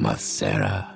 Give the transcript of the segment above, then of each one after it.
Macera.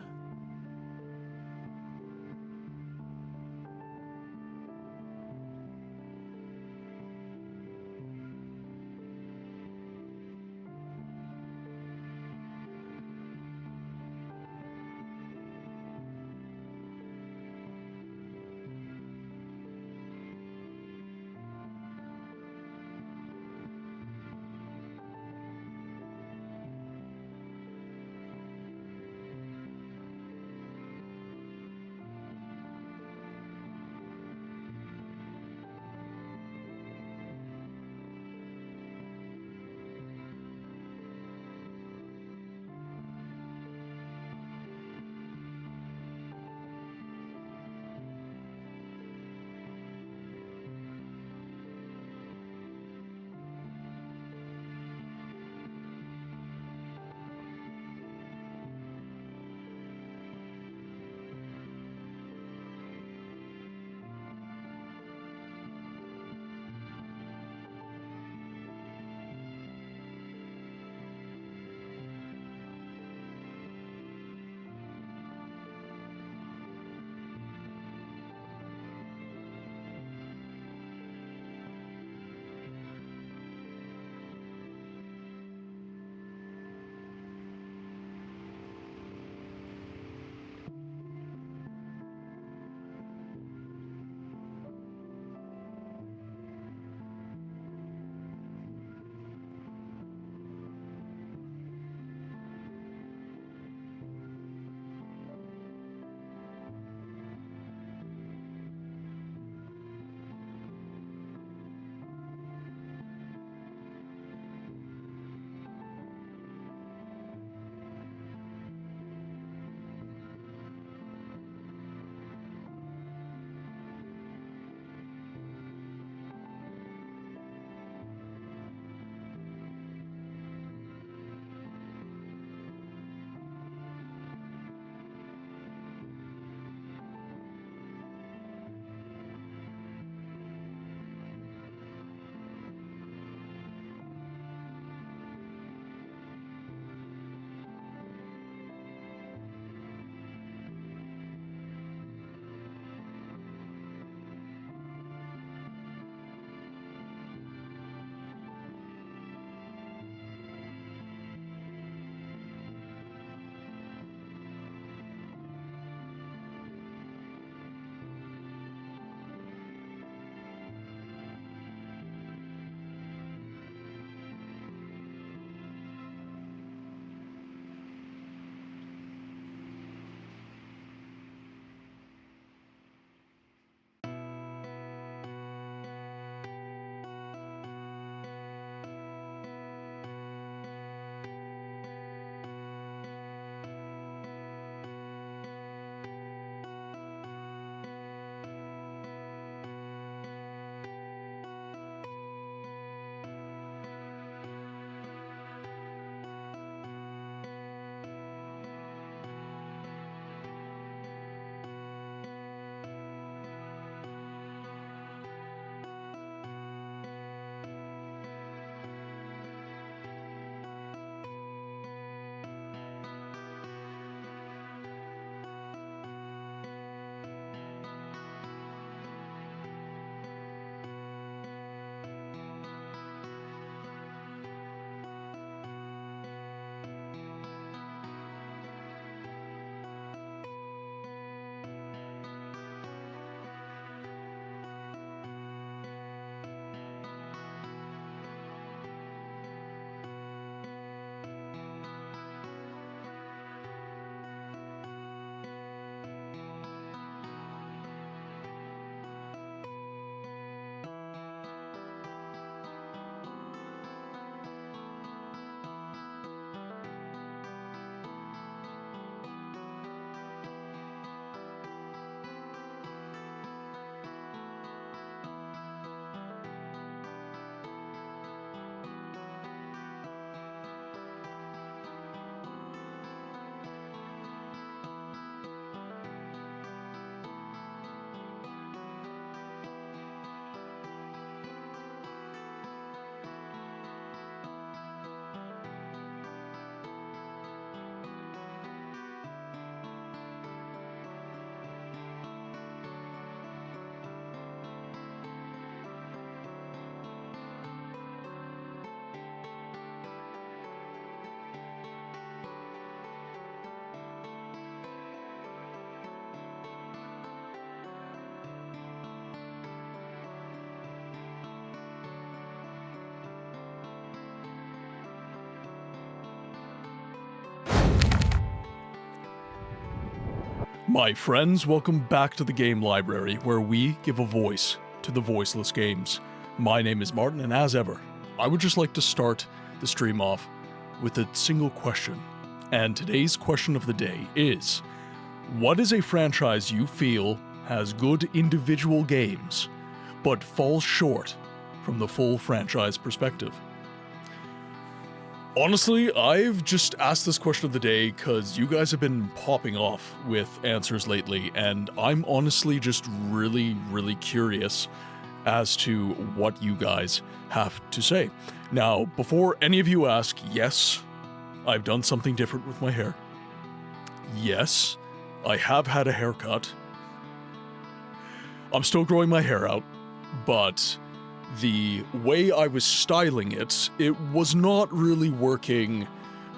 My friends, welcome back to the Game Library, where we give a voice to the voiceless games. My name is Martin, and as ever, I would just like to start the stream off with a single question. And today's question of the day is, what is a franchise you feel has good individual games, but falls short from the full franchise perspective? Honestly, I've just asked this question of the day because you guys have been popping off with answers lately, and I'm honestly just really curious as to what you guys have to say. Now, before any of you ask, yes, I've done something different with my hair. Yes, I have had a haircut. I'm still growing my hair out, but the way I was styling it, it was not really working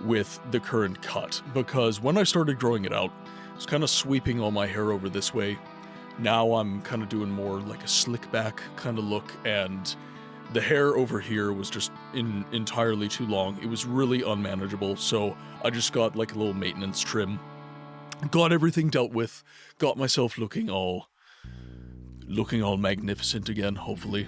with the current cut, because when I started growing it out, I was kind of sweeping all my hair over this way. Now I'm kind of doing more like a slick back kind of look, and the hair over here was just entirely too long. It was really unmanageable, so I just got like a little maintenance trim. Got everything dealt with, got myself looking all magnificent again, hopefully.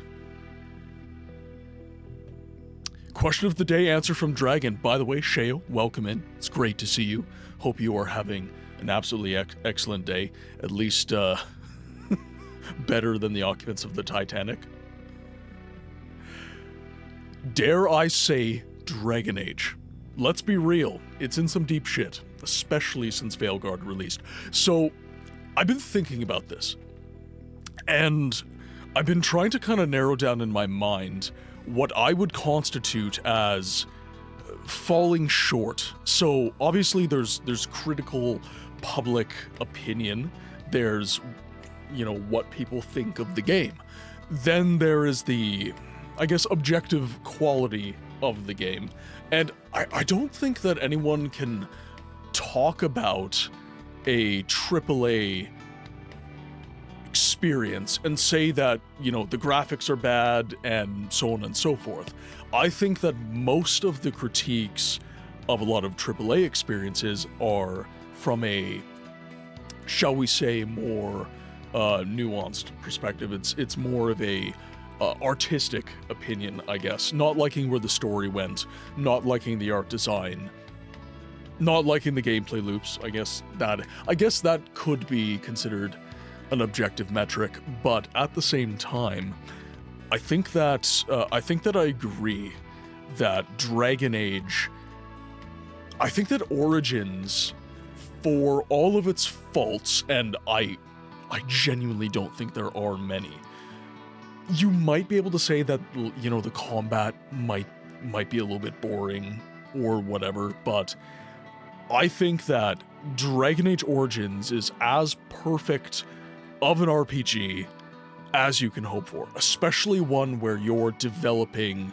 Question of the day, answer from Dragon. By the way, Sheo, welcome in. It's great to see you. Hope you are having an absolutely excellent day. At least, better than the occupants of the Titanic. Dare I say Dragon Age? Let's be real, it's in some deep shit, especially since Veilguard released. So, I've been thinking about this, and I've been trying to kind of narrow down in my mind what I would constitute as falling short. So obviously there's critical public opinion, there's, you know, what people think of the game. Then there is the, I guess, objective quality of the game. And I don't think that anyone can talk about a AAA experience and say that, you know, the graphics are bad and so on and so forth. I think that most of the critiques of a lot of AAA experiences are from a, shall we say, more nuanced perspective. It's more of a artistic opinion, I guess. Not liking where the story went, not liking the art design, not liking the gameplay loops. I guess that could be considered an objective metric, but at the same time, I think that I agree that Dragon Age, I think that Origins, for all of its faults, and I genuinely don't think there are many, you might be able to say that, you know, the combat might be a little bit boring or whatever, but I think that Dragon Age Origins is as perfect of an RPG as you can hope for, especially one where you're developing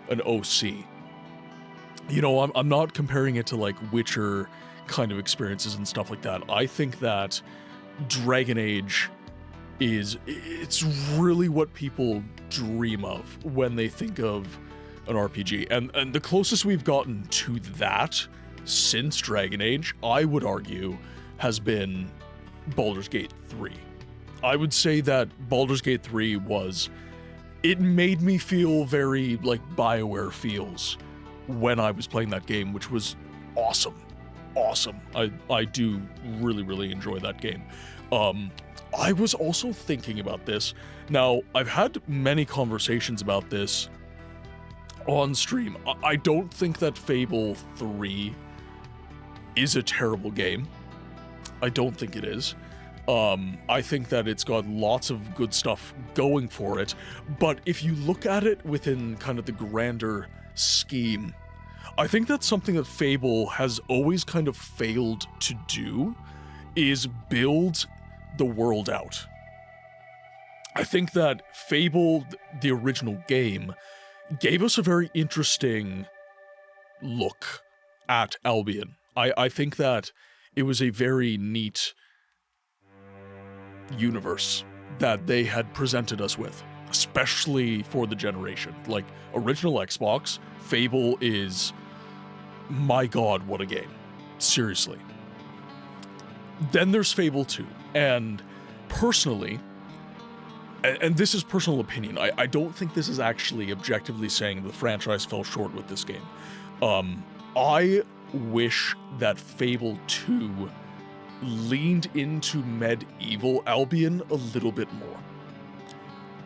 an OC. You know, I'm not comparing it to like Witcher kind of experiences and stuff like that. I think that Dragon Age it's really what people dream of when they think of an RPG. And the closest we've gotten to that since Dragon Age, I would argue, has been Baldur's Gate 3. I would say that Baldur's Gate 3 it made me feel very like BioWare feels when I was playing that game, which was awesome. Awesome. I do really enjoy that game. I was also thinking about this. Now, I've had many conversations about this on stream. I don't think that Fable 3 is a terrible game. I don't think it is. I think that it's got lots of good stuff going for it, but if you look at it within kind of the grander scheme, I think that's something that Fable has always kind of failed to do, is build the world out. I think that Fable, the original game, gave us a very interesting look at Albion. I think that it was a very neat universe that they had presented us with, especially for the generation. Like, original Xbox, Fable is, my god, what a game. Seriously. Then there's Fable 2, and personally, and this is personal opinion, I don't think this is actually objectively saying the franchise fell short with this game. I wish that Fable 2 leaned into medieval Albion a little bit more.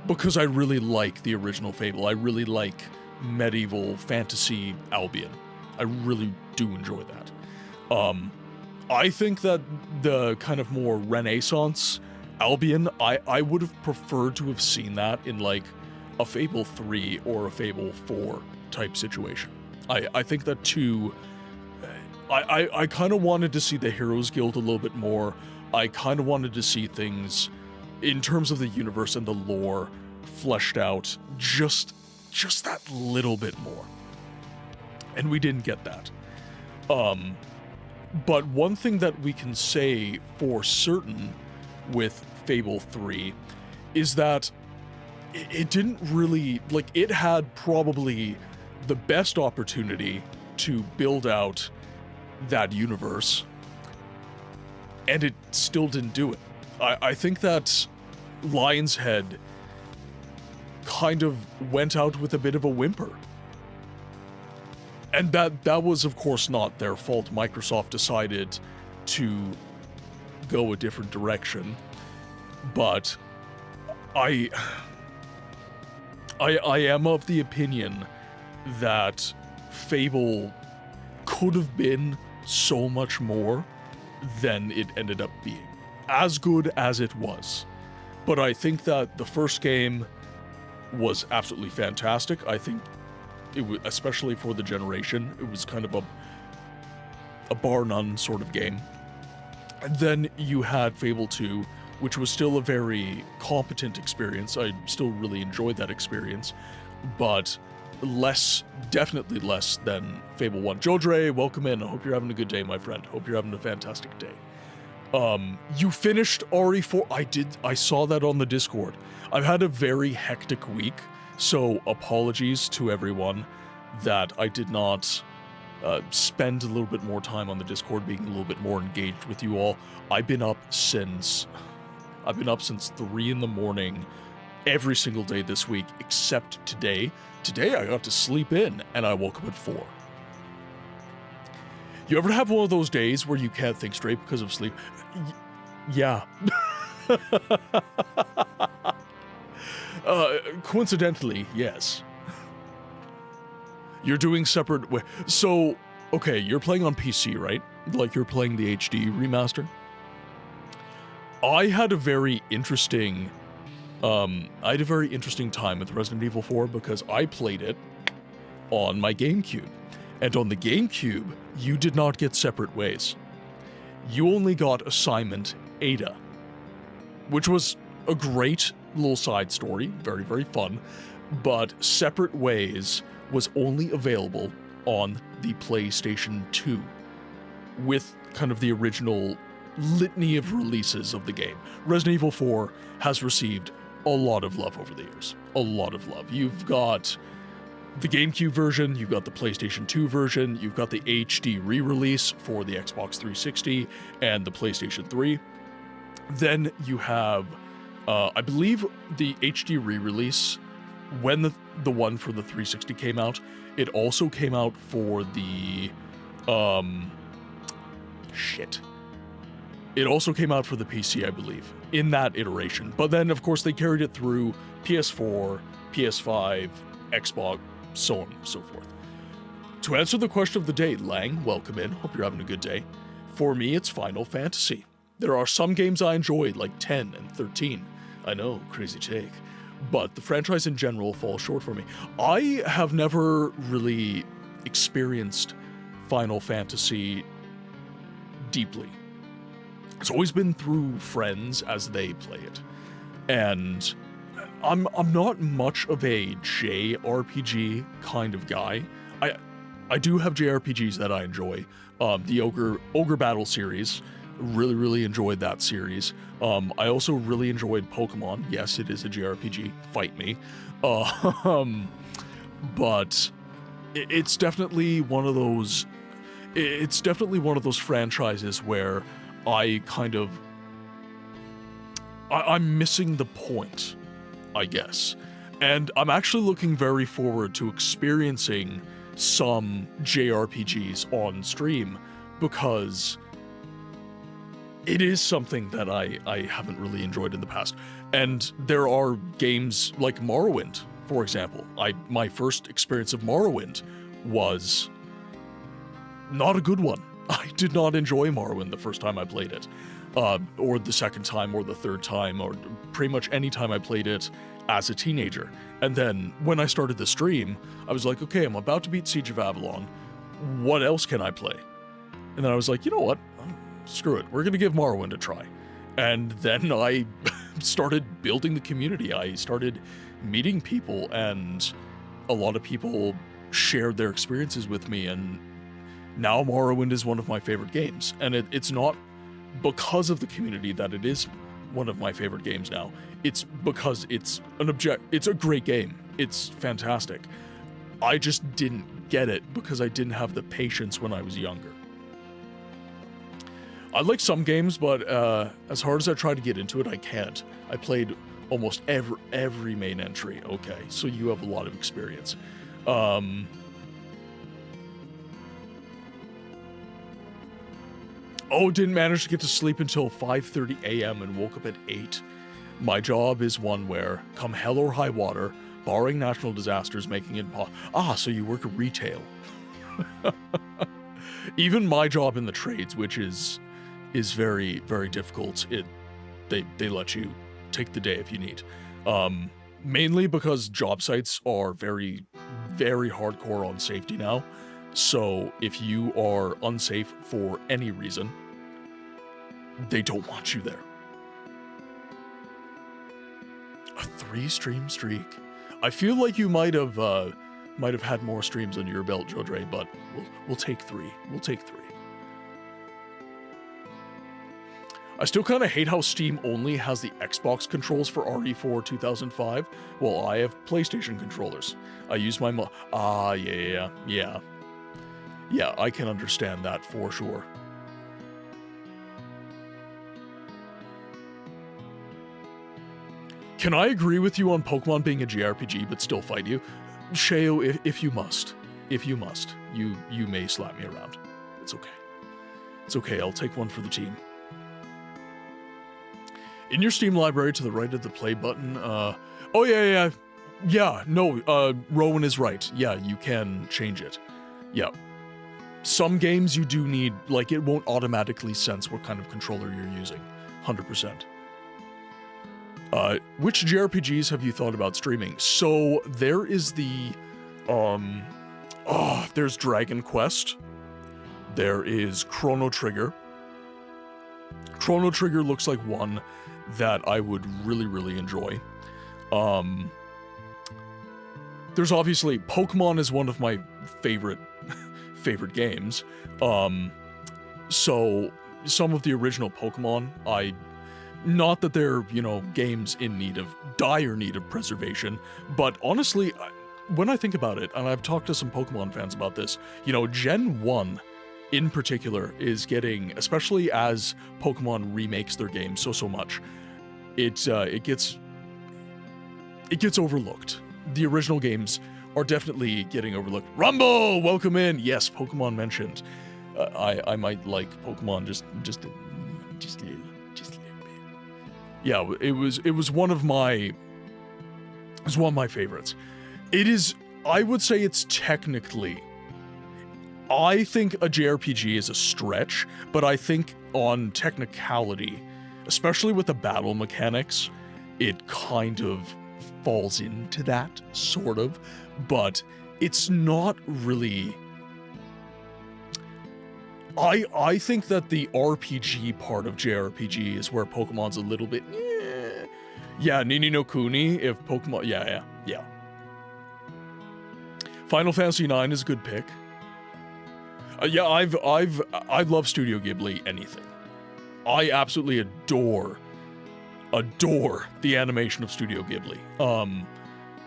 Because I really like the original Fable. I really like medieval fantasy Albion. I really do enjoy that. I think that the kind of more Renaissance Albion, I would have preferred to have seen that in like a Fable 3 or a Fable 4 type situation. I think that 2, I kind of wanted to see the Heroes Guild a little bit more. I kind of wanted to see things in terms of the universe and the lore fleshed out just that little bit more. And we didn't get that. But one thing that we can say for certain with Fable 3 is that it didn't really, like, it had probably the best opportunity to build out that universe, and it still didn't do it. I think that Lion's Head kind of went out with a bit of a whimper. And that was, of course, not their fault. Microsoft decided to go a different direction. But I am of the opinion that Fable could have been so much more than it ended up being. As good as it was. But I think that the first game was absolutely fantastic. I think it was, especially for the generation, it was kind of a bar none sort of game. And then you had Fable 2, which was still a very competent experience. I still really enjoyed that experience, but definitely less than Fable 1. Jodre, welcome in. I hope you're having a good day, my friend. Hope you're having a fantastic day. You finished RE4. I saw that on the Discord. I've had a very hectic week, so apologies to everyone that I did not spend a little bit more time on the Discord, being a little bit more engaged with you all. I've been up since 3 in the morning every single day this week, except today. Today I got to sleep in, and I woke up at 4. You ever have one of those days where you can't think straight because of sleep? Yeah. Coincidentally, yes. You're doing separate... So, okay, you're playing on PC, right? Like, you're playing the HD remaster? I had a very interesting time with Resident Evil 4 because I played it on my GameCube. And on the GameCube, you did not get separate ways. You only got assignment Ada, which was a great little side story, very, very fun, but separate ways was only available on the PlayStation 2 with kind of the original litany of releases of the game. Resident Evil 4 has received a lot of love over the years. A lot of love. You've got the GameCube version, you've got the PlayStation 2 version, you've got the HD re-release for the Xbox 360 and the PlayStation 3. Then you have, I believe the HD re-release, when the one for the 360 came out, it also came out for the, It also came out for the PC, I believe, in that iteration. But then, of course, they carried it through PS4, PS5, Xbox, so on and so forth. To answer the question of the day, Lang, welcome in. Hope you're having a good day. For me, it's Final Fantasy. There are some games I enjoyed, like 10 and 13. I know, crazy take. But the franchise in general falls short for me. I have never really experienced Final Fantasy deeply. It's always been through friends as they play it. And I'm not much of a JRPG kind of guy. I do have JRPGs that I enjoy. The Ogre Battle series, really enjoyed that series. I also really enjoyed Pokemon. Yes, it is a JRPG. Fight me. But it's definitely one of those. It's definitely one of those franchises where I'm missing the point, I guess. And I'm actually looking very forward to experiencing some JRPGs on stream, because it is something that I haven't really enjoyed in the past. And there are games like Morrowind, for example. My first experience of Morrowind was not a good one. I did not enjoy Morrowind the first time I played it, or the second time, or the third time, or pretty much any time I played it as a teenager. And then when I started the stream, I was like, okay, I'm about to beat Siege of Avalon. What else can I play? And then I was like, you know what? Screw it. We're going to give Morrowind a try. And then I started building the community. I started meeting people, and a lot of people shared their experiences with me, and now Morrowind is one of my favorite games. And it's not because of the community that it is one of my favorite games now. It's because it's a great game. It's fantastic. I just didn't get it because I didn't have the patience when I was younger. I like some games, but as hard as I try to get into it, I can't. I played almost every main entry. Okay, so you have a lot of experience. Oh, didn't manage to get to sleep until 5:30 a.m. and woke up at 8. My job is one where, come hell or high water, barring natural disasters making it so you work at retail. Even my job in the trades, which is very, very difficult, they let you take the day if you need. Mainly because job sites are very, very hardcore on safety now. So if you are unsafe for any reason, they don't want you there. A 3-stream streak. I feel like you might have had more streams under your belt, Jodre, but we'll take 3. We'll take 3. I still kind of hate how Steam only has the Xbox controls for RE4 2005, while I have PlayStation controllers. I use my yeah, I can understand that for sure. Can I agree with you on Pokemon being a JRPG but still fight you? Sheo, if you must. If you must. You may slap me around. It's okay. It's okay, I'll take one for the team. In your Steam library to the right of the play button, oh yeah, no, Rowan is right. Yeah, you can change it. Yeah. Some games you do need, like, it won't automatically sense what kind of controller you're using. 100%. Which JRPGs have you thought about streaming? So, there is the, there's Dragon Quest. There is Chrono Trigger. Chrono Trigger looks like one that I would really, really enjoy. There's obviously, Pokemon is one of my favorite games. So some of the original Pokemon, not that they're, games in dire need of preservation, but honestly, when I think about it, and I've talked to some Pokemon fans about this, Gen 1 in particular is getting, especially as Pokemon remakes their game so much, it gets overlooked. The original games are definitely getting overlooked. Rumble, welcome in. Yes, Pokemon mentioned. I might like Pokemon just a little bit. Yeah, it was one of my favorites. It is, I would say it's technically, I think a JRPG is a stretch, but I think on technicality, especially with the battle mechanics, it kind of falls into that, sort of, but it's not really. I think that the RPG part of JRPG is where Pokemon's a little bit, yeah, Nini no Kuni, if Pokemon, yeah. Final Fantasy IX is a good pick. Yeah, I love Studio Ghibli anything. I absolutely adore the animation of Studio Ghibli.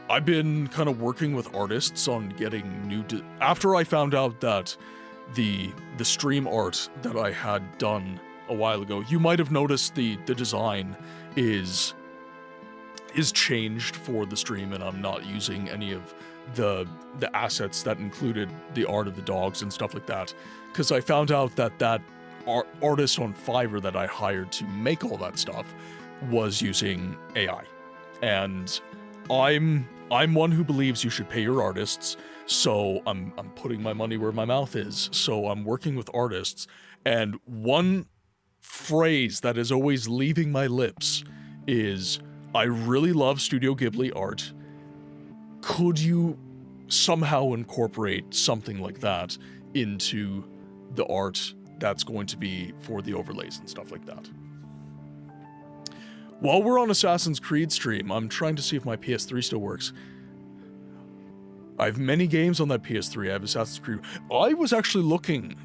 I've been kind of working with artists on getting new, after I found out that the stream art that I had done a while ago. You might have noticed the design is changed for the stream, and I'm not using any of the assets that included the art of the dogs and stuff like that, because I found out that artist on Fiverr that I hired to make all that stuff was using AI. And I'm one who believes you should pay your artists, so I'm putting my money where my mouth is. So I'm working with artists, and one phrase that is always leaving my lips is, I really love Studio Ghibli art. Could you somehow incorporate something like that into the art that's going to be for the overlays and stuff like that? While we're on Assassin's Creed stream, I'm trying to see if my PS3 still works. I have many games on that PS3. I have Assassin's Creed. I was actually looking,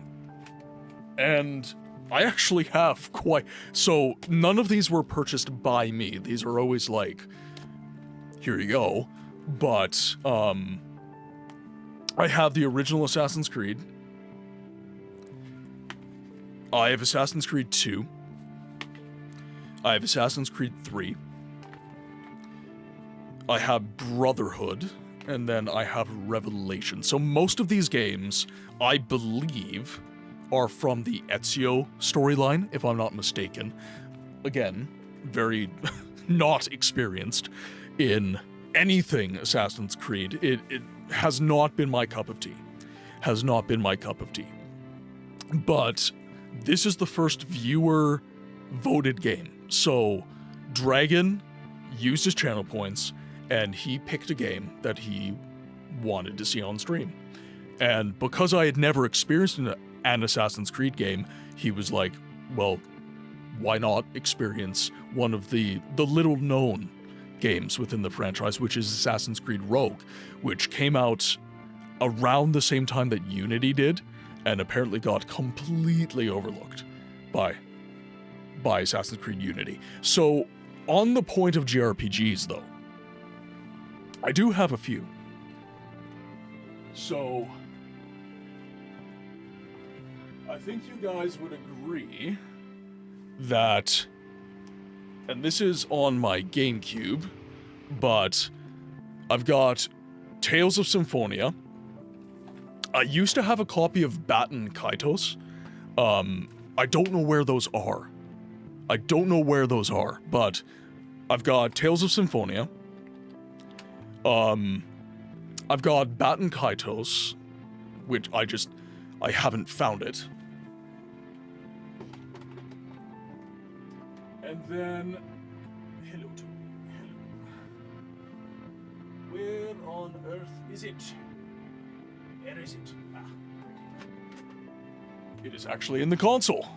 and I actually have quite... So, none of these were purchased by me. These are always like, here you go. But, I have the original Assassin's Creed. I have Assassin's Creed 2. I have Assassin's Creed 3. I have Brotherhood, and then I have Revelation. So most of these games, I believe, are from the Ezio storyline, if I'm not mistaken. Again, very not experienced in anything Assassin's Creed. It has not been my cup of tea. Has not been my cup of tea. But this is the first viewer-voted game. So, Dragon used his channel points, and he picked a game that he wanted to see on stream. And because I had never experienced an Assassin's Creed game, he was like, well, why not experience one of the little-known games within the franchise, which is Assassin's Creed Rogue, which came out around the same time that Unity did, and apparently got completely overlooked by Assassin's Creed Unity. So, on the point of JRPGs, though, I do have a few. So, I think you guys would agree that, and this is on my GameCube, but I've got Tales of Symphonia. I used to have a copy of Batten Kaitos. I don't know where those are. But I've got Tales of Symphonia. I've got Batten Kaitos, which I haven't found it. And then, hello. Where on earth is it? Where is it? Ah, it is actually in the console.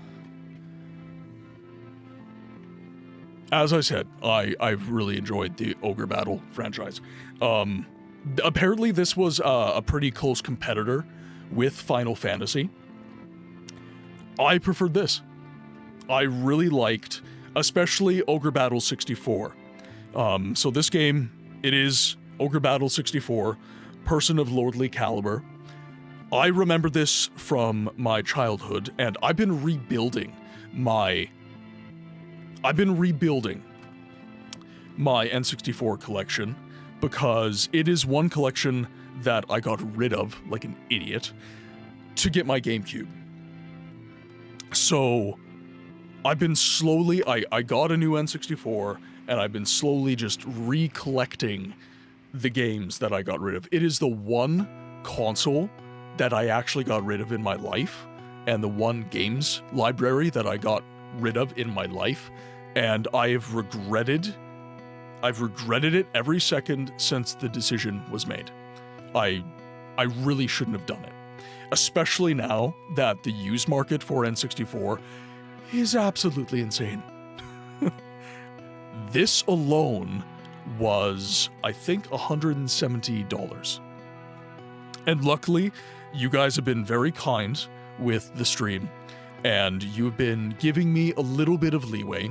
As I said, I've really enjoyed the Ogre Battle franchise. Apparently this was a pretty close competitor with Final Fantasy. I preferred this. I really liked, especially Ogre Battle 64. So this game, it is Ogre Battle 64, Person of Lordly Caliber. I remember this from my childhood, and I've been rebuilding my N64 collection, because it is one collection that I got rid of, like an idiot, to get my GameCube. So, I've been slowly, I got a new N64, and I've been slowly just recollecting the games that I got rid of. It is the one console that I actually got rid of in my life, and the one games library that I got rid of in my life, and I've regretted it every second since the decision was made. I really shouldn't have done it. Especially now that the used market for N64 is absolutely insane. This alone was, I think, $170. And luckily, you guys have been very kind with the stream, and you've been giving me a little bit of leeway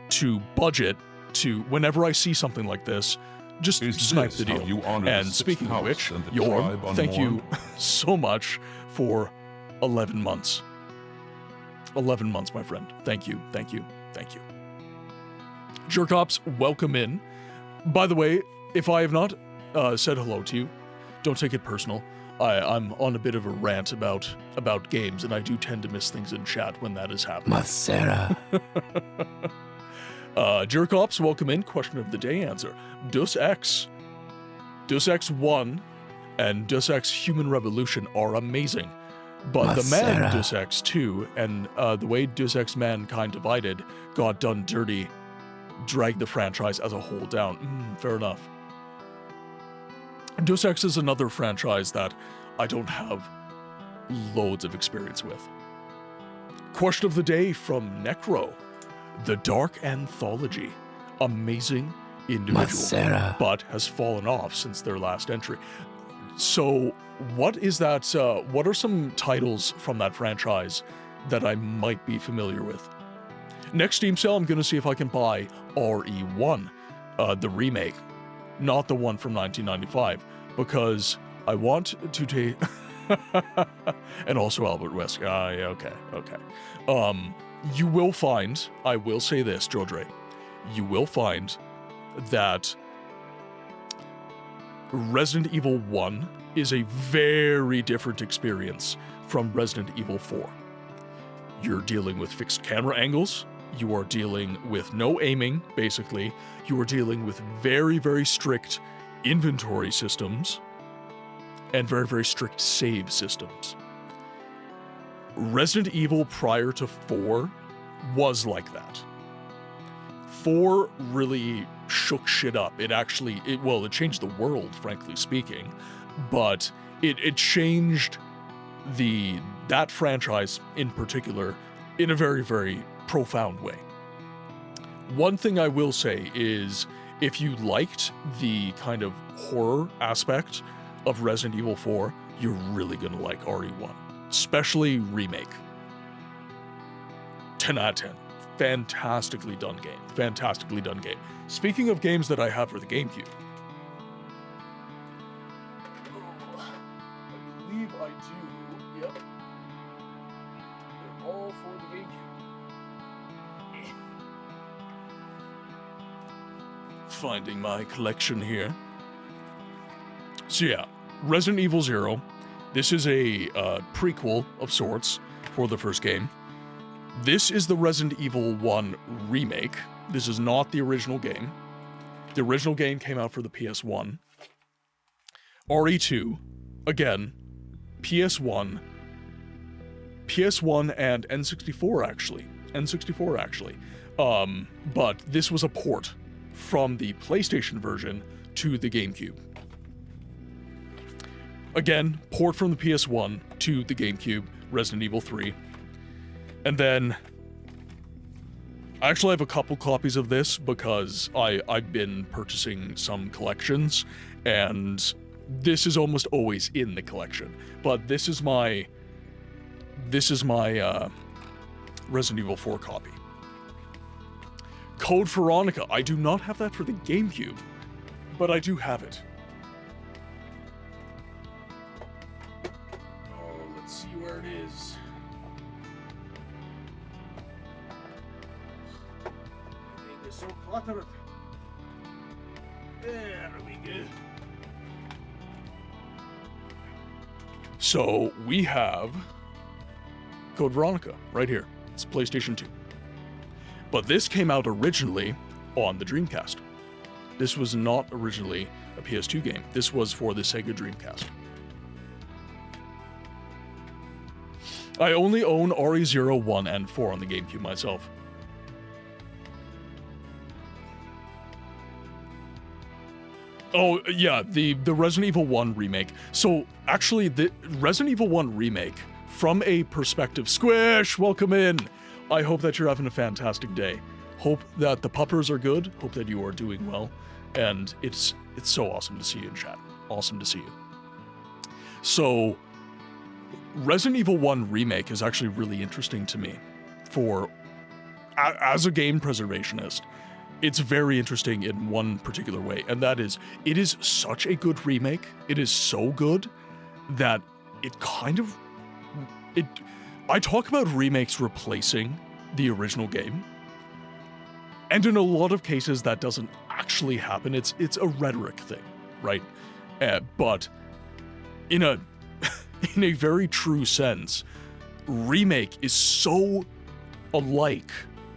to budget to, whenever I see something like this, just snipe the deal. And speaking of which, Yorm, thank you so much for 11 months. 11 months, my friend. Thank you, thank you, thank you. Jerkops, welcome in. By the way, if I have not said hello to you, don't take it personal. I'm on a bit of a rant about games, and I do tend to miss things in chat when that is happening. Masera. Jerkops, welcome in. Question of the day answer. Deus Ex 1 and Deus Ex Human Revolution are amazing. But the man Deus Ex 2 and the way Deus Ex Mankind Divided got done dirty dragged the franchise as a whole down. Fair enough. Deus Ex is another franchise that I don't have loads of experience with. Question of the day from Necro. The Dark Anthology. Amazing individual, but has fallen off since their last entry. So what is that? What are some titles from that franchise that I might be familiar with? Next Steam sale, I'm going to see if I can buy RE1, the remake, not the one from 1995, because I want to take... and also Albert Wesker. Yeah, okay. You will find, I will say this, Jodre, you will find that Resident Evil 1 is a very different experience from Resident Evil 4. You're dealing with fixed camera angles, you are dealing with no aiming, basically, you are dealing with very, very strict inventory systems, and very, very strict save systems. Resident Evil prior to 4 was like that. 4 really shook shit up. It changed the world, frankly speaking, but it changed that franchise in particular in a very, very profound way. One thing I will say is, if you liked the kind of horror aspect of Resident Evil 4, you're really gonna like RE1, especially remake. 10 out of 10. Fantastically done game. Fantastically done game. Speaking of games that I have for the GameCube, I believe I do. Yep. They're all for the GameCube. Finding my collection here. So yeah, Resident Evil 0. This is a prequel of sorts for the first game. This is the Resident Evil 1 remake. This is not the original game. The original game came out for the PS1. RE2, again, PS1 and N64 actually. N64 actually. But this was a port from the PlayStation version to the GameCube. Again, port from the PS1 to the GameCube, Resident Evil 3. And then, I actually have a couple copies of this because I've been purchasing some collections, and this is almost always in the collection. But this is my Resident Evil 4 copy. Code Veronica. I do not have that for the GameCube, but I do have it. Oh, let's see where it is. It's so cluttered. There we go. So we have Code Veronica right here. It's PlayStation 2. But this came out originally on the Dreamcast. This was not originally a PS2 game. This was for the Sega Dreamcast. I only own RE0, 1, and 4 on the GameCube myself. Oh, yeah, the Resident Evil 1 remake. So, actually, the Resident Evil 1 remake, from a perspective... Squish, welcome in! I hope that you're having a fantastic day. Hope that the puppers are good. Hope that you are doing well. And it's so awesome to see you in chat. Awesome to see you. So, Resident Evil 1 remake is actually really interesting to me. As a game preservationist, it's very interesting in one particular way, and that is, it is such a good remake. It is so good that it kind of... I talk about remakes replacing the original game, and in a lot of cases that doesn't actually happen. It's a rhetoric thing, right? But in a in a very true sense, remake is so alike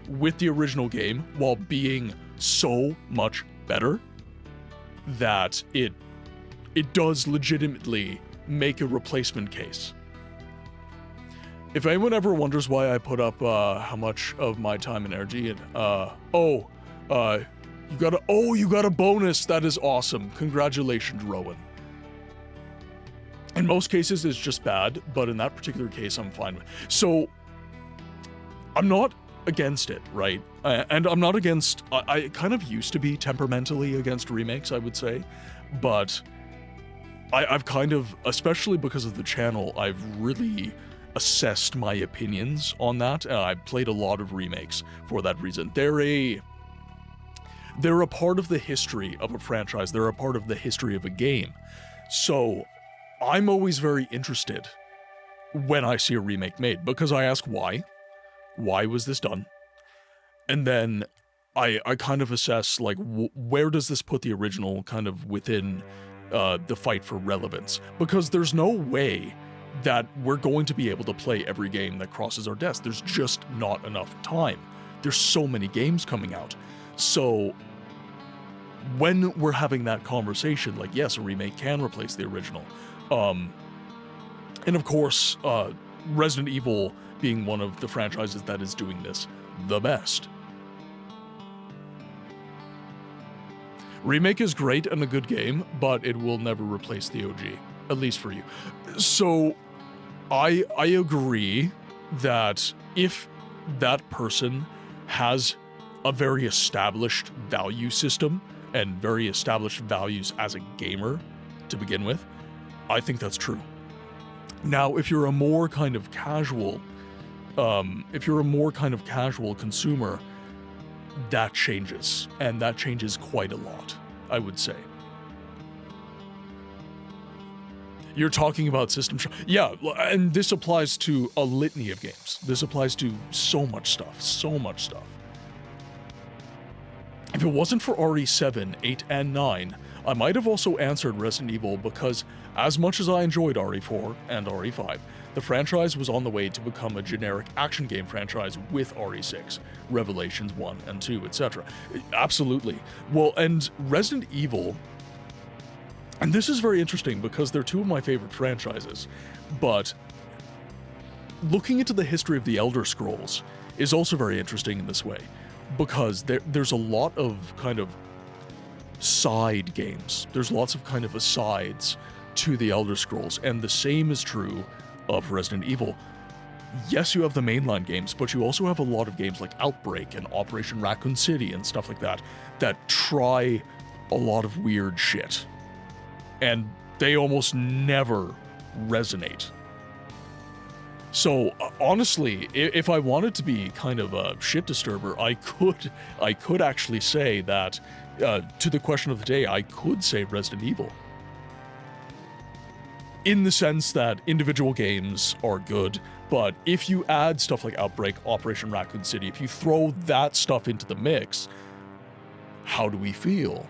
with the original game while being so much better that it does legitimately make a replacement case. If anyone ever wonders why I put up how much of my time and energy and you got a bonus. That is awesome. Congratulations, Rowan. In most cases it's just bad, but in that particular case I'm fine with. So I'm not against it, right? And I'm not against, I kind of used to be temperamentally against remakes, I would say, but I've kind of, especially because of the channel, I've really assessed my opinions on that. I've played a lot of remakes for that reason. They're a part of the history of a franchise. They're a part of the history of a game. So I'm always very interested when I see a remake made, because I ask why. Why was this done? And then I kind of assess, like, where does this put the original kind of within the fight for relevance? Because there's no way that we're going to be able to play every game that crosses our desk. There's just not enough time. There's so many games coming out. So when we're having that conversation, like, yes, a remake can replace the original. And of course, Resident Evil being one of the franchises that is doing this the best. Remake is great and a good game, but it will never replace the OG, at least for you. So I agree that if that person has a very established value system and very established values as a gamer to begin with, I think that's true. Now, if you're a more kind of casual, consumer, that changes, and that changes quite a lot, I would say. You're talking about system yeah, and this applies to a litany of games. This applies to so much stuff, so much stuff. If it wasn't for RE7, 8, and 9, I might have also answered Resident Evil, because as much as I enjoyed RE4 and RE5, the franchise was on the way to become a generic action game franchise with RE6, Revelations 1 and 2, etc. Absolutely. Well, and Resident Evil, and this is very interesting because they're two of my favorite franchises, but looking into the history of the Elder Scrolls is also very interesting in this way, because there's a lot of kind of side games. There's lots of kind of asides to the Elder Scrolls, and the same is true of Resident Evil. Yes, you have the mainline games, but you also have a lot of games like Outbreak and Operation Raccoon City and stuff like that try a lot of weird shit. And they almost never resonate. So honestly, if I wanted to be kind of a shit disturber, I could actually say that, to the question of the day, I could say Resident Evil. In the sense that individual games are good, but if you add stuff like Outbreak, Operation Raccoon City, if you throw that stuff into the mix, how do we feel?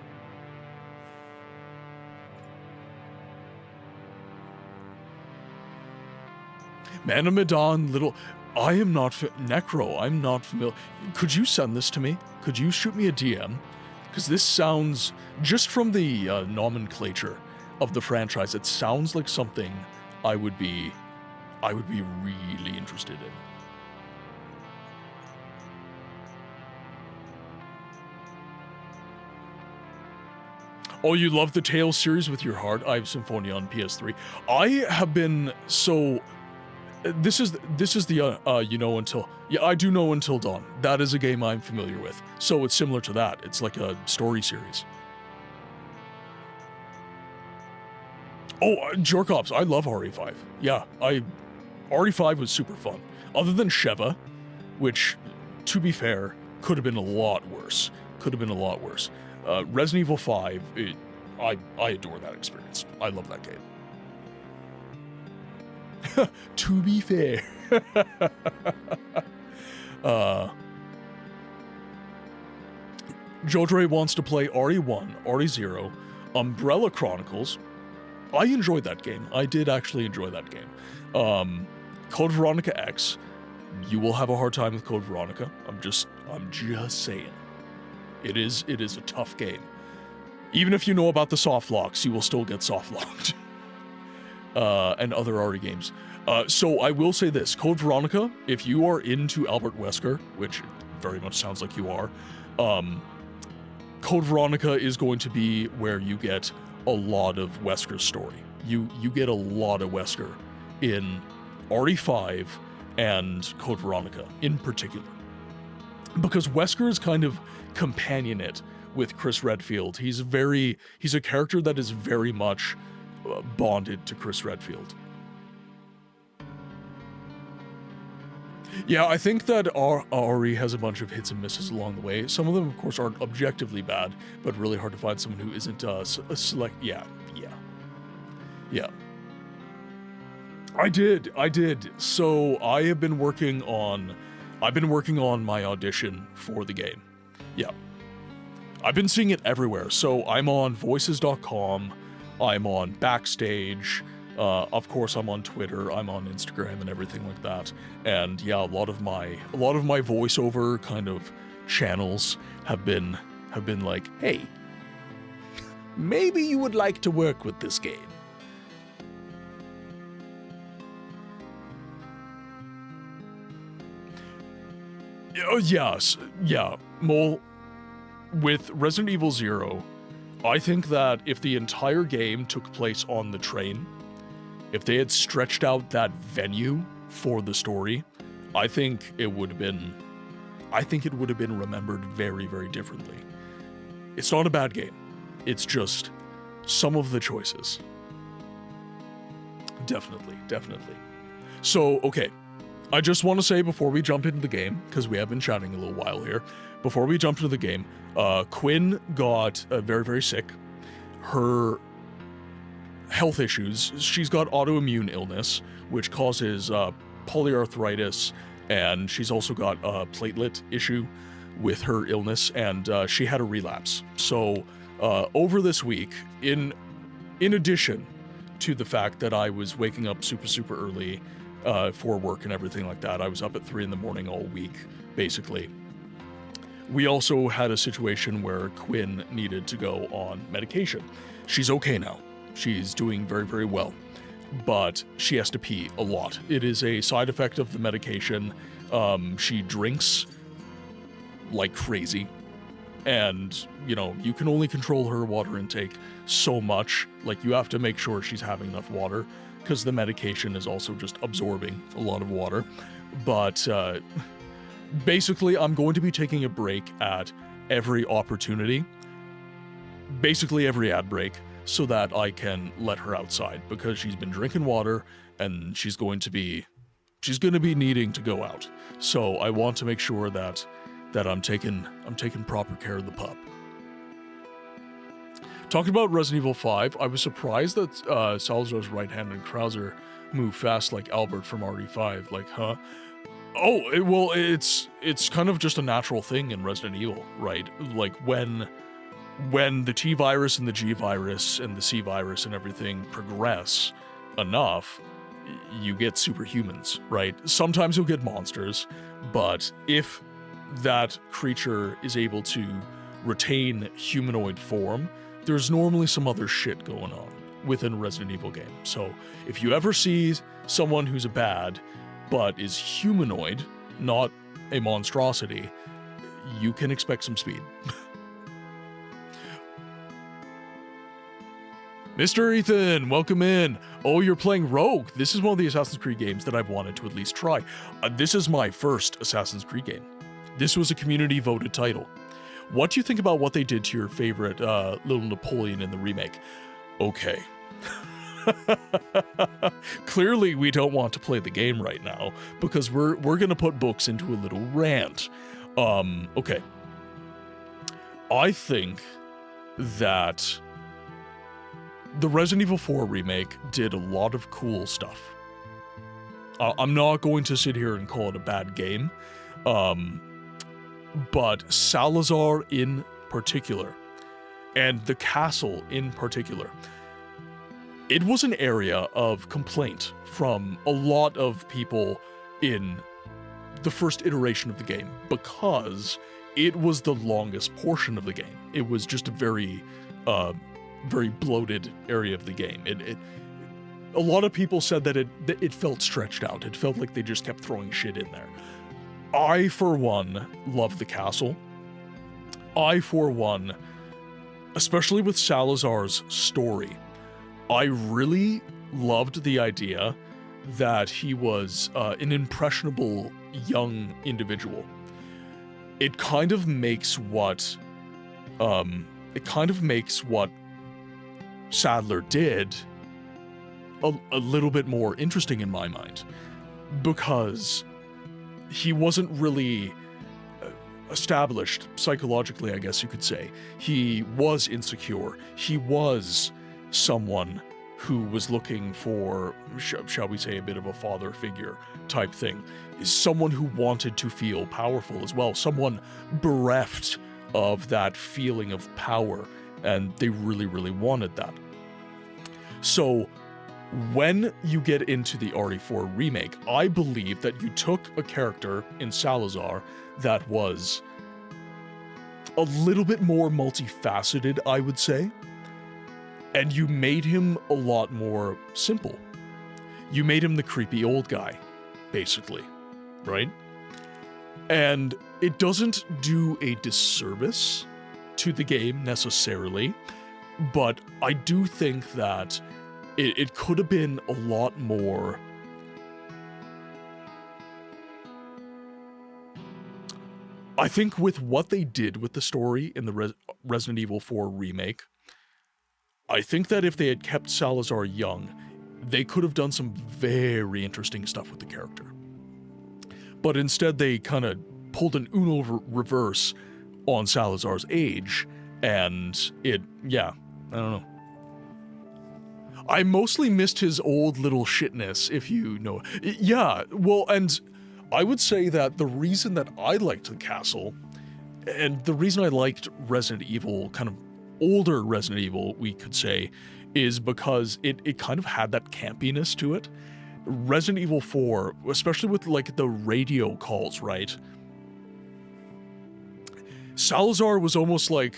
Manamadan, I am not, Necro, I'm not familiar. Could you send this to me? Could you shoot me a DM? Because this sounds, just from the nomenclature of the franchise, it sounds like something I would be really interested in. Oh, you love the Tales series with your heart? I have Symphonia on PS3. I have been so... This is the, you know until... Yeah, I do know Until Dawn. That is a game I'm familiar with. So it's similar to that. It's like a story series. Oh, Jork Ops. I love RE5. Yeah, RE5 was super fun. Other than Sheva, which, to be fair, could have been a lot worse. Resident Evil 5, I adore that experience. I love that game. To be fair. uh, Jodre wants to play RE1, RE0, Umbrella Chronicles. I enjoyed that game. I did actually enjoy that game. Code Veronica X. You will have a hard time with Code Veronica. I'm just saying. It is a tough game. Even if you know about the soft locks, you will still get soft locked. And other RE games. So I will say this, Code Veronica, if you are into Albert Wesker, which very much sounds like you are, Code Veronica is going to be where you get a lot of Wesker's story. You get a lot of Wesker in RE5 and Code Veronica in particular. Because Wesker is kind of companionate with Chris Redfield. He's a character that is very much bonded to Chris Redfield. Yeah, I think that RE has a bunch of hits and misses along the way. Some of them, of course, aren't objectively bad, but really hard to find someone who isn't a select. Yeah. I did. So I have been working on my audition for the game. Yeah. I've been seeing it everywhere. So I'm on voices.com, I'm on Backstage, of course I'm on Twitter, I'm on Instagram and everything like that. And yeah, a lot of my voiceover kind of channels have been like, hey, maybe you would like to work with this game. Oh, yes, yeah, Mole, with Resident Evil 0, I think that if the entire game took place on the train, if they had stretched out that venue for the story, I think it would have been remembered very, very differently. It's not a bad game. It's just some of the choices. Definitely. So, okay. I just want to say before we jump into the game, because we have been chatting a little while here, before we jump into the game, Quinn got very, very sick. Her health issues, she's got autoimmune illness, which causes polyarthritis, and she's also got a platelet issue with her illness, and she had a relapse. So over this week, in addition to the fact that I was waking up super, super early for work and everything like that, I was up at 3 a.m. all week, basically. We also had a situation where Quinn needed to go on medication. She's okay now. She's doing very, very well. But she has to pee a lot. It is a side effect of the medication. She drinks like crazy. And, you can only control her water intake so much. Like, you have to make sure she's having enough water, because the medication is also just absorbing a lot of water. But basically, I'm going to be taking a break at every opportunity, basically every ad break, so that I can let her outside, because she's been drinking water and she's going to be needing to go out. So I want to make sure that I'm taking proper care of the pup. Talking about Resident Evil 5, I was surprised that Salazar's right hand and Krauser move fast like Albert from RE5. Like, huh? Oh, it's kind of just a natural thing in Resident Evil, right? Like, when the T virus and the G virus and the C virus and everything progress enough, you get superhumans, right? Sometimes you'll get monsters, but if that creature is able to retain humanoid form, there's normally some other shit going on within a Resident Evil game. So if you ever see someone who's a bad, but is humanoid, not a monstrosity, you can expect some speed. Mr. Ethan, welcome in. Oh, you're playing Rogue. This is one of the Assassin's Creed games that I've wanted to at least try. This is my first Assassin's Creed game. This was a community voted title. What do you think about what they did to your favorite Little Napoleon in the remake? Okay. Clearly, we don't want to play the game right now, because we're gonna put books into a little rant. Okay. I think that the Resident Evil 4 remake did a lot of cool stuff. I'm not going to sit here and call it a bad game, but Salazar in particular, and the castle in particular, it was an area of complaint from a lot of people in the first iteration of the game because it was the longest portion of the game. It was just a very bloated area of the game. A lot of people said that it felt stretched out. It felt like they just kept throwing shit in there. I, for one, love the castle. I, for one, especially with Salazar's story, I really loved the idea that he was an impressionable young individual. It kind of makes what Sadler did a little bit more interesting in my mind, because he wasn't really established psychologically, I guess you could say. He was insecure. He was someone who was looking for, shall we say, a bit of a father figure type thing. Someone who wanted to feel powerful as well. Someone bereft of that feeling of power, and they really, really wanted that. So when you get into the RE4 remake, I believe that you took a character in Salazar that was a little bit more multifaceted, I would say, and you made him a lot more simple. You made him the creepy old guy, basically, right? And it doesn't do a disservice to the game necessarily, but I do think that it could have been a lot more... I think with what they did with the story in the Resident Evil 4 remake, I think that if they had kept Salazar young, they could have done some very interesting stuff with the character. But instead they kind of pulled an Uno reverse on Salazar's age, and I don't know. I mostly missed his old little shitness, if you know. Yeah, well, and I would say that the reason that I liked the castle, and the reason I liked Resident Evil, kind of older Resident Evil, we could say, is because it kind of had that campiness to it. Resident Evil 4, especially with, like, the radio calls, right? Salazar was almost like...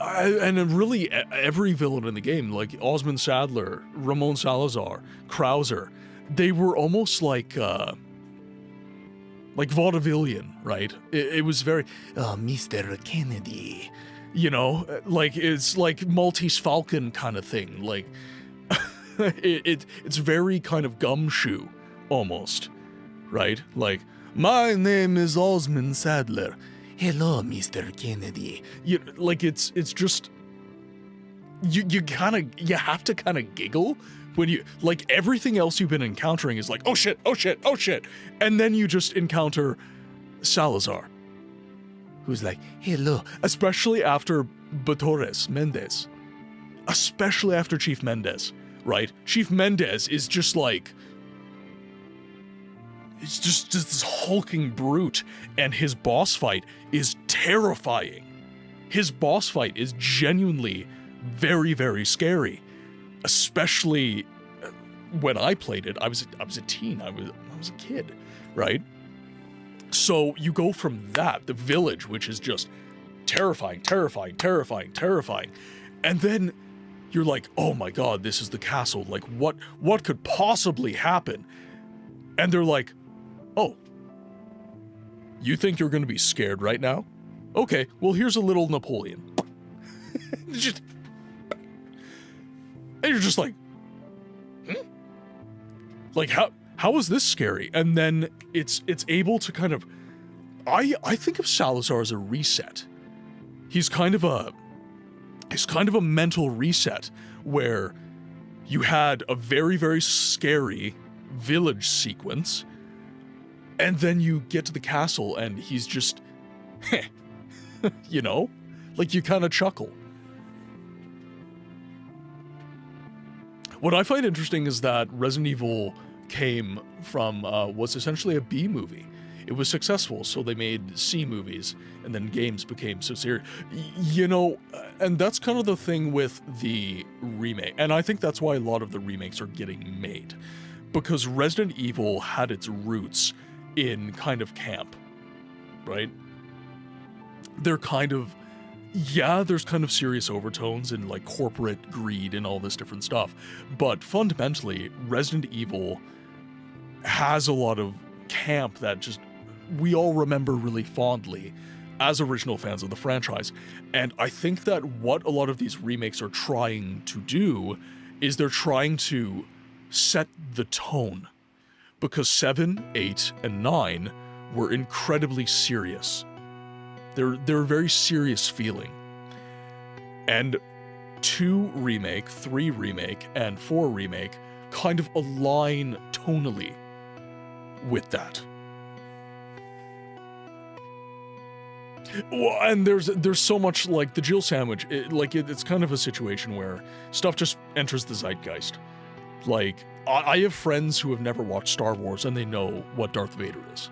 and really every villain in the game, like Osmond Sadler, Ramon Salazar, Krauser, they were almost like vaudevillian, right? It was very, Mr. Kennedy, you know, like it's like Maltese Falcon kind of thing. Like it's very kind of gumshoe almost, right? Like, my name is Osmond Sadler. Hello, Mr. Kennedy. Like, it's just... You have to kind of giggle when you... Like, everything else you've been encountering is like, oh shit, oh shit, oh shit. And then you just encounter Salazar, who's like, hello. Especially after Batores Mendez. Especially after Chief Mendez, right? Chief Mendez is just like... It's just this hulking brute, and his boss fight is terrifying. His boss fight is genuinely very, very scary. Especially when I played it. I was a teen. I was a kid, right? So you go from that, the village, which is just terrifying, terrifying, terrifying, terrifying, and then you're like, oh my god, this is the castle. Like, what could possibly happen? And they're like, oh, you think you're going to be scared right now? Okay, well, here's a little Napoleon. And you're just like, Like, how is this scary? And then it's able to kind of... I think of Salazar as a reset. He's kind of a mental reset where you had a very, very scary village sequence, and then you get to the castle and he's just, you know? Like, you kind of chuckle. What I find interesting is that Resident Evil came from, was essentially a B movie. It was successful, so they made C movies, and then games became so serious. You know, and that's kind of the thing with the remake, and I think that's why a lot of the remakes are getting made, because Resident Evil had its roots in kind of camp, right? They're kind of, yeah, there's kind of serious overtones and like corporate greed and all this different stuff, but fundamentally, Resident Evil has a lot of camp that just we all remember really fondly as original fans of the franchise. And I think that what a lot of these remakes are trying to do is they're trying to set the tone, because 7, 8, and 9 were incredibly serious. They're very serious feeling. And 2 remake, 3 remake, and 4 remake kind of align tonally with that. Well, and there's so much, like the Jill sandwich, it's kind of a situation where stuff just enters the zeitgeist. Like, I have friends who have never watched Star Wars and they know what Darth Vader is.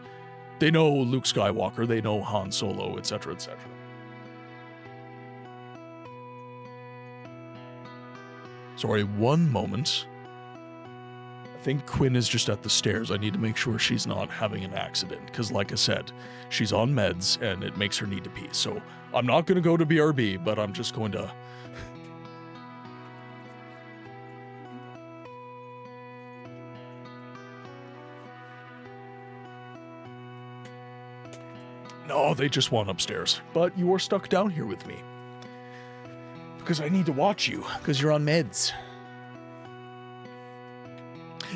They know Luke Skywalker, they know Han Solo, etc., etc. Sorry, one moment. I think Quinn is just at the stairs. I need to make sure she's not having an accident, because like I said, she's on meds and it makes her need to pee. So I'm not going to go to BRB, but I'm just going to... No, they just want upstairs. But you are stuck down here with me. Because I need to watch you, because you're on meds.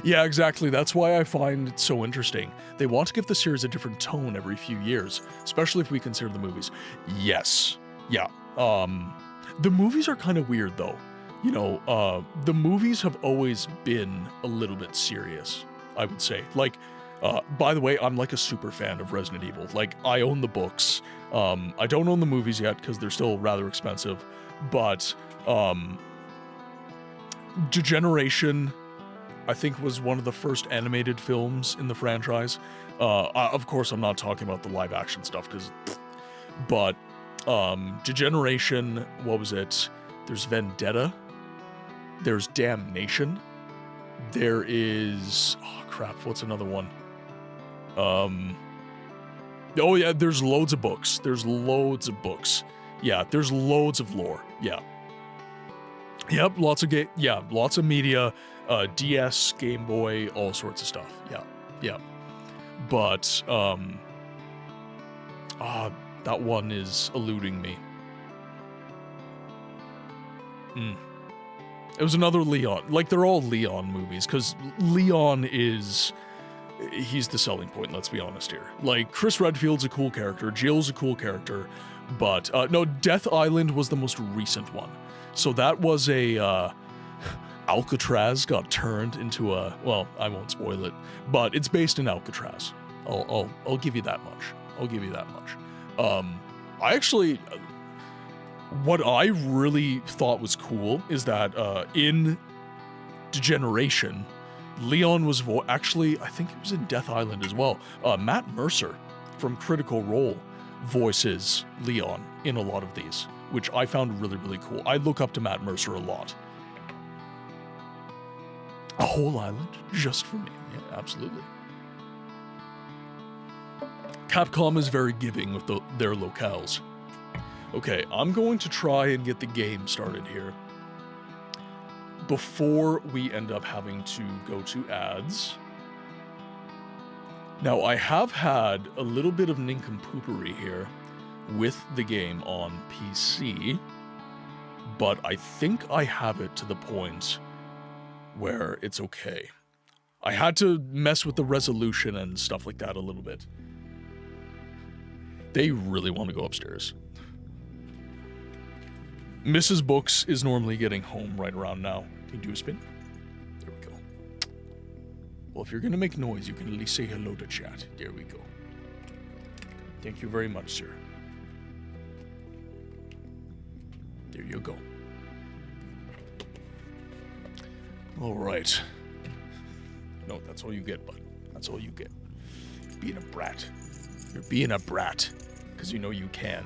Yeah, exactly. That's why I find it so interesting. They want to give the series a different tone every few years, especially if we consider the movies. Yes. Yeah. The movies are kind of weird, though. You know, the movies have always been a little bit serious, I would say. Like, by the way, I'm like a super fan of Resident Evil. Like, I own the books. I don't own the movies yet because they're still rather expensive. But, Degeneration, I think, was one of the first animated films in the franchise. Of course, I'm not talking about the live action stuff, but Degeneration, what was it? There's Vendetta. There's Damnation. There is, oh crap, what's another one? Oh yeah, there's loads of books. There's loads of books. Yeah, there's loads of lore. Yeah. Yep, lots of media, DS, Game Boy, all sorts of stuff. Yeah. But, that one is eluding me. It was another Leon. Like, they're all Leon movies, because Leon he's the selling point, let's be honest here. Like, Chris Redfield's a cool character, Jill's a cool character, but, no, Death Island was the most recent one. So that was Alcatraz got turned into well, I won't spoil it, but it's based in Alcatraz. I'll give you that much. I actually, what I really thought was cool is that, in Degeneration, Leon was actually, I think it was in Death Island as well. Matt Mercer from Critical Role voices Leon in a lot of these, which I found really, really cool. I look up to Matt Mercer a lot. A whole island just for me. Yeah, absolutely. Capcom is very giving with their locales. Okay, I'm going to try and get the game started here before we end up having to go to ads. Now, I have had a little bit of nincompoopery here with the game on PC, but I think I have it to the point where it's okay. I had to mess with the resolution and stuff like that a little bit. They really want to go upstairs. Mrs. Books is normally getting home right around now. Can you do a spin? There we go. Well, if you're gonna make noise, you can at least say hello to chat. There we go. Thank you very much, sir. There you go. All right. No, that's all you get, bud. That's all you get. Being a brat. You're being a brat. Because you know you can.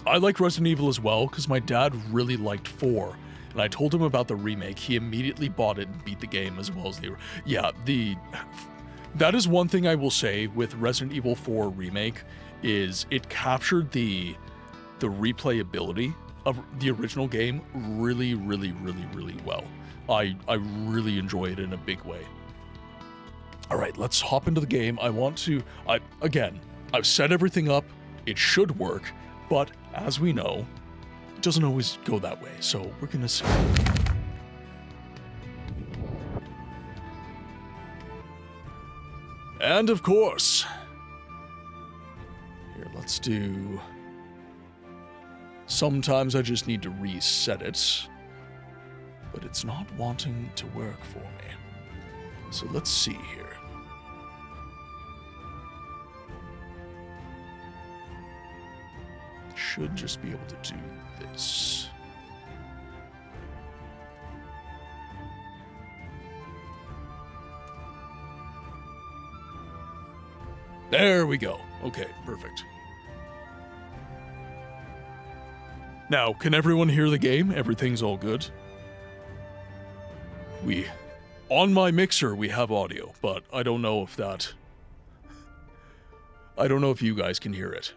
I like Resident Evil as well, because my dad really liked 4. And I told him about the remake. He immediately bought it and beat the game as well as the... Yeah, that is one thing I will say with Resident Evil 4 Remake, is it captured the replayability of the original game really, really, really, really well. I really enjoy it in a big way. All right, let's hop into the game. Again, I've set everything up. It should work, but as we know, it doesn't always go that way. So we're gonna see. And of course, here, let's do... Sometimes I just need to reset it, but it's not wanting to work for me. So let's see here. Should just be able to do this. There we go. Okay, perfect. Now, can everyone hear the game? Everything's all good. On my mixer, we have audio, but I don't know if you guys can hear it.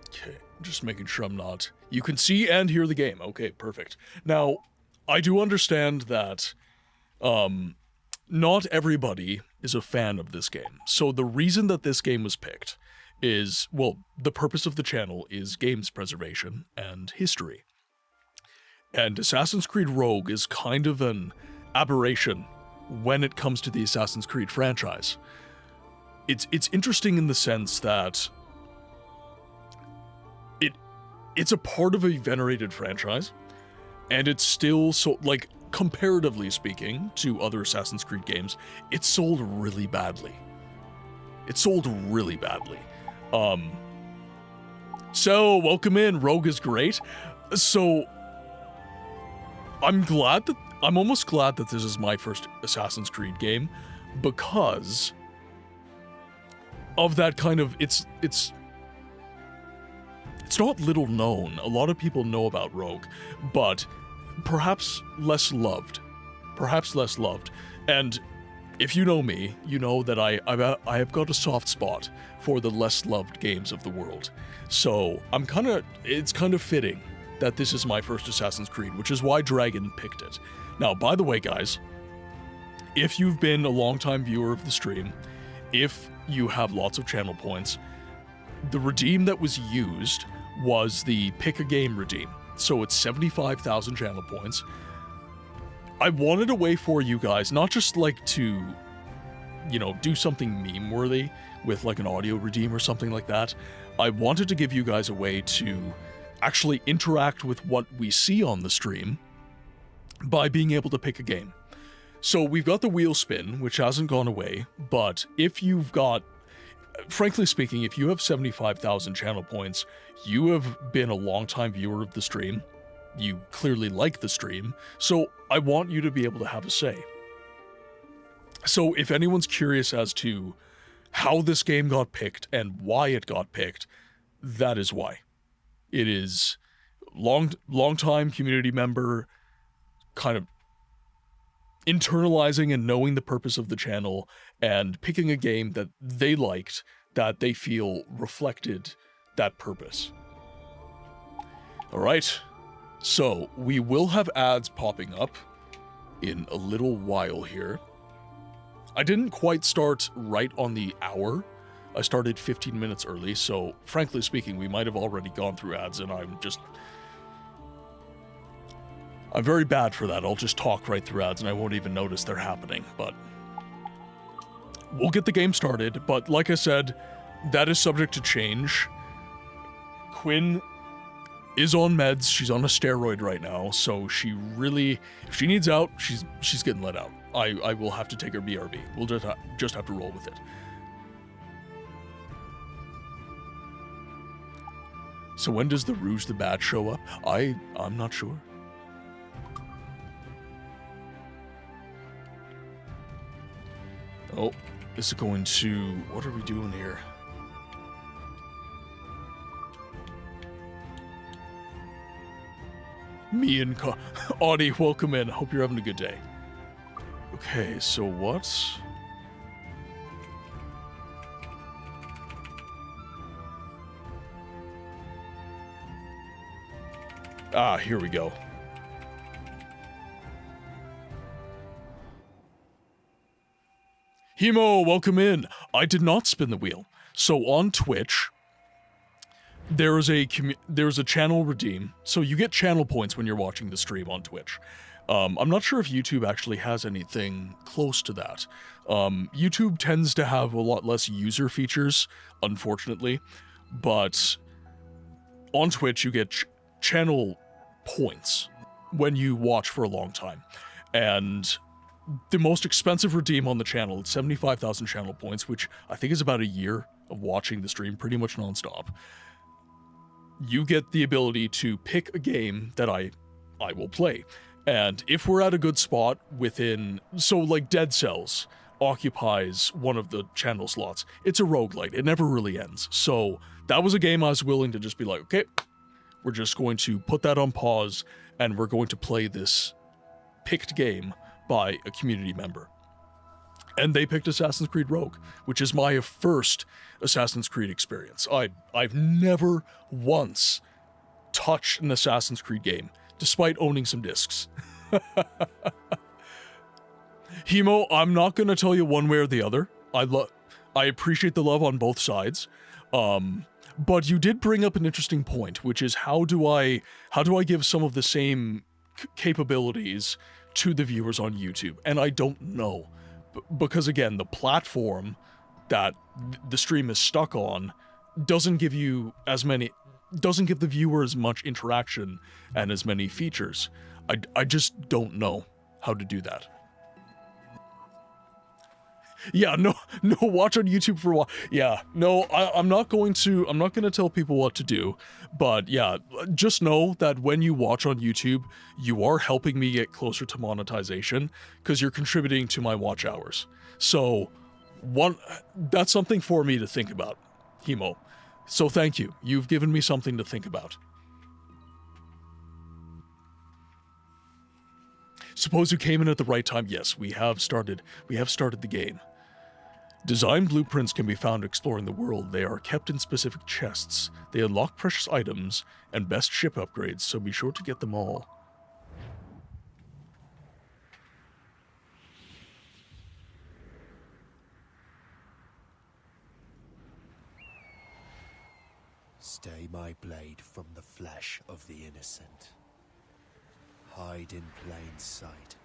Okay, just making sure I'm not... You can see and hear the game. Okay, perfect. Now, I do understand that not everybody is a fan of this game. So the reason that this game was picked is, well, the purpose of the channel is games preservation and history. And Assassin's Creed Rogue is kind of an aberration when it comes to the Assassin's Creed franchise. It's interesting in the sense that it's a part of a venerated franchise, and it's still so, like, comparatively speaking to other Assassin's Creed games, it sold really badly. It sold really badly. So, welcome in, Rogue is great. So, I'm almost glad that this is my first Assassin's Creed game, because of that kind of, it's not little known. A lot of people know about Rogue, but perhaps less loved. Perhaps less loved. And if you know me, you know that I have got a soft spot for the less loved games of the world. So it's kind of fitting that this is my first Assassin's Creed, which is why Dragon picked it. Now, by the way, guys, if you've been a longtime viewer of the stream, if you have lots of channel points, the redeem that was used was the pick a game redeem. So it's 75,000 channel points. I wanted a way for you guys, not just like to, you know, do something meme worthy with like an audio redeem or something like that. I wanted to give you guys a way to actually interact with what we see on the stream by being able to pick a game. So we've got the wheel spin, which hasn't gone away, but if you've got, frankly speaking, if you have 75,000 channel points, you have been a long-time viewer of the stream. You clearly like the stream, so I want you to be able to have a say. So if anyone's curious as to how this game got picked and why it got picked, that is why. It is long-time community member kind of internalizing and knowing the purpose of the channel and picking a game that they liked, that they feel reflected that purpose. All right, so we will have ads popping up in a little while here. I didn't quite start right on the hour. I started 15 minutes early, so frankly speaking, we might have already gone through ads, and I'm very bad for that. I'll just talk right through ads and I won't even notice they're happening, but we'll get the game started. But like I said, that is subject to change. Quinn is on meds. She's on a steroid right now, so she really, if she needs out, she's getting let out. I will have to take her BRB. We'll just have to roll with it. So when does the Rouge the Bat show up? I'm not sure. Oh, this is going to... What are we doing here? Me and Audie, welcome in. Hope you're having a good day. Okay, so what? Ah, here we go. Hemo, welcome in. I did not spin the wheel. So on Twitch, there is a channel redeem. So you get channel points when you're watching the stream on Twitch. I'm not sure if YouTube actually has anything close to that. YouTube tends to have a lot less user features, unfortunately. But on Twitch, you get channel points when you watch for a long time. And the most expensive redeem on the channel, it's 75,000 channel points, which I think is about a year of watching the stream pretty much nonstop. You get the ability to pick a game that I will play. And if we're at a good spot within... So, like, Dead Cells occupies one of the channel slots. It's a roguelite. It never really ends. So, that was a game I was willing to just be like, okay, we're just going to put that on pause, and we're going to play this picked game by a community member. And they picked Assassin's Creed Rogue, which is my first Assassin's Creed experience. I've never once touched an Assassin's Creed game, despite owning some discs. Hemo, I'm not going to tell you one way or the other. I appreciate the love on both sides. But you did bring up an interesting point, which is how do I give some of the same capabilities to the viewers on YouTube? And I don't know. Because again, the platform that the stream is stuck on doesn't give you doesn't give the viewer as much interaction and as many features. I just don't know how to do that. Yeah, no, watch on YouTube for a while. Yeah, no, I'm not going to tell people what to do, but yeah, just know that when you watch on YouTube, you are helping me get closer to monetization, because you're contributing to my watch hours. So, that's something for me to think about, Hemo. So thank you. You've given me something to think about. Suppose you came in at the right time. Yes, we have started the game. Design blueprints can be found exploring the world. They are kept in specific chests. They unlock precious items and best ship upgrades, so be sure to get them all. Stay my blade from the flesh of the innocent. Hide in plain sight.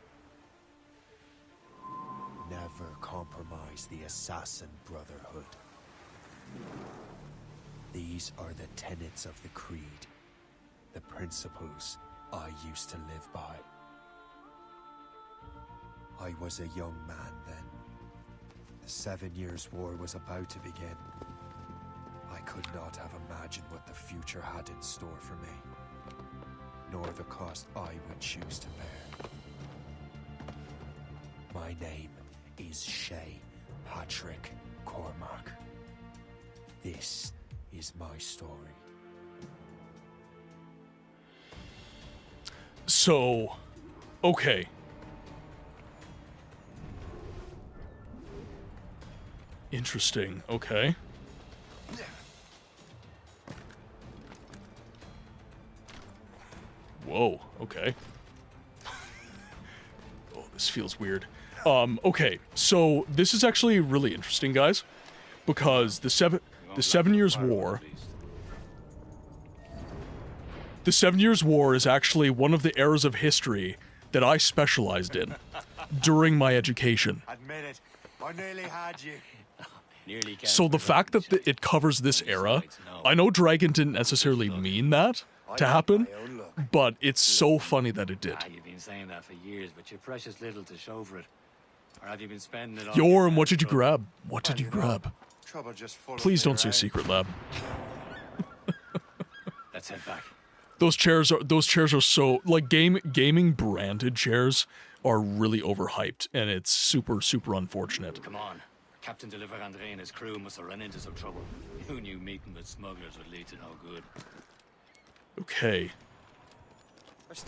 Never compromise the Assassin Brotherhood. These are the tenets of the Creed, the principles I used to live by. I was a young man then. The 7 Years' War was about to begin. I could not have imagined what the future had in store for me, nor the cost I would choose to bear. My name is Shay Patrick Cormac. This is my story. So, okay. Interesting, okay. Whoa, okay. Oh, this feels weird. Okay, so this is actually really interesting, guys, because the 7 Years' War... The 7 Years' War is actually one of the eras of history that I specialized in during my education. Admit it, I nearly had you. So the fact that it covers this era, I know Dragon didn't necessarily mean that, to happen, but it's so funny that it did. You've been saying that for years, but you're precious little to show for it. Or have you been spending it all? Yorm, what did you grab? What did you grab? Trouble just full Please don't say secret lab. Let's head back. Those chairs are so like gaming branded chairs are really overhyped, and it's super unfortunate. Come on. Captain Deliver Andre and his crew must have run into some trouble. Who knew meeting with smugglers would lead to no good? Okay.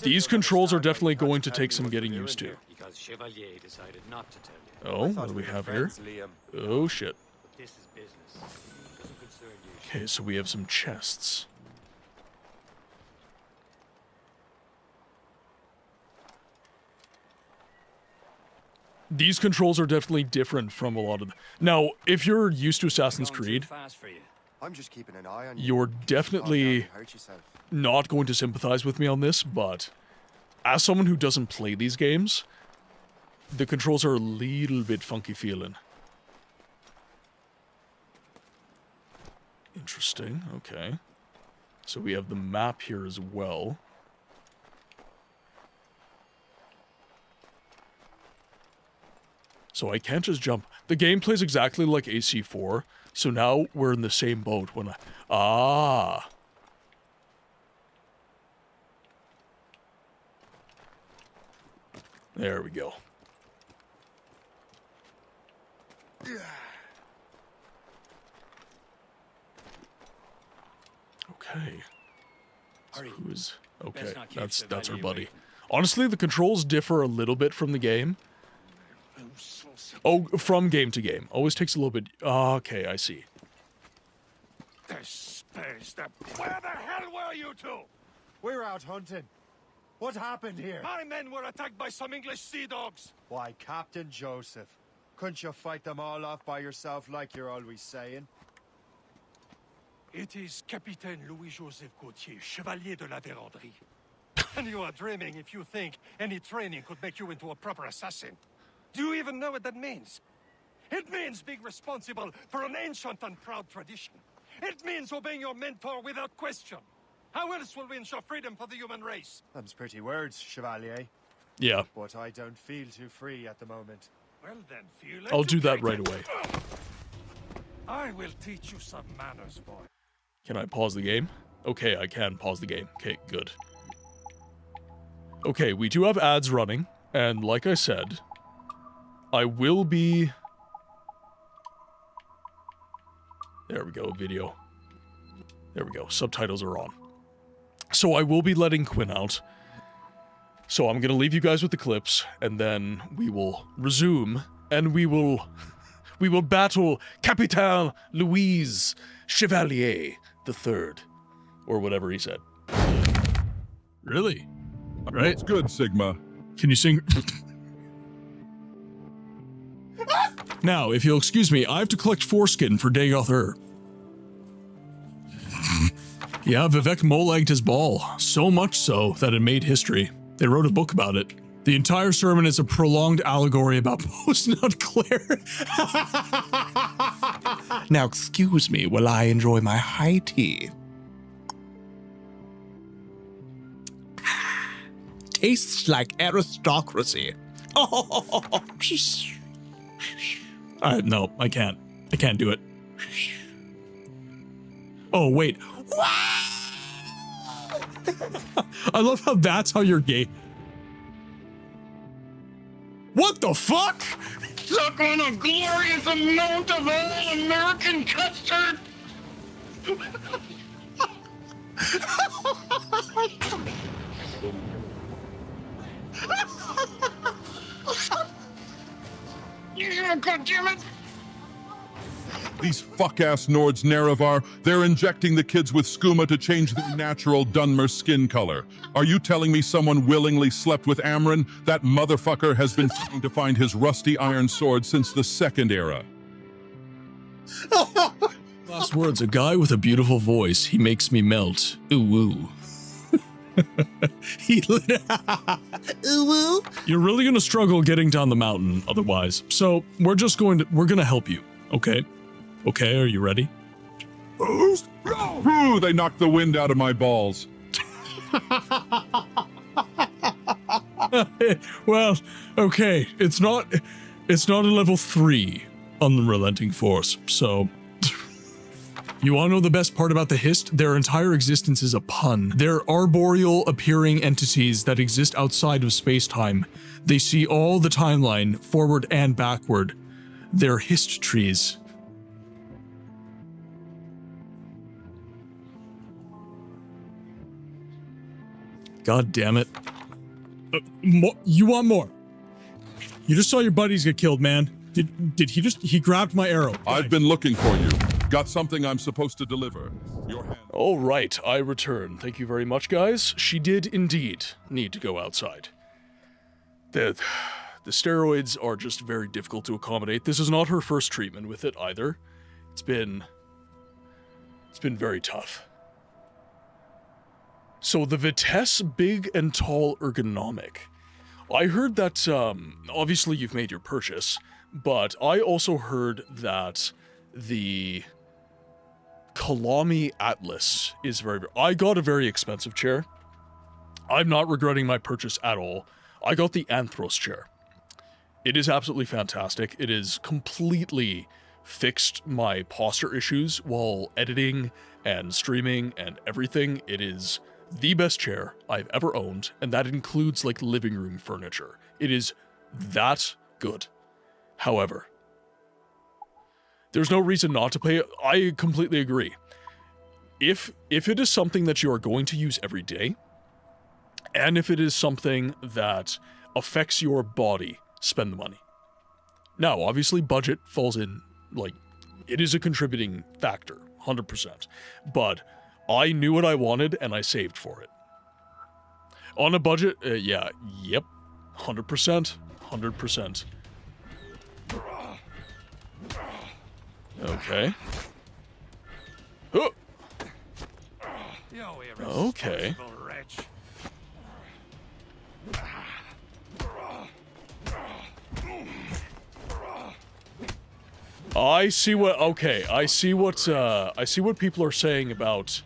These controls are definitely going to take some getting used to. Because Chevalier decided not to tell you. Oh, what do we have here? Oh shit. This is business. Doesn't concern you. Okay, so we have some chests. These controls are definitely different from a lot of... Now, if you're used to Assassin's Creed, I'm just keeping an eye on you. you're definitely not going to sympathize with me on this, but as someone who doesn't play these games, the controls are a little bit funky feeling. Interesting, okay. So we have the map here as well. So I can't just jump. The game plays exactly like AC4, so now we're in the same boat when I... Ah! There we go. Okay. So who's... Okay, that's our buddy. Honestly, the controls differ a little bit from the game. Oh, from game to game. Always takes a little bit... Okay, I see. Where the hell were you two? We're out hunting. What happened here? My men were attacked by some English sea dogs. Why, Captain Joseph, couldn't you fight them all off by yourself like you're always saying? It is Capitaine Louis-Joseph Gauthier, Chevalier de la Vérendrye. And you are dreaming if you think any training could make you into a proper assassin. Do you even know what that means? It means being responsible for an ancient and proud tradition. It means obeying your mentor without question. How else will we ensure freedom for the human race? Them's pretty words, Chevalier. Yeah. But I don't feel too free at the moment. Well then, feel I'll do that educated. right away. I will teach you some manners, boy. Can I pause the game? Okay, I can pause the game. Okay, good. Okay, we do have ads running, and like I said, I will be... There we go, video. There we go, subtitles are on. So I will be letting Quinn out. So I'm gonna leave you guys with the clips, and then we will resume, and we will battle Capitaine Louis Chevalier III, or whatever he said. Really? All right. It's good, Sigma. Can you sing? Now, if you'll excuse me, I have to collect foreskin for Dagoth. Yeah, Vivek mole-egged his ball, so much so that it made history. They wrote a book about it. The entire sermon is a prolonged allegory about post-nut Claire. Now, excuse me while I enjoy my high tea. Tastes like aristocracy. Oh, no, I can't. I can't do it. Oh, wait. I love how that's how you're gay. What the fuck? Suck on a glorious amount of all-American custard! Yeah, goddammit! These fuck-ass Nords Nerevar, they're injecting the kids with skooma to change their natural Dunmer skin color. Are you telling me someone willingly slept with Amron? That motherfucker has been trying to find his rusty iron sword since the Second Era. Last words, a guy with a beautiful voice. He makes me melt. Ooh, ooh. Ooh, ooh. You're really gonna struggle getting down the mountain otherwise. So we're gonna help you, okay? Okay, are you ready? Ooh, they knocked the wind out of my balls. Well, okay, it's not a level 3 unrelenting force, so... You wanna know the best part about the Hist? Their entire existence is a pun. They're arboreal appearing entities that exist outside of space-time. They see all the timeline, forward and backward. They're Hist trees. God damn it. You want more? You just saw your buddies get killed, man. Did he grabbed my arrow. I've been looking for you. Got something I'm supposed to deliver. Your hand. All right, I return. Thank you very much, guys. She did indeed need to go outside. The steroids are just very difficult to accommodate. This is not her first treatment with it either. It's been very tough. So the Vitesse big and tall ergonomic. I heard that, obviously you've made your purchase, but I also heard that the Kalami Atlas is I got a very expensive chair. I'm not regretting my purchase at all. I got the Anthros chair. It is absolutely fantastic. It has completely fixed my posture issues while editing and streaming and everything. It is the best chair I've ever owned, and that includes like living room furniture. It is that good. However, there's no reason not to pay. I completely agree. If it is something that you are going to use every day, and if it is something that affects your body, spend the money. Now, obviously, budget falls in, like, it is a contributing factor, 100%. But I knew what I wanted, and I saved for it. On a budget, yeah, yep, 100%, 100%. Okay. Oh. Okay. I see what, okay, I see what people are saying about...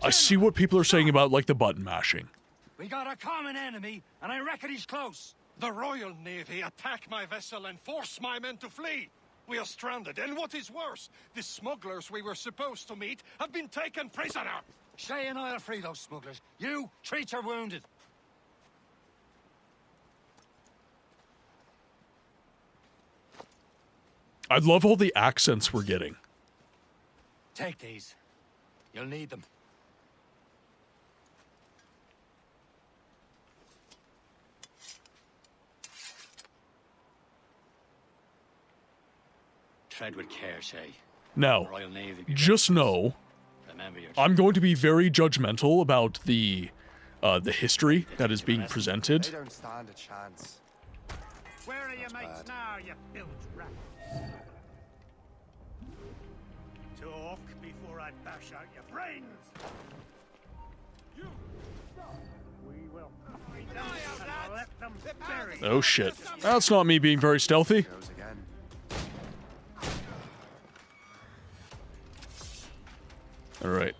I see what people are saying about, like, the button mashing. We got a common enemy, and I reckon he's close. The Royal Navy attack my vessel and force my men to flee. We are stranded, and what is worse, the smugglers we were supposed to meet have been taken prisoner. Shay and I'll free those smugglers. You treat your wounded. I love all the accents we're getting. Take these. You'll need them. Tread with care, Shay. Now, Royal Navy. just know, Remember your I'm going to be very judgmental about the history that is being presented. They don't stand a chance. Where are your mates now, you bilge rat? Talk before I bash out your brains. You stop. We will find them and let them bury. Oh shit. That's not me being very stealthy. Goes again. Alright.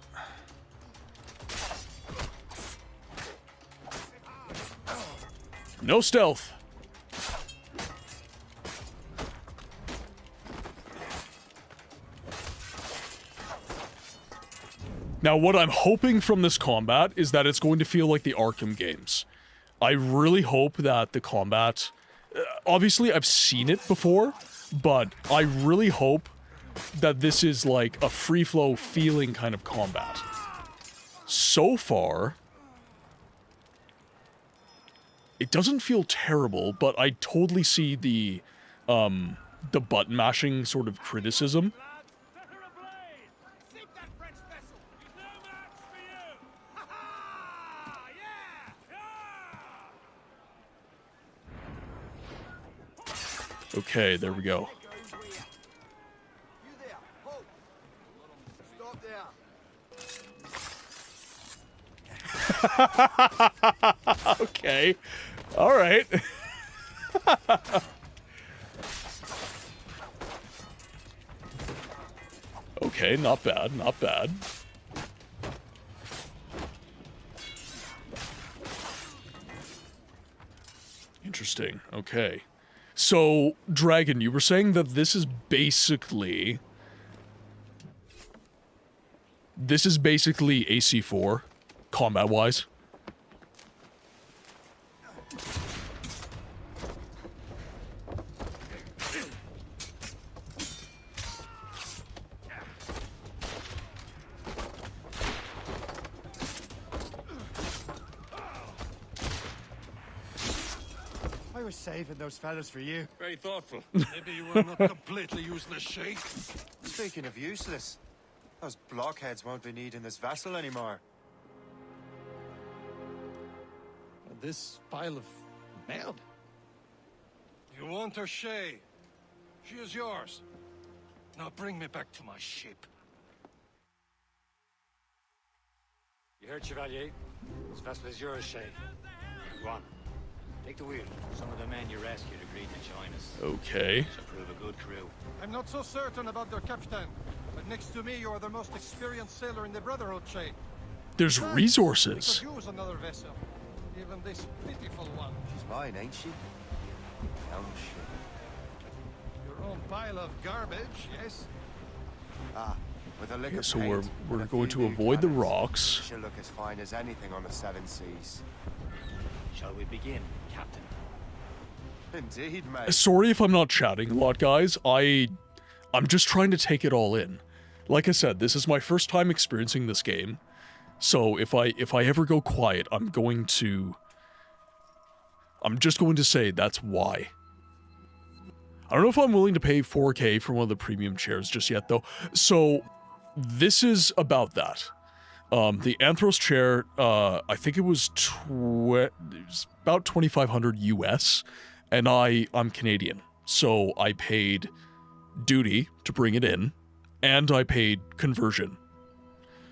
No stealth. Now, what I'm hoping from this combat is that it's going to feel like the Arkham games. I really hope that the combat... obviously, I've seen it before, but I really hope that this is like a free-flow feeling kind of combat. So far, it doesn't feel terrible, but I totally see the button mashing sort of criticism. Okay, there we go. Okay. All right. Okay, not bad, not bad. Interesting. Okay. So, Dragon, you were saying that this is basically AC4, combat-wise? I was saving those fellas for you. Very thoughtful. Maybe you were not completely useless, Sheik. Speaking of useless, those blockheads won't be needing this vessel anymore. This pile of mail? You want her, Shay? She is yours. Now bring me back to my ship. You heard, Chevalier? This vessel is yours, Shay. Go on. Take the wheel. Some of the men you rescued agreed to join us. Okay. Should prove a good crew. I'm not so certain about their captain, but next to me you are the most experienced sailor in the Brotherhood, Shay. There's We resources. could use another vessel. Even this pitiful one. She's mine, ain't she? Young shit. Your own pile of garbage, yes? Ah, with a lick Okay, of so paint we're and a going few to new avoid the cannons, rocks. She'll look as fine as anything on the seven seas. Shall we begin, Captain? Indeed, mate. Sorry if I'm not chatting a lot, guys. I'm just trying to take it all in. Like I said, this is my first time experiencing this game. So if I ever go quiet, I'm just going to say that's why. I don't know if I'm willing to pay 4K for one of the premium chairs just yet, though. So this is about that. The Anthros chair, I think it was about 2,500 US, and I'm Canadian, so I paid duty to bring it in, and I paid conversion.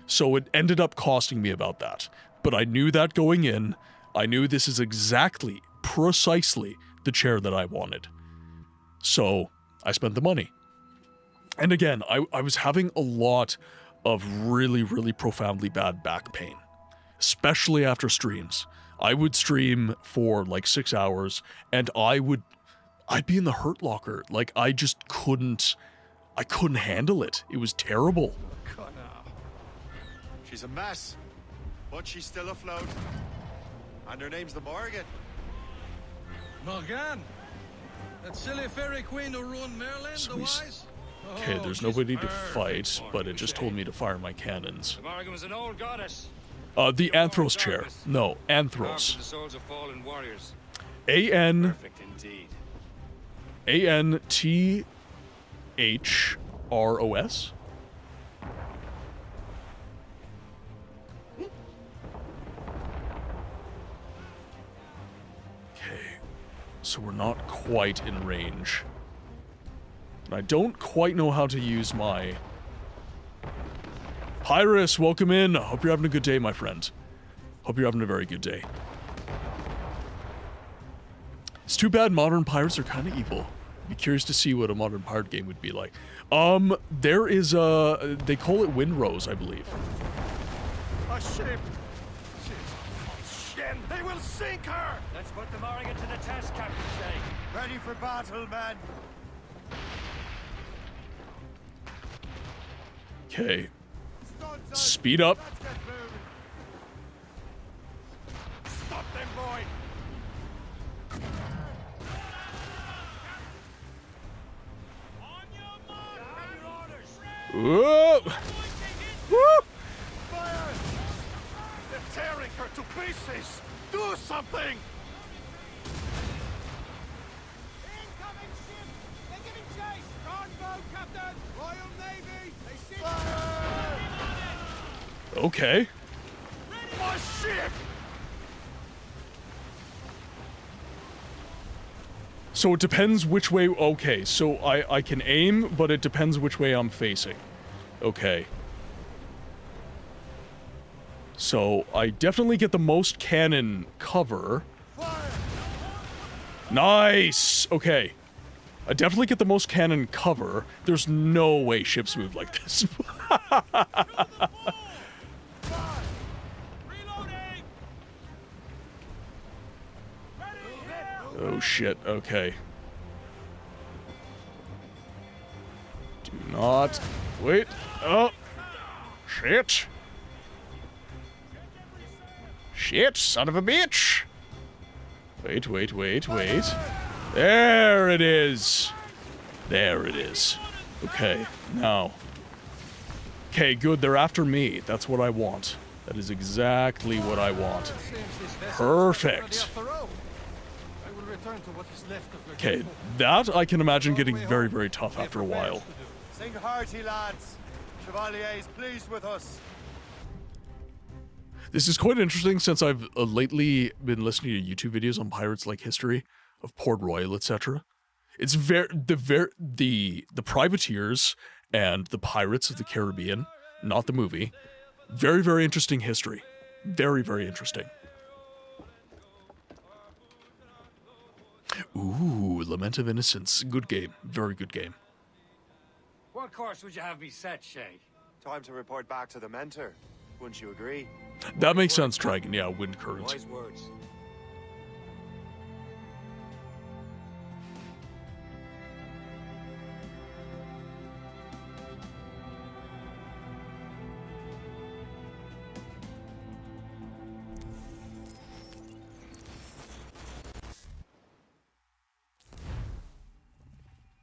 So it ended up costing me about that. But I knew that going in. I knew this is precisely the chair that I wanted. So I spent the money. And again, I was having a lot of really, really profoundly bad back pain, especially after streams. I would stream for like 6 hours, and I'd be in the hurt locker. Like, I just couldn't handle it. It was terrible. She's a mess, but she's still afloat. And her name's the Morgan. Morgan? That silly fairy queen who ruined Merlin, the Sweet. wise? Okay, Oh, there's she's nobody to perfect fight, for but me, it just Shay. told me to fire my cannons. The Morgan was an old goddess. The Anthros chair. No, Carved from Anthros. the souls of fallen warriors. A-N... Perfect indeed. A-N-T-H-R-O-S? Okay, so we're not quite in range. And I don't quite know how to use my... Pyrus, welcome in. Hope you're having a good day, my friend. Hope you're having a very good day. It's too bad modern pirates are kind of evil. Be curious to see what a modern pirate game would be like. There is a... They call it Windrose, I believe. A ship! Shit! They will sink her! Let's put the Morgan to the test, Captain Shay. Ready for battle, men. Okay. Speed up. Let's get moving. Stop them, boy! Whoa! Woo! Fire! They're tearing her to pieces! Do something! Incoming ship! They're giving chase! Gunboat, Captain! Royal Navy! They see Okay. My ship! So it depends which way... Okay, so I can aim, but it depends which way I'm facing. Okay. So I definitely get the most cannon cover. Fire! Nice! Okay. I definitely get the most cannon cover. There's no way ships move like this. Oh shit, okay. Do not... Wait. Oh. Shit. Shit, son of a bitch. Wait, wait, wait, wait. There it is. There it is. Okay, now. Okay, good, they're after me. That's what I want. That is exactly what I want. Perfect. Okay, that I can imagine getting very, very tough after a while. Sing hearty, lads. Chevalier is pleased with us. This is quite interesting since I've lately been listening to YouTube videos on pirates like history of Port Royal, etc. It's the privateers and the pirates of the Caribbean, not the movie. Very, very interesting history. Very, very interesting. Ooh, Lament of Innocence. Good game. Very good game. What course would you have me set, Shay? Time to report back to the mentor. Wouldn't you agree? That makes sense, Dragon. Yeah, wind current. Wise words.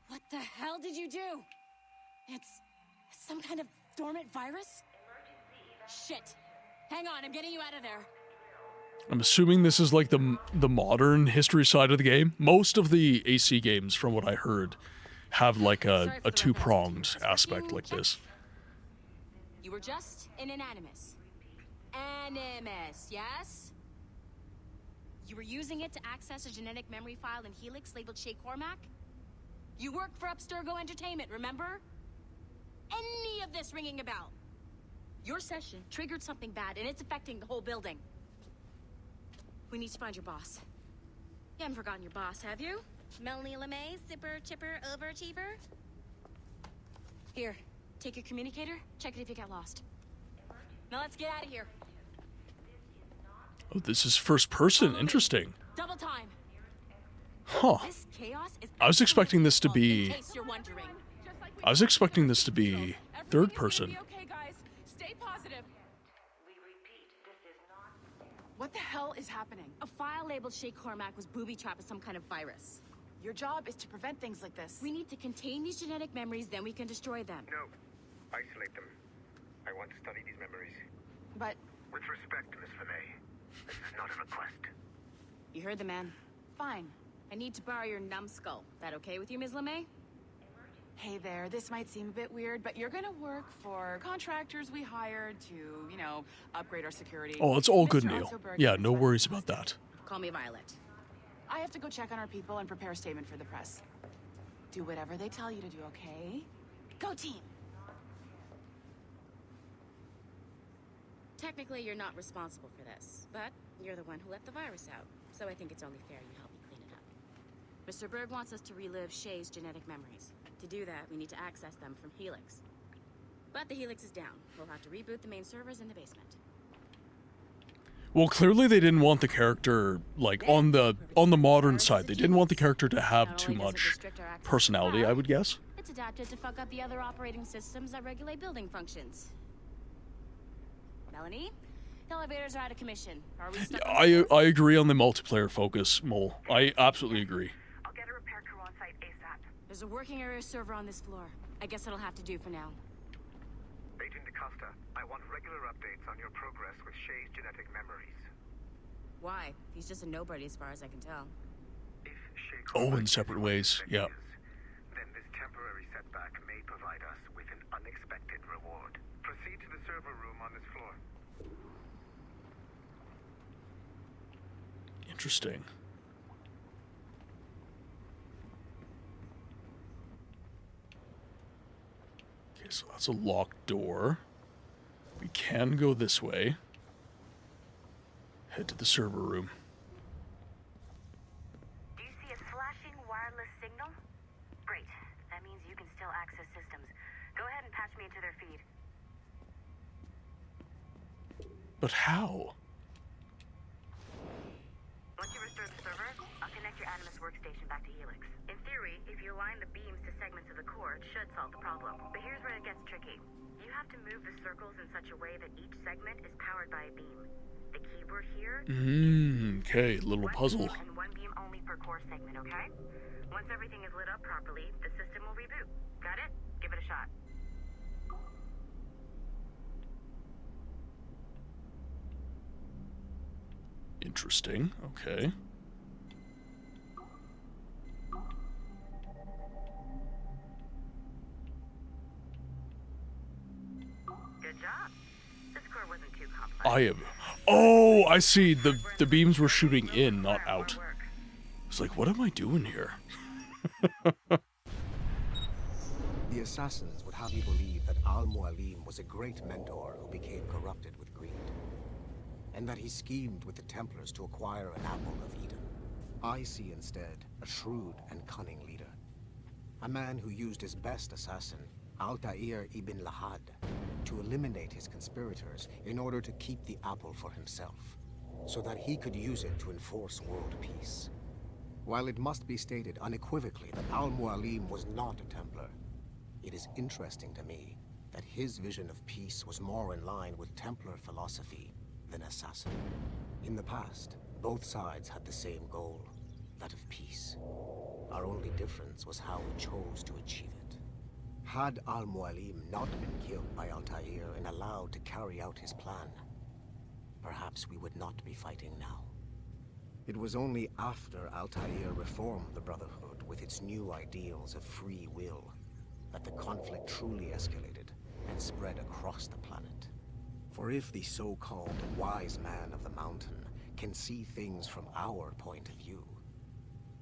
What the hell did you do? It's some kind of dormant virus? Shit. Hang on, I'm getting you out of there. I'm assuming this is like the modern history side of the game. Most of the AC games, from what I heard, have like a two-pronged aspect like this. You were just an animus. Animus, yes? You were using it to access a genetic memory file in Helix labeled Shay Cormac? You worked for Abstergo Entertainment, remember? Any of this ringing a bell? Your session triggered something bad, and it's affecting the whole building. We need to find your boss. You haven't forgotten your boss, have you? Melanie LeMay, zipper, chipper, overachiever? Here, take your communicator, check it if you get lost. Now let's get out of here. Oh, this is first person. Interesting. Double time. Huh. This chaos is I was expecting this to be... in case you're wondering. I was expecting this to be third person. Okay, guys, stay positive. What the hell is happening? A file labeled Shay Cormac was booby-trapped with some kind of virus. Your job is to prevent things like this. We need to contain these genetic memories, then we can destroy them. No. Isolate them. I want to study these memories. But With respect, Miss LeMay, this is not a request. You heard the man. fine. I need to borrow your numbskull. That okay with you, Ms. LeMay? Hey there, this might seem a bit weird, but you're gonna work for contractors we hired to, you know, upgrade our security. Oh, it's all good, Mr. Neil. Ottoberg Yeah, is no our worries boss. about that. Call me Violet. I have to go check on our people and prepare a statement for the press. Do whatever they tell you to do, okay? Go team! Technically, you're not responsible for this, but you're the one who let the virus out, so I think it's only fair you help me clean it up. Mr. Berg wants us to relive Shay's genetic memories. To do that, we need to access them from Helix. But the Helix is down. We'll have to reboot the main servers in the basement. Well, clearly they didn't want the character, like, on the modern side. They didn't want the character to have too much personality, I would guess. It's adapted to fuck up the other operating systems that regulate building functions. Melanie? The elevators are out of commission. Are we stuck on the floor? I agree on the multiplayer focus, Mole. I absolutely agree. I'll get a repair crew on site ASAP. There's a working area server on this floor. I guess it'll have to do for now. Agent DaCosta, I want regular updates on your progress with Shay's genetic memories. Why? He's just a nobody as far as I can tell. If Shay Oh, in Cormac separate is ways, what yeah. it is, then this temporary setback may provide us with an unexpected reward. Proceed to the server room on this floor. Interesting. Okay, so that's a locked door. We can go this way. Head to the server room. Do you see a flashing wireless signal? But how? Once you restore the server, I'll connect your Animus workstation back to Helix. In theory, if you align the beams to segments of the core, it should solve the problem. But here's where it gets tricky. You have to move the circles in such a way that each segment is powered by a beam. The keyword here... Okay, little puzzle. One beam and one beam only per core segment, okay? Once everything is lit up properly, the system will reboot. Got it? Give it a shot. Interesting. Okay. Good job. This core wasn't too complex. I am. Oh, I see. The beams were shooting in, not out. It's like, what am I doing here? The assassins would have you believe that Al-Mualim was a great mentor who became corrupted with greed, and that he schemed with the Templars to acquire an apple of Eden. I see instead a shrewd and cunning leader, a man who used his best assassin, Altair ibn Lahad, to eliminate his conspirators in order to keep the apple for himself, so that he could use it to enforce world peace. While it must be stated unequivocally that Al-Mualim was not a Templar, it is interesting to me that his vision of peace was more in line with Templar philosophy than assassin. In the past, both sides had the same goal, that of peace. Our only difference was how we chose to achieve it. Had Al-Mualim not been killed by Altair and allowed to carry out his plan, perhaps we would not be fighting now. It was only after Altair reformed the Brotherhood with its new ideals of free will that the conflict truly escalated and spread across the planet. For if the so-called wise man of the mountain can see things from our point of view,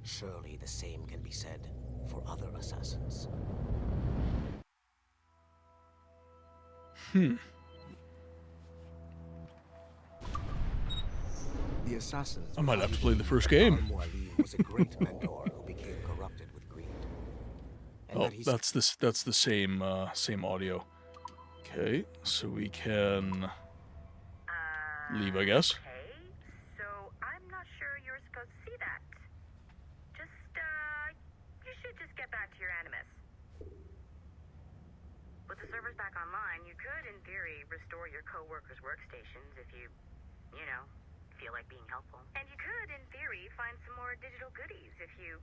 surely the same can be said for other assassins. The assassins. I might have to play the first game. Al-Mualim was a great mentor who became corrupted with greed. Oh, that's the same same audio. Okay, so we can leave, I guess. Okay, so I'm not sure you're supposed to see that. You should just get back to your Animus. With the servers back online, you could, in theory, restore your co-workers' workstations if you know, feel like being helpful. And you could, in theory, find some more digital goodies if you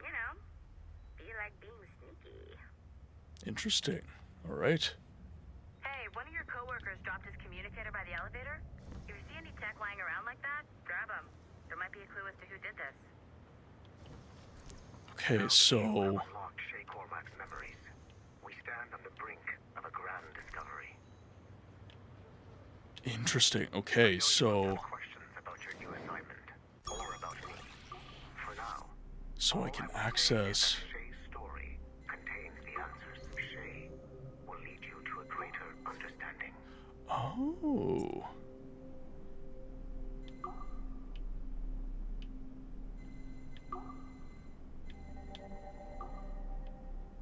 know, feel like being sneaky. Interesting. All right. Hey, one of your co-workers dropped his communicator by the elevator. If you see any tech lying around like that, grab them. There might be a clue as to who did this. Okay, so Unlocked Shay Cormac's memories. We stand on the brink of a grand discovery. interesting. Okay, so Questions about your new assignment or about me. For now, so I can access. Shay's story contains the answers. Shay will lead you to a greater understanding. Oh.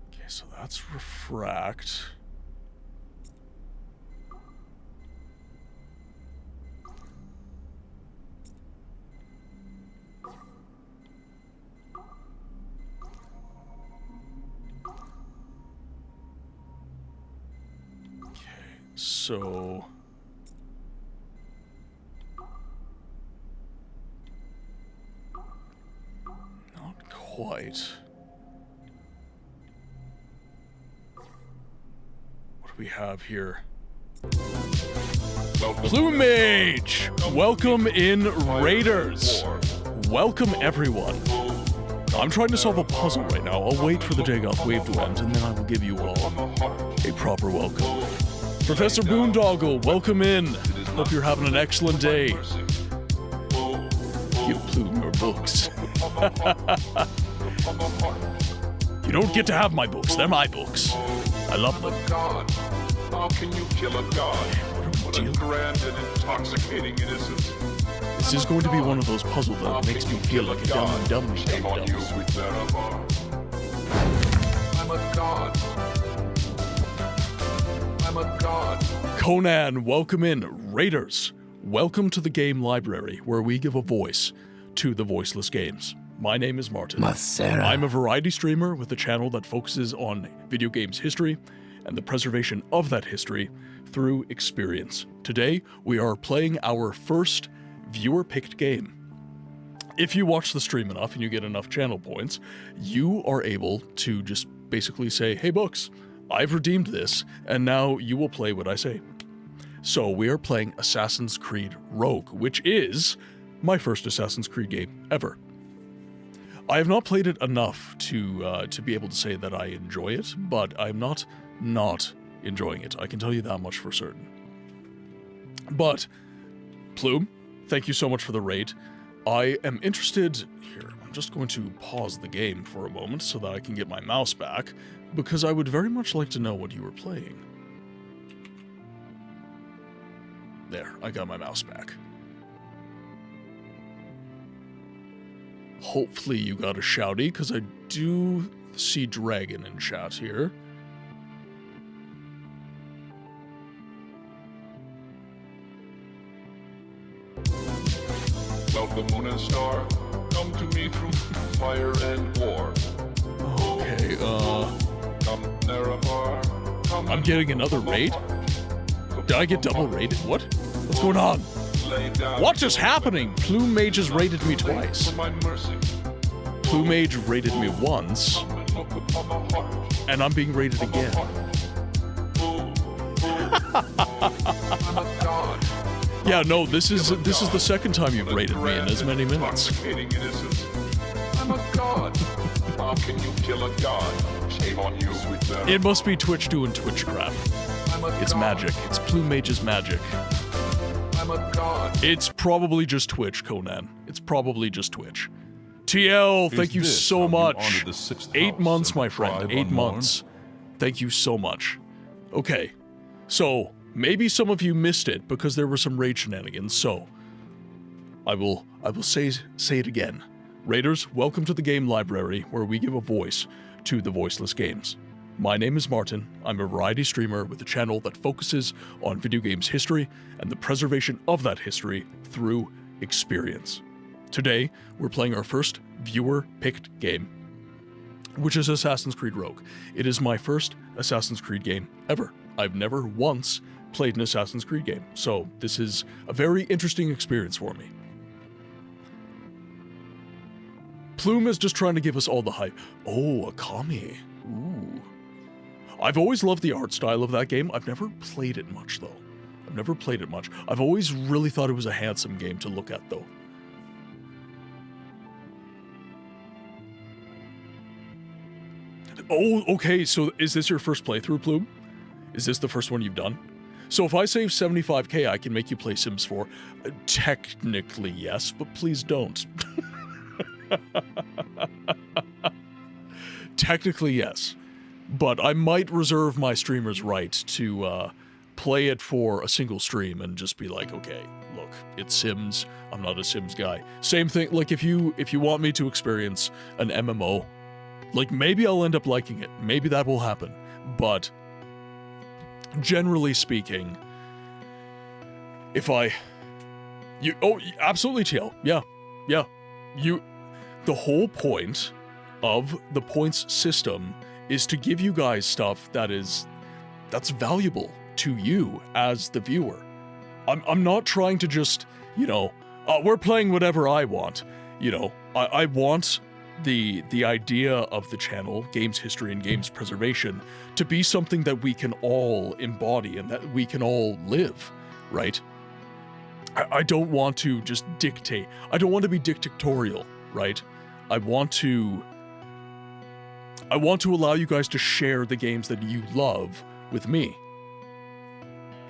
Okay, so that's refract. So not quite. What do we have here? Plumage! Welcome in, Raiders! Welcome, everyone. I'm trying to solve a puzzle right now. I'll wait for the Dagoth wave to end, and then I will give you all a proper welcome. Professor Boondoggle, welcome in. Hope you're having an excellent day. Give Plume your books. You don't get to have my books. They're my books. I love them. God, how can you kill a god? What a grand and intoxicating innocence. This is going to be one of those puzzles that makes me feel like a dummy. Shame on you, sweet Nerevar. I'm a god. I'm a god. Conan, welcome in. Raiders, welcome to the Game Library, where we give a voice to the voiceless games. My name is Martin. I'm a variety streamer with a channel that focuses on video games history and the preservation of that history through experience. Today, we are playing our first viewer-picked game. If you watch the stream enough and you get enough channel points, you are able to just basically say, hey books, I've redeemed this, and now you will play what I say. So we are playing Assassin's Creed Rogue, which is my first Assassin's Creed game ever. I have not played it enough to be able to say that I enjoy it, but I'm not enjoying it. I can tell you that much for certain. But, Plume, thank you so much for the raid. I am interested... Here, I'm just going to pause the game for a moment so that I can get my mouse back, because I would very much like to know what you were playing. There, I got my mouse back. Hopefully you got a shouty, because I do see Dragon in chat here. Welcome, Moon and Star. Come to me through fire and war. Okay, Come, Nerevar. Come, I'm getting another raid? Did I get double raided? What? What's going on? What is happening? Plume Mage has raided me twice. Plume Mage raided me once, and I'm being raided again. Yeah, no, this is the second time you've raided me in as many minutes. I'm a god. How can you kill a god? Shame on you, sweet Sarah. It must be Twitch doing Twitch crap. It's magic. It's Plume Mage's magic. I'm a god. It's probably just Twitch, Conan. It's probably just Twitch. TL, thank you so much. 8 months, my friend. 8 months. Thank you so much. Okay, so maybe some of you missed it because there were some raid shenanigans, so I will say it again. Raiders, welcome to the Game Library, where we give a voice to the voiceless games. My name is Martin. I'm a variety streamer with a channel that focuses on video games history and the preservation of that history through experience. Today, we're playing our first viewer-picked game, which is Assassin's Creed Rogue. It is my first Assassin's Creed game ever. I've never once played an Assassin's Creed game, so this is a very interesting experience for me. Plume is just trying to give us all the hype. Oh, Akami. Ooh. I've always loved the art style of that game. I've never played it much, though. I've always really thought it was a handsome game to look at, though. Oh, okay, so is this your first playthrough, Plume? Is this the first one you've done? So if I save 75k, I can make you play Sims 4. Technically, yes, but please don't. Technically, yes. But I might reserve my streamer's right to play it for a single stream and just be like, okay, look, it's Sims. I'm not a Sims guy. Same thing, like if you want me to experience an MMO, like maybe I'll end up liking it. Maybe that will happen. But generally speaking, absolutely, TL. Yeah. The whole point of the points system is to give you guys stuff that's valuable to you as the viewer. I'm not trying to just, we're playing whatever I want. I want the idea of the channel, games history and games preservation, to be something that we can all embody and that we can all live, right? I don't want to just dictate. I don't want to be dictatorial, right? I want to allow you guys to share the games that you love with me.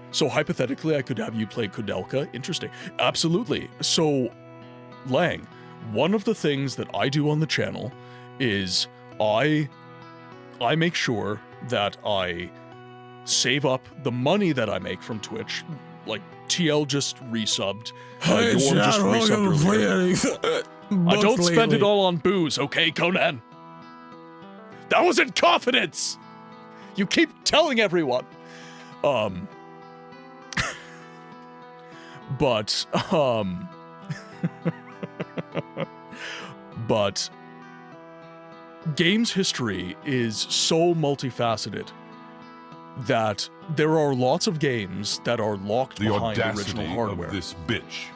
So hypothetically, I could have you play Kudelka. Interesting. Absolutely. So, Lang, one of the things that I do on the channel is I make sure that I save up the money that I make from Twitch. Like, TL just resubbed. Yorm just resubbed earlier. I don't spend it all on booze, okay, Conan? That was in confidence! You keep telling everyone! But, but games history is so multifaceted that there are lots of games that are locked behind original hardware. Of this bitch.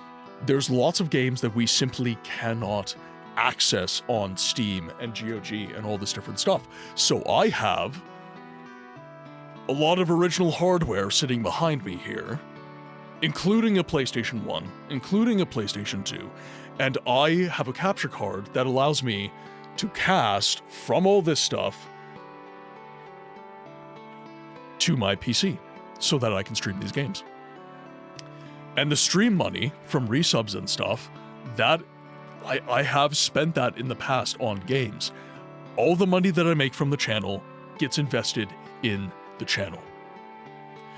There's lots of games that we simply cannot access on Steam and GOG and all this different stuff. So I have a lot of original hardware sitting behind me here, including a PlayStation 1, including a PlayStation 2, and I have a capture card that allows me to cast from all this stuff to my PC so that I can stream these games. And the stream money from resubs and stuff, that I have spent that in the past on games. All the money that I make from the channel gets invested in the channel.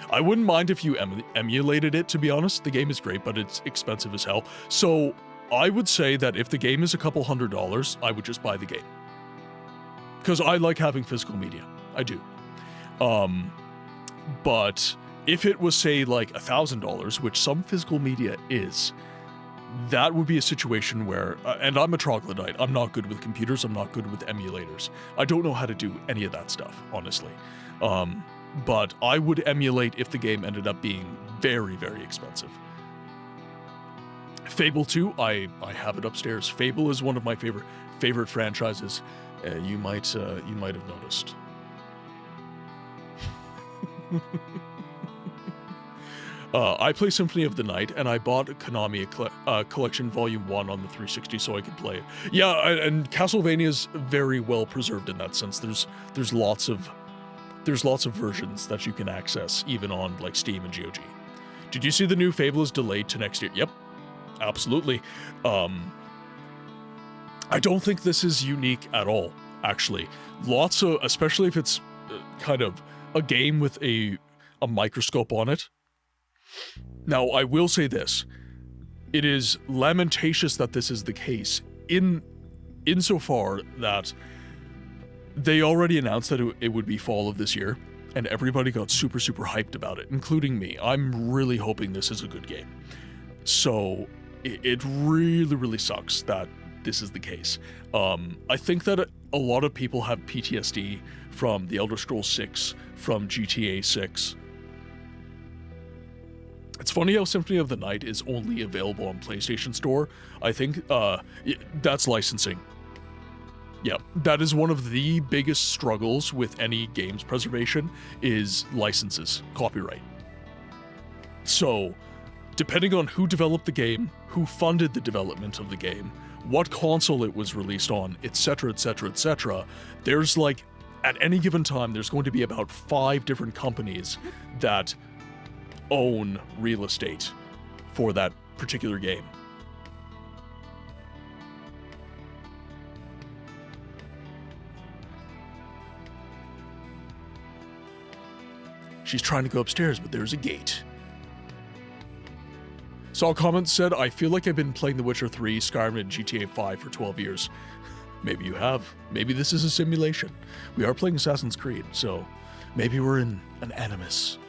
I wouldn't mind if you emulated it, to be honest. The game is great, but it's expensive as hell. So I would say that if the game is a couple $100, I would just buy the game. Because I like having physical media. I do. But if it was, say, like $1,000, which some physical media is, that would be a situation where, and I'm a troglodyte, I'm not good with computers, I'm not good with emulators. I don't know how to do any of that stuff, honestly. But I would emulate if the game ended up being very, very expensive. Fable 2, I have it upstairs. Fable is one of my favorite franchises. You might have noticed. I play Symphony of the Night, and I bought Konami Collection Volume 1 on the 360 so I could play it. Yeah, and Castlevania's very well preserved in that sense. There's lots of versions that you can access, even on like Steam and GOG. Did you see the new Fable is delayed to next year? Yep, absolutely. I don't think this is unique at all, actually. Lots of, especially if it's kind of a game with a microscope on it. Now, I will say this. It is lamentatious that this is the case, insofar that they already announced that it would be fall of this year, and everybody got super, super hyped about it, including me. I'm really hoping this is a good game. So, it really, really sucks that this is the case. I think that a lot of people have PTSD from The Elder Scrolls 6, from GTA 6. It's funny how Symphony of the Night is only available on PlayStation Store. I think that's licensing. Yeah, that is one of the biggest struggles with any games preservation is licenses, copyright. So, depending on who developed the game, who funded the development of the game, what console it was released on, etc., etc., etc., there's like, at any given time, there's going to be about 5 different companies that own real estate for that particular game. She's trying to go upstairs, but there's a gate. Saw a comment said, I feel like I've been playing The Witcher 3, Skyrim, and GTA 5 for 12 years. Maybe you have. Maybe this is a simulation. We are playing Assassin's Creed, so maybe we're in an Animus.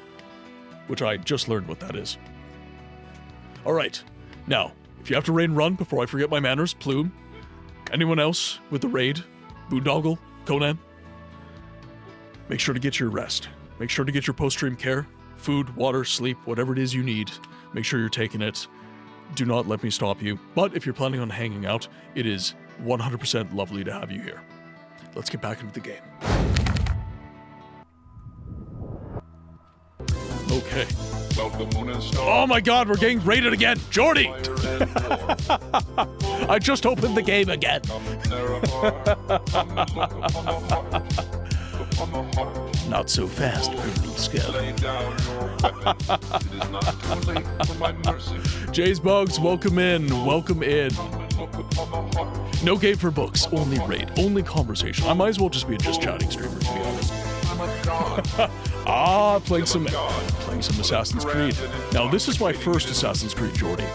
Which I just learned what that is. Alright, now, if you have to raid and run before I forget my manners, Plume, anyone else with the raid, Boondoggle, Conan, make sure to get your rest. Make sure to get your post-stream care, food, water, sleep, whatever it is you need. Make sure you're taking it. Do not let me stop you. But if you're planning on hanging out, it is 100% lovely to have you here. Let's get back into the game. Okay. Oh my god, we're getting raided again! Jordy! I just opened the game again. Not so fast, criminal scum. Jay's Bugs, welcome in. Welcome in. No game for books, only raid, only conversation. I might as well just be a just chatting streamer, to be honest. Playing some Assassin's Creed. Now, this is my first Assassin's Creed, Jordy.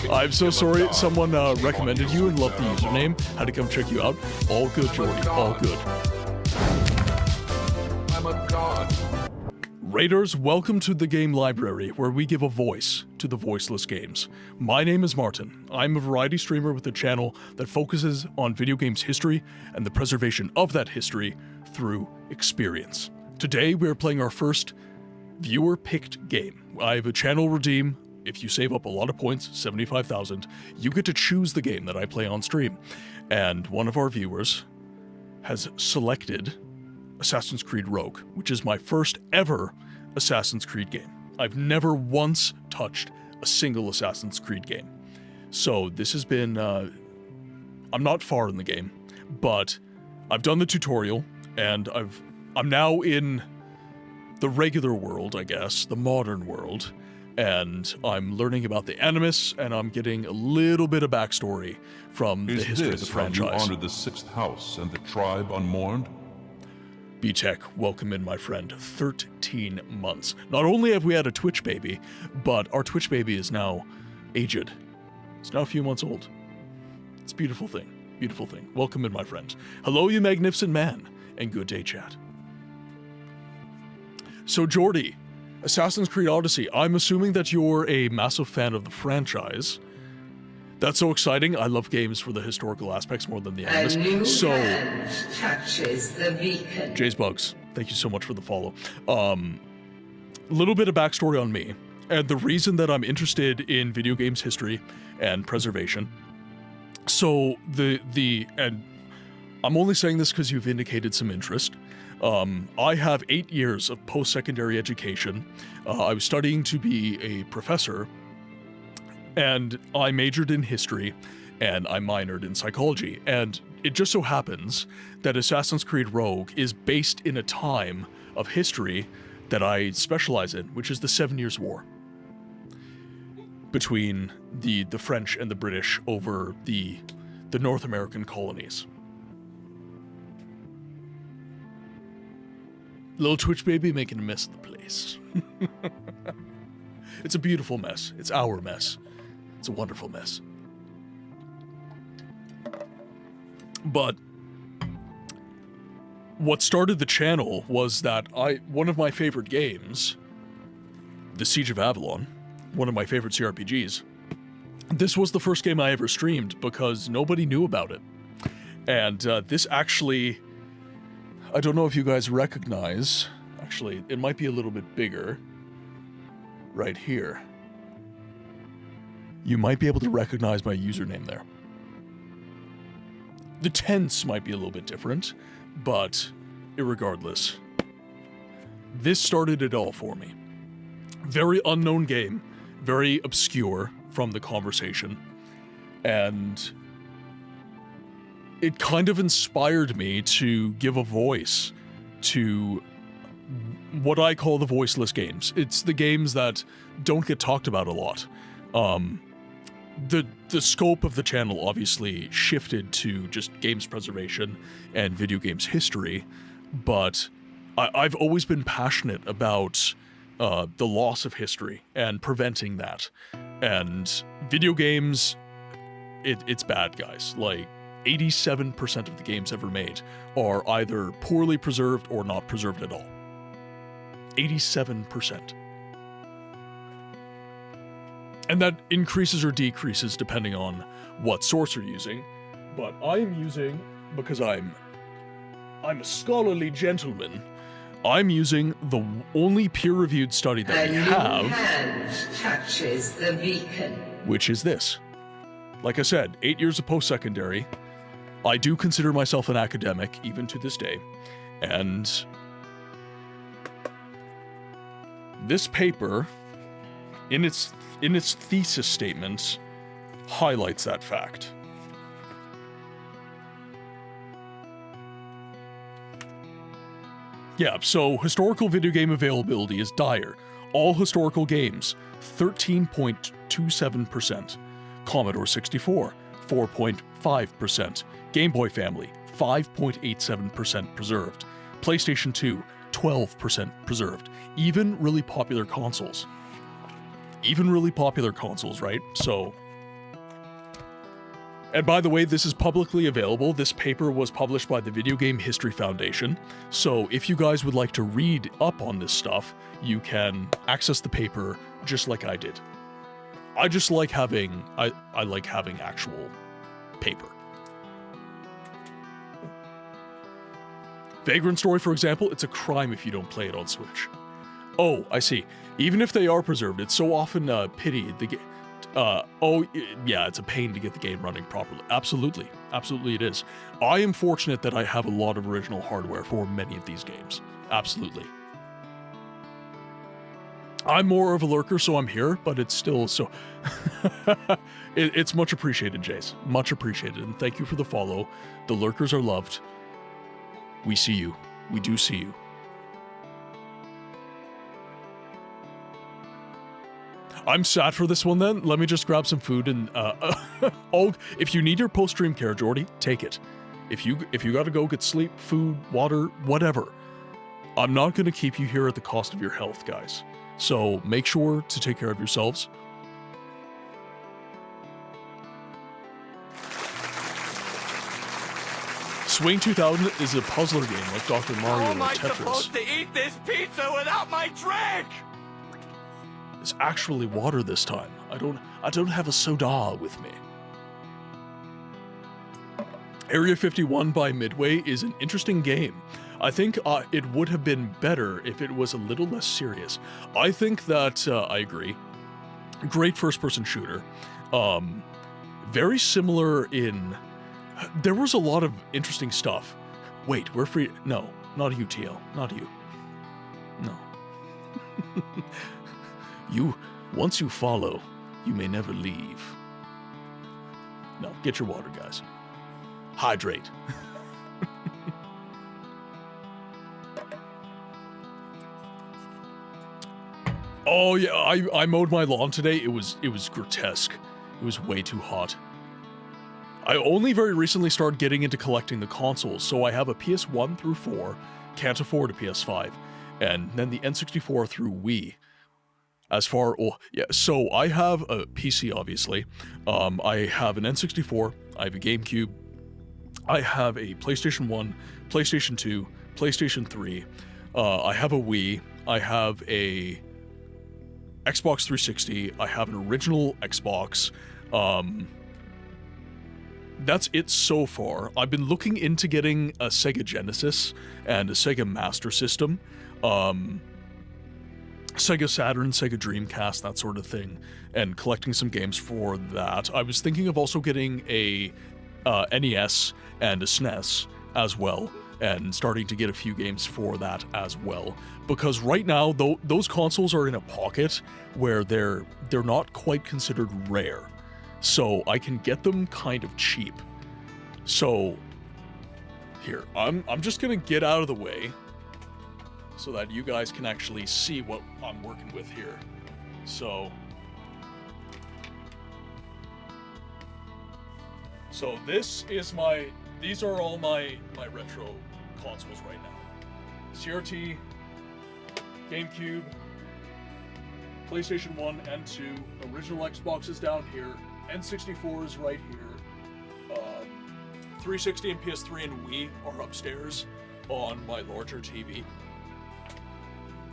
I'm so sorry someone recommended you and loved the username. Had to come check you out. All good, Jordy. All good. Raiders, welcome to the Game Library, where we give a voice to the voiceless games. My name is Martin. I'm a variety streamer with a channel that focuses on video games history and the preservation of that history through experience. Today, we are playing our first viewer-picked game. I have a channel redeem. If you save up a lot of points, 75,000, you get to choose the game that I play on stream. And one of our viewers has selected Assassin's Creed Rogue, which is my first ever Assassin's Creed game. I've never once touched a single Assassin's Creed game. So this has been, I'm not far in the game, but I've done the tutorial, and I'm now in the regular world, I guess, the modern world, and I'm learning about the Animus, and I'm getting a little bit of backstory from the history of the franchise. Is this how you honor the sixth house and the tribe unmourned? B-Tech, welcome in, my friend. 13 months. Not only have we had a Twitch baby, but our Twitch baby is now aged. It's now a few months old. It's a beautiful thing. Beautiful thing. Welcome in, my friend. Hello, you magnificent man, and good day, chat. So, Jordy, Assassin's Creed Odyssey, I'm assuming that you're a massive fan of the franchise. That's so exciting. I love games for the historical aspects more than the Animus. So, touches the beacon. Jay's Bugs, thank you so much for the follow. Little bit of backstory on me, and the reason that I'm interested in video games history and preservation. So, and I'm only saying this because you've indicated some interest. I have 8 years of post-secondary education. I was studying to be a professor, and I majored in history, and I minored in psychology. And it just so happens that Assassin's Creed Rogue is based in a time of history that I specialize in, which is the 7 Years' War between the French and the British over the North American colonies. Little Twitch baby making a mess of the place. It's a beautiful mess. It's our mess. It's a wonderful mess. But what started the channel was that one of my favorite games, The Siege of Avalon, one of my favorite CRPGs, this was the first game I ever streamed because nobody knew about it. And this actually, I don't know if you guys recognize, actually, it might be a little bit bigger right here. You might be able to recognize my username there. The tense might be a little bit different, but irregardless, this started it all for me. Very unknown game, very obscure from the conversation, and it kind of inspired me to give a voice to what I call the voiceless games. It's the games that don't get talked about a lot. The scope of the channel obviously shifted to just games preservation and video games history, but I've always been passionate about the loss of history and preventing that. And video games, it's bad, guys. Like, 87% of the games ever made are either poorly preserved or not preserved at all. 87%. And that increases or decreases depending on what source you're using. But I am using, because I'm a scholarly gentleman, I'm using the only peer-reviewed study that we have, hand touches the beacon, which is this. Like I said, 8 years of post-secondary. I do consider myself an academic, even to this day. And this paper, in its thesis statement, highlights that fact. Yeah, so historical video game availability is dire. All historical games, 13.27%. Commodore 64, 4.5%. Game Boy Family, 5.87% preserved. PlayStation 2, 12% preserved. Even really popular consoles. Right? So, And by the way, this is publicly available. This paper was published by the Video Game History Foundation. So if you guys would like to read up on this stuff, you can access the paper just like I did. I just like having, I like having actual paper. Vagrant Story, for example, it's a crime if you don't play it on Switch. Oh, I see. Even if they are preserved, it's so often pitied. Yeah, it's a pain to get the game running properly. Absolutely. Absolutely it is. I am fortunate that I have a lot of original hardware for many of these games. Absolutely. I'm more of a lurker, so I'm here, but it's still so... it's much appreciated, Jace. Much appreciated, and thank you for the follow. The lurkers are loved. We see you. We do see you. I'm sad for this one then. Let me just grab some food and oh, if you need your post-stream care, Jordy, take it. If you gotta go get sleep, food, water, whatever. I'm not gonna keep you here at the cost of your health, guys. So make sure to take care of yourselves. Swing 2000 is a puzzler game like Dr. Mario How am or I Tetris. supposed to eat this pizza without my drink? It's actually water this time. I don't have a soda with me. Area 51 by Midway is an interesting game. I think it would have been better if it was a little less serious. I think that, I agree. Great first-person shooter. Very similar in... There was a lot of interesting stuff. Wait, we're free... No, not you, TL. Not you. No. Once you follow, you may never leave. No, get your water, guys. Hydrate. Oh yeah, I mowed my lawn today. It was grotesque. It was way too hot. I only very recently started getting into collecting the consoles, so I have a PS1 through 4, can't afford a PS5, and then the N64 through Wii. So I have a PC, obviously. I have an N64, I have a GameCube, I have a PlayStation 1, PlayStation 2, PlayStation 3, I have a Wii, I have a Xbox 360, I have an original Xbox, that's it so far. I've been looking into getting a Sega Genesis and a Sega Master System, Sega Saturn, Sega Dreamcast, that sort of thing, and collecting some games for that. I was thinking of also getting a NES and a SNES as well, and starting to get a few games for that as well. Because right now, those consoles are in a pocket where they're not quite considered rare. So I can get them kind of cheap. So here, I'm just gonna get out of the way so that you guys can actually see what I'm working with here. So these are all my retro consoles right now. CRT, GameCube, PlayStation 1 and 2, original Xbox is down here, N64 is right here, 360 and PS3 and Wii are upstairs on my larger TV.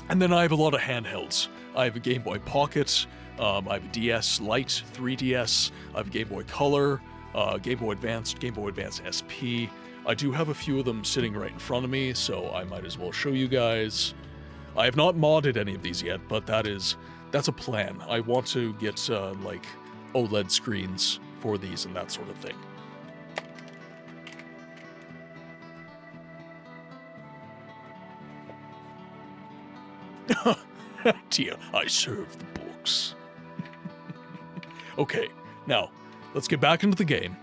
And then I have a lot of handhelds. I have a Game Boy Pocket, I have a DS Lite, 3DS, I have a Game Boy Color, Game Boy Advance SP. I do have a few of them sitting right in front of me, so I might as well show you guys. I have not modded any of these yet, but that's a plan. I want to get like OLED screens for these and that sort of thing. Tia, I serve the books. Okay, now, let's get back into the game,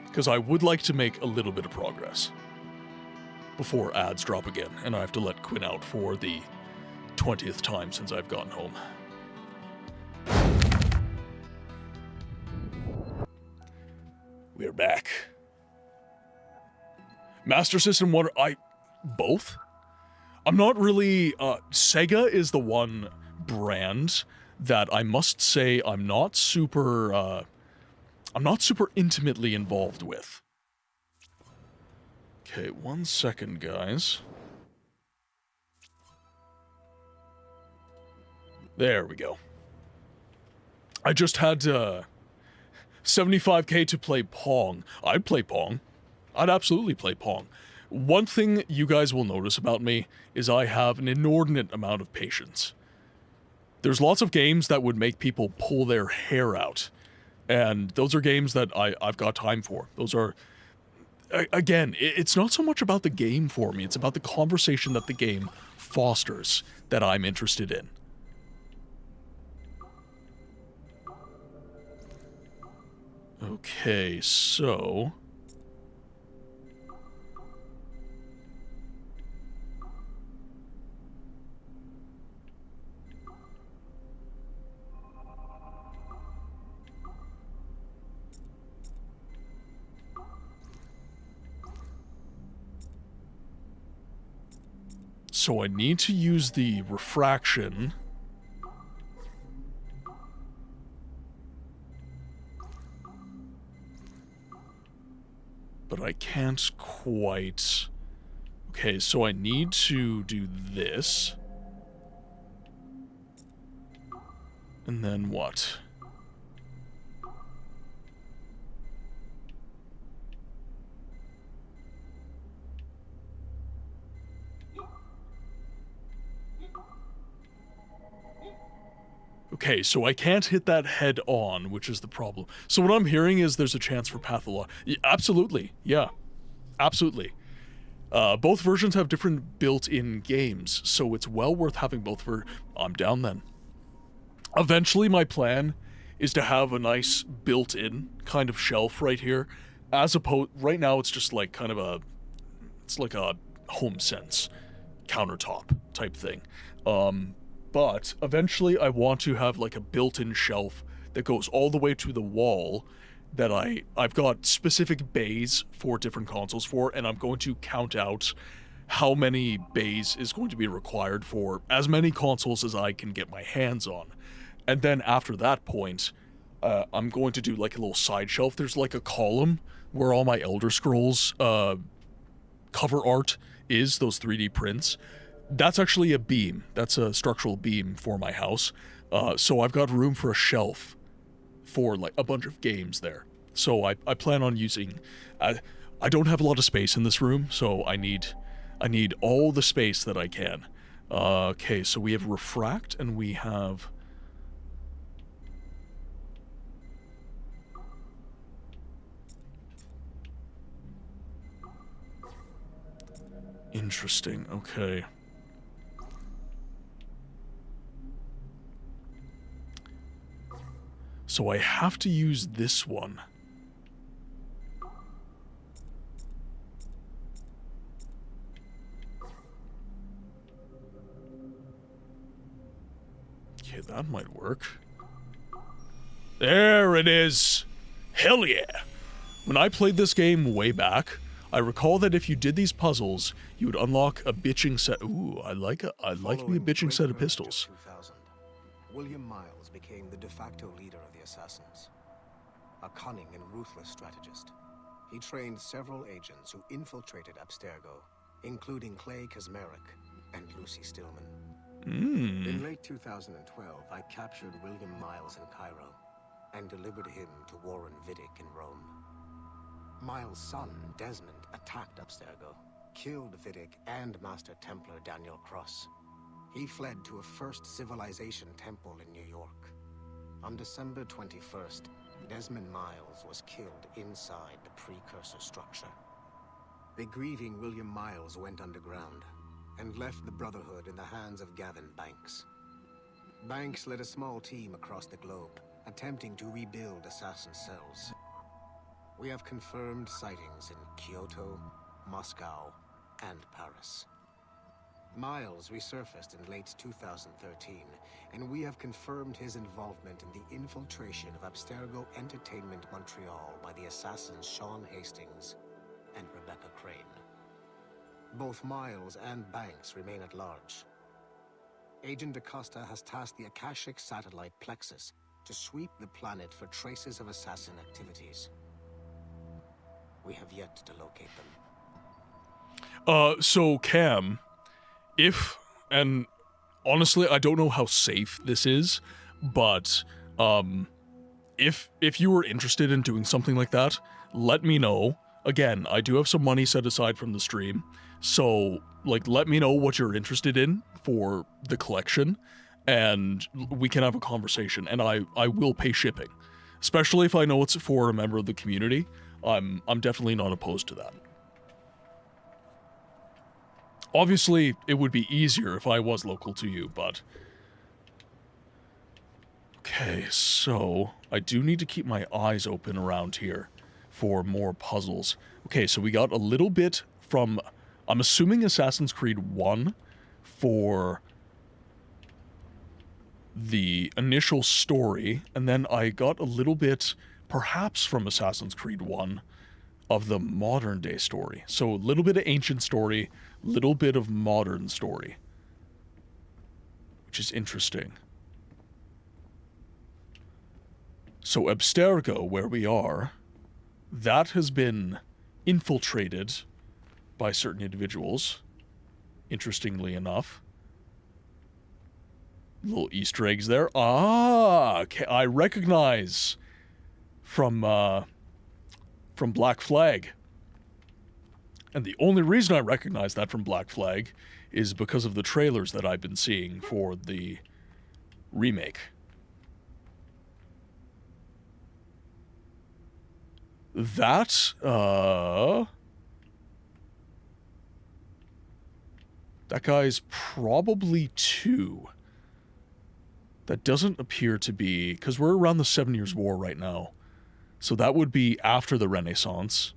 because I would like to make a little bit of progress before ads drop again, and I have to let Quinn out for the 20th time since I've gotten home. We're back. Master System 1, both? I'm not really, Sega is the one brand that I must say I'm not super, I'm not super intimately involved with. Okay, 1 second, guys. There we go. I just had 75k to play Pong. I'd play Pong. I'd absolutely play Pong. One thing you guys will notice about me is I have an inordinate amount of patience. There's lots of games that would make people pull their hair out. And those are games that I've got time for. Those are... Again, it's not so much about the game for me. It's about the conversation that the game fosters that I'm interested in. Okay, so... So I need to use the refraction. But I can't quite... Okay, so I need to do this. And then what? Okay, so I can't hit that head on, which is the problem. So what I'm hearing is there's a chance for pathology. Absolutely, yeah. Absolutely. Both versions have different built-in games, so it's well worth having both I'm down then. Eventually, my plan is to have a nice built-in kind of shelf right here, as opposed... Right now, it's just like kind of a... It's like a HomeSense countertop type thing. But eventually I want to have like a built-in shelf that goes all the way to the wall that I've got specific bays for different consoles for, and I'm going to count out how many bays is going to be required for as many consoles as I can get my hands on. And then after that point, I'm going to do like a little side shelf. There's like a column where all my Elder Scrolls cover art is, those 3D prints. That's actually a beam. That's a structural beam for my house. So I've got room for a shelf for like a bunch of games there. So I plan on using... I don't have a lot of space in this room, so I need all the space that I can. Okay, so we have refract and we have... Interesting, okay. So I have to use this one. Okay, that might work. There it is! Hell yeah! When I played this game way back, I recall that if you did these puzzles, you would unlock a bitching set... Ooh, I like me a bitching set of pistols. 2000, William Miles became the de facto leader of the Assassins. A cunning and ruthless strategist. He trained several agents who infiltrated Abstergo, including Clay Kazmarek and Lucy Stillman. In late 2012, I captured William Miles in Cairo and delivered him to Warren Vidic in Rome. Miles' son, Desmond, attacked Abstergo, killed Vidic and Master Templar Daniel Cross. He fled to a First Civilization temple in New York. On December 21st, Desmond Miles was killed inside the precursor structure. The grieving William Miles went underground and left the Brotherhood in the hands of Gavin Banks. Banks led a small team across the globe, attempting to rebuild assassin cells. We have confirmed sightings in Kyoto, Moscow, and Paris. Miles resurfaced in late 2013, and we have confirmed his involvement in the infiltration of Abstergo Entertainment Montreal by the assassins Sean Hastings and Rebecca Crane. Both Miles and Banks remain at large. Agent DaCosta has tasked the Akashic satellite Plexus to sweep the planet for traces of assassin activities. We have yet to locate them. So Cam, and honestly, I don't know how safe this is, but if you were interested in doing something like that, let me know. Again, I do have some money set aside from the stream, so like let me know what you're interested in for the collection, and we can have a conversation, and I will pay shipping. Especially if I know it's for a member of the community, I'm definitely not opposed to that. Obviously, it would be easier if I was local to you, but... Okay, so I do need to keep my eyes open around here for more puzzles. Okay, so we got a little bit from, I'm assuming Assassin's Creed 1 for the initial story, and then I got a little bit, perhaps from Assassin's Creed 1, of the modern day story. So a little bit of ancient story, little bit of modern story, which is interesting. So Abstergo, where we are, that has been infiltrated by certain individuals, interestingly enough. Little Easter eggs there. Ah, okay, I recognize from Black Flag. And the only reason I recognize that from Black Flag is because of the trailers that I've been seeing for the remake. That guy's probably 2. That doesn't appear to be, because we're around the 7 Years' War right now. So that would be after the Renaissance.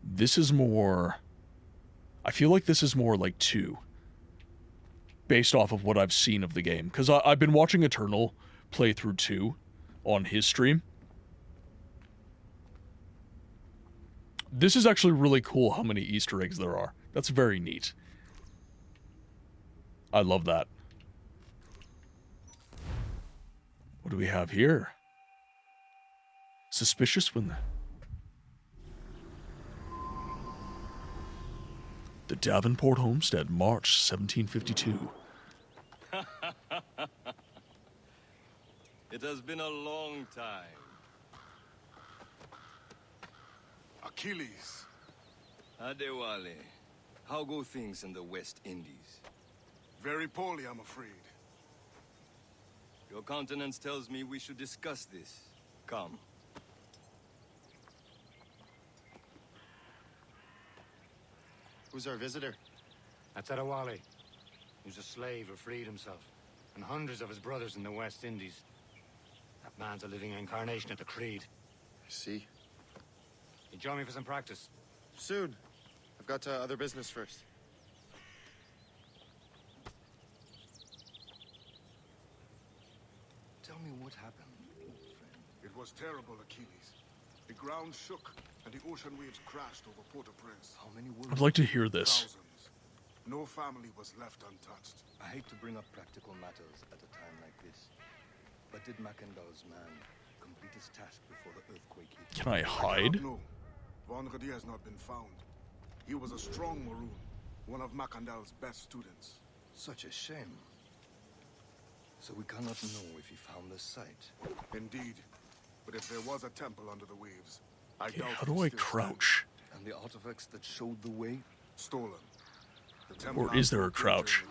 This is more, I feel like this is more like 2. Based off of what I've seen of the game. Because I've been watching Eternal play through 2 on his stream. This is actually really cool how many Easter eggs there are. That's very neat. I love that. What do we have here? Suspicious when the Davenport Homestead, March 1752. It has been a long time. Achilles. Adewale, how go things in the West Indies? Very poorly, I'm afraid. Your countenance tells me we should discuss this. Come. Who's our visitor? That's Adewale, who's a slave who freed himself, and hundreds of his brothers in the West Indies. That man's a living incarnation of the Creed. I see. You join me for some practice? Soon. I've got other business first. Tell me what happened, old friend. It was terrible, Achilles. The ground shook, and the ocean waves crashed over Port-au-Prince. How many I'd like to hear this. Thousands. No family was left untouched. I hate to bring up practical matters at a time like this. But did Mackandal's man complete his task before the earthquake hit? Can I hide? No. Vonredi has not been found. He was a strong Maroon, one of Mackandal's best students. Such a shame. So we cannot know if he found the site. Indeed. But if there was a temple under the waves, I Okay, doubt how do I crouch? And the artifacts that showed the way? Stolen. The temple Or is there a crouch?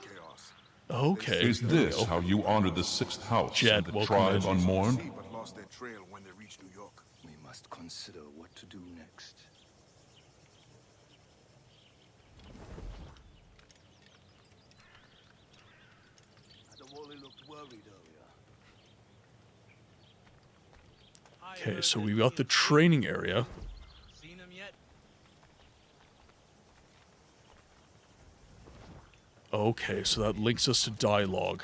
Okay. Is this how you honor the 6th house Jed, and the welcome tribe in. unmourned? But lost their trail when they reached New York. We must consider what to do next. Adewale looked worried earlier. Okay, so we got the training area. Seen him yet? Okay, so that links us to dialogue.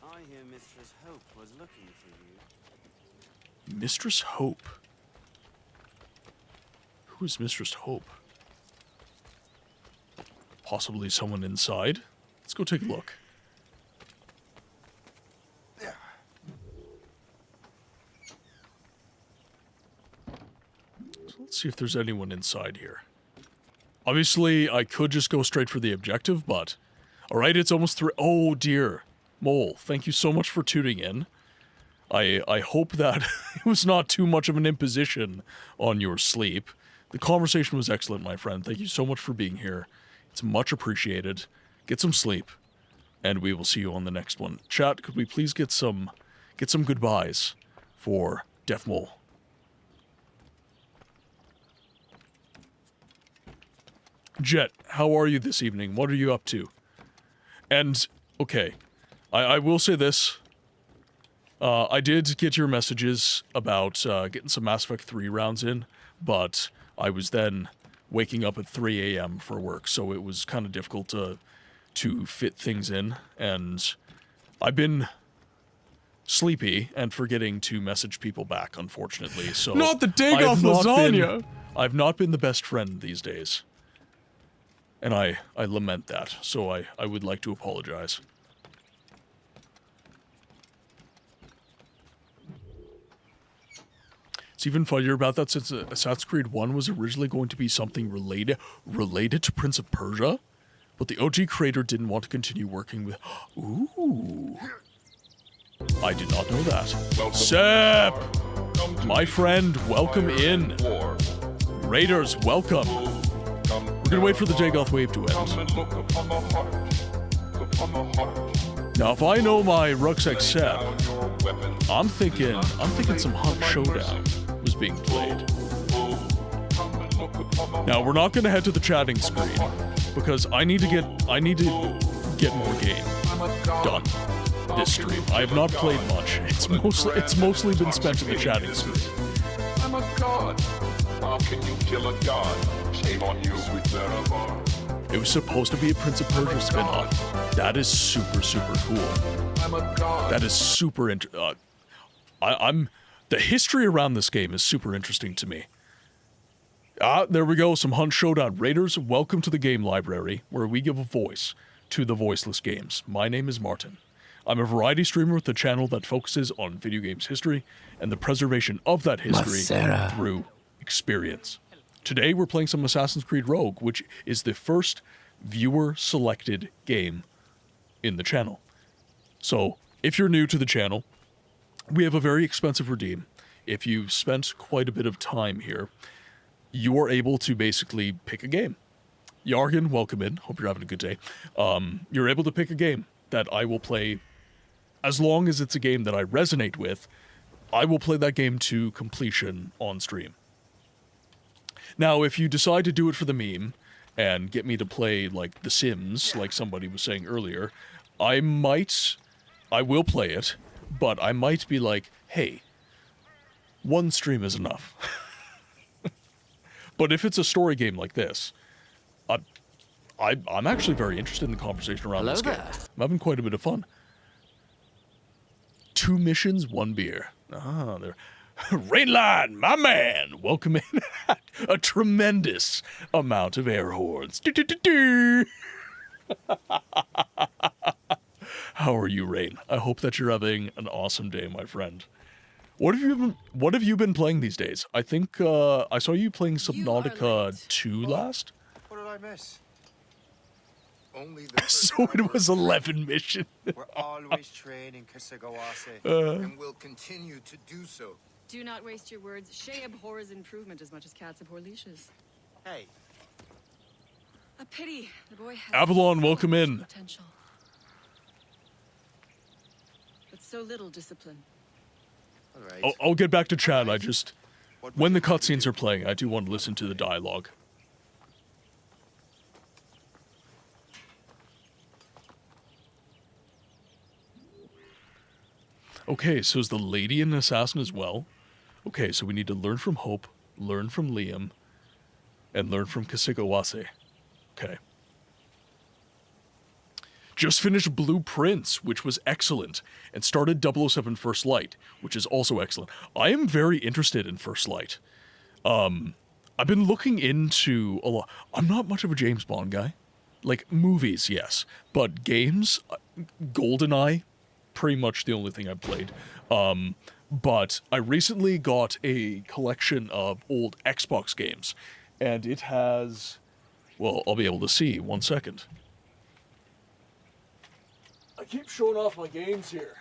I hear Mistress Hope was looking for you. Mistress Hope. Who is Mistress Hope? Possibly someone inside? Let's go take a look. Let's see if there's anyone inside here. Obviously, I could just go straight for the objective, but... Alright, it's almost 3... Oh, dear. Mole, thank you so much for tuning in. I hope that it was not too much of an imposition on your sleep. The conversation was excellent, my friend. Thank you so much for being here. It's much appreciated. Get some sleep, and we will see you on the next one. Chat, could we please get some goodbyes for Def Mole? Jet, how are you this evening? What are you up to? And, okay, I will say this. I did get your messages about getting some Mass Effect 3 rounds in, but I was then waking up at 3 a.m. for work, so it was kind of difficult to fit things in, and I've been sleepy and forgetting to message people back, unfortunately, so... Not the Dagoth lasagna! I've not been the best friend these days. And I lament that, so I would like to apologize. It's even funnier about that since Assassin's Creed 1 was originally going to be something related to Prince of Persia, but the OG creator didn't want to continue working with... Ooh. I did not know that. Sep! My friend, welcome in. Raiders, welcome. We're gonna wait for the Dagoth wave to end. Now, if I know my rucksack Sep, I'm thinking some Hunt Showdown was being played. Now, we're not gonna head to the chatting screen because I need to get more game done this stream. I have not played much. It's mostly been spent in the chatting screen. I'm a god. How can you kill a god? Shame on you, sweet Zaravar. It was supposed to be a Prince of Persia spin-off. That is super, super cool. I'm a god. That is super the history around this game is super interesting to me. There we go, some Hunt Showdown. Raiders, welcome to the game library, where we give a voice to the voiceless games. My name is Martin. I'm a variety streamer with a channel that focuses on video games history and the preservation of that history through experience. Today we're playing some Assassin's Creed Rogue, which is the first viewer-selected game in the channel. So, if you're new to the channel, we have a very expensive redeem. If you've spent quite a bit of time here, you are able to basically pick a game. Yargan, welcome in. Hope you're having a good day. You're able to pick a game that I will play. As long as it's a game that I resonate with, I will play that game to completion on stream. Now, if you decide to do it for the meme and get me to play, like, The Sims, like somebody was saying earlier, I will play it, but I might be like, hey, one stream is enough. But if it's a story game like this, I'm actually very interested in the conversation around this game. I'm having quite a bit of fun. 2 missions, 1 beer. Ah, there. Rainline, my man, welcome in. A tremendous amount of air horns. How are you, Rain? I hope that you're having an awesome day, my friend. What have you been playing these days? I think I saw you playing Subnautica 2 last. What did I miss? Only the So it was 11 missions. We're always training Kasagawase, and will continue to do so. Do not waste your words. Shay abhors improvement as much as cats abhor leashes. Hey. A pity. The boy has Avalon, so welcome much in. potential. But so little discipline. All right. I'll get back to chat. When the cutscenes are playing, I do want to listen to the dialogue. Okay, so is the lady an assassin as well? Okay, so we need to learn from Hope, learn from Liam, and learn from Kasagawase. Okay. Just finished Blueprints, which was excellent, and started 007 First Light, which is also excellent. I am very interested in First Light. I've been looking into a lot. I'm not much of a James Bond guy. Like, movies, yes. But games, GoldenEye, pretty much the only thing I've played. but I recently got a collection of old Xbox games, and it has, well, I'll be able to see, 1 second. I keep showing off my games here.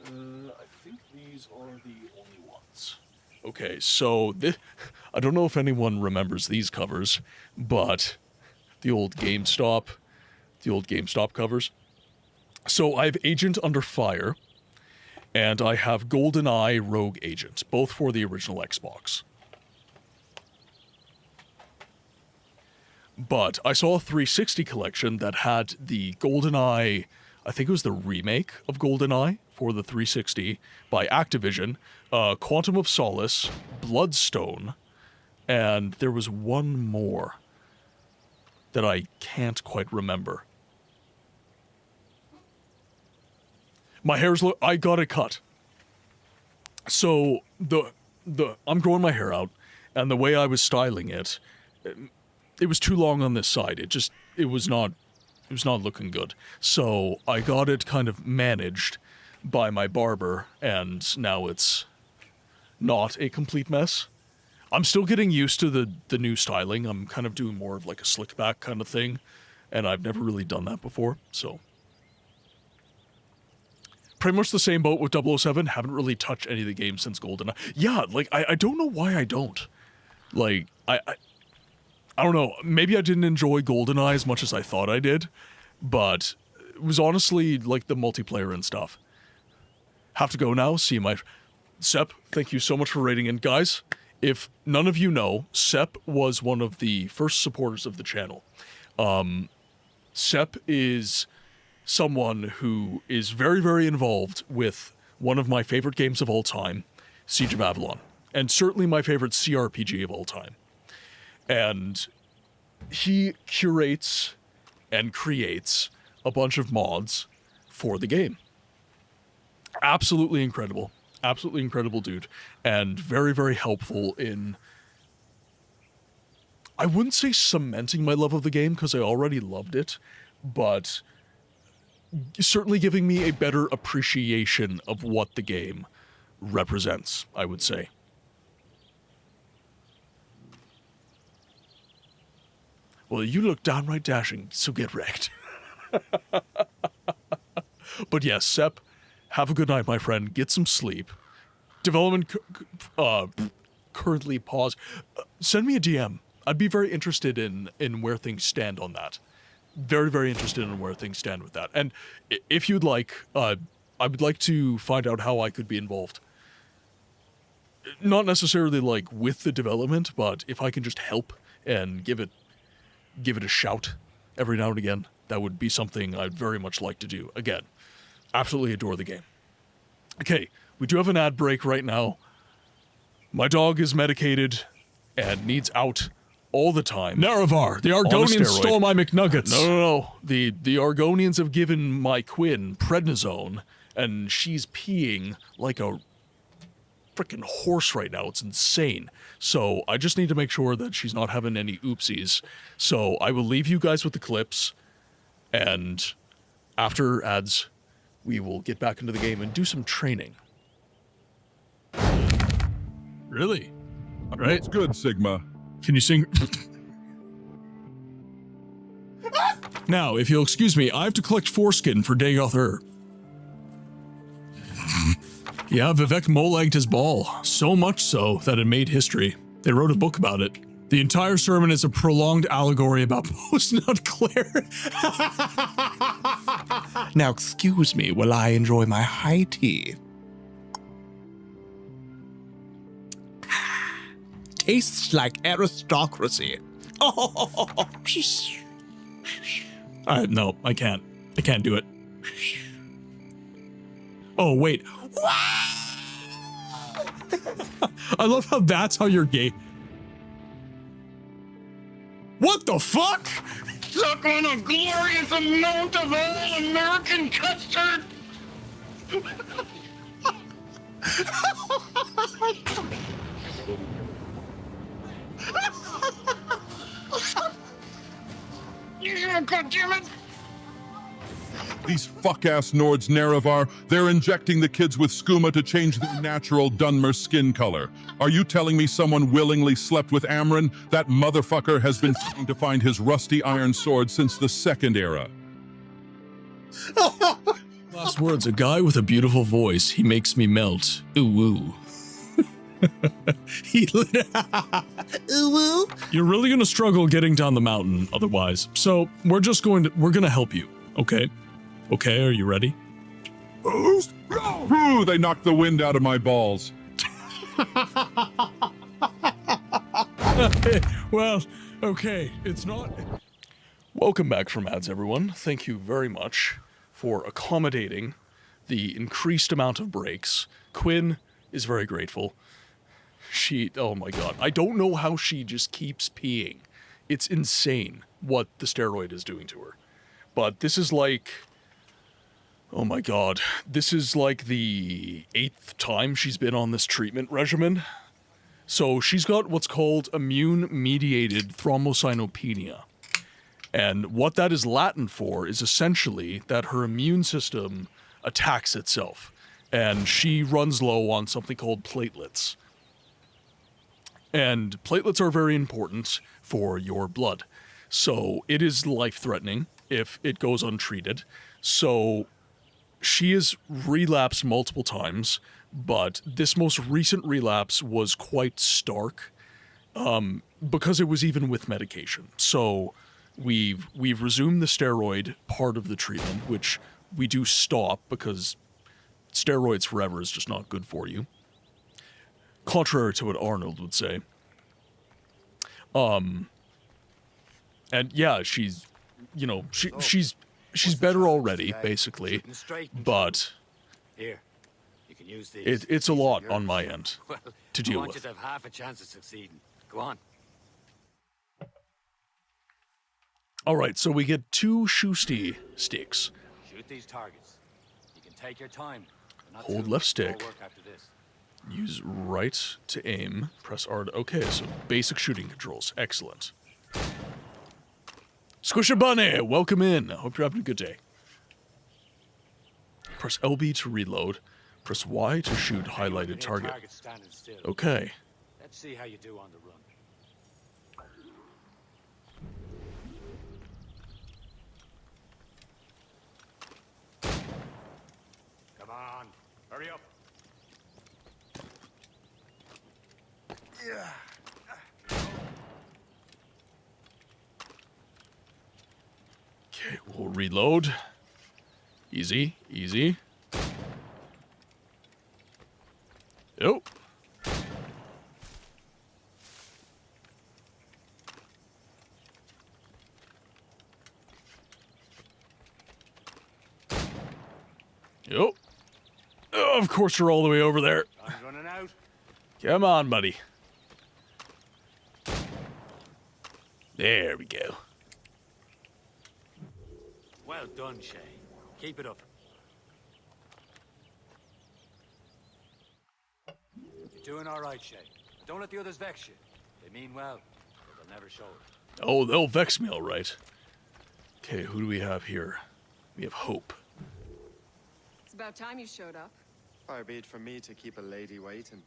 I think these are the only ones. Okay, so I don't know if anyone remembers these covers, but the old GameStop covers. So I have Agent Under Fire, and I have GoldenEye Rogue Agent, both for the original Xbox. But I saw a 360 collection that had the GoldenEye, I think it was the remake of GoldenEye for the 360 by Activision, Quantum of Solace, Bloodstone, and there was one more that I can't quite remember. My hair's I got it cut. So I'm growing my hair out, and the way I was styling it, it was too long on this side. It was not looking good. So I got it kind of managed by my barber, and now it's not a complete mess. I'm still getting used to the new styling. I'm kind of doing more of like a slick back kind of thing, and I've never really done that before, so. Pretty much the same boat with 007. Haven't really touched any of the games since GoldenEye. Yeah, like, I don't know why I don't. Like, I don't know. Maybe I didn't enjoy GoldenEye as much as I thought I did, but it was honestly, like, the multiplayer and stuff. Have to go now. See my... Sep, thank you so much for rating in. Guys, if none of you know, Sep was one of the first supporters of the channel. Sep is someone who is very, very involved with one of my favorite games of all time, Siege of Avalon, and certainly my favorite CRPG of all time. And he curates and creates a bunch of mods for the game. Absolutely incredible. Absolutely incredible dude. And very, very helpful in... I wouldn't say cementing my love of the game, because I already loved it, but certainly giving me a better appreciation of what the game represents, I would say. Well, you look downright dashing, so get wrecked. But yes, Sep, have a good night, my friend. Get some sleep. Development currently paused. Send me a DM. I'd be very interested in where things stand on that. Very, very interested in where things stand with that. And if you'd like, I would like to find out how I could be involved. Not necessarily like with the development, but if I can just help and give it a shout every now and again, that would be something I'd very much like to do. Again, absolutely adore the game. Okay, we do have an ad break right now. My dog is medicated and needs out all the time. Nerevar, the Argonians stole my McNuggets. No. The Argonians have given my Quinn prednisone, and she's peeing like a freaking horse right now. It's insane. So I just need to make sure that she's not having any oopsies. So I will leave you guys with the clips, and after ads, we will get back into the game and do some training. Really? All right. It's good, Sigma. Can you sing? Now, if you'll excuse me, I have to collect foreskin for Dagoth. Yeah, Vivek mole-egged his ball, so much so that it made history. They wrote a book about it. The entire sermon is a prolonged allegory about post-nut Claire. Now, excuse me while I enjoy my high tea. Tastes like aristocracy. Oh, no, I can't. I can't do it. Oh, wait. I love how that's how you're gay. What the fuck? Suck on a glorious amount of all-American custard! Yeah, goddammit! These fuck-ass Nords Nerevar, they're injecting the kids with skooma to change their natural Dunmer skin color. Are you telling me someone willingly slept with Amryn? That motherfucker has been trying to find his rusty iron sword since the Second Era. Last words, a guy with a beautiful voice. He makes me melt. Ooh woo. Ooh woo. You're really gonna struggle getting down the mountain otherwise. So we're gonna help you. Okay? Okay, are you ready? Ooh, they knocked the wind out of my balls. Well, okay, it's not. Welcome back from ads, everyone. Thank you very much for accommodating the increased amount of breaks. Quinn is very grateful. Oh my god, I don't know how she just keeps peeing. It's insane what the steroid is doing to her. But this is like, oh my god, this is like the 8th time she's been on this treatment regimen. So she's got what's called immune-mediated thrombocytopenia. And what that is Latin for is essentially that her immune system attacks itself. And she runs low on something called platelets. And platelets are very important for your blood. So it is life-threatening if it goes untreated. So she has relapsed multiple times, but this most recent relapse was quite stark because it was even with medication. So we've resumed the steroid part of the treatment, which we do stop because steroids forever is just not good for you. Contrary to what Arnold would say. And yeah, she's, you know, she's better already, basically, but Here, you can use these. it's a lot on my end to deal I want you with. to have half a chance of succeeding. Go on. All right, so we get 2 shoosty sticks. Shoot these targets. You can take your time. Not Hold too left much stick. more work after this. Use right to aim. Press R to... Okay, so basic shooting controls. Excellent. Squisha Bunny, welcome in. Hope you're having a good day. Press LB to reload. Press Y to shoot highlighted target. Standing still. Okay. Let's see how you do on the run. Come on, hurry up. Yeah. Okay, we'll reload. Easy, easy. Yep. Yep. Oh, of course you're all the way over there. Time's running out. Come on, buddy. There we go. Well done, Shay. Keep it up. You're doing all right, Shay. Don't let the others vex you. They mean well, but they'll never show it. Oh, they'll vex me all right. Okay, who do we have here? We have Hope. It's about time you showed up. Far be it from me to keep a lady waiting.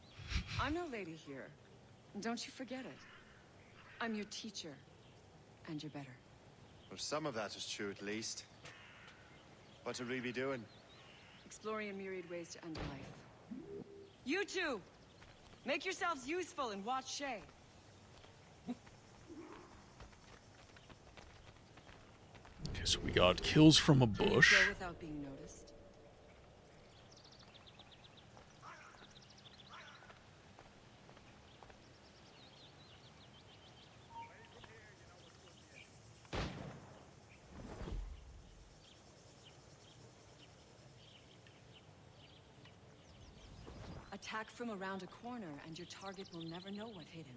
I'm no lady here. And don't you forget it. I'm your teacher. And you're better. Well, some of that is true at least. What are we be doing? Exploring a myriad ways to end life. You two! Make yourselves useful and watch Shay. Okay, so we got kills from a Can you bush. go without being noticed? Attack from around a corner, and your target will never know what hit him.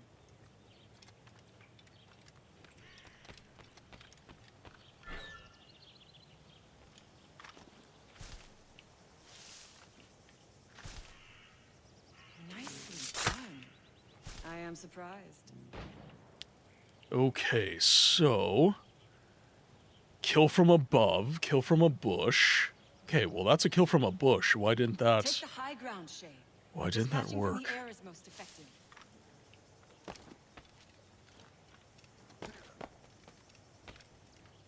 Nicely done. I am surprised. Okay, so... Kill from above, kill from a bush. Okay, well that's a kill from a bush. Why didn't that... Take the high ground, Shay. Why didn't that Dispatching work? from the air is most effective.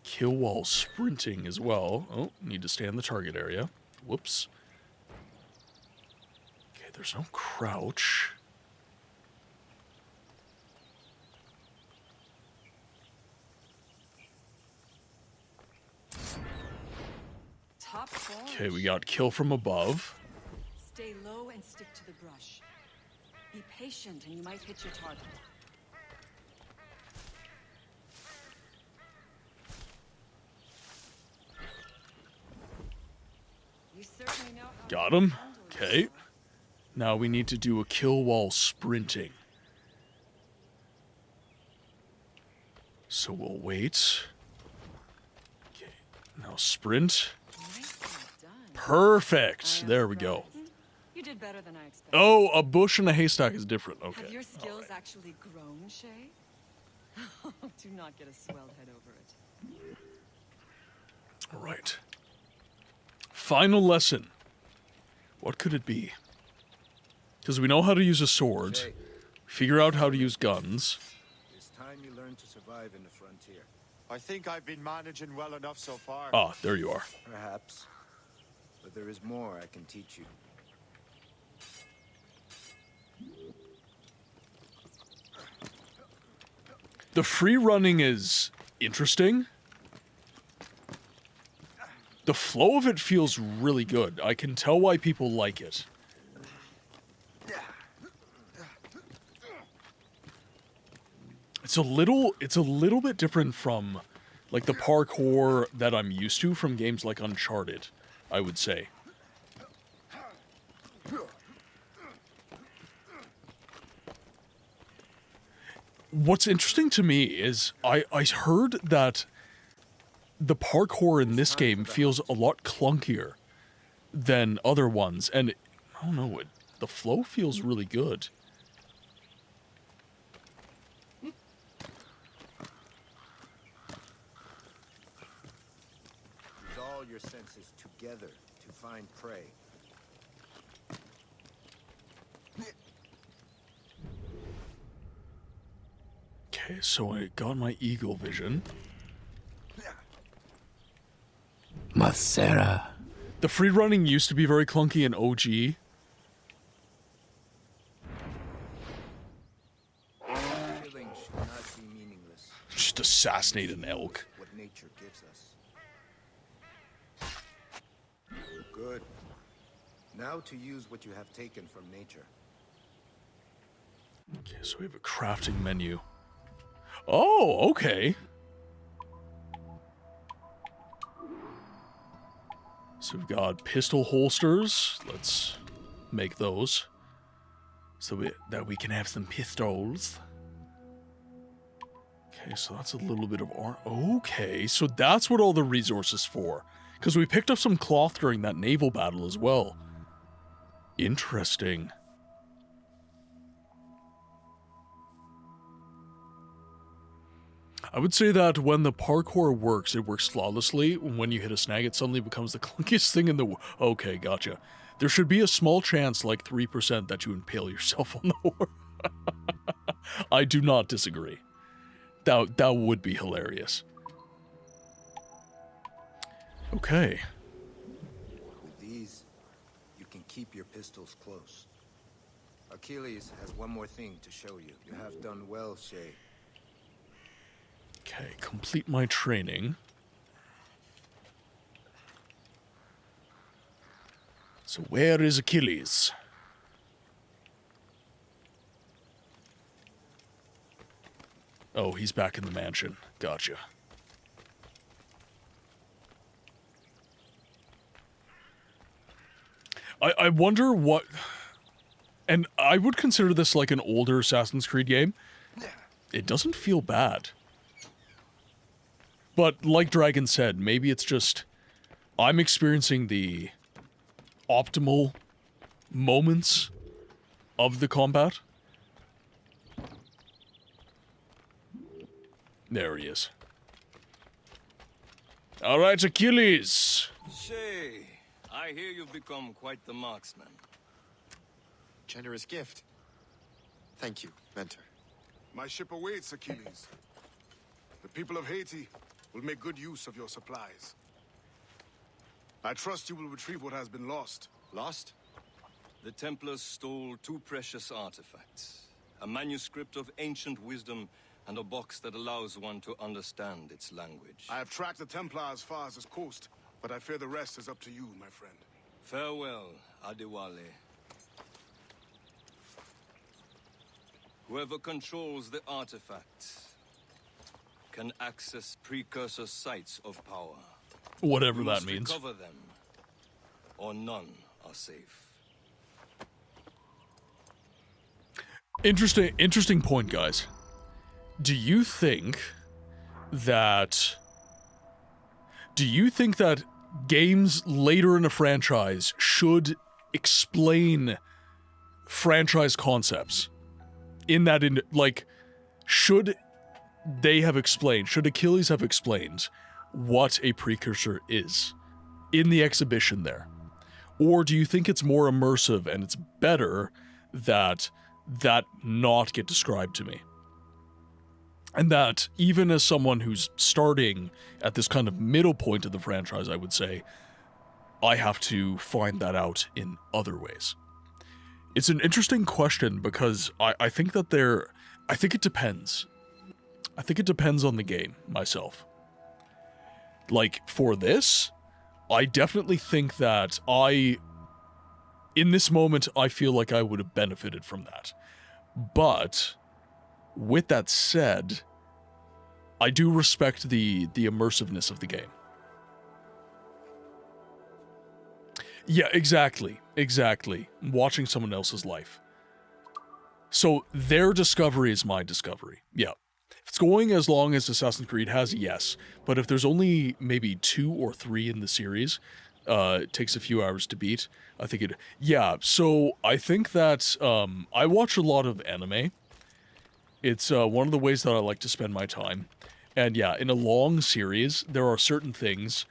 Kill while sprinting as well. Oh, need to stay in the target area. Whoops. Okay, there's no crouch. Top form. Okay, we got kill from above. Stay low and stick to the brush. Be patient and you might hit your target. You certainly know how Got to him. handle Okay. yourself. Now we need to do a kill while sprinting. So we'll wait. Okay, now sprint. Perfect. There we go. You did better than I expected. Oh, a bush and a haystack is different. Okay. Have your skills actually grown, Shay? Do not get a swelled head over it. All right. Final lesson. What could it be? Because we know how to use a sword. Figure out how to use guns. It's time you learn to survive in the frontier. I think I've been managing well enough so far. Ah, there you are. Perhaps. But there is more I can teach you. The free running is interesting. The flow of it feels really good. I can tell why people like it. It's a little bit different from like the parkour that I'm used to from games like Uncharted, I would say. What's interesting to me is I heard that the parkour in this game feels a lot clunkier than other ones, and I don't know, the flow feels really good. Use all your senses together to find prey. Okay, so I got my eagle vision. Masera. The free running used to be very clunky in OG. Killing should not be meaningless. Just assassinate an elk. What nature gives us. Good. Now to use what you have taken from nature. Okay, so we have a crafting menu. Oh, okay. So we've got pistol holsters. Let's make those. So that we can have some pistols. Okay, so that's a little bit of okay, so that's what all the resources for. Because we picked up some cloth during that naval battle as well. Interesting. I would say that when the parkour works, it works flawlessly. When you hit a snag, it suddenly becomes the clunkiest thing in the okay, gotcha. There should be a small chance, like 3%, that you impale yourself on the horse. I do not disagree. That would be hilarious. Okay. With these, you can keep your pistols close. Achilles has one more thing to show you. You have done well, Shay. Okay, complete my training. So where is Achilles? Oh, he's back in the mansion. Gotcha. I wonder what... And I would consider this like an older Assassin's Creed game. It doesn't feel bad. But like Dragon said, maybe it's just I'm experiencing the optimal moments of the combat. There he is. All right, Achilles. Shay, I hear you've become quite the marksman. Generous gift. Thank you, mentor. My ship awaits, Achilles. The people of Haiti will make good use of your supplies. I trust you will retrieve what has been lost. Lost? The Templars stole 2 precious artifacts. A manuscript of ancient wisdom and a box that allows one to understand its language. I have tracked the Templar as far as this coast, but I fear the rest is up to you, my friend. Farewell, Adewale. Whoever controls the artifacts can access precursor sites of power. Whatever You that must means. Recover them, or none are safe. Interesting point, guys. Do you think that games later in a franchise should explain franchise concepts? Should they have explained, should Achilles have explained what a precursor is in the exhibition there? Or do you think it's more immersive and it's better that not get described to me? And that even as someone who's starting at this kind of middle point of the franchise, I would say, I have to find that out in other ways. It's an interesting question because I think it depends. I think it depends on the game, myself. Like, for this, I definitely think that in this moment, I feel like I would have benefited from that. But with that said, I do respect the immersiveness of the game. Yeah, exactly. Watching someone else's life. So their discovery is my discovery. Yeah. If it's going as long as Assassin's Creed has, yes. But if there's only maybe 2 or 3 in the series, it takes a few hours to beat. I think it... Yeah, so I think that I watch a lot of anime. It's one of the ways that I like to spend my time. And yeah, in a long series, there are certain things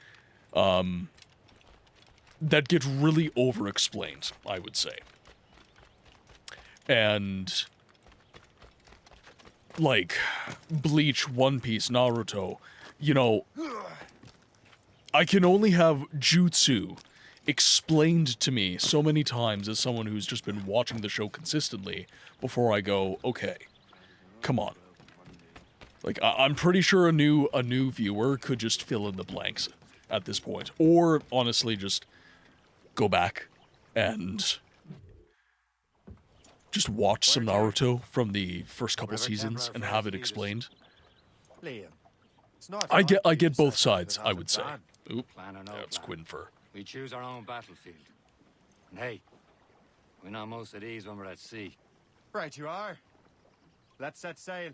that get really over-explained, I would say. And like Bleach, One Piece, Naruto, you know, I can only have jutsu explained to me so many times as someone who's just been watching the show consistently before I go, okay, come on. Like, I'm pretty sure a new viewer could just fill in the blanks at this point. Or, honestly, just go back and just watch some Naruto from the first couple seasons and have it explained. Liam, it's not I get both sides, I would say. Oop, that's Quinfer. We choose our own battlefield. And hey, we know most of these when we're at sea. Right you are. Let's set sail.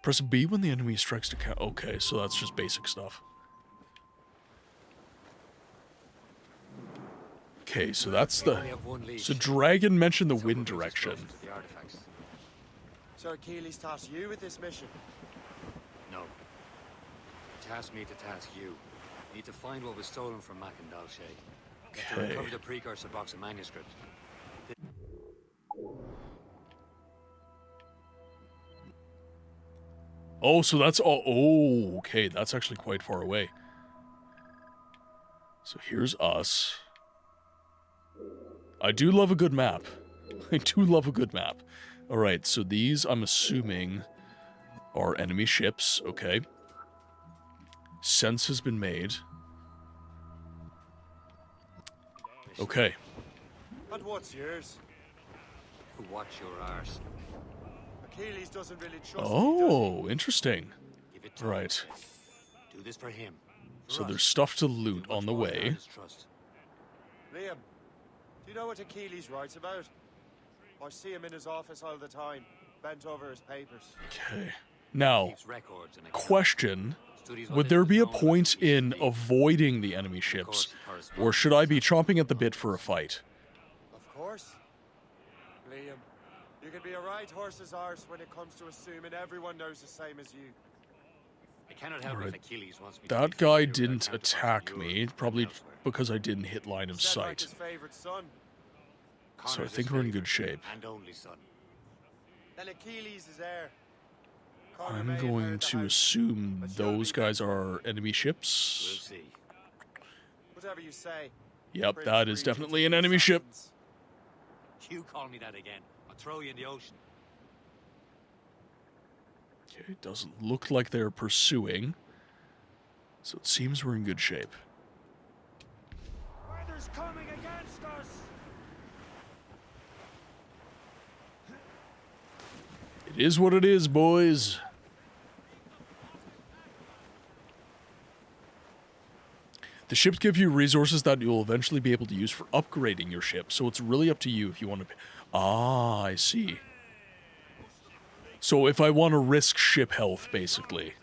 Press B when the enemy strikes to count. Okay, so that's just basic stuff. Okay, so that's the... So Dragon mentioned the wind direction. So Achilles tasked you with this mission? No. He tasked me to task you. Need to find what was stolen from Mac and Dalshay. To recover the precursor box of manuscript. Oh, so that's all... Oh, okay, that's actually quite far away. So here's us. I do love a good map. I do love a good map. Alright, so these, I'm assuming, are enemy ships. Okay. Sense has been made. Okay. And what's yours? Watch your arse. Achilles doesn't really trust Oh, interesting. Right. Do this for him. So there's stuff to loot on the way. Liam, do you know what Achilles writes about? I see him in his office all the time, bent over his papers. Okay. Now, question, would there be a point in avoiding the enemy ships, or should I be chomping at the bit for a fight? Of course. Liam, you can be a right horse's arse when it comes to assuming everyone knows the same as you. I cannot help Alright. if Achilles wants me That to guy defend you didn't without attack counterparts me, Europe probably and elsewhere. because I didn't hit line of Said like sight. his favorite son. So I Connor's think his we're in good favourite shape. And only son. Then Achilles is heir. Connor I'm may going inherit the to house, assume but you'll those be- guys are enemy We'll ships. see. Whatever you say. Yep, Prince that is Regent's definitely an enemy ship. assassins. You call me that again. I'll throw you in the ocean. Okay, doesn't look like they're pursuing. So it seems we're in good shape. Weather's coming against us! It is what it is, boys. The ships give you resources that you'll eventually be able to use for upgrading your ship, so it's really up to you if you want to... Ah, I see. So if I want to risk ship health, basically.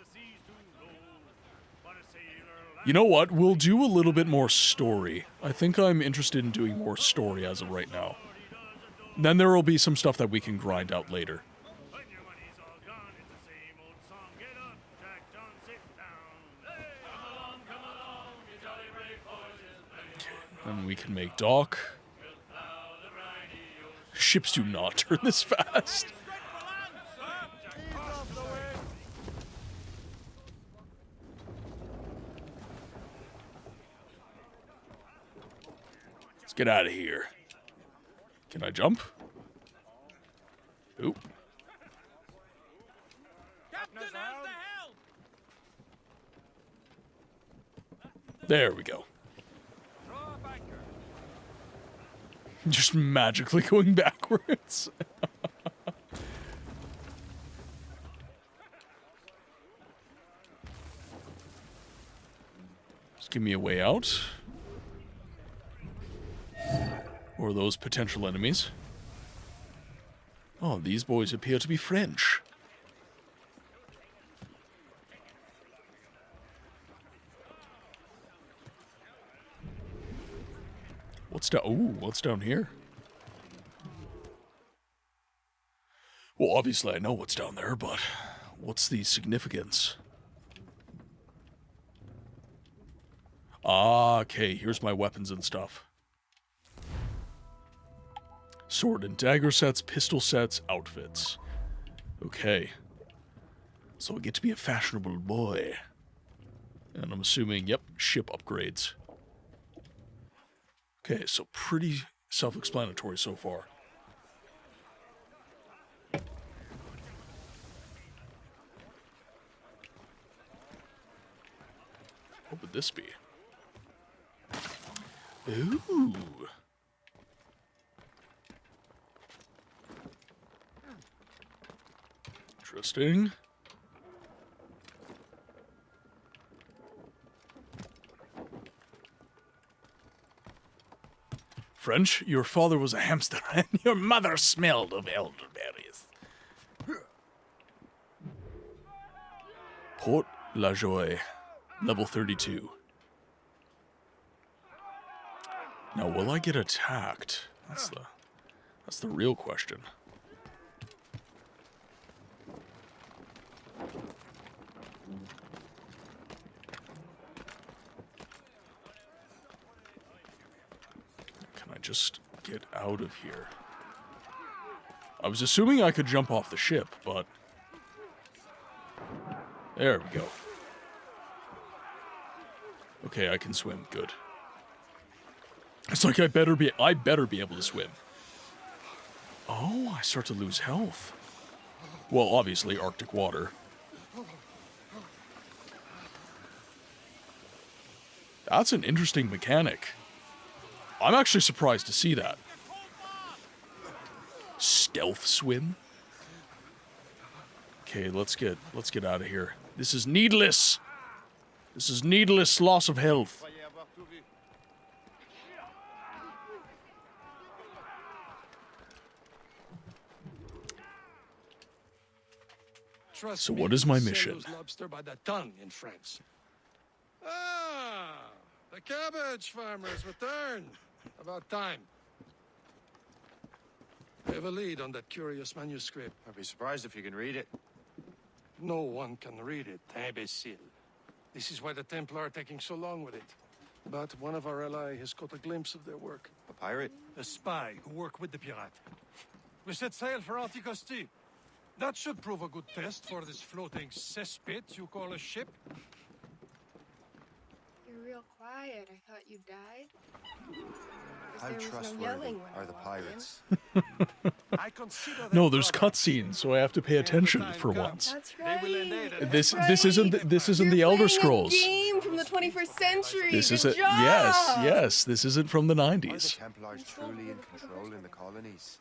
You know what? We'll do a little bit more story. I think I'm interested in doing more story as of right now. Then there will be some stuff that we can grind out later. And we can make dock. Ships do not turn this fast. Let's get out of here. Can I jump? Oop. There we go. Just magically going backwards. Just give me a way out. Or those potential enemies. Oh, these boys appear to be French. What's down? Ooh, what's down here? Well, obviously I know what's down there, but what's the significance? Ah, okay, here's my weapons and stuff. Sword and dagger sets, pistol sets, outfits. Okay. So I get to be a fashionable boy. And I'm assuming, yep, ship upgrades. Okay, so pretty self-explanatory so far. What would this be? Ooh. Interesting. French, your father was a hamster and your mother smelled of elderberries. Port La Joie, level 32. Now, will I get attacked? That's the real question. Can I just get out of here? I was assuming I could jump off the ship, but... There we go. Okay, I can swim. Good. It's like I better be able to swim. Oh, I start to lose health. Well, obviously, Arctic water. That's an interesting mechanic. I'm actually surprised to see that. Stealth swim? Okay, let's get out of here. This is needless. This is needless loss of health. Trust So me, what is my we sell mission? those lobster by the ton in France. Ah, the cabbage farmers return. About time. We have a lead on that curious manuscript. I'd be surprised if you can read it. No one can read it, imbecile. This is why the Templar are taking so long with it. But one of our allies has caught a glimpse of their work. A pirate? A spy who worked with the pirate. We set sail for Anticosti. That should prove a good test for this floating cesspit you call a ship. You're real quiet. I thought you died. How trustworthy are the pirates? No, there's cutscenes, so I have to pay attention for once. That's right. This isn't the Elder Scrolls. Game from the 21st century. This Good is it. job. Yes. This isn't from the Are the 90s. Templars truly in control in the colonies?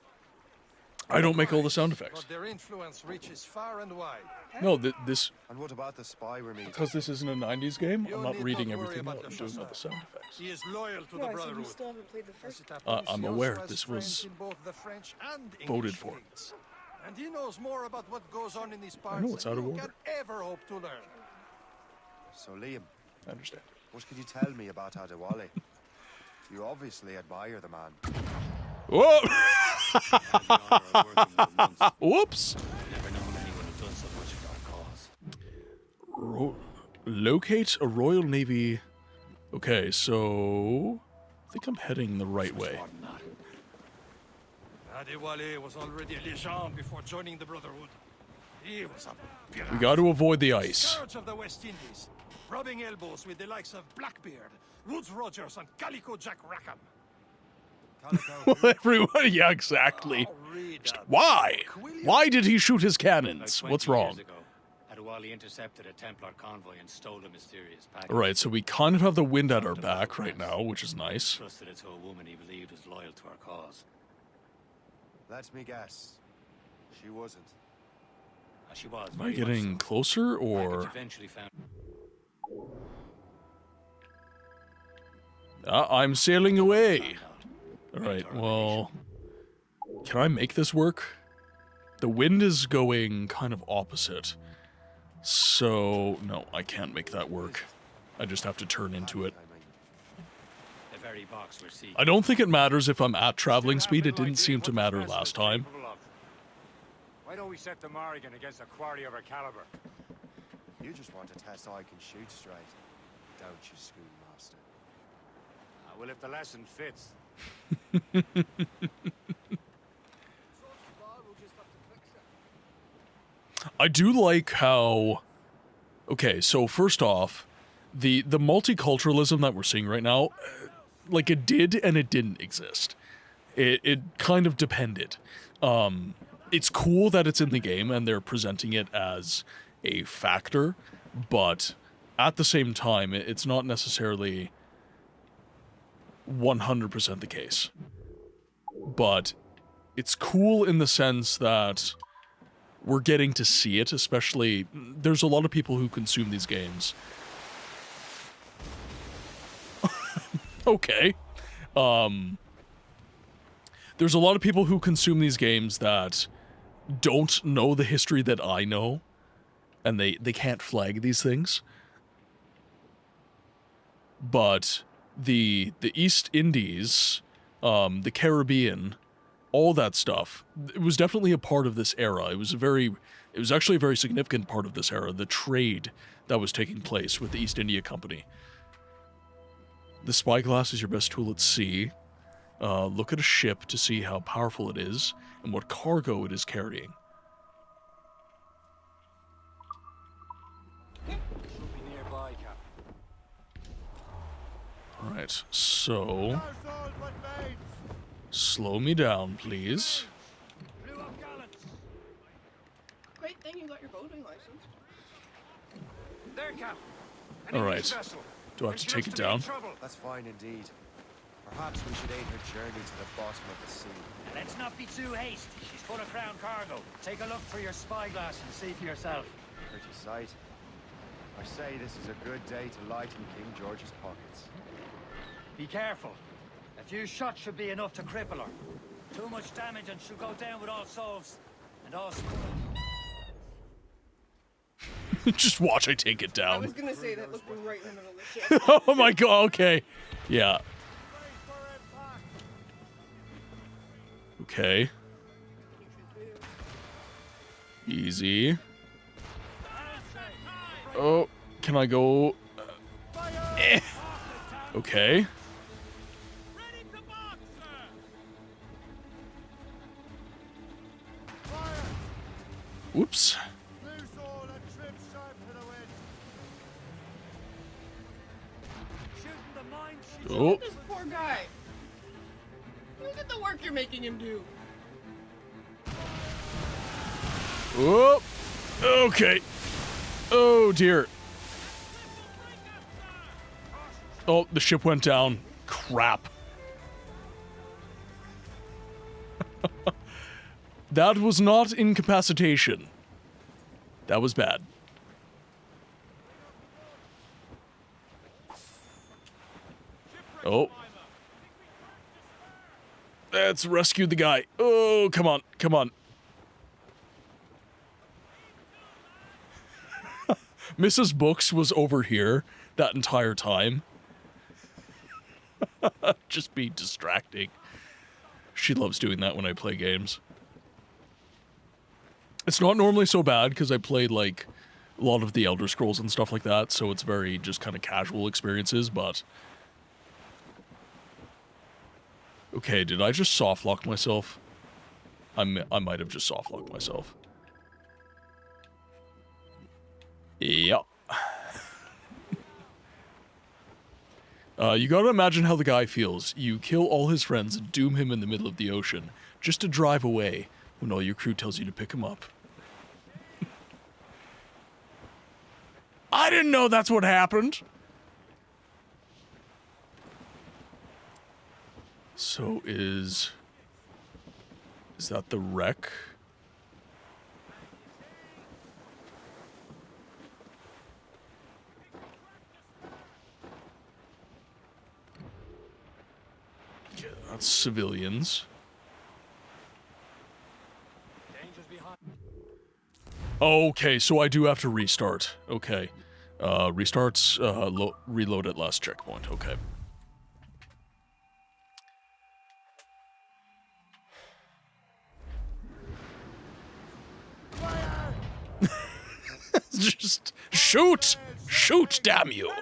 I don't make all the sound effects. But their influence reaches far and wide. No, this And what about the spy we're meeting? because this isn't a 90s game. I'm not need reading not worry everything about out. I'm the doing all chasseur. the sound effects. He is loyal to Yeah, the so Brotherhood. you still haven't played the first one. I'm He aware also has this friends was in both the French and voted English for. fleets. And he knows more about what goes on in these I parts know it's than out of you order. can ever hope to learn. So, Liam, I understand. what can you tell me about Adewale? You obviously admire the man. Whoa! Whoops! Never known anyone who done so much for our cause. Locate a Royal Navy. Okay, so I think I'm heading the right way. Adewale was already a legend before joining the Brotherhood. He was a pirate. We got to avoid the ice. Scourge of the West Indies, rubbing elbows with the likes of Blackbeard, Woods Rogers, and Calico Jack Rackham. Well, everyone, yeah, exactly. Why? Why did he shoot his cannons? What's wrong? Adewale intercepted a Templar convoy and stole a mysterious package. All right, so we kind of have the wind at our back right now, which is nice. Trusted it to a woman he believed was loyal to our cause. Let me guess. She wasn't. She was. Am I getting closer, or? Eventually found. I'm sailing away. All right, well, can I make this work? The wind is going kind of opposite. So, no, I can't make that work. I just have to turn into it. The very box we're seeking. I don't think it matters if I'm at traveling speed. It didn't seem to matter last time. Why don't we set the Morrigan against a quarry of our caliber? You just want to test I can shoot straight, don't you, schoolmaster? Well, if the lesson fits. I do like how... Okay, so first off, the multiculturalism that we're seeing right now, like it did and it didn't exist. It kind of depended. It's cool that it's in the game and they're presenting it as a factor, but at the same time, it's not necessarily 100% the case. But it's cool in the sense that we're getting to see it, especially, there's a lot of people who consume these games. Okay. There's a lot of people who consume these games that don't know the history that I know, and they can't flag these things. But the East Indies, the Caribbean, all that stuff, it was definitely a part of this era. It was actually a very significant part of this era, the trade that was taking place with the East India Company. The spyglass is your best tool at sea. Look at a ship to see how powerful it is and what cargo it is carrying. Alright, so... Slow me down, please. Great thing you got your boating license. There, Cap. Alright. Do I have to take it down? That's fine indeed. Perhaps we should aid her journey to the bottom of the sea. Let's not be too hasty. She's full of crown cargo. Take a look through your spyglass and see for yourself. Pretty sight. I say this is a good day to lighten King George's pockets. Be careful. A few shots should be enough to cripple her. Too much damage and she'll go down with all souls. And all Just watch I take it I down. was gonna say that looked right in the middle of the ship. Oh my god, okay. Yeah. Okay. Easy. Oh, can I go? Okay. Whoops. Look at this poor guy. Look at the work you're making him do. Whoop. Okay. Oh dear. Oh, the ship went down. Crap. That was not incapacitation. That was bad. Oh. Let's rescue the guy. Oh, come on. Come on. Mrs. Books was over here that entire time. Just be distracting. She loves doing that when I play games. It's not normally so bad because I played like a lot of the Elder Scrolls and stuff like that, so it's very just kind of casual experiences, but... Okay, did I just soft lock myself? I might have just soft locked myself. Yep. You gotta imagine how the guy feels. You kill all his friends and doom him in the middle of the ocean, just to drive away when all your crew tells you to pick him up. I didn't know that's what happened! So is that the wreck? Yeah, that's civilians. Okay, so I do have to restart. Okay. Restarts, reload at last checkpoint. Okay. Just shoot! Shoot, damn you!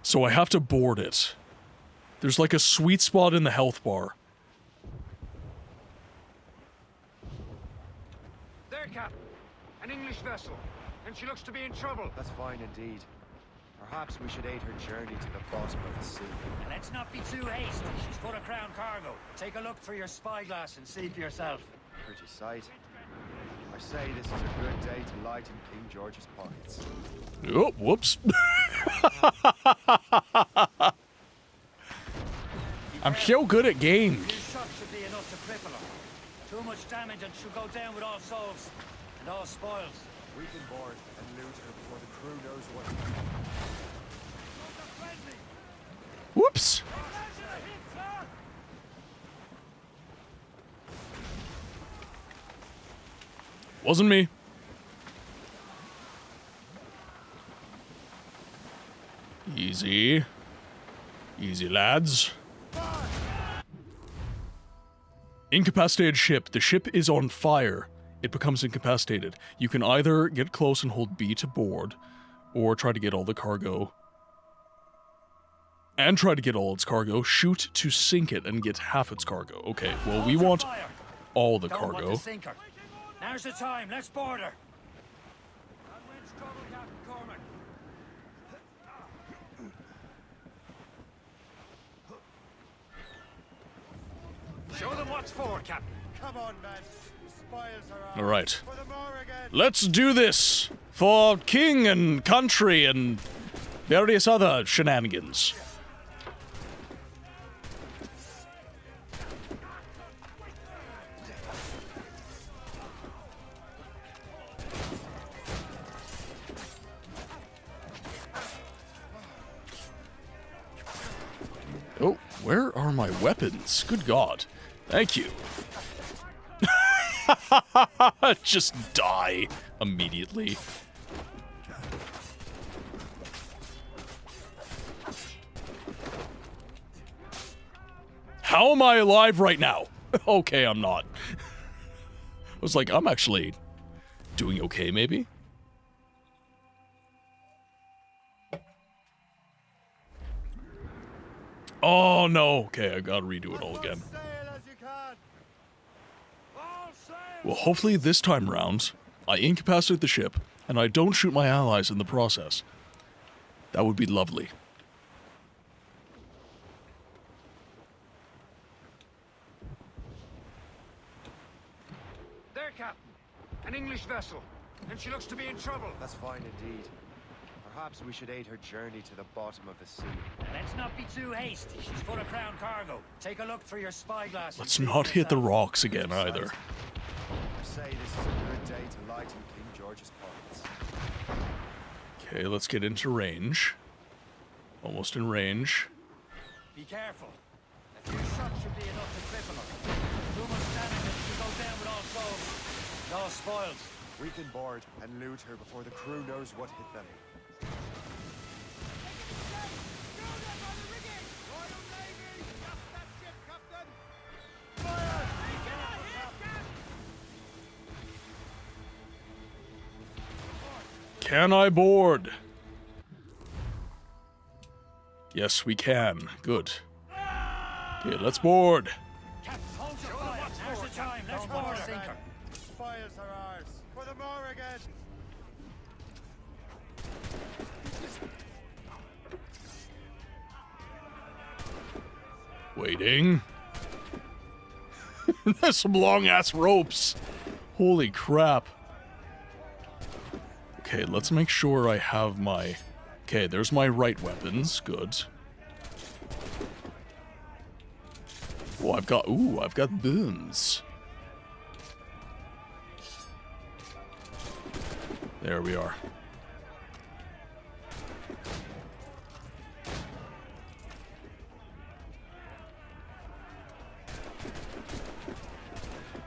So I have to board it. There's like a sweet spot in the health bar. There, Captain. An English vessel. And she looks to be in trouble. That's fine indeed. Perhaps we should aid her journey to the bottom of the sea. Let's not be too hasty. She's full of crown cargo. Take a look through your spyglass and see for yourself. Pretty sight. I say this is a good day to lighten King George's pockets. Oh, whoops. I'm so good at games. Two shots should be enough to cripple her. Too much damage and she'll go down with all souls and all spoils. We can board and loot her before the crew knows what. Whoops. Wasn't me. Easy. Easy, lads. Incapacitated ship. The ship is on fire. It becomes incapacitated. You can either get close and hold B to board, or try to get all the cargo. And try to get all its cargo. Shoot to sink it and get half its cargo. Okay, well, we want all the cargo. Don't want to sink her. Now's the time. Let's board her. Show them what's for, Captain. Come on, man. Spoils are ours. All right. For the more again. Let's do this for king and country and various other shenanigans. Oh, where are my weapons? Good God. Thank you. Just die immediately. How am I alive right now? Okay, I'm not. I was like, I'm actually doing okay, maybe? Oh, no. Okay, I gotta redo it all again. Well, hopefully this time round, I incapacitate the ship, and I don't shoot my allies in the process. That would be lovely. There, Captain. An English vessel. And she looks to be in trouble. That's fine indeed. Perhaps we should aid her journey to the bottom of the sea. Let's not be too hasty. She's full of crown cargo. Take a look through your spyglass. Let's not hit the rocks again, either. I say this is a good day to lighten King George's pockets. Okay, let's get into range. Almost in range. Be careful. A few shots should be enough to cripple her. Too much damage and she'll go down with all souls. No spoils. We can board and loot her before the crew knows what hit them. Can I board? Yes, we can. Good. Okay, let's board. Now's the time. Let's board her. Spoils are ours. For the Morrigan! Waiting. There's some long-ass ropes. Holy crap. Okay, let's make sure I have my... Okay, there's my right weapons. Good. Oh, I've got booms. There we are.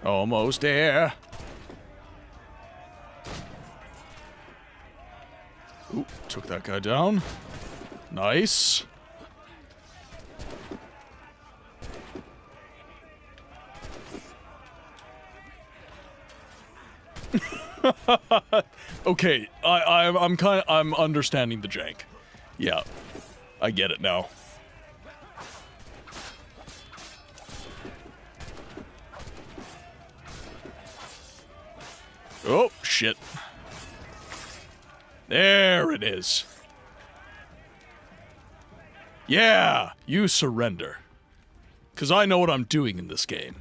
Almost there. Ooh, took that guy down. Nice. Okay, I'm understanding the jank. Yeah, I get it now. Oh, shit. There it is. Yeah, you surrender. 'Cause I know what I'm doing in this game.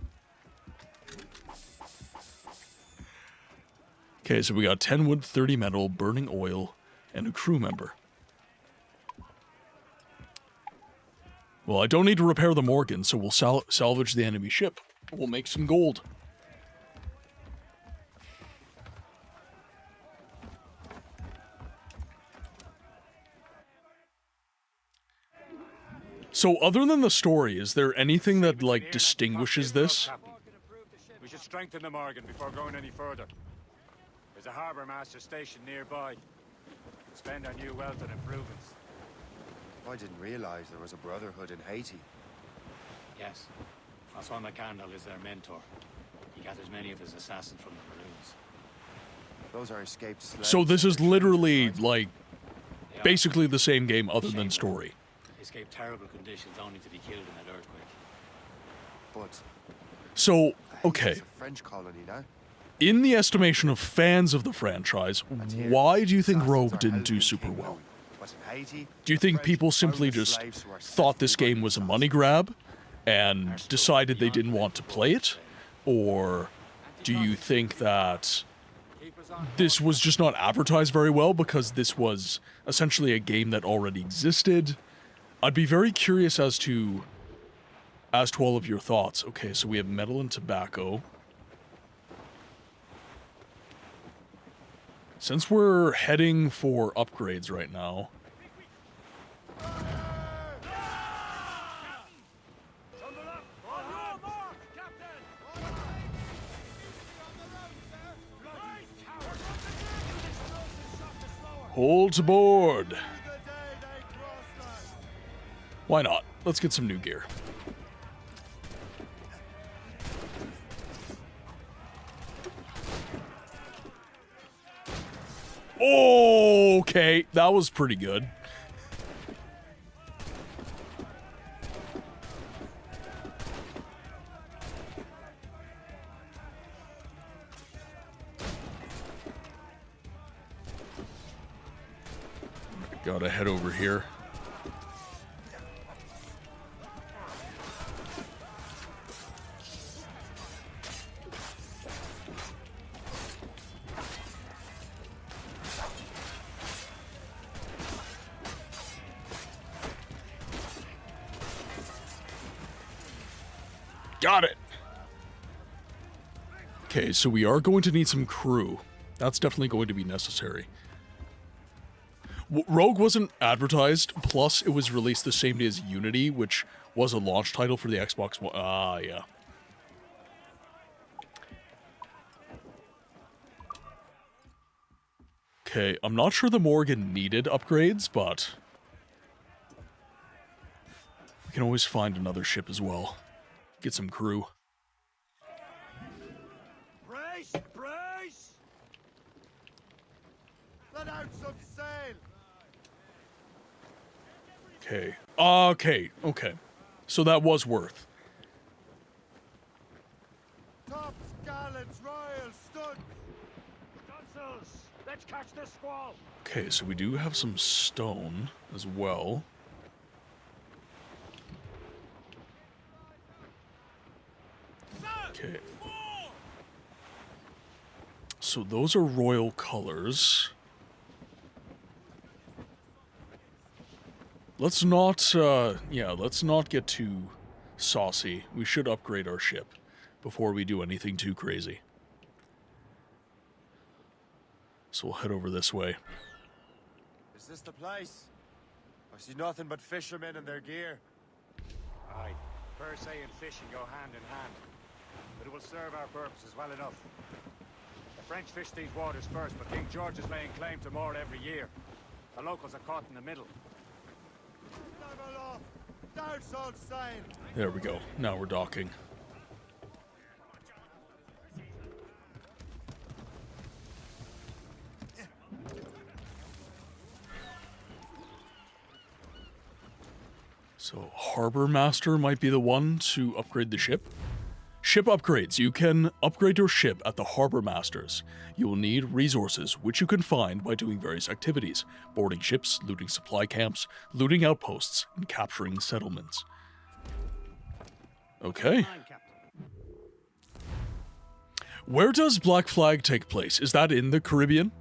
Okay, so we got 10 wood, 30 metal, burning oil, and a crew member. Well, I don't need to repair the Morgan, so we'll salvage the enemy ship. We'll make some gold. So, other than the story, is there anything that, like, distinguishes this? We should strengthen the Morgan before going any further. There's a harbour master station nearby. Spend our new wealth on improvements. I didn't realize there was a brotherhood in Haiti. Yes. Francois McCandle is their mentor. He gathers many of his assassins from the Maroons. Those are escaped slaves. So this is literally, like, basically the same game other than story. Escaped terrible conditions only to be killed in that earthquake. But... So, okay. It's a French colony now. In the estimation of fans of the franchise, why do you think Rogue didn't do super well? Do you think people simply just thought this game was a money grab and decided they didn't want to play it? Or do you think that this was just not advertised very well because this was essentially a game that already existed? I'd be very curious as to all of your thoughts. Okay, so we have metal and tobacco. Since we're heading for upgrades right now... Hold to board. Why not? Let's get some new gear. Okay, that was pretty good. Gotta head over here. Got it. Okay, so we are going to need some crew. That's definitely going to be necessary. Rogue wasn't advertised, plus it was released the same day as Unity, which was a launch title for the Xbox One. Ah, yeah. Okay, I'm not sure the Morgan needed upgrades, but we can always find another ship as well. Get some crew. Brace! Brace! Let out some sail! Okay. Okay. So that was worth. Tops, gallants, royals, studs! Stunsails! Let's catch this squall! Okay, so we do have some stone as well. Okay. So those are royal colors. Let's not, let's not get too saucy. We should upgrade our ship before we do anything too crazy. So we'll head over this way. Is this the place? I see nothing but fishermen and their gear. Aye, per se and fishing go hand in hand. But it will serve our purposes well enough. The French fish these waters first, but King George is laying claim to more every year. The locals are caught in the middle. Level off! Douse all sail! There we go. Now we're docking. So Harbor Master might be the one to upgrade the ship. Ship upgrades. You can upgrade your ship at the Harbor Masters. You will need resources, which you can find by doing various activities. Boarding ships, looting supply camps, looting outposts, and capturing settlements. Okay. Where does Black Flag take place? Is that in the Caribbean?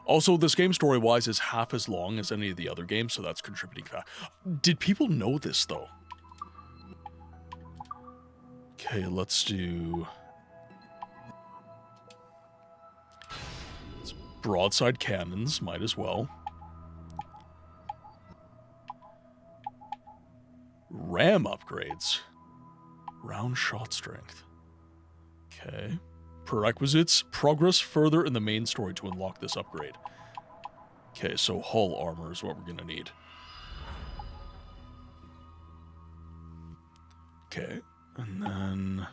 Also, this game story-wise is half as long as any of the other games, so that's contributing factor. Did people know this, though? Okay, let's do... broadside cannons, might as well. Ram upgrades. Round shot strength. Okay. Prerequisites. Progress further in the main story to unlock this upgrade. Okay, so hull armor is what we're gonna need. Okay, and then...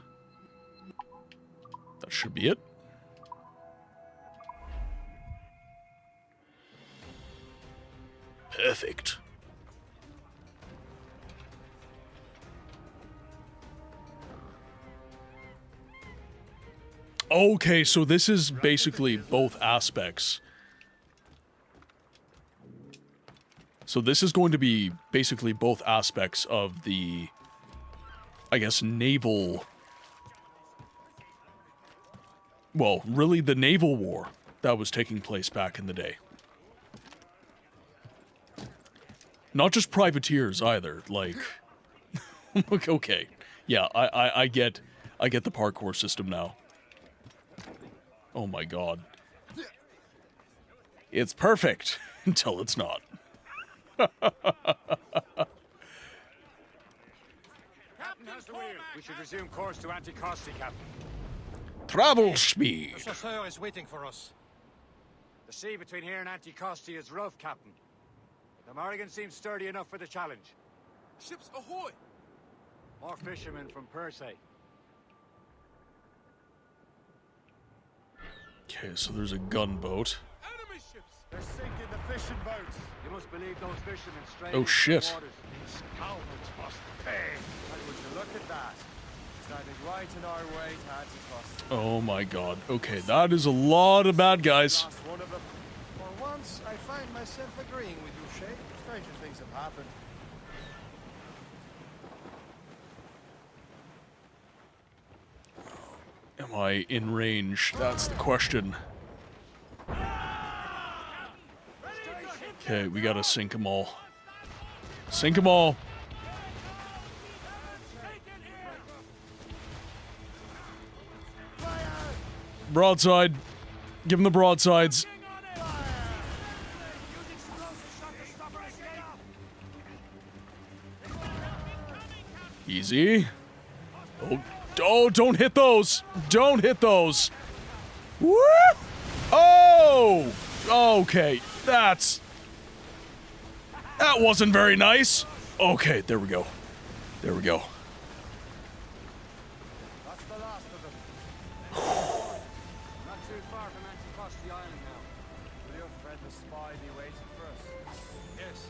that should be it. Perfect. Okay, so this is basically both aspects. So this is going to be basically both aspects of the, I guess, naval... well, really the naval war that was taking place back in the day. Not just privateers either, like... okay, yeah, I get the parkour system now. Oh my god. It's perfect until it's not. Captain has the wheel. We should resume course to Anticosti, Captain. Travel speed. The chasseur is waiting for us. The sea between here and Anticosti is rough, Captain. The Morrigan seems sturdy enough for the challenge. Ships ahoy! More fishermen from Persay. Okay, so there's a gunboat. They're sinking the fishing boats. You must believe those fishermen straight Oh, into the shit. waters. These scoundrels must pay. And would you look at that? Standing right in our way to Antitrust. Oh my god. Okay, that is a lot of bad guys. Last one of them. For once, I find myself agreeing with you, Shay. Stranger things have happened. Am I in range? That's the question. Okay, we gotta sink them all. Sink them all. Broadside. Give them the broadsides. Easy. Oh, don't hit those. Don't hit those. Woo! Oh! Okay, that wasn't very nice. Okay, there we go. There we go. That's the last of them. Not too far from Anticosti Island now. Will your friend the spy be waiting for us? Yes.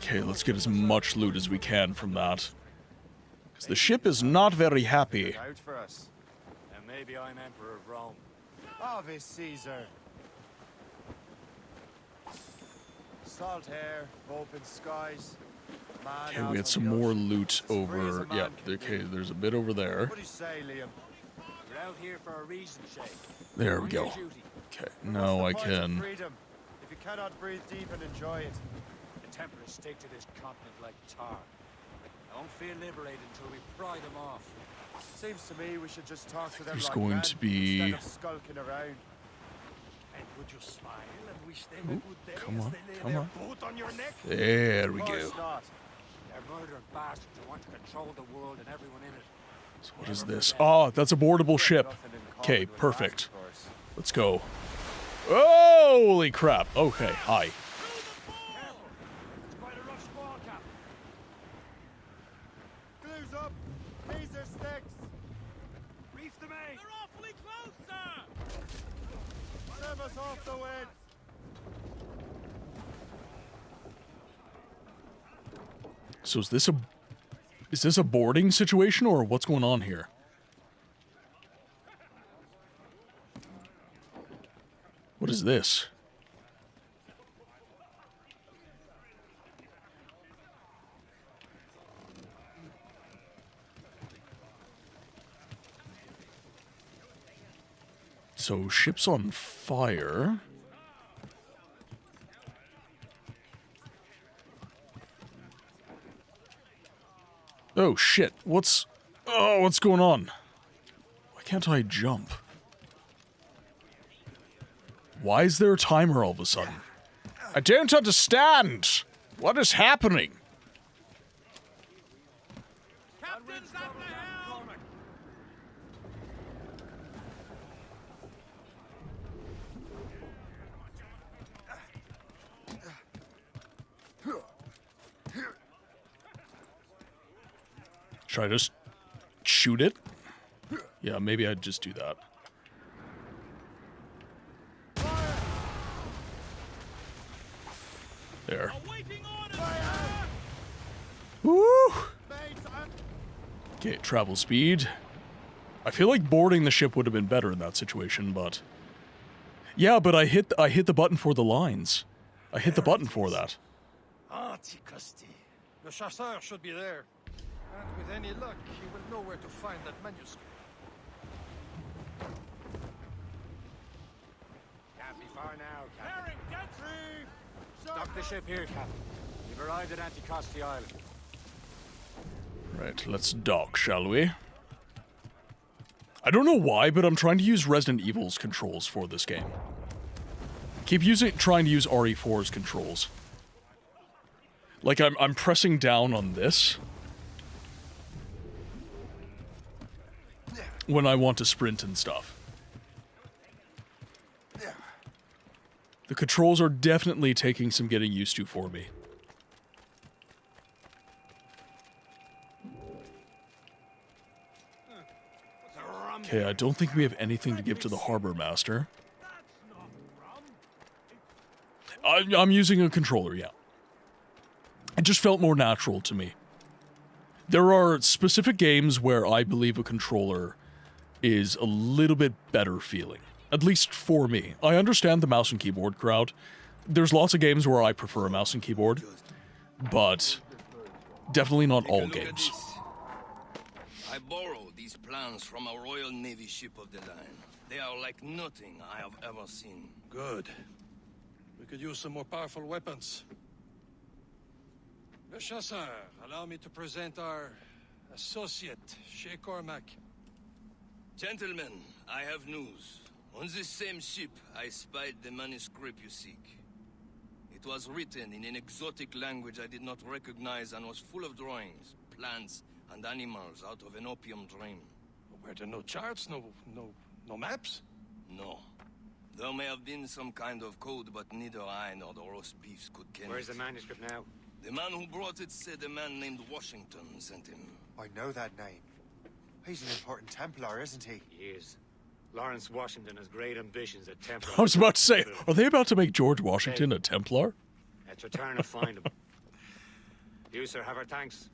Okay, let's get as much loot as we can from that. Because the ship is not very happy. Out for us. And maybe I'm Emperor of Rome. Ave Caesar. Salt air, open skies. Man Okay, out we on had some the more ocean. loot Free as a over... man Yeah, can okay, be. there's a bit over there. What do you say, Liam? We're out here for a reason, Shay. There we On go. your duty. Okay, What's now the I point of can... freedom if you cannot breathe deep and enjoy it. The Templars stick to this continent like tar. I won't feel liberated until we pry them off. Seems to me we should just talk to them There's like going men to be- instead of skulking around. And would you smile and wish them Ooh, a good day come as on, they lay come their on. boot on your neck? There we Of go. course not. They're murdering bastards who want to control the world and everyone in it. So what is this? Oh, that's a boardable ship. Nothing in common Okay, with that, perfect. of course. Let's go. Holy crap. Okay, hi. It's quite a rough squall, Cap. Glues up! Taser sticks! Reef the main. They're awfully close, sir! Serve us off the wind! So is this a boarding situation or what's going on here? What is this? So ship's on fire. Oh shit, what's going on? Why can't I jump? Why is there a timer all of a sudden? I don't understand! What is happening? Captain's at the helm! Should I just shoot it? Yeah, maybe I'd just do that. There. Awaiting orders! Woo! Okay, travel speed. I feel like boarding the ship would have been better in that situation, but... Yeah, but I hit the button for the lines. I hit the button for that. Anticosti. The chasseur should be there. And with any luck, he will know where to find that manuscript. Can't be far now, Captain. Herring, get through! Dock the ship here, Captain. We've arrived at Anticosti Island. Right, let's dock, shall we? I don't know why, but I'm trying to use Resident Evil's controls for this game. Keep trying to use RE4's controls. Like, I'm pressing down on this when I want to sprint and stuff. The controls are definitely taking some getting used to for me. Okay, I don't think we have anything to give to the Harbor Master. I'm using a controller, yeah. It just felt more natural to me. There are specific games where I believe a controller is a little bit better feeling. At least for me. I understand the mouse and keyboard crowd. There's lots of games where I prefer a mouse and keyboard, but definitely not all games. I borrowed these plans from a Royal Navy ship of the line. They are like nothing I have ever seen. Good. We could use some more powerful weapons. Le Chasseur, allow me to present our associate, Shay Cormac. Gentlemen, I have news. On this same ship, I spied the manuscript you seek. It was written in an exotic language I did not recognize and was full of drawings, plants, and animals out of an opium dream. Were there no charts, no maps? No. There may have been some kind of code, but neither I nor the roast beefs could ken Where's it. the manuscript now? The man who brought it said a man named Washington sent him. I know that name. He's an important Templar, isn't he? He is. Lawrence Washington has great ambitions at Templar. I was about to say, are they about to make George Washington a Templar? Let's return and find him. You, sir, have our thanks.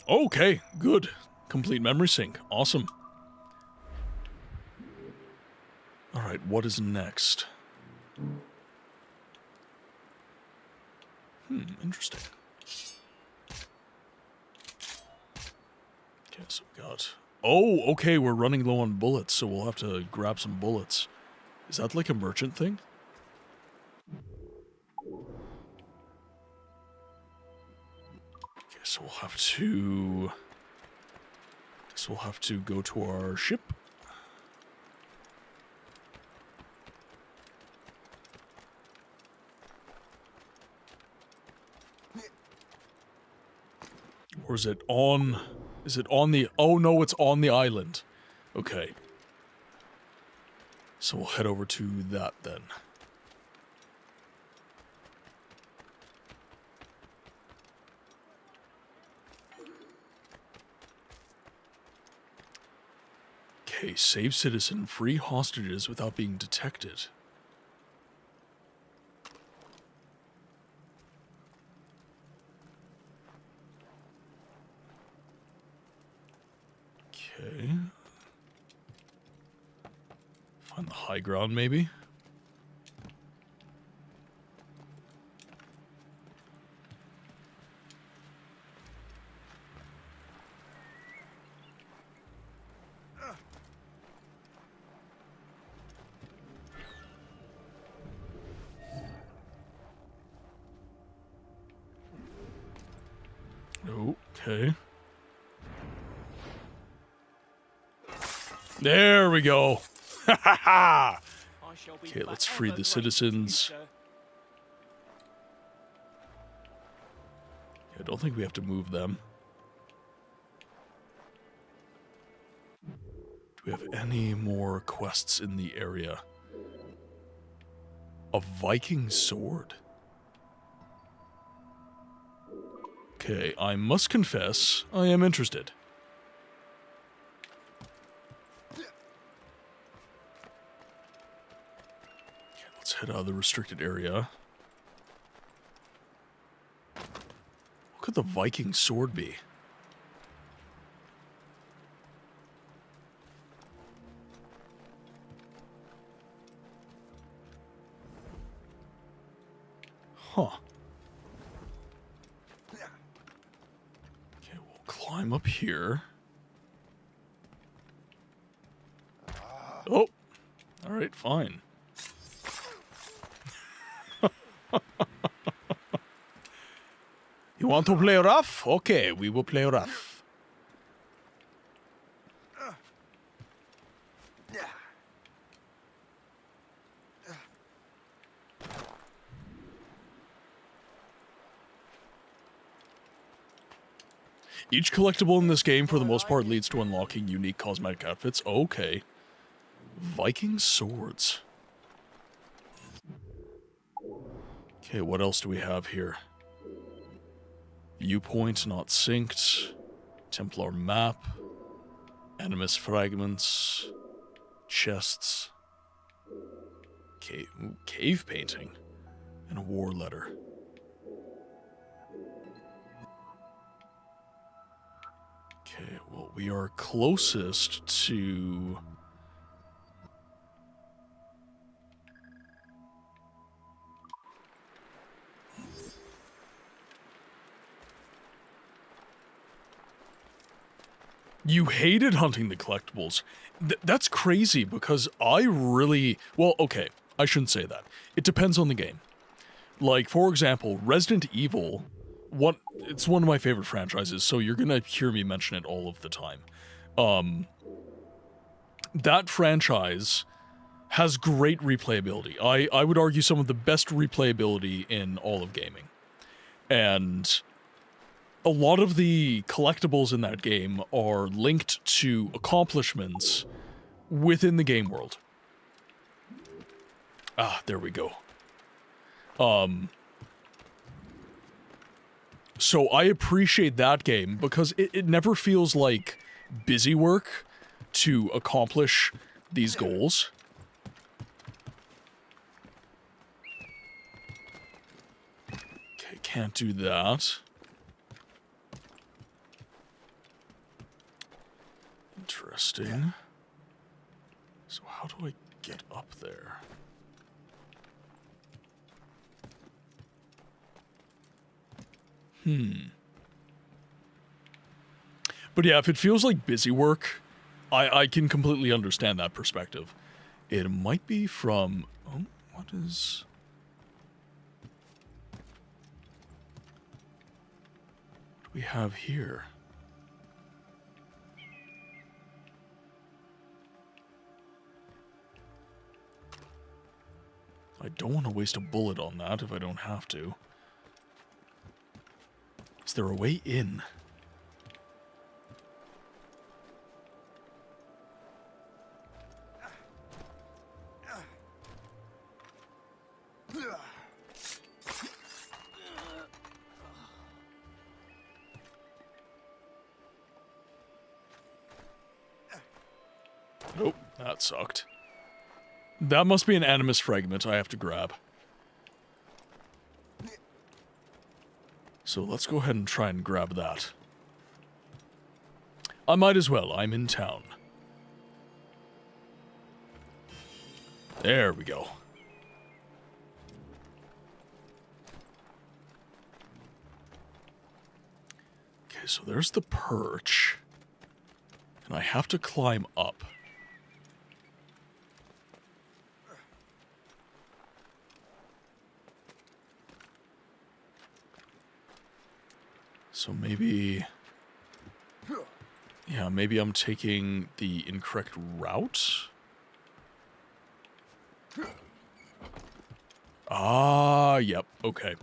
Okay, good. Complete memory sync. Awesome. Alright, what is next? Interesting. Okay, so we got... Oh, okay, we're running low on bullets, so we'll have to grab some bullets. Is that like a merchant thing? Okay, so we'll have to... Guess we'll have to go to our ship. Or is it on... Is it on the... Oh, no, it's on the island. Okay. So we'll head over to that, then. Okay, save citizen, free hostages without being detected. Okay. Find the high ground, maybe? Okay. There we go. Ha ha ha! Okay, let's free the citizens. I don't think we have to move them. Do we have any more quests in the area? A Viking sword. Okay, I must confess, I am interested. Let's head out of the restricted area. What could the Viking sword be? Huh. Okay, we'll climb up here. Oh! Alright, fine. You want to play rough? Okay, we will play rough. Each collectible in this game, for the most part, leads to unlocking unique cosmetic outfits. Okay. Viking swords. Okay, what else do we have here? Viewpoint not synced. Templar map. Animus fragments. Chests. Cave painting. And a war letter. Okay, well, we are closest to... You hated hunting the collectibles. That's crazy because I really... Well, okay, I shouldn't say that. It depends on the game. Like, for example, Resident Evil, it's one of my favorite franchises, so you're gonna hear me mention it all of the time. That franchise has great replayability. I would argue some of the best replayability in all of gaming. And a lot of the collectibles in that game are linked to accomplishments within the game world. Ah, there we go. So I appreciate that game because it never feels like busy work to accomplish these goals. Okay, can't do that. Interesting. So how do I get up there? But yeah, if it feels like busy work, I can completely understand that perspective. It might be from... Oh, what is... What do we have here? I don't want to waste a bullet on that if I don't have to. Is there a way in? Nope, that sucked. That must be an animus fragment I have to grab. So let's go ahead and try and grab that. I might as well, I'm in town. There we go. Okay, so there's the perch. And I have to climb up. So maybe... Yeah, maybe I'm taking the incorrect route? Ah, yep, okay.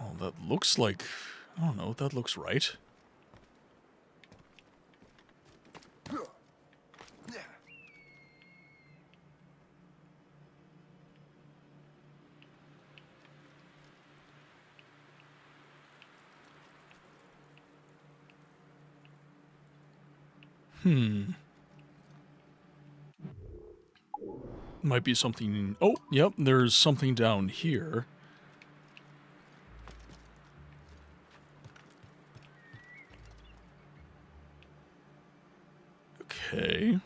Oh, that looks like... I don't know, that looks right. Might be something... Oh, yep, there's something down here. Okay.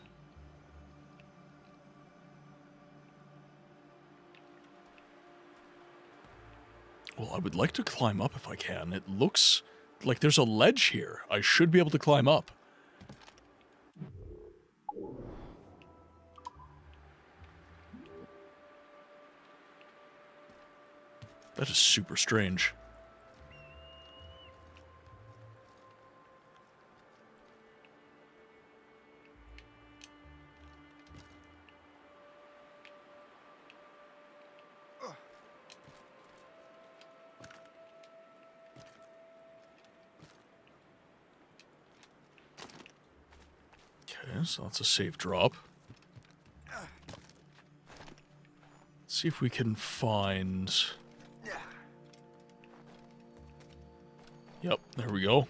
Well, I would like to climb up if I can. It looks like there's a ledge here. I should be able to climb up. That is super strange. Okay, so that's a safe drop. Let's see if we can find... Yep, there we go.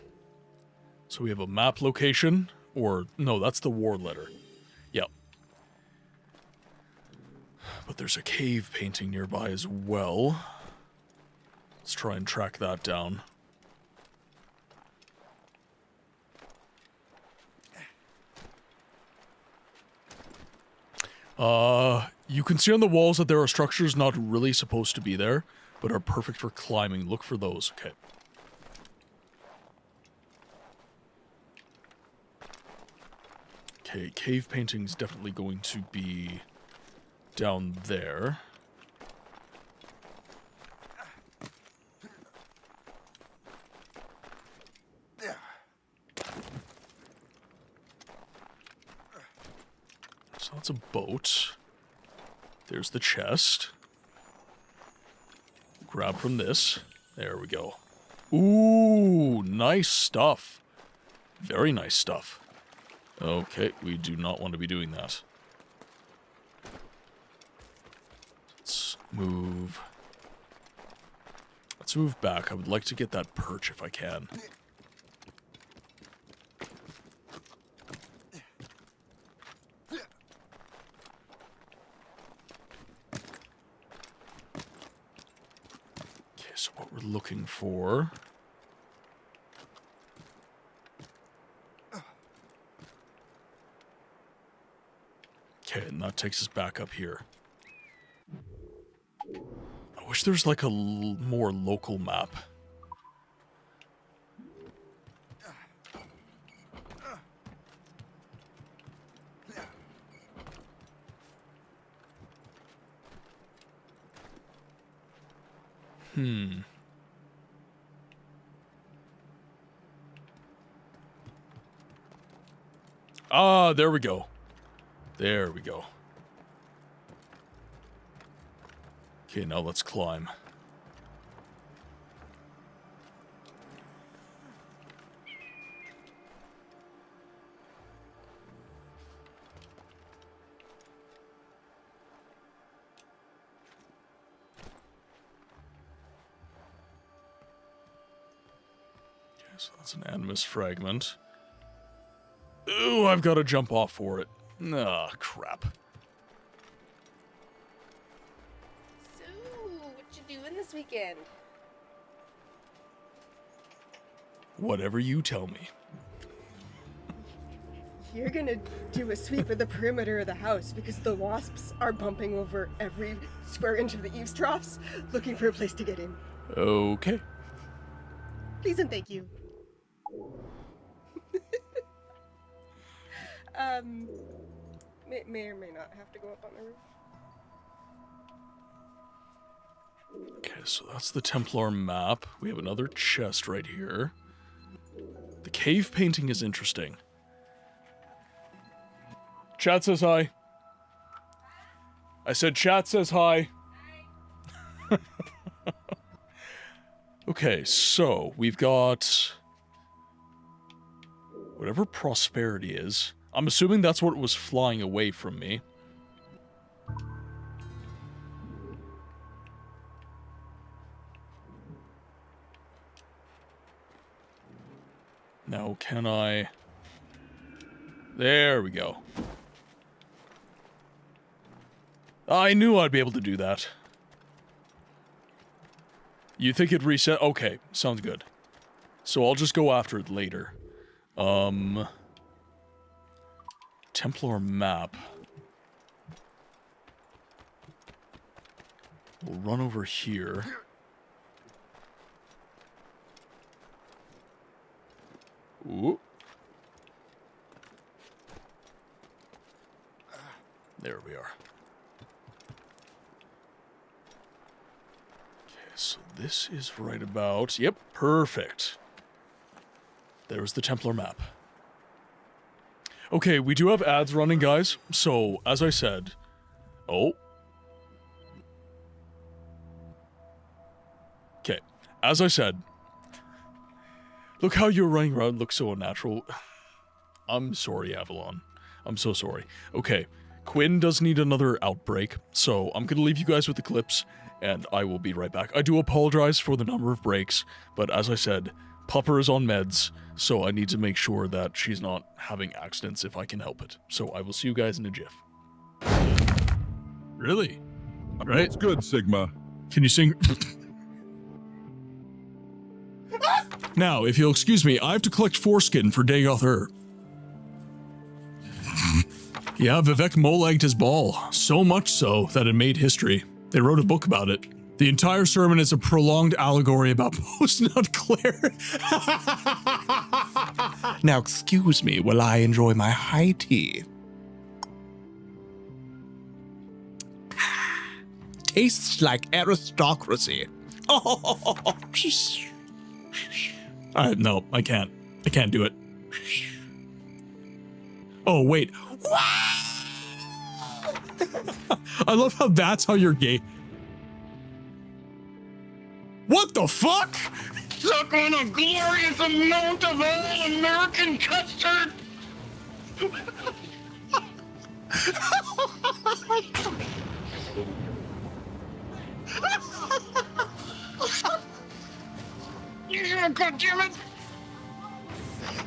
So we have a map location, or no, that's the war letter. Yep. But there's a cave painting nearby as well. Let's try and track that down. You can see on the walls that there are structures not really supposed to be there, but are perfect for climbing. Look for those. Okay. Okay, cave painting's definitely going to be down there. So that's a boat. There's the chest. Grab from this. There we go. Ooh, nice stuff. Very nice stuff. Okay, we do not want to be doing that. Let's move. Let's move back. I would like to get that perch if I can. Okay, so what we're looking for... Okay, and that takes us back up here. I wish there's like a more local map. Ah, there we go. There we go. Okay, now let's climb. Okay, so that's an animus fragment. Ooh, I've got to jump off for it. Ah, crap. So, what you doing this weekend? Whatever you tell me. You're gonna do a sweep of the perimeter of the house because the wasps are bumping over every square inch of the eaves troughs looking for a place to get in. Okay. Please and thank you. May or may not have to go up on the roof. Okay, so that's the Templar map. We have another chest right here. The cave painting is interesting. Chat says hi. I said chat says hi. Okay, so we've got whatever prosperity is. I'm assuming that's what was flying away from me. Now, can I... There we go. I knew I'd be able to do that. You think it reset? Okay, sounds good. So I'll just go after it later. Templar map. We'll run over here. Ooh. There we are. Okay, so this is right about... Yep, perfect. There's the Templar map. Okay, we do have ads running, guys. So, as I said... Oh. Okay, as I said... Look how you're running around, looks so unnatural. I'm sorry, Avalon. I'm so sorry. Okay, Quinn does need another outbreak, so I'm gonna leave you guys with the clips, and I will be right back. I do apologize for the number of breaks, but as I said, Pupper is on meds, so I need to make sure that she's not having accidents if I can help it. So I will see you guys in a jiff. Really? Right? It's good, Sigma. Can you sing? Now, if you'll excuse me, I have to collect foreskin for Dagoth Ur. Yeah, Vivek mole-egged his ball. So much so that it made history. They wrote a book about it. The entire sermon is a prolonged allegory about post-nut Claire. Now, excuse me while I enjoy my high tea. Tastes like aristocracy. Oh, no, I can't. I can't do it. Oh, wait. I love how that's how you're gay. What the fuck? Suck on a glorious amount of all-American custard! Yeah, goddammit!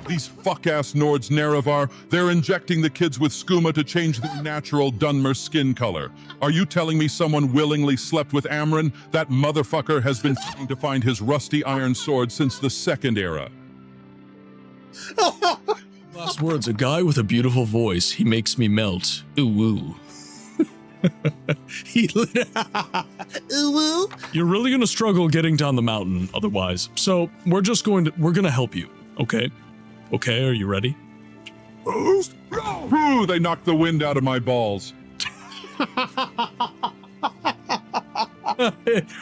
These fuck-ass Nords Nerevar, they're injecting the kids with skooma to change their natural Dunmer skin color. Are you telling me someone willingly slept with Amren? That motherfucker has been trying to find his rusty iron sword since the Second Era. Last words, a guy with a beautiful voice. He makes me melt. Ooh woo. Ooh woo. You're really gonna struggle getting down the mountain otherwise. So we're gonna help you, okay? Okay, are you ready? Ooh, they knocked the wind out of my balls.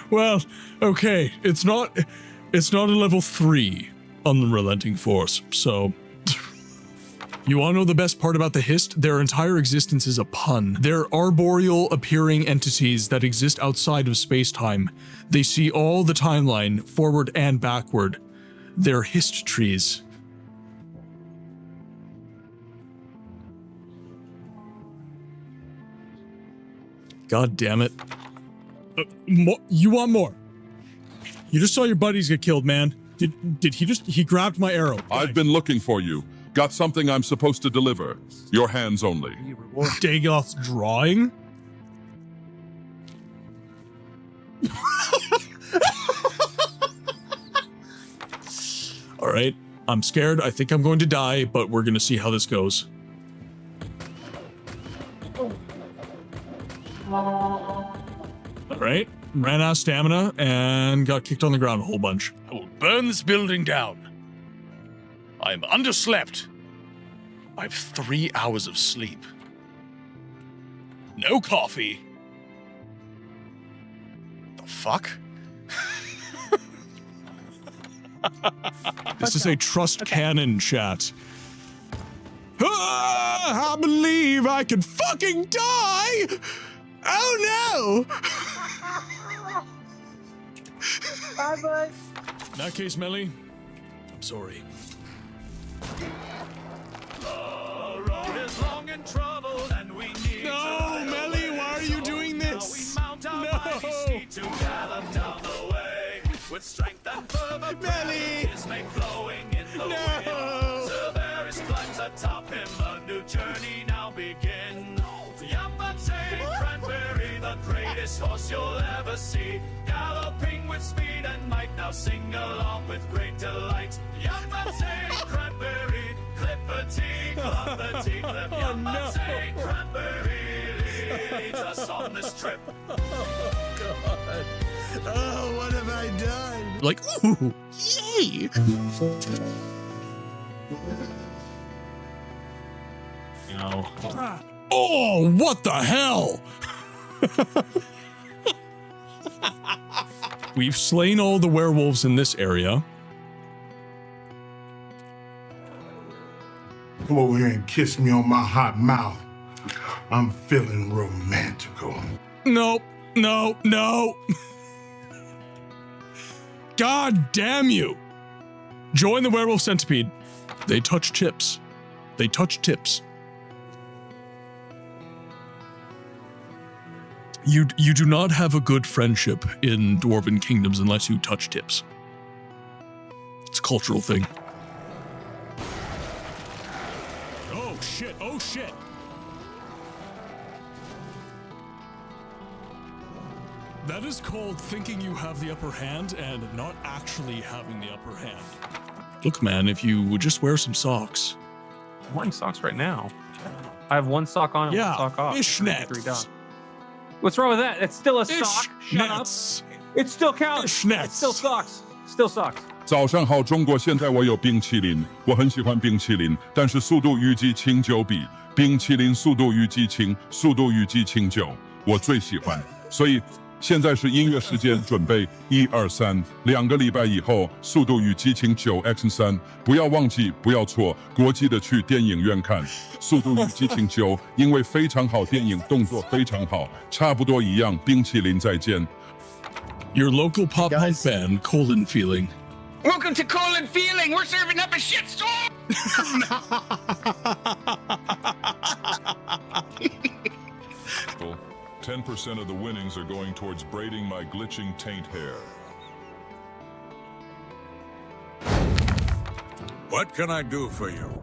Well, okay, it's not a level 3 unrelenting force, so you wanna know the best part about the Hist? Their entire existence is a pun. They're arboreal appearing entities that exist outside of space-time. They see all the timeline, forward and backward. They're Hist trees. God damn it. You want more? You just saw your buddies get killed, man. Did he grabbed my arrow. I've been looking for you. Got something I'm supposed to deliver. Your hands only. Dagoth's drawing? All right, I'm scared. I think I'm going to die, but we're going to see how this goes. All right, ran out of stamina and got kicked on the ground a whole bunch. I will burn this building down. I am underslept. I have 3 hours of sleep. No coffee. The fuck? This is a trust cannon chat. Ah, I believe I can fucking die! Oh no! Bye, bud. In that case, Melly, I'm sorry. The road is long and troubled, and we need No, Melly, why are you doing this? We mount our mighty steed to gallop down the way. With strength and fervor, Melly is made flowing in the wind. Severus climbs atop him, a new journey now begins. Yamate Cranberry, the greatest horse you'll ever see, galloping with speed and might, now sing along with great delight. Yamate Cranberry, clippity, cloppity, clip. Yamate Cranberry leads us on this trip. Oh, God. Oh, what have I done? Like, ooh, yay! No. Oh, what the hell? We've slain all the werewolves in this area. Come over here and kiss me on my hot mouth. I'm feeling romantical. No, no, no. God damn you. Join the werewolf centipede. They touch chips. They touch tips. You do not have a good friendship in Dwarven kingdoms unless you touch tips. It's a cultural thing. Oh shit, oh shit. That is called thinking you have the upper hand and not actually having the upper hand. Look, man, if you would just wear some socks. I'm wearing socks right now. I have one sock on and one sock off. Fishnets. What's wrong with that? It's still a sock. Shut up. It still counts. It's still socks. Still socks. 早上好，中国！现在我有冰淇淋，我很喜欢冰淇淋，但是速度与激情9比，冰淇淋速度与激情9，我最喜欢。所以现在是音乐时间，准备1、2、3，2个礼拜以后，速度与激情9X3，不要忘记，不要错，国际的去电影院看速度与激情9，因为非常好，电影动作非常好，差不多一样。冰淇淋再见。Your local pop punk band, Colon Feeling. Welcome to Colon Feeling. We're serving up a shitstorm. 10% of the winnings are going towards braiding my glitching taint hair. What can I do for you?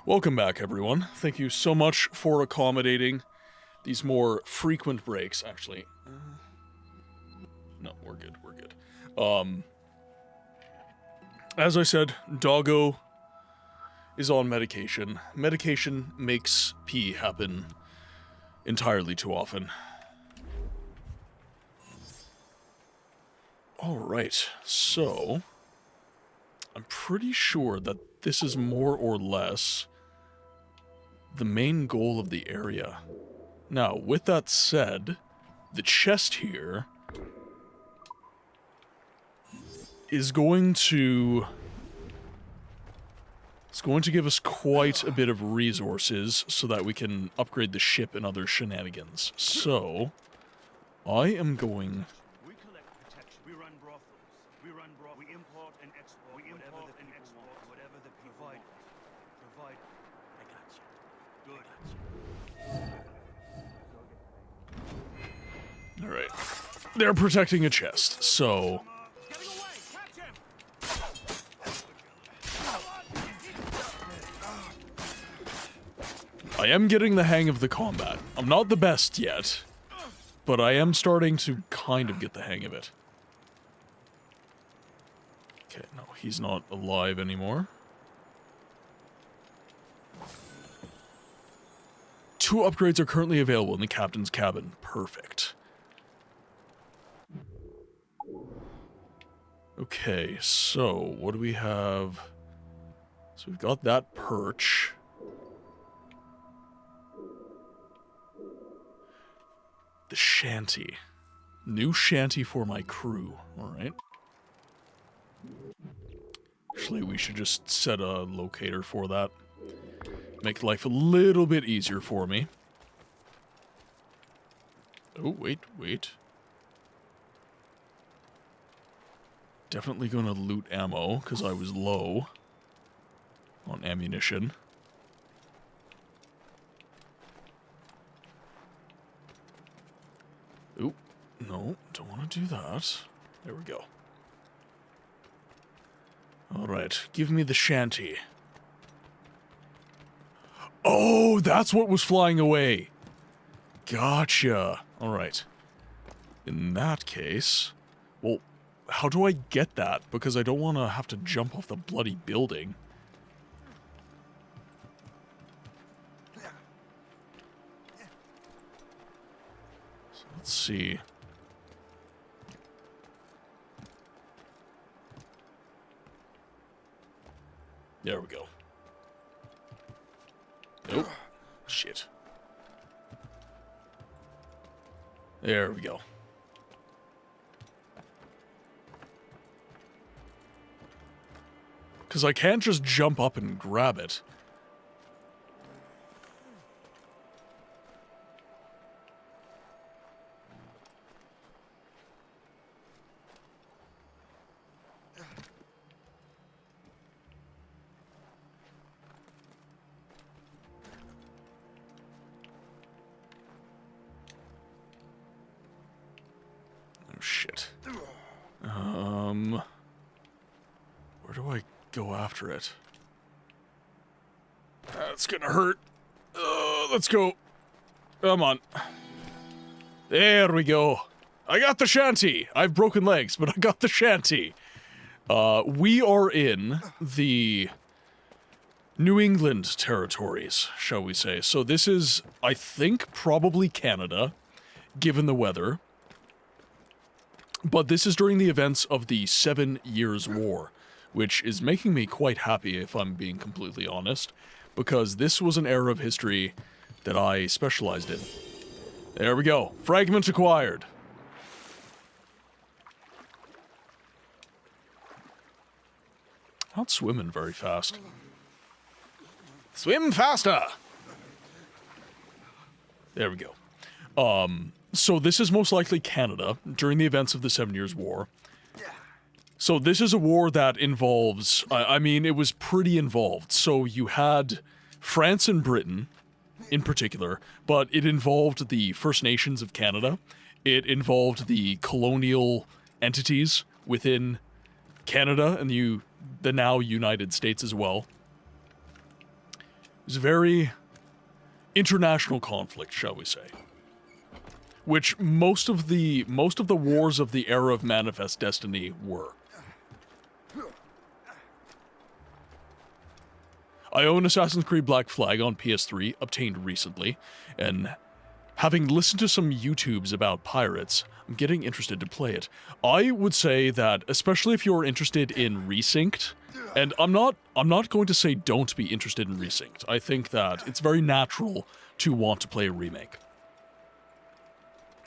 Welcome back, everyone. Thank you so much for accommodating these more frequent breaks. Actually, no, we're good. We're good. As I said, Doggo is on medication. Medication makes pee happen entirely too often. Alright, so I'm pretty sure that this is more or less the main goal of the area. Now, with that said, the chest here is going to give us quite a bit of resources so that we can upgrade the ship and other shenanigans. So, I am going... We collect protection. We run brothels. We import and export. We import and export whatever the people want. Provide. I got you. Good. Alright. They're protecting a chest, so... I am getting the hang of the combat. I'm not the best yet, but I am starting to kind of get the hang of it. Okay, no, he's not alive anymore. 2 upgrades are currently available in the captain's cabin. Perfect. Okay, so what do we have? So we've got that perch. The shanty. New shanty for my crew. Alright. Actually, we should just set a locator for that. Make life a little bit easier for me. Oh, wait. Definitely gonna loot ammo, because I was low on ammunition. Oop, no, don't want to do that. There we go. Alright, give me the shanty. Oh, that's what was flying away. Gotcha. Alright. In that case, well, how do I get that? Because I don't want to have to jump off the bloody building. So let's see. There we go. Nope. Shit. There we go. Because I can't just jump up and grab it. Where do I go after it? That's gonna hurt. Let's go. Come on. There we go. I got the shanty. I've broken legs, but I got the shanty. We are in the New England territories, shall we say. So this is, I think, probably Canada, given the weather. But this is during the events of the 7 Years' War, which is making me quite happy, if I'm being completely honest, because this was an era of history that I specialized in. There we go. Fragment acquired. Not swimming very fast. Swim faster! There we go. So this is most likely Canada during the events of the 7 Years' War. So this is a war that involves, I mean, it was pretty involved. So you had France and Britain in particular, but it involved the First Nations of Canada. It involved the colonial entities within Canada and the now United States as well. It was a very international conflict, shall we say. Which most of the wars of the era of Manifest Destiny were. I own Assassin's Creed Black Flag on PS3, obtained recently, and having listened to some YouTubes about pirates, I'm getting interested to play it. I would say that, especially if you're interested in Resynced, and I'm not going to say don't be interested in Resynced. I think that it's very natural to want to play a remake.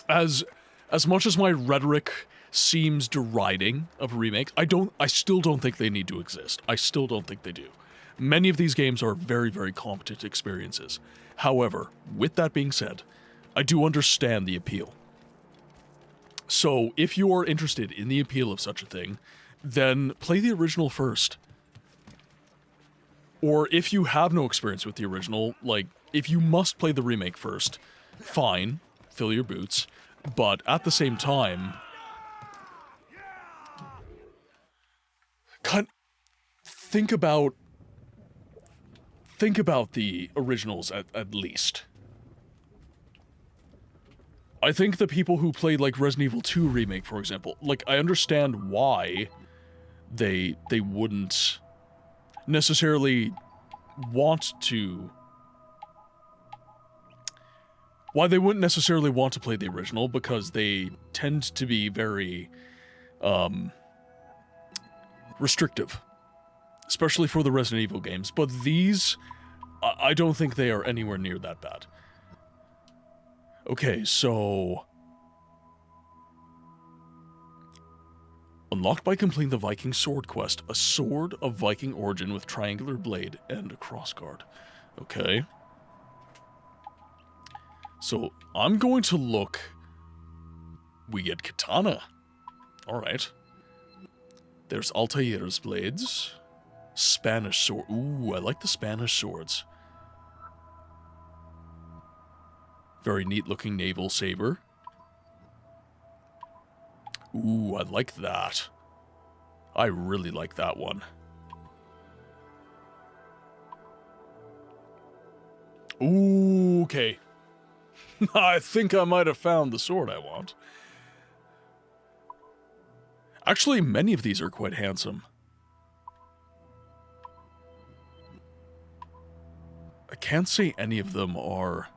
As much as my rhetoric seems deriding of remakes, I still don't think they need to exist. I still don't think they do. Many of these games are very, very competent experiences. However, with that being said, I do understand the appeal. So, if you are interested in the appeal of such a thing, then play the original first. Or if you have no experience with the original, like, if you must play the remake first, fine, fill your boots, but at the same time, think about the originals at least. I think the people who played, like, Resident Evil 2 Remake, for example, like, I understand why they wouldn't necessarily want to... Why they wouldn't necessarily want to play the original, because they tend to be very, restrictive. Especially for the Resident Evil games, but these, I don't think they are anywhere near that bad. Okay, so... Unlocked by completing the Viking Sword quest, a sword of Viking origin with triangular blade and a crossguard. Okay. So, I'm going to look... We get katana. Alright. There's Altair's blades. Spanish sword. Ooh, I like the Spanish swords. Very neat looking naval saber. Ooh, I like that. I really like that one. Ooh, okay. I think I might have found the sword I want. Actually, many of these are quite handsome. I can't say any of them are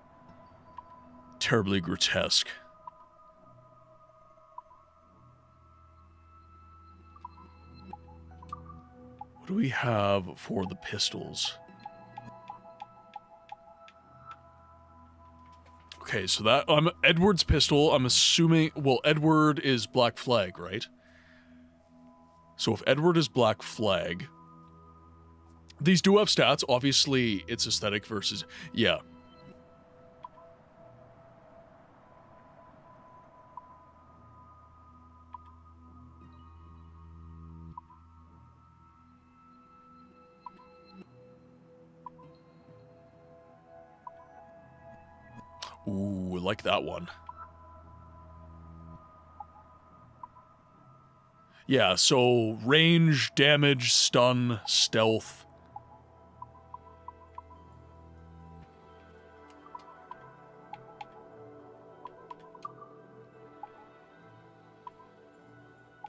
terribly grotesque. What do we have for the pistols? Okay, so that Edward's pistol, I'm assuming, well, Edward is Black Flag, right? So if Edward is Black Flag, these do have stats. Obviously, it's aesthetic versus... Yeah. Ooh, I like that one. Yeah, so range, damage, stun, stealth.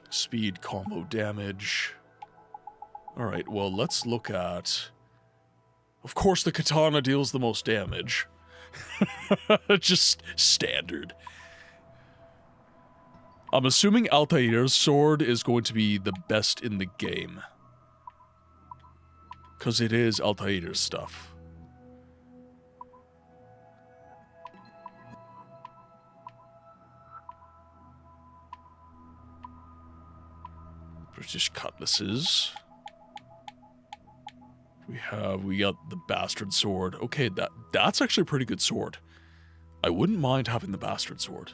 Speed, combo damage. Alright, well, let's look at... Of course, the katana deals the most damage. Just standard. I'm assuming Altair's sword is going to be the best in the game. Because it is Altair's stuff. British cutlasses. We got the bastard sword. Okay, that's actually a pretty good sword. I wouldn't mind having the bastard sword.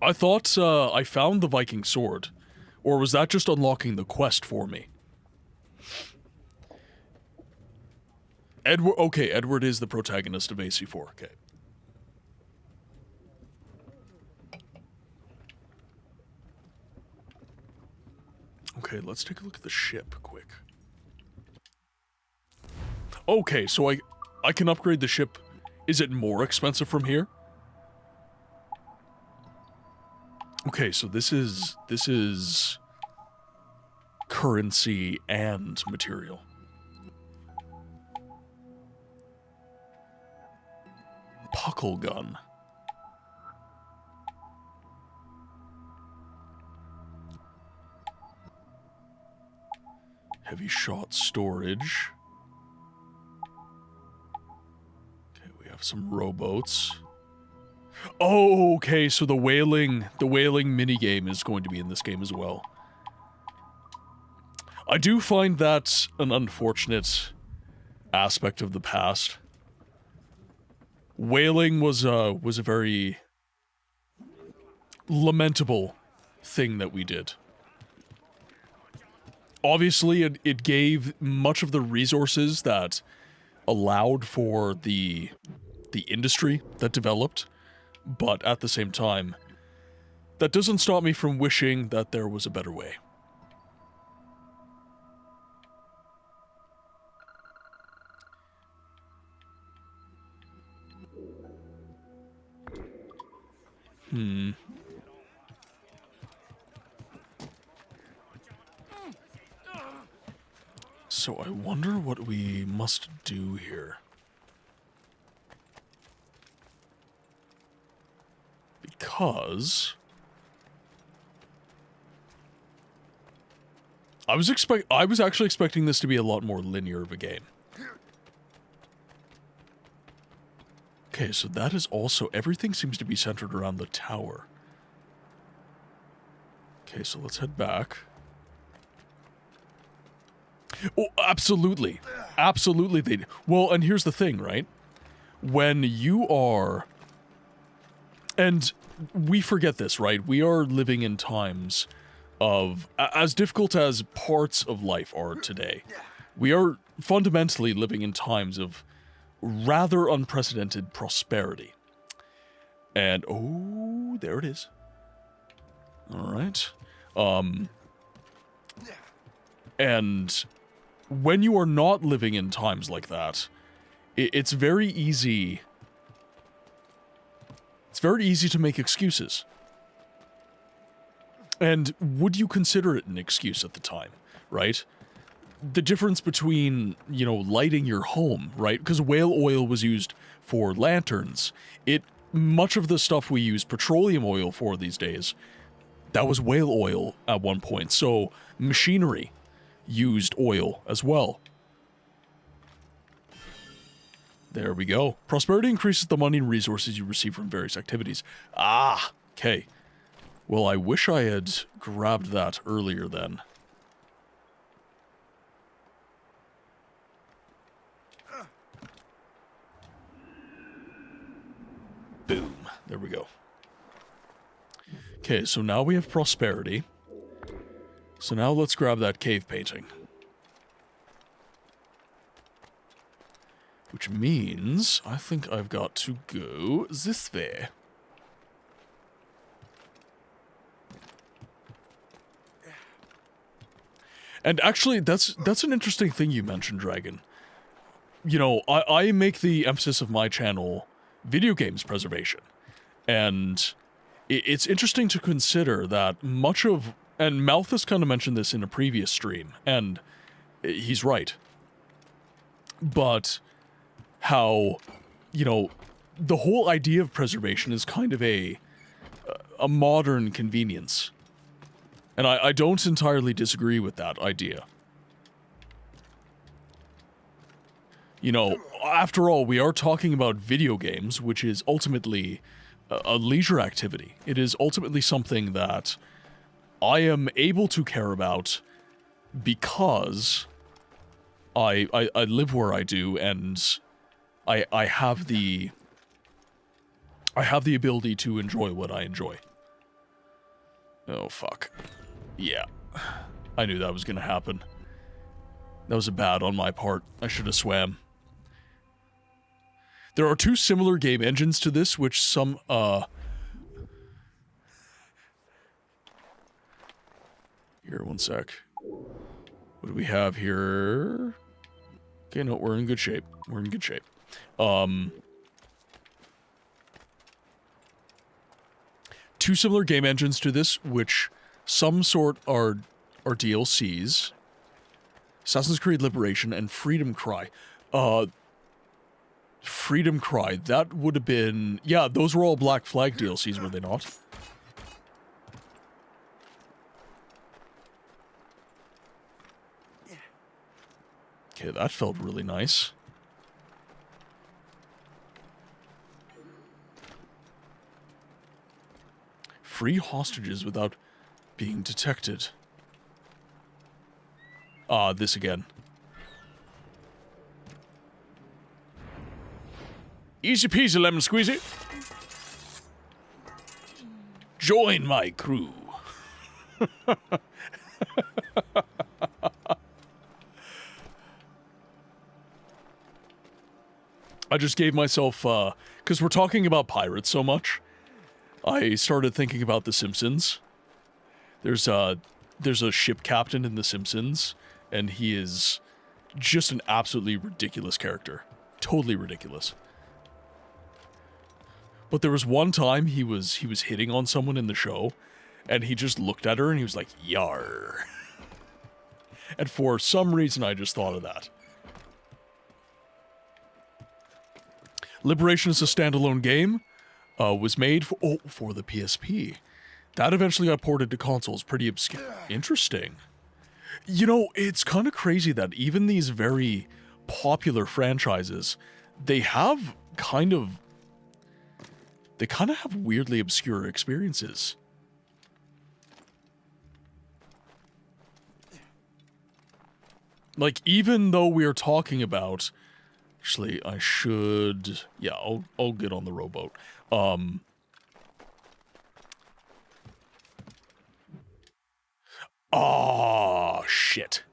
I thought I found the Viking sword, or was that just unlocking the quest for me? Edward, okay, Edward is the protagonist of AC4, okay. Okay, let's take a look at the ship quick. Okay, so I can upgrade the ship. Is it more expensive from here? Okay, so this is currency and material. Puckle gun. Heavy shot storage. Okay, we have some rowboats. Oh, okay, so the whaling minigame is going to be in this game as well. I do find that an unfortunate aspect of the past. Whaling was a very lamentable thing that we did. Obviously, it gave much of the resources that allowed for the industry that developed, but at the same time, that doesn't stop me from wishing that there was a better way. So I wonder what we must do here. Because I was actually expecting this to be a lot more linear of a game. Okay, so that is also, everything seems to be centered around the tower. Okay, so let's head back. Oh, absolutely. Absolutely they do. Well, and here's the thing, right? When you are... And we forget this, right? We are living in times of... As difficult as parts of life are today, we are fundamentally living in times of rather unprecedented prosperity. And, oh, there it is. All right. And when you are not living in times like that, it's very easy... It's very easy to make excuses. And would you consider it an excuse at the time, right? The difference between, you know, lighting your home, right? Because whale oil was used for lanterns. Much of the stuff we use petroleum oil for these days, that was whale oil at one point. So machinery used oil as well. There we go. Prosperity increases the money and resources you receive from various activities. Ah, okay. Well, I wish I had grabbed that earlier then. Boom. There we go. Okay, so now we have prosperity. So now let's grab that cave painting. Which means I think I've got to go this way. And actually, that's an interesting thing you mentioned, Dragon. You know, I make the emphasis of my channel video games preservation. And it's interesting to consider that much of... And Malthus kind of mentioned this in a previous stream, and he's right. But how, you know, the whole idea of preservation is kind of a modern convenience. And I don't entirely disagree with that idea. You know, after all, we are talking about video games, which is ultimately a leisure activity. It is ultimately something that I am able to care about because I live where I do, and I have the ability to enjoy what I enjoy. Oh, fuck. Yeah. I knew that was gonna happen. That was a bad on my part. I should have swam. There are two similar game engines to this, which some, Here, one sec. What do we have here? Okay, no, we're in good shape. We're in good shape. Two similar game engines to this, which some sort are DLCs. Assassin's Creed Liberation and Freedom Cry. Freedom Cry, that would have been... Yeah, those were all Black Flag DLCs, were they not? Okay, that felt really nice. Free hostages without being detected. Ah, this again. Easy peasy lemon squeezy. Join my crew. I just gave myself, because we're talking about pirates so much, I started thinking about The Simpsons. There's a ship captain in The Simpsons, and he is just an absolutely ridiculous character. Totally ridiculous. But there was one time he was hitting on someone in the show, and he just looked at her and he was like, "Yar." And for some reason I just thought of that. Liberation is a standalone game. Was made for the PSP. That eventually got ported to consoles. Pretty obscure. Interesting. You know, it's kind of crazy that even these very popular franchises, they kind of have weirdly obscure experiences. Like, even though we are talking about... Actually, I should... Yeah, I'll get on the rowboat. Oh, shit.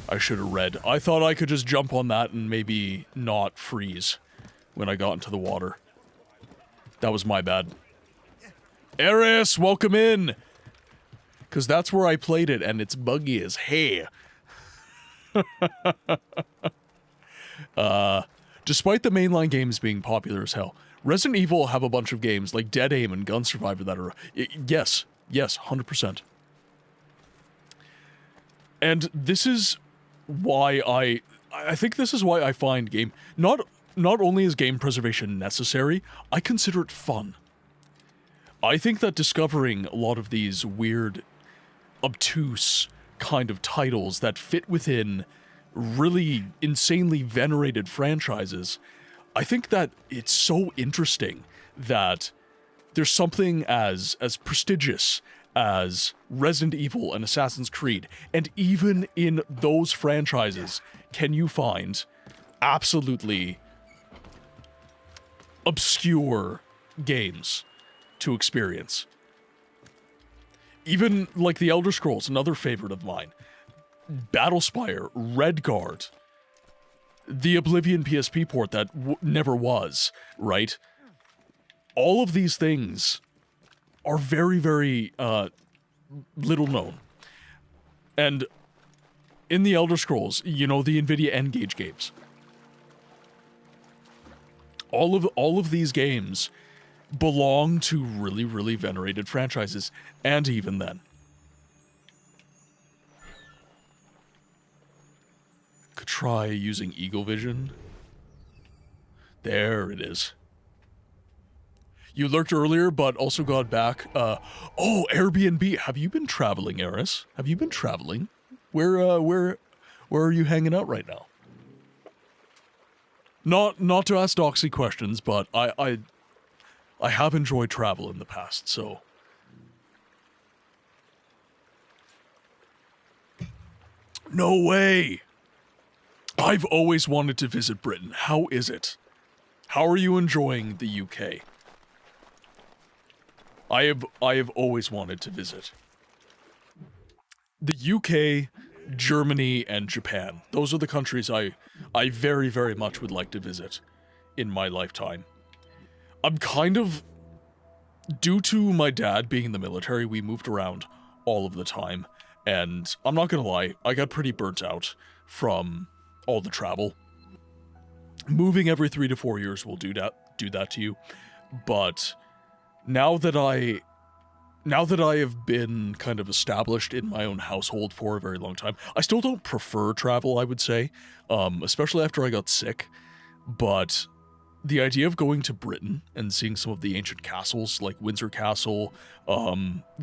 I should have read. I thought I could just jump on that and maybe not freeze when I got into the water. That was my bad. Eris, welcome in! Because that's where I played it, and it's buggy as hay. Despite the mainline games being popular as hell, Resident Evil have a bunch of games like Dead Aim and Gun Survivor that are... Yes, 100%. And this is why I think this is why I find game... Not only is game preservation necessary, I consider it fun. I think that discovering a lot of these weird, obtuse kind of titles that fit within really insanely venerated franchises, I think that it's so interesting that there's something as prestigious as Resident Evil and Assassin's Creed, and even in those franchises, can you find absolutely obscure games to experience. Even like the Elder Scrolls, another favorite of mine. Battlespire, Redguard, the Oblivion PSP port that never was, right? all of these things are very, very little known. And in the Elder Scrolls, you know, the NVIDIA N-Gage games. All of these games belong to really, really venerated franchises, and even then. Could try using Eagle Vision. There it is. You lurked earlier, but also got back. Oh, Airbnb. Have you been traveling, Eris? Have you been traveling? Where are you hanging out right now? Not to ask doxy questions, but I have enjoyed travel in the past, so. No way! I've always wanted to visit Britain. How is it? How are you enjoying the UK? I have always wanted to visit. The UK, Germany, and Japan. Those are the countries I very, very much would like to visit in my lifetime. I'm kind of... Due to my dad being in the military, we moved around all of the time. And I'm not gonna lie, I got pretty burnt out from all the travel. Moving every 3 to 4 years will do that to you. But now that I have been kind of established in my own household for a very long time, I still don't prefer travel, I would say, especially after I got sick. But the idea of going to Britain and seeing some of the ancient castles, like Windsor Castle,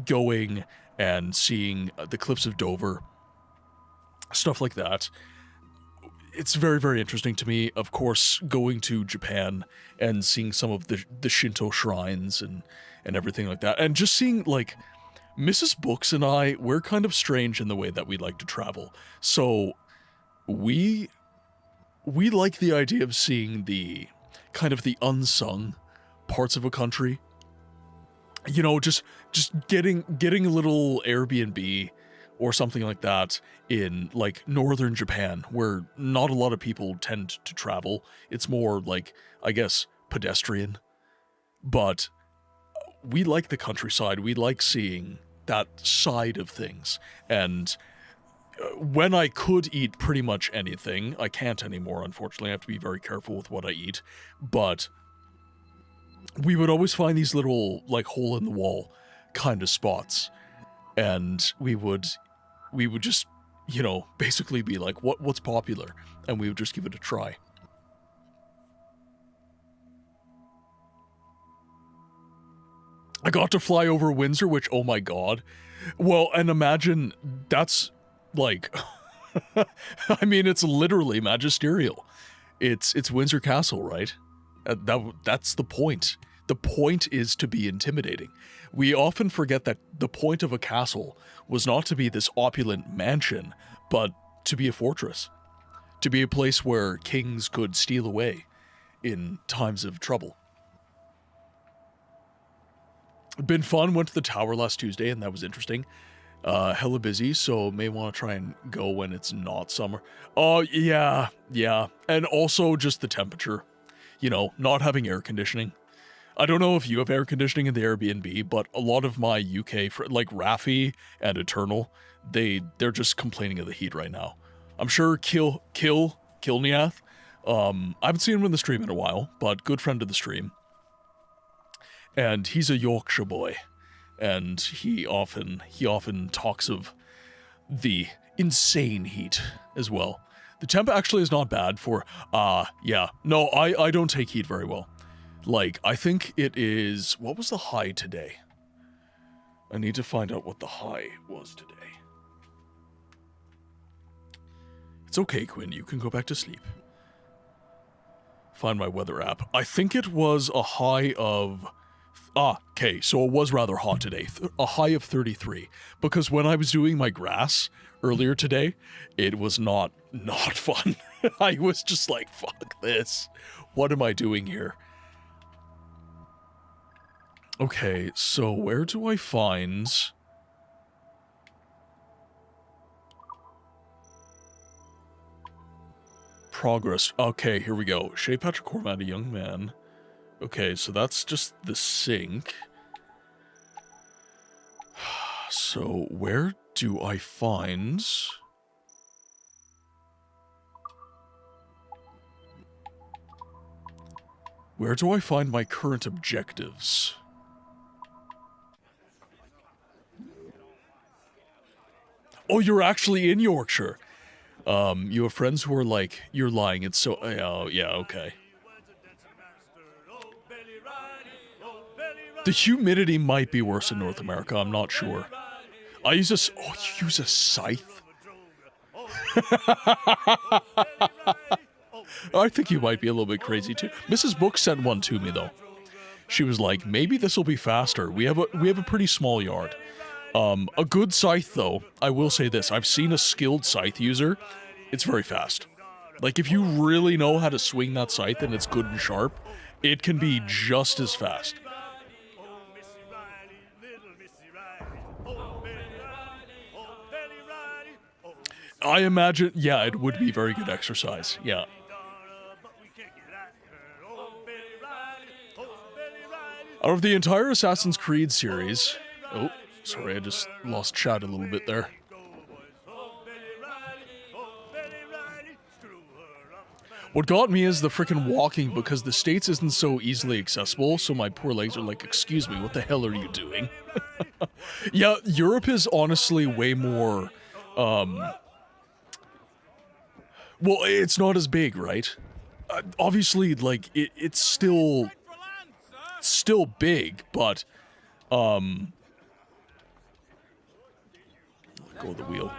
going and seeing the Cliffs of Dover, stuff like that, it's very, very interesting to me. Of course, going to Japan and seeing some of the Shinto shrines and everything like that. And just seeing, like, Mrs. Books and I, we're kind of strange in the way that we like to travel. So we like the idea of seeing the kind of the unsung parts of a country. You know, just getting a little Airbnb or something like that in, like, northern Japan, where not a lot of people tend to travel. It's more, like, I guess, pedestrian. But we like the countryside. We like seeing that side of things. And when I could eat pretty much anything, I can't anymore, unfortunately. I have to be very careful with what I eat. But we would always find these little, like, hole-in-the-wall kind of spots. And we would just, you know, basically be like, what's popular? And we would just give it a try. I got to fly over Windsor, which, oh my god. Well, and imagine, that's, like, I mean, it's literally magisterial. It's Windsor Castle, right? That's the point. The point is to be intimidating. We often forget that the point of a castle was not to be this opulent mansion, but to be a fortress. To be a place where kings could steal away in times of trouble. Been fun, went to the tower last Tuesday, and that was interesting. Hella busy, so may want to try and go when it's not summer. Oh, yeah. And also just the temperature. You know, not having air conditioning. I don't know if you have air conditioning in the Airbnb, but a lot of my UK, like Raffi and Eternal, they're just complaining of the heat right now. I'm sure Kilniath, I haven't seen him in the stream in a while, but good friend of the stream. And he's a Yorkshire boy, and he often talks of the insane heat as well. The temp actually is not bad for, yeah. No, I don't take heat very well. Like, I think it is, what was the high today? I need to find out what the high was today. It's okay, Quinn, you can go back to sleep. Find my weather app. I think it was a high of, okay, so it was rather hot today. A high of 33. Because when I was doing my grass earlier today, it was not fun. I was just like, fuck this. What am I doing here? Okay, so where do I find... progress? Okay, here we go. Shea Patrick Cormat, a young man Okay, so that's just the sink. So where do I find... Where do I find my current objectives? Oh, you're actually in Yorkshire. You have friends who are like, you're lying, it's so... Oh, yeah, okay. The humidity might be worse in North America, I'm not sure. I use a... Oh, you use a scythe? I think you might be a little bit crazy too. Mrs. Book sent one to me though. She was like, maybe this will be faster. We have a pretty small yard. A good scythe though, I will say this, I've seen a skilled scythe user. It's very fast. Like if you really know how to swing that scythe and it's good and sharp, it can be just as fast. I imagine, yeah, it would be very good exercise, yeah. Out of the entire Assassin's Creed series... Oh, sorry, I just lost chat a little bit there. What got me is the frickin' walking, because the States isn't so easily accessible, so my poor legs are like, excuse me, what the hell are you doing? Yeah, Europe is honestly way more... Well, it's not as big, right? Obviously, like, it's still big, but, let go of the wheel.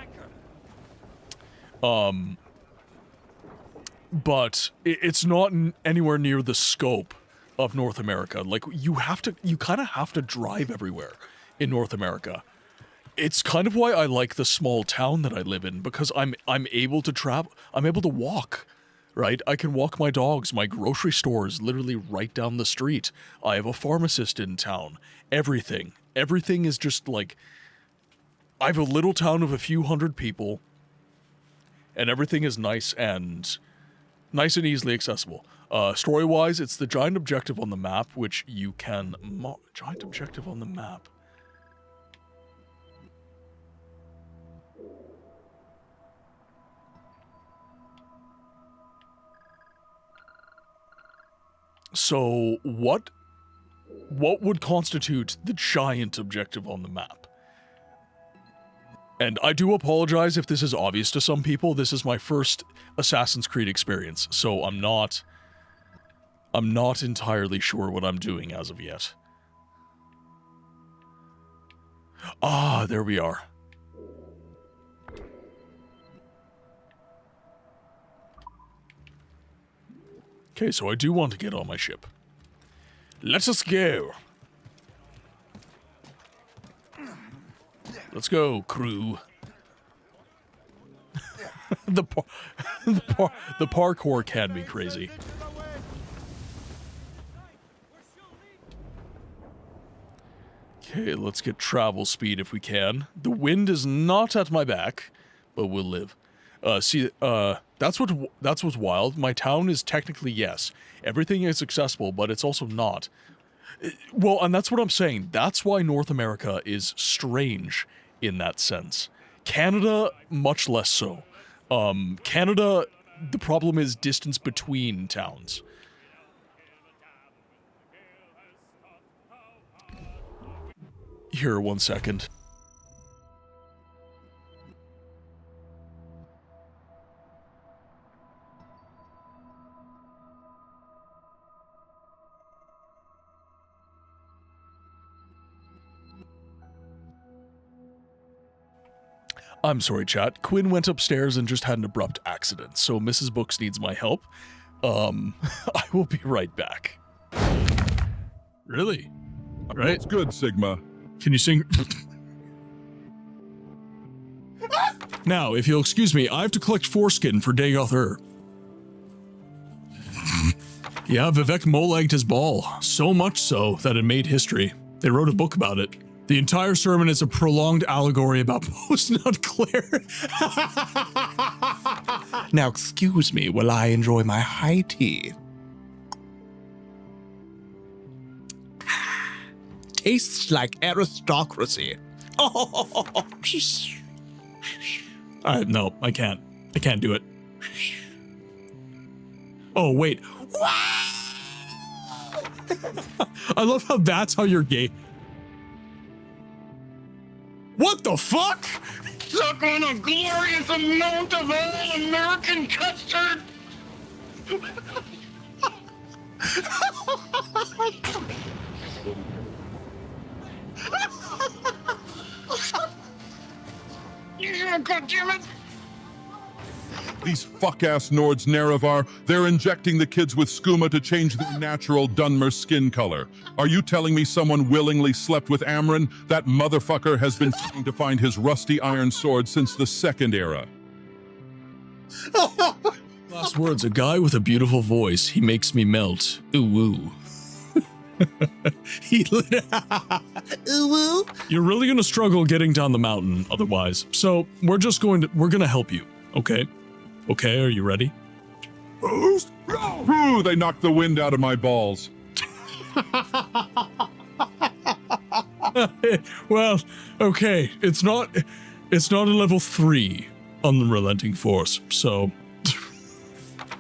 But it's not anywhere near the scope of North America. Like, you kind of have to drive everywhere in North America. It's kind of why I like the small town that I live in, because I'm able to travel, I'm able to walk, right? I can walk my dogs, my grocery store is literally right down the street. I have a pharmacist in town, everything is just like, I have a little town of a few hundred people, and everything is nice and easily accessible. Story-wise, it's the giant objective on the map, which you can, giant objective on the map. So, what would constitute the giant objective on the map? And I do apologize if this is obvious to some people. This is my first Assassin's Creed experience, so I'm not entirely sure what I'm doing as of yet. Ah, there we are. Okay, so I do want to get on my ship. Let us go. Let's go, crew. the parkour can be crazy. Okay, let's get travel speed if we can. The wind is not at my back, but we'll live. That's what's wild. My town is technically, yes, everything is accessible, but it's also not. Well, and that's what I'm saying. That's why North America is strange in that sense. Canada, much less so. Canada, the problem is distance between towns. Here, 1 second. I'm sorry, chat. Quinn went upstairs and just had an abrupt accident, so Mrs. Books needs my help. I will be right back. Really? Right? That's good, Sigma. Can you sing? Now, if you'll excuse me, I have to collect foreskin for Dagoth. Yeah, Vivek mole-egged his ball. So much so that it made history. They wrote a book about it. The entire sermon is a prolonged allegory about post-nut Claire. Now, excuse me while I enjoy my high tea. tastes like aristocracy. Oh, no, I can't. I can't do it. Oh, wait. I love how that's how you're gay. What the fuck? Suck on a glorious amount of all-American custard! Yeah, goddammit! These fuck-ass Nords Nerevar, they're injecting the kids with skooma to change their natural Dunmer skin color. Are you telling me someone willingly slept with Amron? That motherfucker has been trying to find his rusty iron sword since the Second Era. Last words, a guy with a beautiful voice. He makes me melt. Ooh woo. Ooh woo. You're really gonna struggle getting down the mountain otherwise. So we're gonna help you, okay? Okay, are you ready? Ooh, they knocked the wind out of my balls. Well, okay, it's not a level 3 unrelenting force, so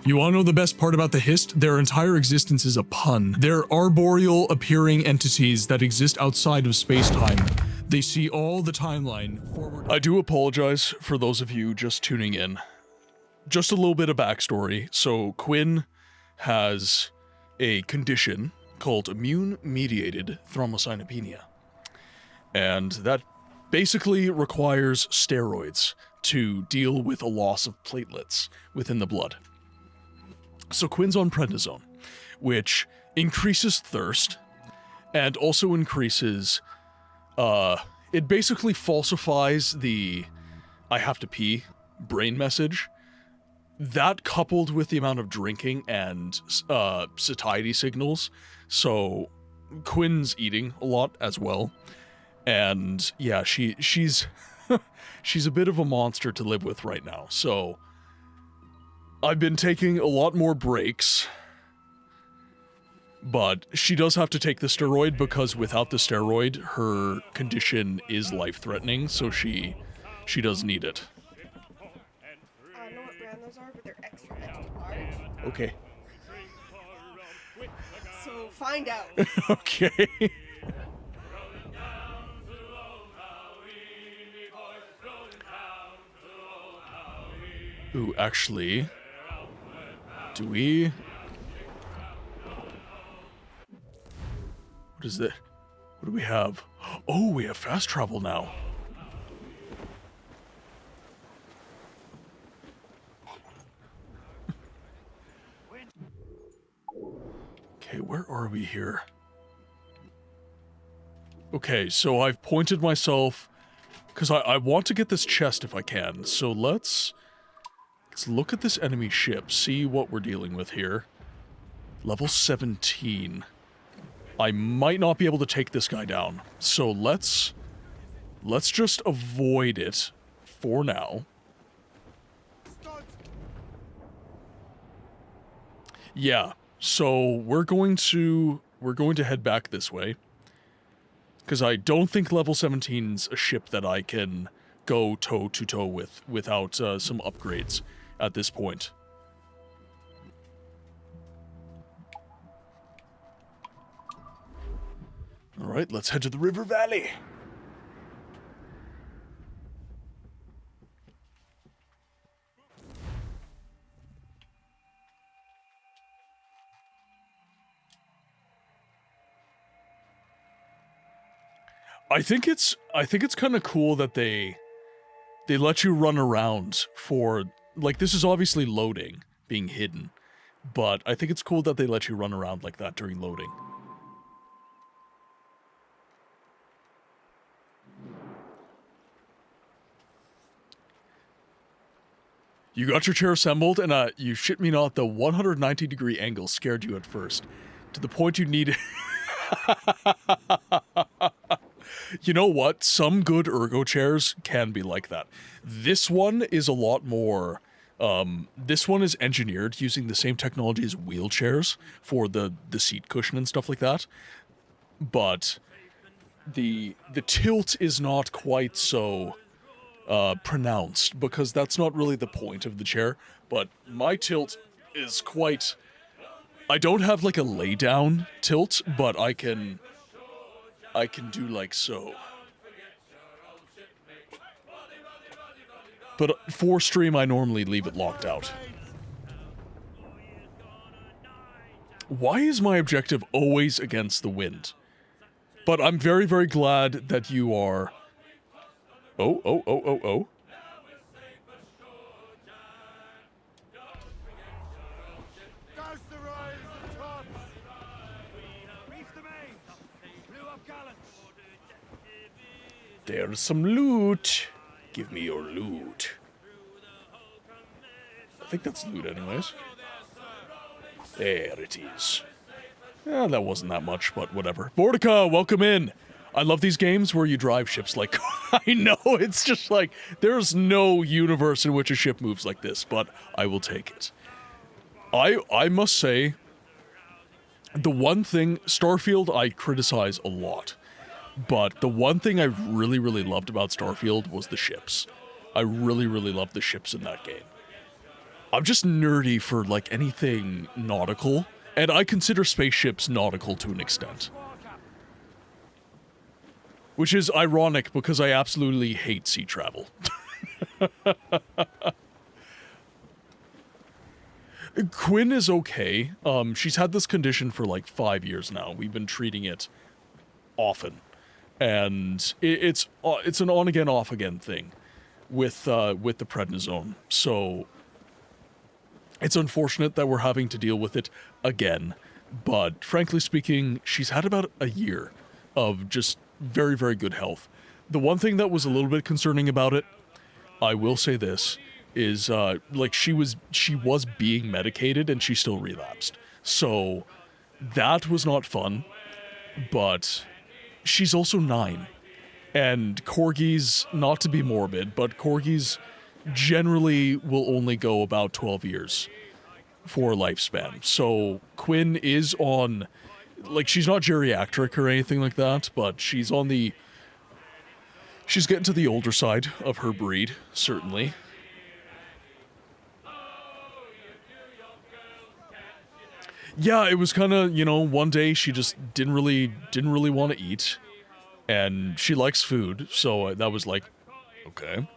you wanna know the best part about the Hist? Their entire existence is a pun. They're arboreal appearing entities that exist outside of space-time. They see all the timeline forward. I do apologize for those of you just tuning in. Just a little bit of backstory. So Quinn has a condition called immune-mediated thrombocytopenia. And that basically requires steroids to deal with a loss of platelets within the blood. So Quinn's on prednisone, which increases thirst and also increases, it basically falsifies the I have to pee brain message. That coupled with the amount of drinking and satiety signals, so Quinn's eating a lot as well, and yeah, she's she's a bit of a monster to live with right now. So I've been taking a lot more breaks, but she does have to take the steroid because without the steroid, her condition is life-threatening. So she does need it. Okay. So find out. Okay. Ooh, actually, do we? What is that? What do we have? Oh, we have fast travel now. Okay, where are we here? Okay, so I've pointed myself, because I want to get this chest if I can. So let's look at this enemy ship, see what we're dealing with here. Level 17. I might not be able to take this guy down. So let's just avoid it for now. Yeah. So we're going to head back this way, because I don't think level 17's a ship that I can go toe to toe with without some upgrades at this point. All right, let's head to the river valley. I think it's kind of cool that they let you run around for, like, this is obviously loading, being hidden, but I think it's cool that they let you run around like that during loading. You got your chair assembled, and you shit me not, the 190-degree angle scared you at first, to the point you needed... You know what? Some good ergo chairs can be like that. This one is a lot more... this one is engineered using the same technology as wheelchairs for the seat cushion and stuff like that. But the tilt is not quite so pronounced, because that's not really the point of the chair, but my tilt is quite... I don't have like a lay down tilt, but I can do like so. But for stream, I normally leave it locked out. Why is my objective always against the wind? But I'm very, very glad that you are... Oh. There's some loot. Give me your loot. I think that's loot anyways. There it is. Yeah, that wasn't that much, but whatever. Vortica, welcome in. I love these games where you drive ships like... I know, it's just like... There's no universe in which a ship moves like this, but I will take it. I must say, the one thing... Starfield, I criticize a lot. But the one thing I really, really loved about Starfield was the ships. I really, really loved the ships in that game. I'm just nerdy for, like, anything nautical, and I consider spaceships nautical to an extent. Which is ironic, because I absolutely hate sea travel. Quinn is okay. She's had this condition for, like, 5 years now. We've been treating it often. And it's an on-again, off-again thing with the prednisone. So it's unfortunate that we're having to deal with it again. But frankly speaking, she's had about a year of just very, very good health. The one thing that was a little bit concerning about it, I will say this, is like she was being medicated and she still relapsed. So that was not fun, but... She's also 9, and corgis, not to be morbid, but corgis generally will only go about 12 years for a lifespan. So Quinn is on, like, she's not geriatric or anything like that, but she's on the, she's getting to the older side of her breed, certainly. Yeah, it was kind of, you know, one day she just didn't really want to eat, and she likes food, so that was like, okay.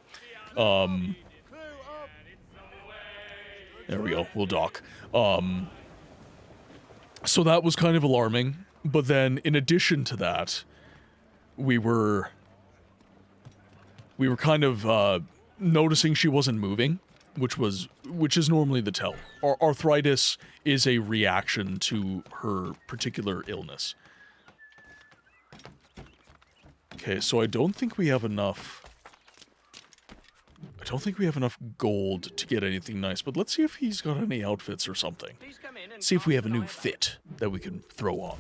There we go, we'll dock. So that was kind of alarming, but then in addition to that, we were kind of noticing she wasn't moving, which is normally the tell. Arthritis is a reaction to her particular illness. Okay, so I don't think we have enough gold to get anything nice, but let's see if he's got any outfits or something. Let's see if we have a new fit that we can throw on.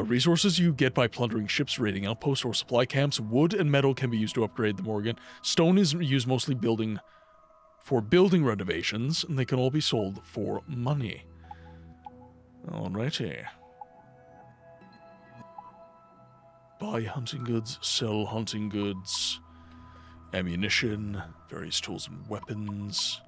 Resources you get by plundering ships, raiding outposts, or supply camps. Wood and metal can be used to upgrade the Morgan. Stone is used mostly for building renovations, and they can all be sold for money. Alrighty. Buy hunting goods, sell hunting goods, ammunition, various tools and weapons.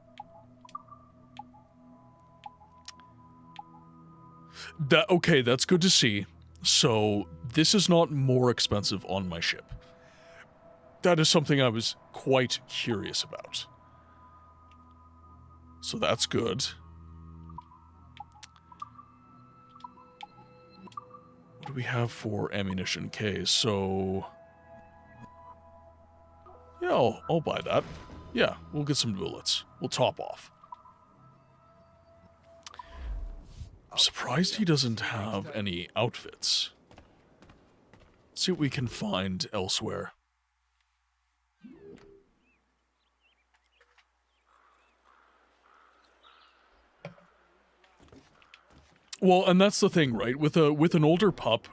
Okay, that's good to see. So, this is not more expensive on my ship. That is something I was quite curious about. So that's good. What do we have for ammunition? Okay, so... yeah, I'll buy that. Yeah, we'll get some bullets. We'll top off. I'm surprised he doesn't have any outfits. Let's see what we can find elsewhere. Well, and that's the thing, right? With an older pup,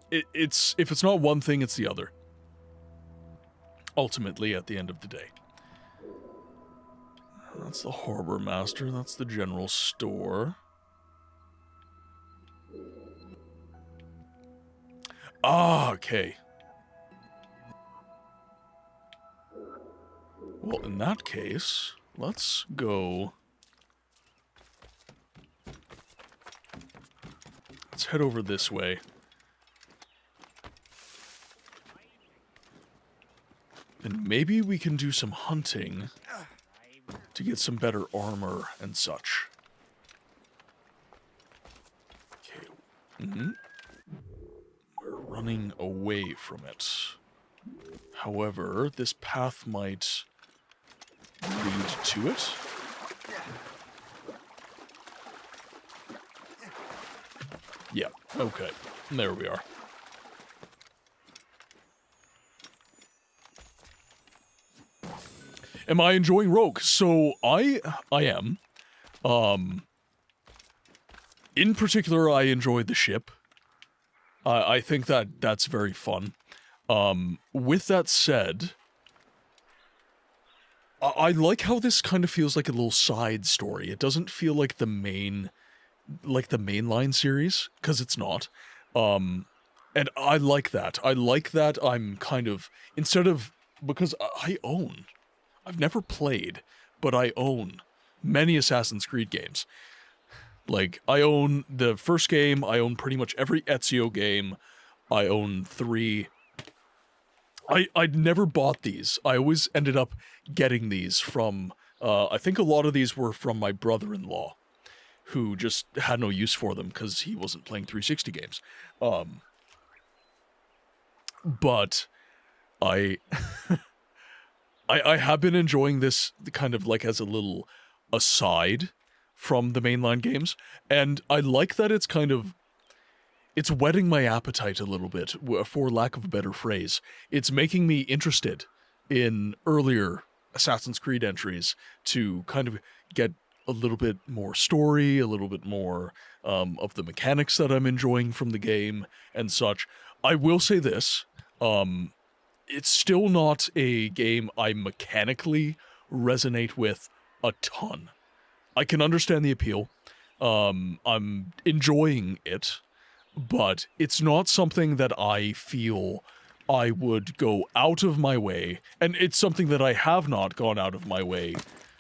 it's if it's not one thing, it's the other. Ultimately, at the end of the day. That's the harbor master. That's the general store. Ah, okay. Well, in that case, let's go... Let's head over this way. And maybe we can do some hunting to get some better armor and such. Okay. We're running away from it. However, this path might lead to it. Yeah, okay. There we are. Am I enjoying Rogue? So, I am. In particular, I enjoyed the ship. I think that's very fun. With that said, I like how this kind of feels like a little side story. It doesn't feel like the mainline series, because it's not. And I like that. I like that I'm kind of, instead of, because I've never played, but I own many Assassin's Creed games. Like, I own the first game, I own pretty much every Ezio game, I own 3. I'd never bought these. I always ended up getting these from, I think a lot of these were from my brother-in-law, who just had no use for them because he wasn't playing 360 games. But I have been enjoying this kind of like as a little aside from the mainline games, and I like that it's kind of, it's whetting my appetite a little bit, for lack of a better phrase. It's making me interested in earlier Assassin's Creed entries to kind of get a little bit more story, a little bit more of the mechanics that I'm enjoying from the game and such. I will say this, it's still not a game I mechanically resonate with a ton. I can understand the appeal. I'm enjoying it, but it's not something that I feel I would go out of my way, and it's something that I have not gone out of my way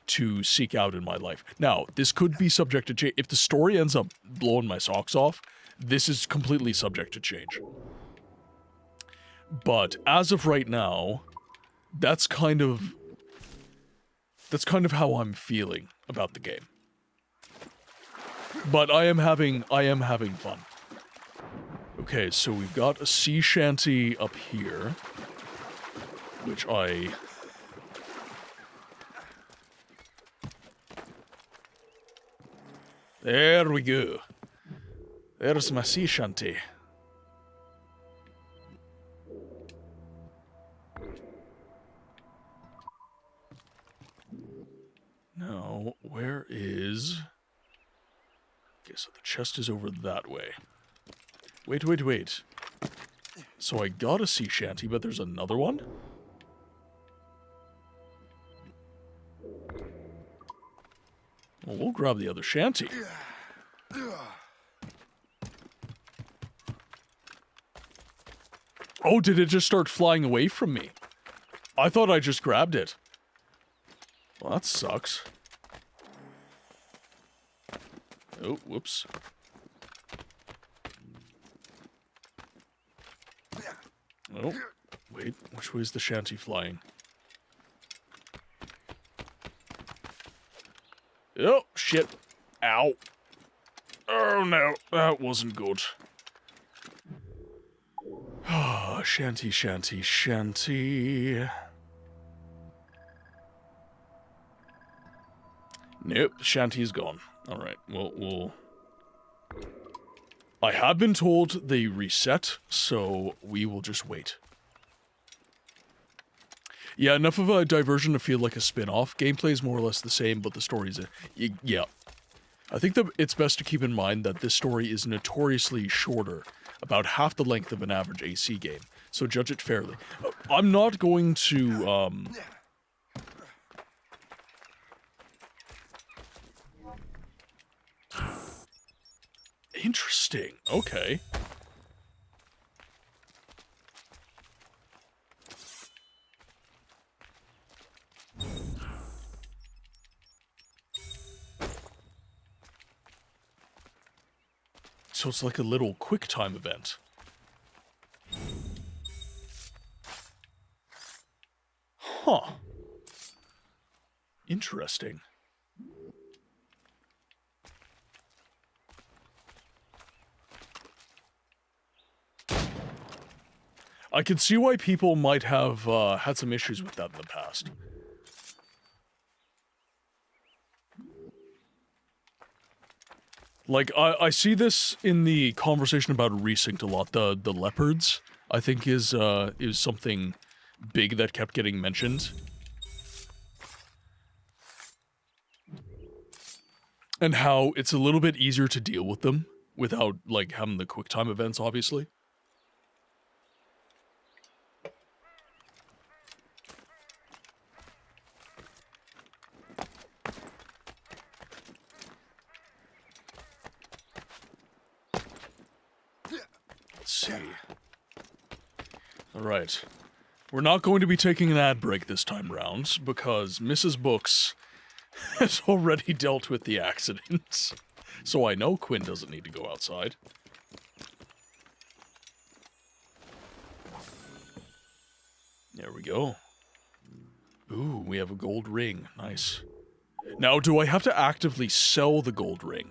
to seek out in my life. Now, this could be subject to change. If the story ends up blowing my socks off, this is completely subject to change. But as of right now, that's kind of how I'm feeling about the game. But I am having fun. Okay, so we've got a sea shanty up here, which there we go. There's my sea shanty. Now, where is... Okay, so the chest is over that way. Wait. So I got a sea shanty, but there's another one? Well, we'll grab the other shanty. Oh, did it just start flying away from me? I thought I just grabbed it. Well, that sucks. Oh, whoops. Oh, wait, which way is the shanty flying? Oh, shit. Ow. Oh, no, that wasn't good. Ah, shanty. Nope, shanty's gone. Alright, we'll... I have been told they reset, so we will just wait. Yeah, enough of a diversion to feel like a spin-off. Gameplay is more or less the same, but the story's... yeah. I think that it's best to keep in mind that this story is notoriously shorter, about half the length of an average AC game, so judge it fairly. I'm not going to, Interesting. Okay. so it's like a little quick time event. Huh. Interesting. I can see why people might have had some issues with that in the past. Like, I see this in the conversation about Resynced a lot. The leopards, I think, is something big that kept getting mentioned. And how it's a little bit easier to deal with them without, like, having the quick time events, obviously. Let's see. Alright. We're not going to be taking an ad break this time round, because Mrs. Books has already dealt with the accident. So I know Quinn doesn't need to go outside. There we go. Ooh, we have a gold ring. Nice. Now, do I have to actively sell the gold ring?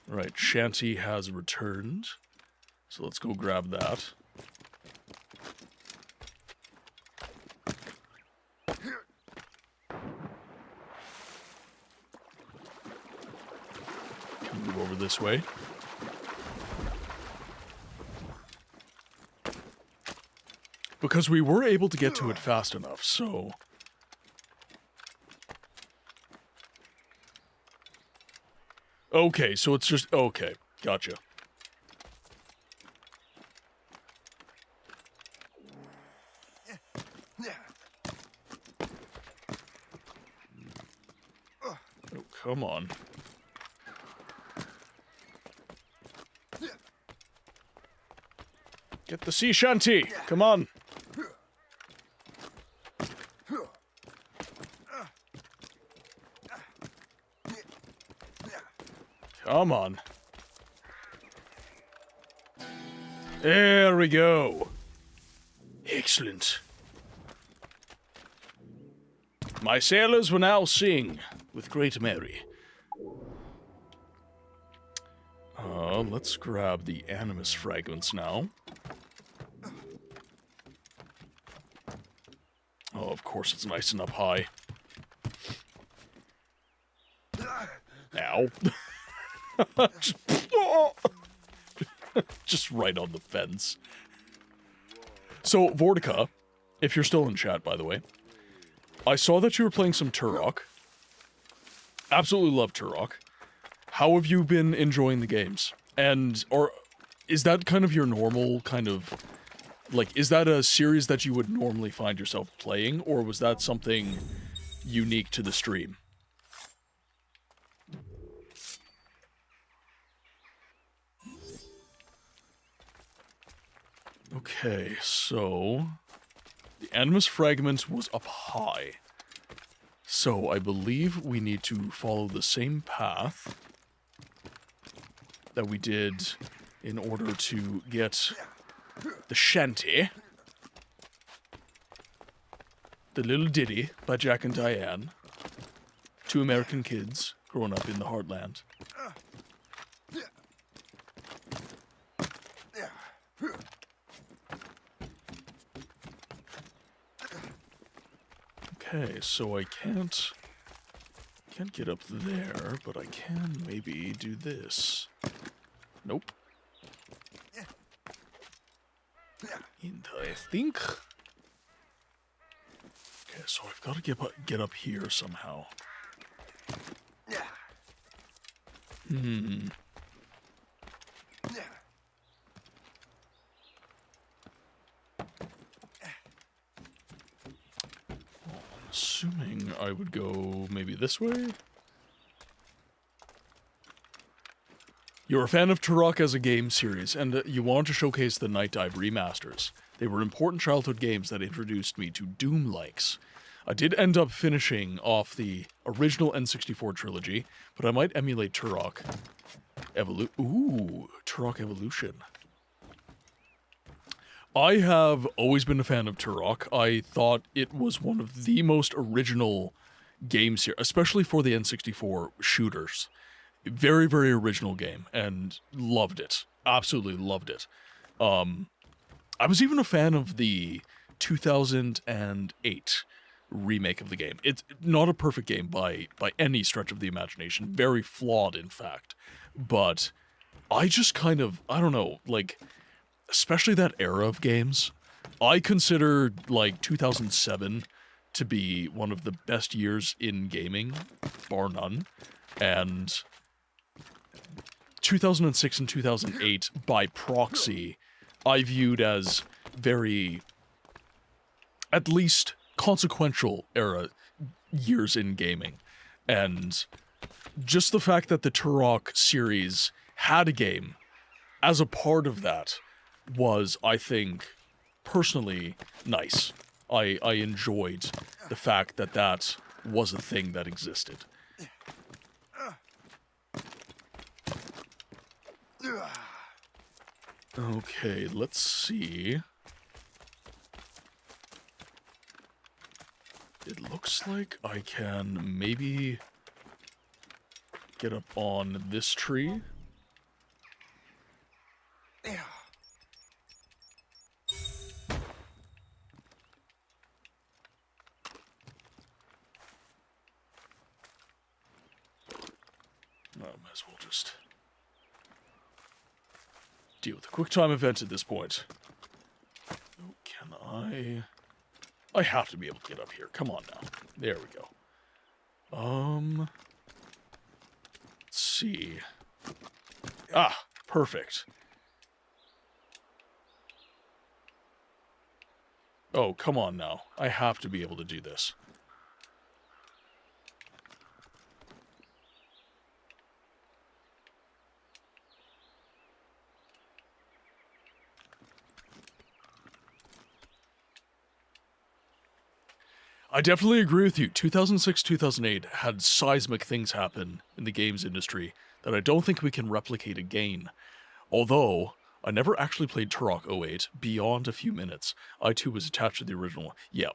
Right, Shanty has returned. So let's go grab that. Move over this way. Because we were able to get to it fast enough, so... Okay, so it's just... Okay, gotcha. Oh, come on. Get the sea shanty! Come on! Come on. There we go. Excellent. My sailors will now sing with great merry. Let's grab the animus fragments now. Oh, of course it's nice and up high. Ow. Just right on the fence. So, Vortica, if you're still in chat, by the way, I saw that you were playing some Turok. Absolutely love Turok. How have you been enjoying the games? And, or, is that kind of your normal kind of, like, is that a series that you would normally find yourself playing, or was that something unique to the stream? Okay, so the animus fragment was up high. So I believe we need to follow the same path that we did in order to get the shanty. The Little Ditty by Jack and Diane. Two American kids growing up in the heartland. Okay, so I can't get up there, but I can maybe do this. Nope. Interesting. Okay, so I've got to get up here somehow. Assuming I would go maybe this way? You're a fan of Turok as a game series, and you wanted to showcase the Night Dive remasters. They were important childhood games that introduced me to Doom-likes. I did end up finishing off the original N64 trilogy, but I might emulate Turok Ooh, Turok Evolution. I have always been a fan of Turok. I thought it was one of the most original games here, especially for the N64 shooters. Very, very original game, and loved it. Absolutely loved it. I was even a fan of the 2008 remake of the game. It's not a perfect game by any stretch of the imagination. Very flawed, in fact. But I just kind of, I don't know, like, especially that era of games, I consider, like, 2007 to be one of the best years in gaming, bar none. And 2006 and 2008, by proxy, I viewed as very, at least, consequential era years in gaming. And just the fact that the Turok series had a game as a part of that was, I think, personally nice. I enjoyed the fact that that was a thing that existed. Okay, let's see. It looks like I can maybe get up on this tree. Might as well just deal with the quick time event at this point. Oh, can I have to be able to get up here. Come on now. There we go. Let's see. Ah, perfect. Oh, come on now. I have to be able to do this. I definitely agree with you. 2006, 2008 had seismic things happen in the games industry that I don't think we can replicate again. Although, I never actually played Turok 08 beyond a few minutes. I too was attached to the original. Yeah.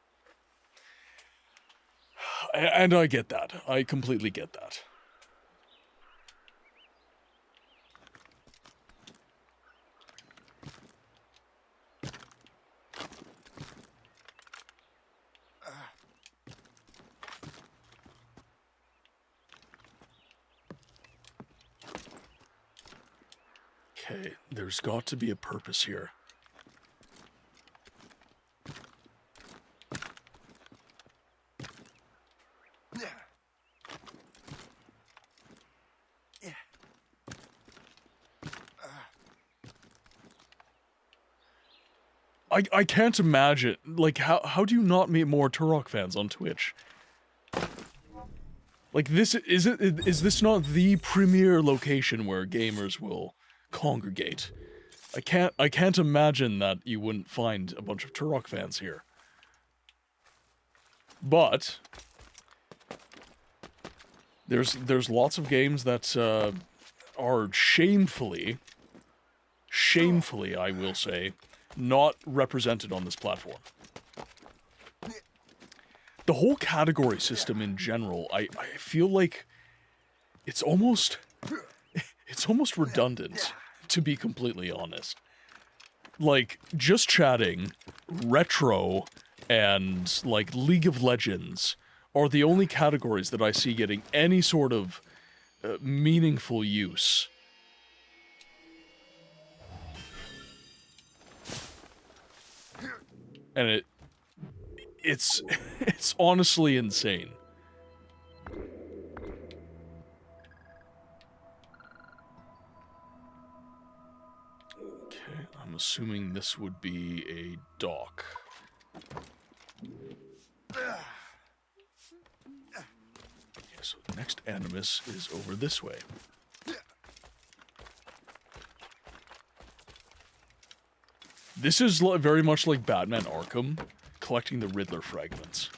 And I get that. I completely get that. Okay, there's got to be a purpose here. I can't imagine, like, how do you not meet more Turok fans on Twitch? Like, is this not the premier location where gamers will congregate? I can't imagine that you wouldn't find a bunch of Turok fans here. But there's lots of games that are shamefully, I will say, not represented on this platform. The whole category system in general, I feel like it's almost redundant, to be completely honest. Like, just chatting, retro, and, like, League of Legends are the only categories that I see getting any sort of meaningful use. And it's honestly insane. Okay, I'm assuming this would be a dock. Okay, so the next animus is over this way. This is very much like Batman Arkham, collecting the Riddler fragments.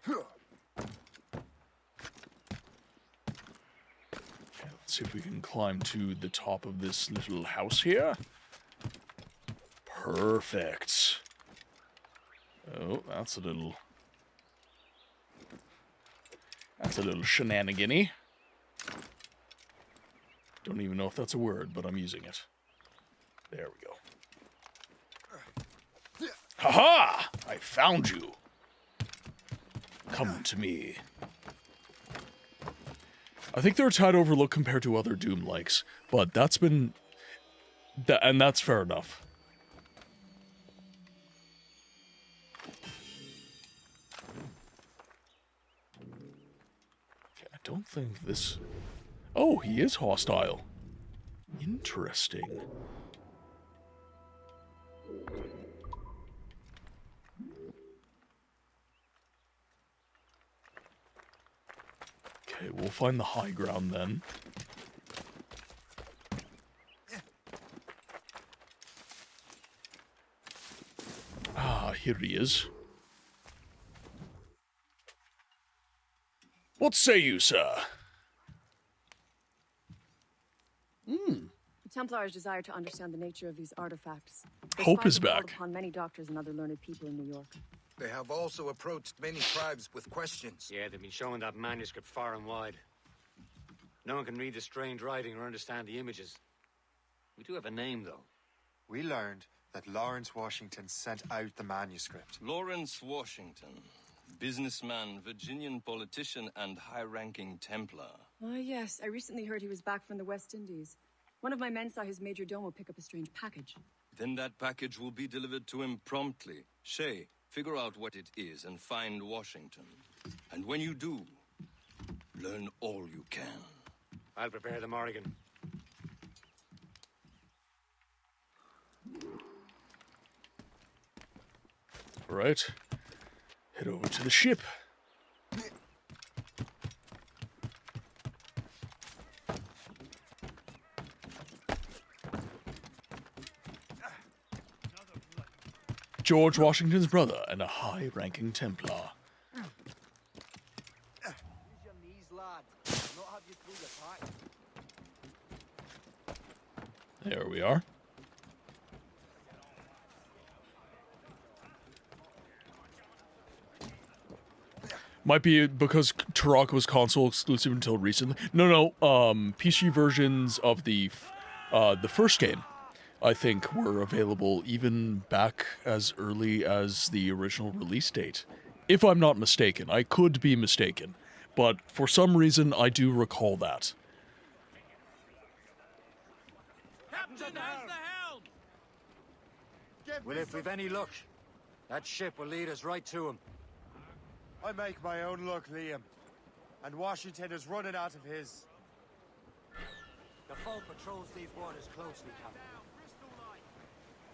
Let's see if we can climb to the top of this little house here. Perfect. Oh, that's a little shenanigan-y. Don't even know if that's a word, but I'm using it. There we go. Ha-ha! I found you. Come to me. I think they're a tad overlooked compared to other Doom-likes, but that's been... and that's fair enough. Okay, I don't think this... Oh, he is hostile. Interesting. Okay, we'll find the high ground then. Ah, here he is. What say you, sir? The Templars desire to understand the nature of these artifacts. Hope is back. Upon many doctors and other learned people in New York. They have also approached many tribes with questions. Yeah, they've been showing that manuscript far and wide. No one can read the strange writing or understand the images. We do have a name, though. We learned that Lawrence Washington sent out the manuscript. Lawrence Washington. Businessman, Virginian politician, and high-ranking Templar. Ah, yes. I recently heard he was back from the West Indies. One of my men saw his major domo pick up a strange package. Then that package will be delivered to him promptly. Shay, figure out what it is and find Washington. And when you do, learn all you can. I'll prepare the Morrigan. Right. Head over to the ship. George Washington's brother and a high-ranking Templar. There we are. Might be because Taraka was console exclusive until recently. No, PC versions of the first game, I think, were available even back as early as the original release date. If I'm not mistaken. I could be mistaken. But for some reason, I do recall that. Captain has the helm! Well, if we've any luck, that ship will lead us right to him. I make my own luck, Liam. And Washington is running out of his. The foe patrols these waters closely, Captain.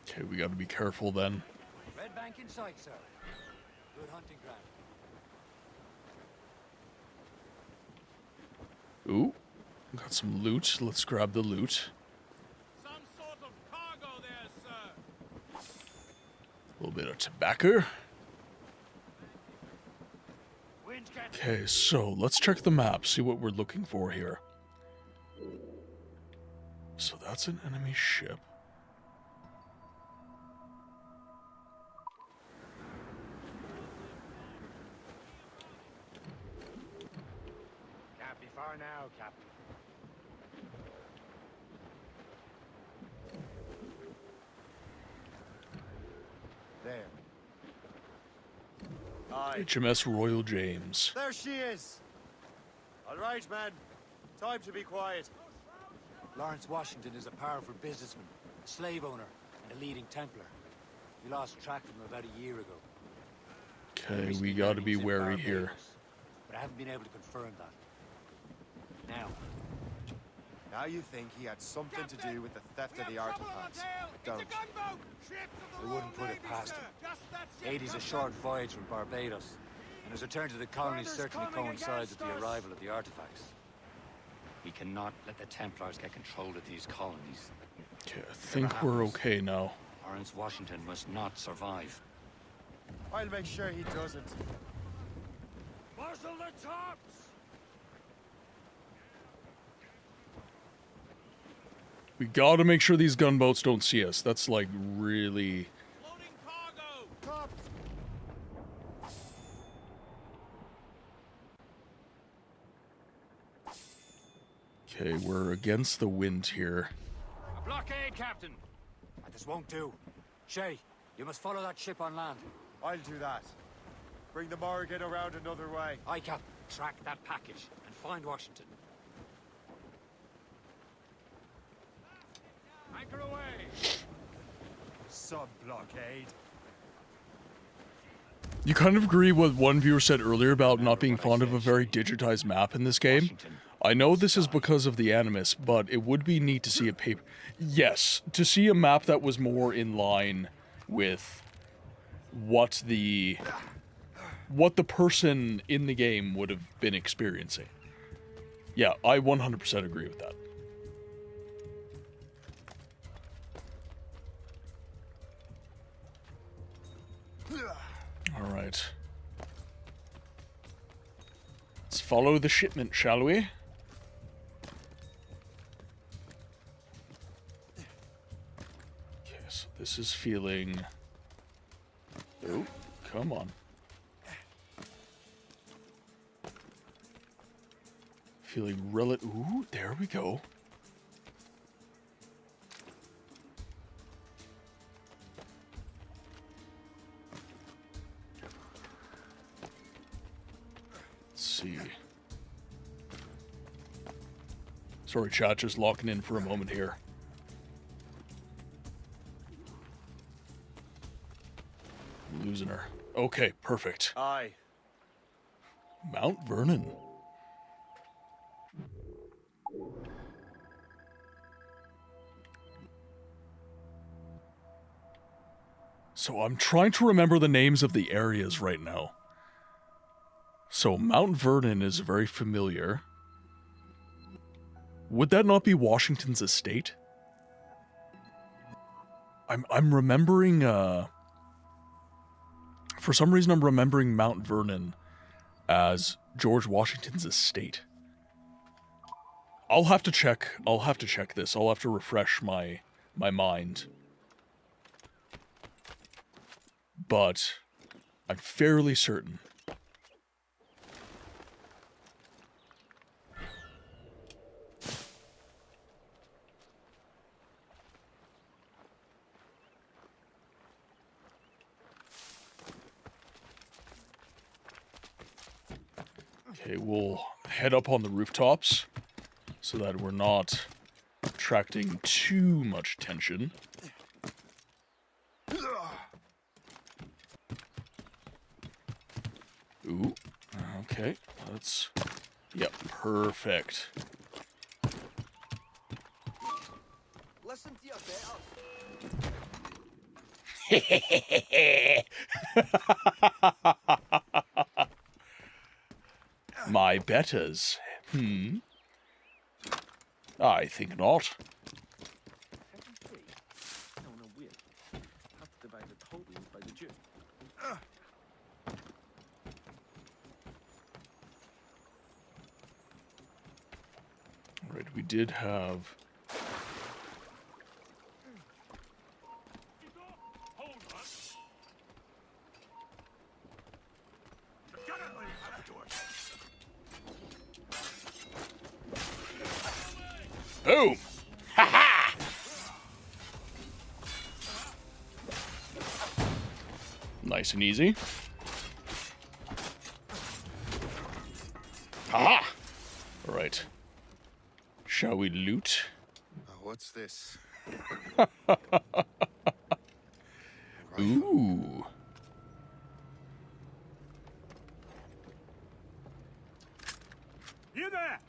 Okay, we gotta be careful then. Red bank in sight, sir. Good hunting ground. Ooh, got some loot. Let's grab the loot. Some sort of cargo there, sir. A little bit of tobacco. Okay, so let's check the map, see what we're looking for here. So that's an enemy ship. Can't be far now, Captain. There. Aye. HMS Royal James. There she is. All right, man. Time to be quiet. Lawrence Washington is a powerful businessman, slave owner, and a leading Templar. We lost track of him about a year ago. Okay, we gotta be wary here. But I haven't been able to confirm that. Now you think he had something to do with the theft of the artifacts. Don't. I wouldn't put it past him. Haiti's a short voyage from Barbados, and his return to the colonies certainly coincides with the arrival of the artifacts. We cannot let the Templars get control of these colonies. Okay, I think we're okay now. Lawrence Washington must not survive. I'll make sure he doesn't. the tops! We gotta make sure these gunboats don't see us. That's like really... Okay, we're against the wind here. A blockade, Captain! This won't do. Shay, you must follow that ship on land. I'll do that. Bring the Morrigan around another way. Aye, Cap. Track that package and find Washington. Anchor away! Sub-blockade. You kind of agree with what one viewer said earlier about not being fond of a very digitized map in this game. I know this is because of the Animus, but it would be neat to see a paper... Yes, to see a map that was more in line with what the person in the game would have been experiencing. Yeah, I 100% agree with that. All right. Let's follow the shipment, shall we? Okay, so this is feeling... Oh, come on. Feeling Ooh, there we go. Let's see. Sorry, chat, just locking in for a moment here. I'm losing her. Okay, perfect. Aye. Mount Vernon. So I'm trying to remember the names of the areas right now. So Mount Vernon is very familiar. Would that not be Washington's estate? I'm remembering for some reason I'm remembering Mount Vernon as George Washington's estate. I'll have to check this. I'll have to refresh my mind. But I'm fairly certain. Okay, we'll head up on the rooftops so that we're not attracting too much attention. Ooh, okay, let's... Yep, perfect. Listen to your My betters. I think not. Alright, we did have... Boom! Ha-ha! Nice and easy. Ha-ha! Alright. Shall we loot? What's this? Ooh. You there!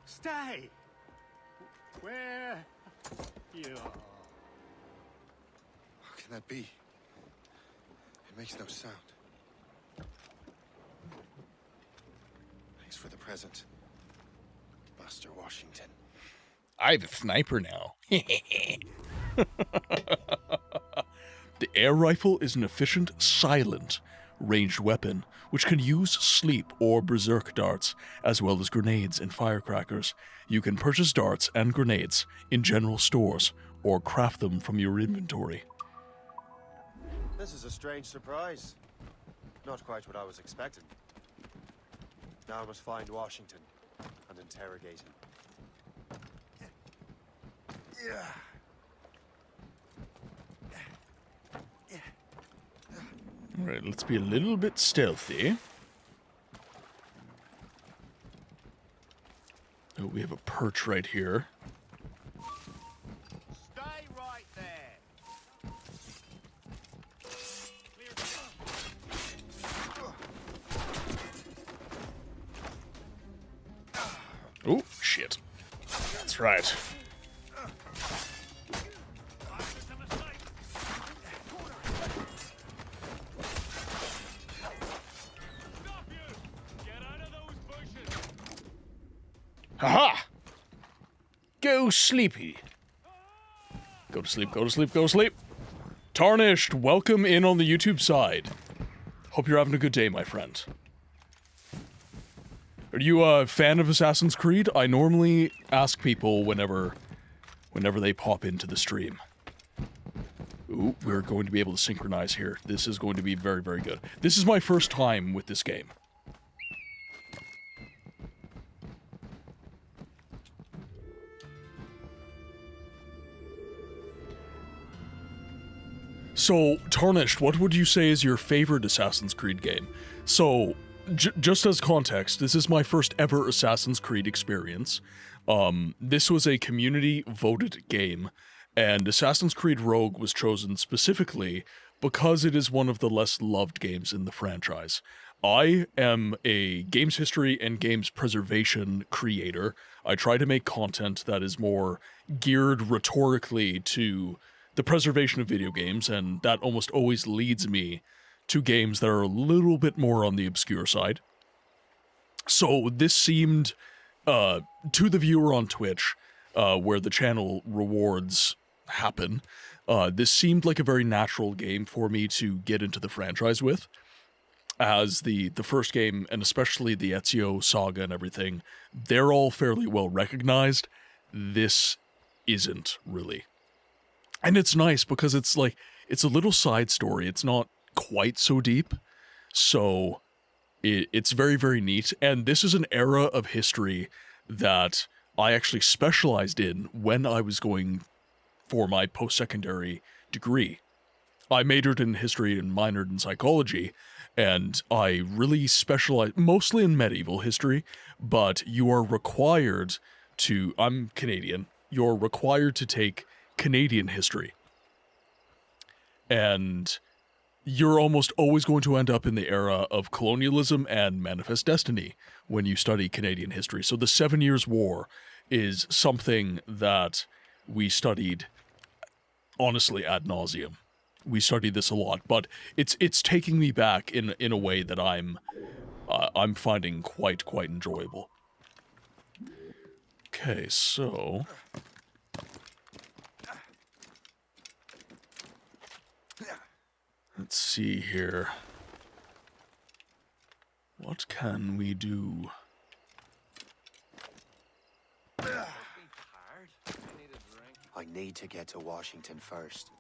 Stay! Where you are? How can that be? It makes no sound. Thanks for the present, Buster Washington. I have a sniper now. The air rifle is an efficient, silent, ranged weapon, which can use sleep or berserk darts, as well as grenades and firecrackers. You can purchase darts and grenades in general stores, or craft them from your inventory. This is a strange surprise. Not quite what I was expecting. Now I must find Washington and interrogate him. Yeah. Alright, let's be a little bit stealthy. Oh, we have a perch right here. Stay right there. Oh, shit. That's right. Haha! Go sleepy. Go to sleep, go to sleep, go to sleep. Tarnished, welcome in on the YouTube side. Hope you're having a good day, my friend. Are you a fan of Assassin's Creed? I normally ask people whenever they pop into the stream. Ooh, we're going to be able to synchronize here. This is going to be very, very good. This is my first time with this game. So, Tarnished, what would you say is your favorite Assassin's Creed game? So, just as context, this is my first ever Assassin's Creed experience. This was a community-voted game, and Assassin's Creed Rogue was chosen specifically because it is one of the less loved games in the franchise. I am a games history and games preservation creator. I try to make content that is more geared rhetorically to the preservation of video games, and that almost always leads me to games that are a little bit more on the obscure side. So this seemed, to the viewer on Twitch, where the channel rewards happen, this seemed like a very natural game for me to get into the franchise with, as the first game, and especially the Ezio saga and everything, they're all fairly well recognized. This isn't really. And it's nice because it's like, it's a little side story. It's not quite so deep. So it's very, very neat. And this is an era of history that I actually specialized in when I was going for my post-secondary degree. I majored in history and minored in psychology, and I really specialized mostly in medieval history, but you are required to, I'm Canadian, you're required to take Canadian history. And you're almost always going to end up in the era of colonialism and manifest destiny when you study Canadian history. So the 7 Years' War is something that we studied, honestly, ad nauseum. We studied this a lot, but it's taking me back in a way that I'm finding quite enjoyable. Okay, so let's see here. What can we do? I need to get to Washington first.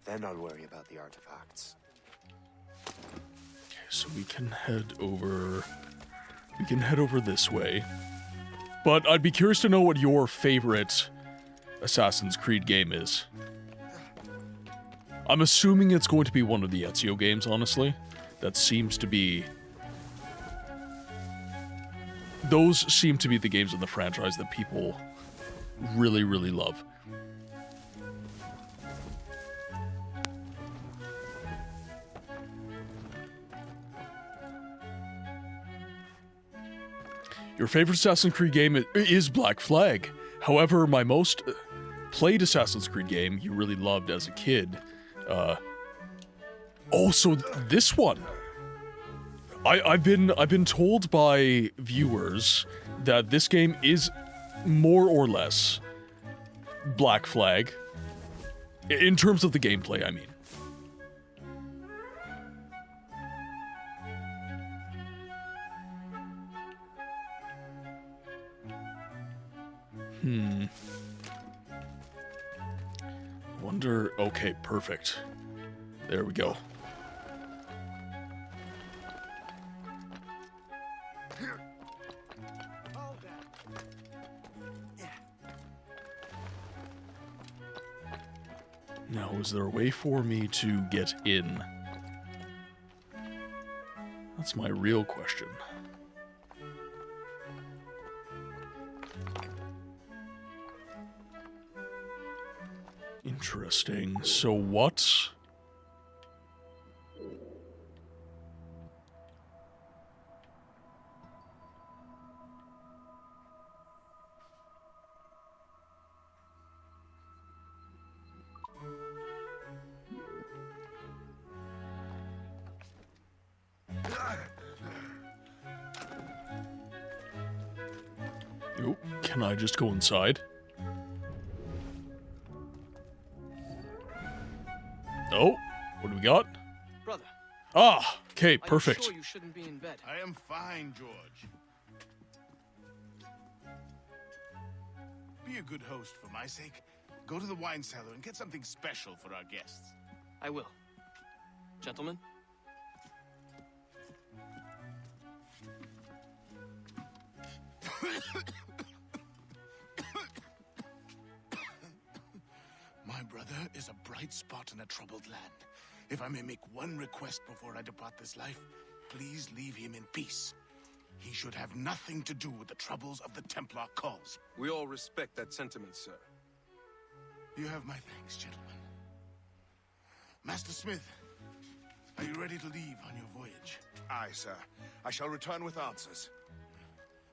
Then I'll worry about the artifacts. Okay, so we can head over. We can head over this way. But I'd be curious to know what your favorite Assassin's Creed game is. I'm assuming it's going to be one of the Ezio games, honestly. That seems to be... Those seem to be the games in the franchise that people really, really love. Your favorite Assassin's Creed game is Black Flag. However, my most played Assassin's Creed game you really loved as a kid... Oh, so this one. I've been told by viewers that this game is more or less Black Flag. In terms of the gameplay, I mean. Wonder... Okay, perfect. There we go. Now, is there a way for me to get in? That's my real question. Interesting. So what? Oh, can I just go inside? Oh, what do we got? Brother. Ah, okay, perfect. Are you sure you shouldn't be in bed? I am fine, George. Be a good host for my sake. Go to the wine cellar and get something special for our guests. I will. Gentlemen? My brother is a bright spot in a troubled land. If I may make one request before I depart this life, please leave him in peace. He should have nothing to do with the troubles of the Templar cause. We all respect that sentiment, sir. You have my thanks, gentlemen. Master Smith, are you ready to leave on your voyage? Aye, sir. I shall return with answers.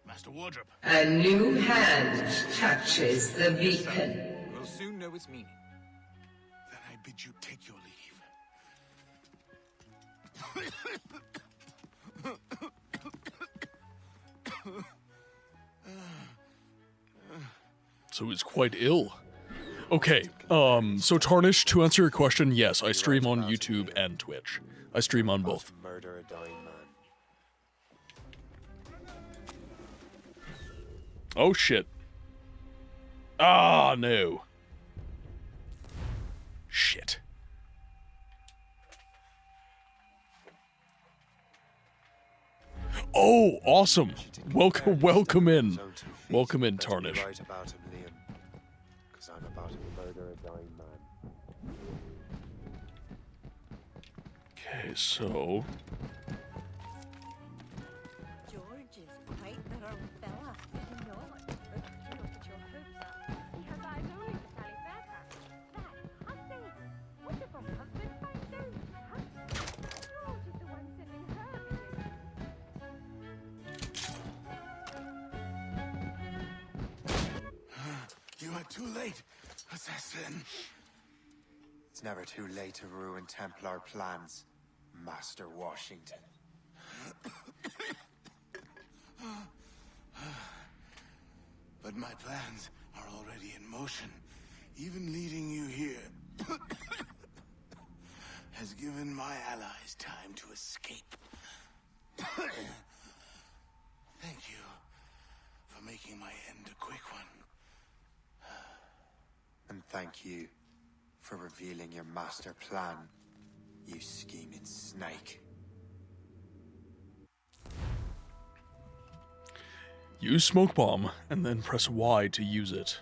Master Wardrop. A new hand touches the beacon. We'll soon know its meaning. Then I bid you take your leave. So he's quite ill. Okay, so Tarnish, to answer your question, yes, I stream on YouTube and Twitch. I stream on both. Murder a dying man. Oh shit. Ah, no. Shit. Oh, awesome. Welcome in. Welcome in, Tarnish. Right about him, Liam. Because I'm about to murder a dying man. Okay, so... George is quite the wrong fella, is he not? Look at your hooves up. He has eyes only for Sally Fairfax. That, I say, what if a husband finds out? Huh? George is the one sending her You are too late, assassin. It's never too late to ruin Templar plans, Master Washington. But my plans are already in motion. Even leading you here has given my allies time to escape. Thank you for making my end a quick one. And thank you for revealing your master plan, you scheming snake. Use smoke bomb, and then press Y to use it.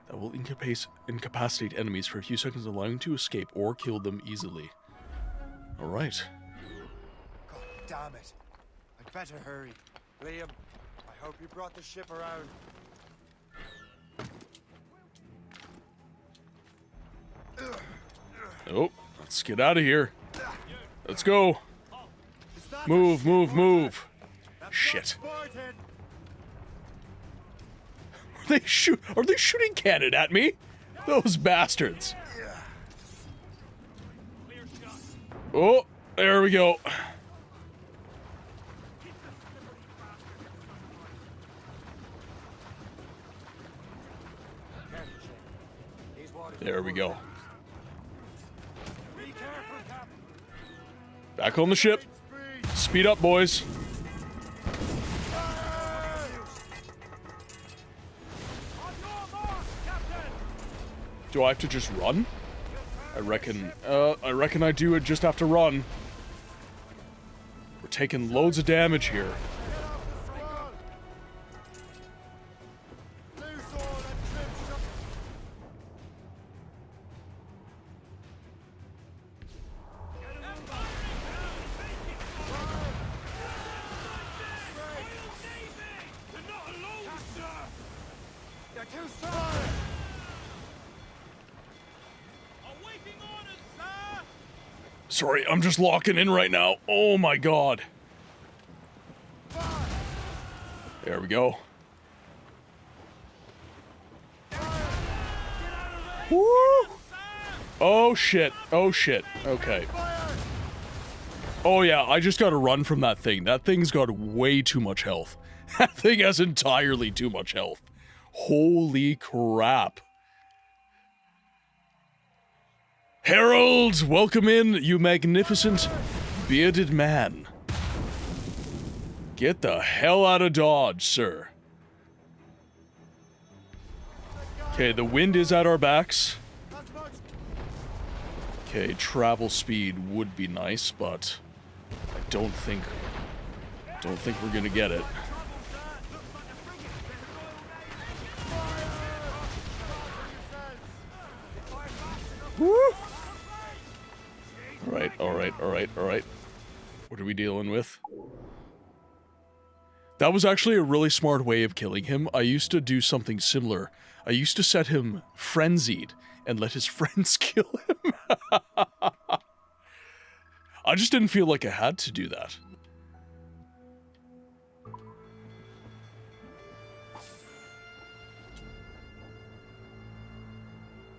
That will incapacitate enemies for a few seconds, allowing to escape or kill them easily. Alright. God damn it. I'd better hurry. Liam, I hope you brought the ship around. Oh, let's get out of here. Let's go. Move, move, move. Shit. Are they shooting cannon at me? Those bastards. Oh, there we go. There we go. Back on the ship. Speed up, boys. Do I have to just run? I reckon I do it just have to run. We're taking loads of damage here. Sorry, I'm just locking in right now. Oh my god. There we go. Woo! Oh shit. Oh shit. Okay. Oh yeah, I just gotta run from that thing. That thing's got way too much health. That thing has entirely too much health. Holy crap. Harold, welcome in, you magnificent bearded man. Get the hell out of Dodge, sir. Okay, the wind is at our backs. Okay, travel speed would be nice, but I don't think we're gonna get it. Woo! Alright. What are we dealing with? That was actually a really smart way of killing him. I used to do something similar. I used to set him frenzied and let his friends kill him. I just didn't feel like I had to do that.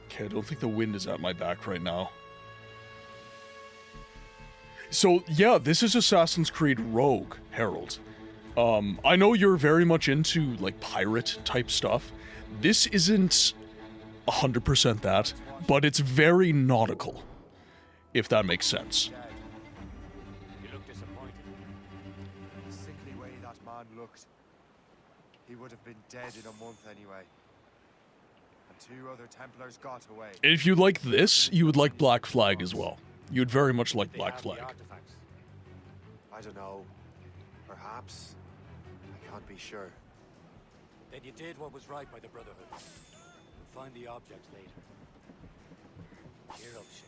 Okay, I don't think the wind is at my back right now. So, yeah, this is Assassin's Creed Rogue, Harold. I know you're very much into, like, pirate-type stuff. This isn't 100% that, but it's very nautical, if that makes sense. You look disappointed. The sickly way that man looked. He would have been dead in a month anyway. And 2 other Templars got away. If you like this, you would like Black Flag as well. You'd very much like Black Flag. I don't know. Perhaps. I can't be sure. Then you did what was right by the Brotherhood. We'll find the object later. Cheer up, Shay.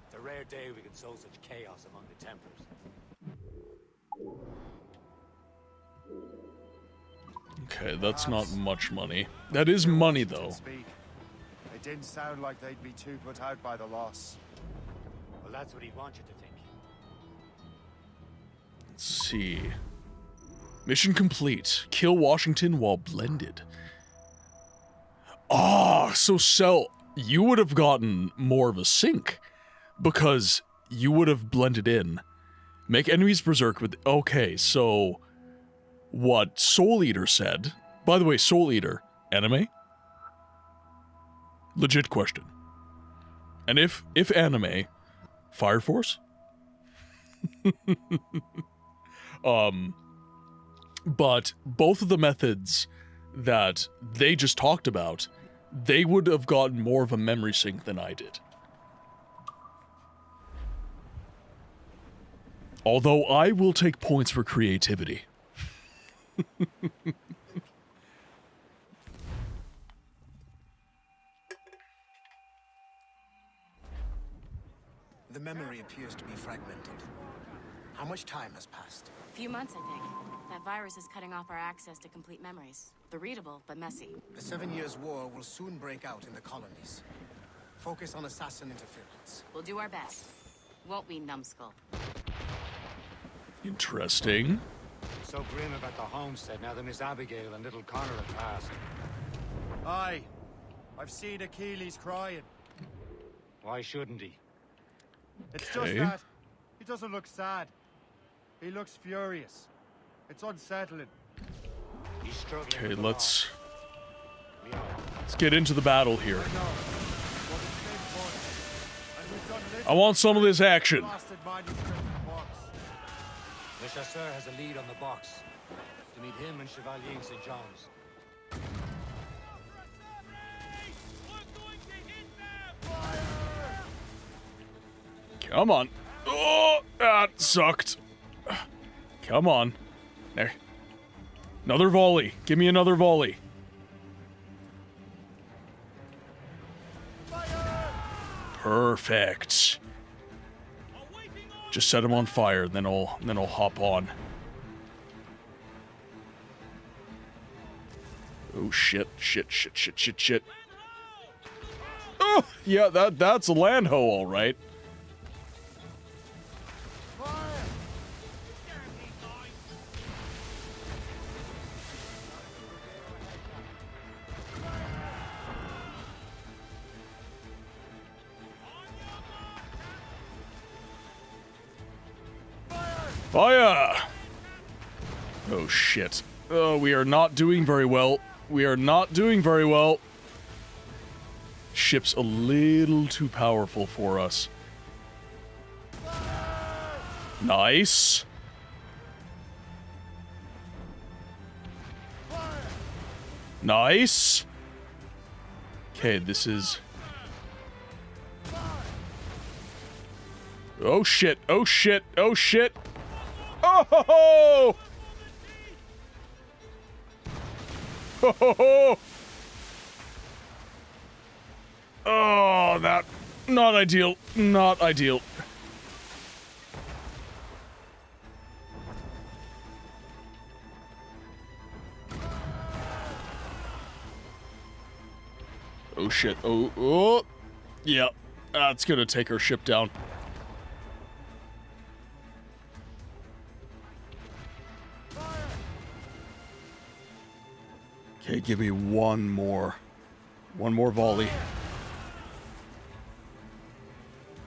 It's a rare day we can sow such chaos among the Templars. Okay, that's not much money. That is money, though. It didn't sound like they'd be too put out by the loss. Well, that's what he'd want you to think. Let's see. Mission complete. Kill Washington while blended. Ah, so Cell, you would have gotten more of a sync because you would have blended in. Make enemies berserk with... Okay, so what Soul Eater said... By the way, Soul Eater, anime? Legit question. And if anime, Fire Force? But both of the methods that they just talked about, they would have gotten more of a memory sync than I did. Although I will take points for creativity. The memory appears to be fragmented. How much time has passed? A few months, I think. That virus is cutting off our access to complete memories. They're readable, but messy. The 7 Years' War will soon break out in the colonies. Focus on assassin interference. We'll do our best. Won't we, numbskull? Interesting. So grim about the homestead now that Miss Abigail and little Connor have passed. Aye. I've seen Achilles crying. Why shouldn't he? It's just that he doesn't look sad. He looks furious. It's unsettling. He's struggling. Okay, let's get into the battle here. I want some of this action. Le Chasseur has a lead on the box. To meet him and Chevalier in St. John's. Come on. Oh, that sucked. Come on. There. Another volley. Give me another volley. Perfect. Just set him on fire, then I'll hop on. Oh shit, shit. Oh, yeah, that's a land hoe, all right. Fire! Oh shit. Oh, we are not doing very well. We are not doing very well. Ship's a little too powerful for us. Nice. Nice. Okay, this is... Oh shit, oh shit, oh shit. Oh ho ho! Ho ho ho! Oh, that... Not ideal. Not ideal. Oh shit. Oh. Yeah. That's gonna take our ship down. Okay, give me one more. One more volley.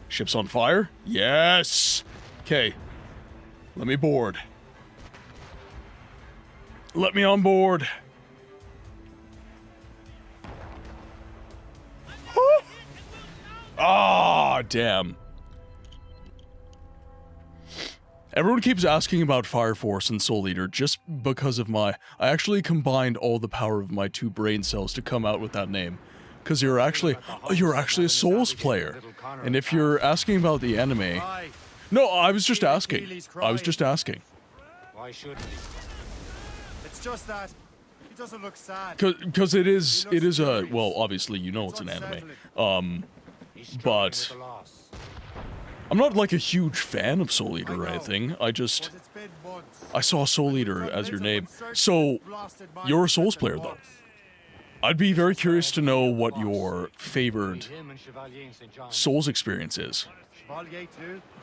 Ship's on fire? Yes! Okay. Let me board. Let me on board. Ah, damn. Everyone keeps asking about Fire Force and Soul Eater just because of I actually combined all the power of my 2 brain cells to come out with that name. Because you're actually a Souls player. And if you're asking about the anime... No, I was just asking. I was just asking. Why shouldn't he? It's just that he doesn't look sad. Because it is a... Well, obviously, you know it's an anime. But... I'm not like a huge fan of Soul Eater or anything. I saw Soul Eater as your name. So, you're a Souls player though. I'd be very curious to know what your favored Souls experience is.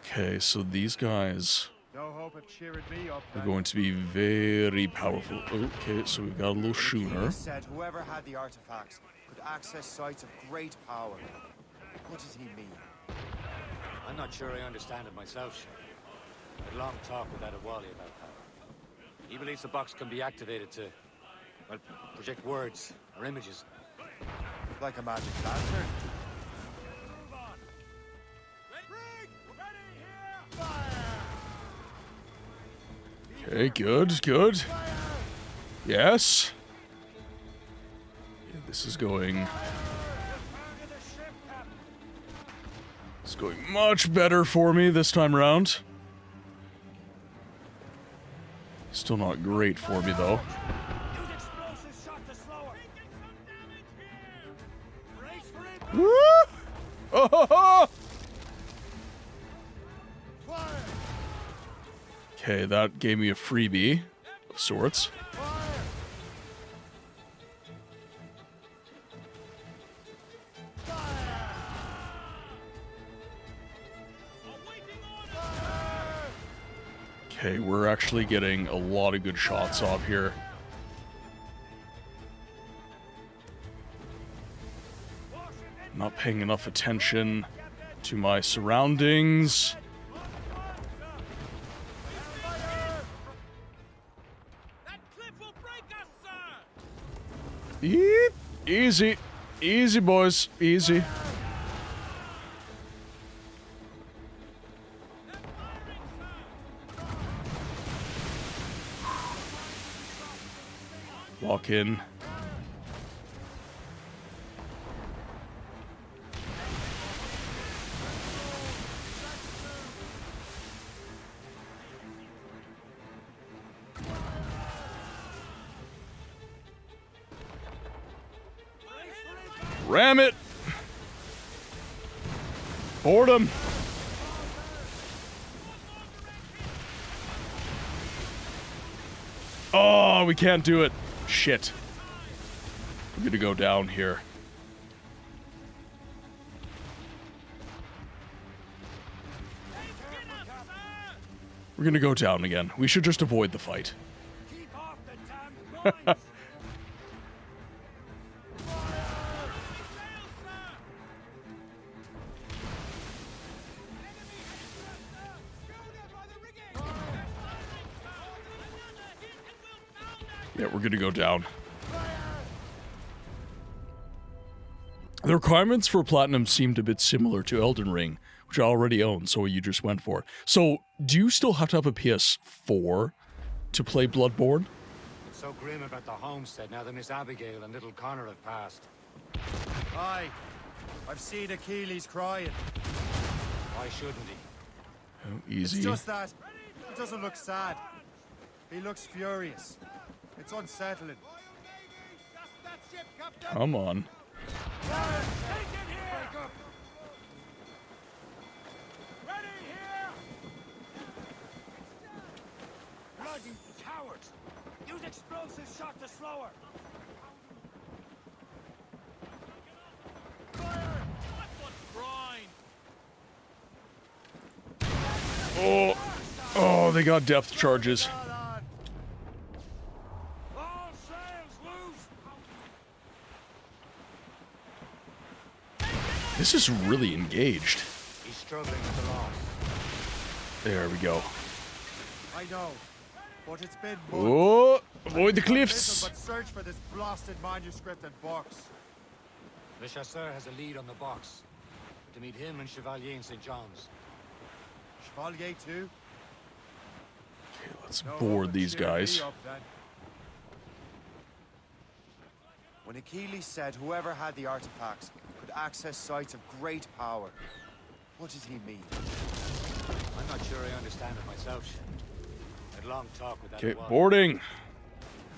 Okay, so these guys are going to be very powerful. Okay, so we've got a little schooner. Said whoever had the artifacts could access sites of great power. What does he mean? I'm not sure I understand it myself, Shay. I had a long talk with Adewale about power. He believes the box can be activated to, well, project words or images. Like a magic lantern. Okay, good. Yes. Yeah, this is going... It's going much better for me this time around. Still not great for me, though. Woo! Oh, ho, ho! Okay, that gave me a freebie of sorts. Okay, we're actually getting a lot of good shots off here. Not paying enough attention to my surroundings. Yeep. Easy. Easy, boys. Easy. Walk in. Ram it! Board him! Oh, we can't do it. Shit. We're gonna go down here. We're gonna go down again. We should just avoid the fight. Yeah, we're gonna go down. The requirements for Platinum seemed a bit similar to Elden Ring, which I already own, so you just went for it. So, do you still have to have a PS4 to play Bloodborne? It's so grim about the homestead now that Miss Abigail and little Connor have passed. Aye. I've seen Achilles crying. Why shouldn't he? Oh, easy. It's just that he doesn't look sad. He looks furious. It's unsettling. Come on. Bloody cowards! Use explosive shot to slow her! Oh, oh, they got depth charges. This is really engaged. He's struggling with the loss. There we go. I know, but it's been months. Oh, avoid the cliffs. But search for this blasted manuscript and box. Le Chasseur has a lead on the box. To meet him and Chevalier in St. John's. Chevalier too? Okay, let's board these guys. When Achilles said whoever had the artifacts could access sites of great power, what did he mean? I'm not sure I understand it myself, Shem. I had a long talk with that. Okay, boarding.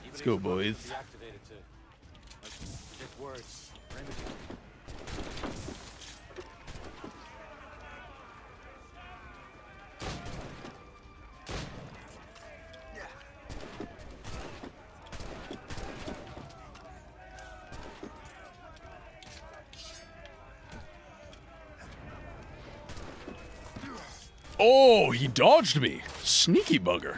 Let's go, boys. Deactivated to get words, remedy. Oh, he dodged me. Sneaky bugger.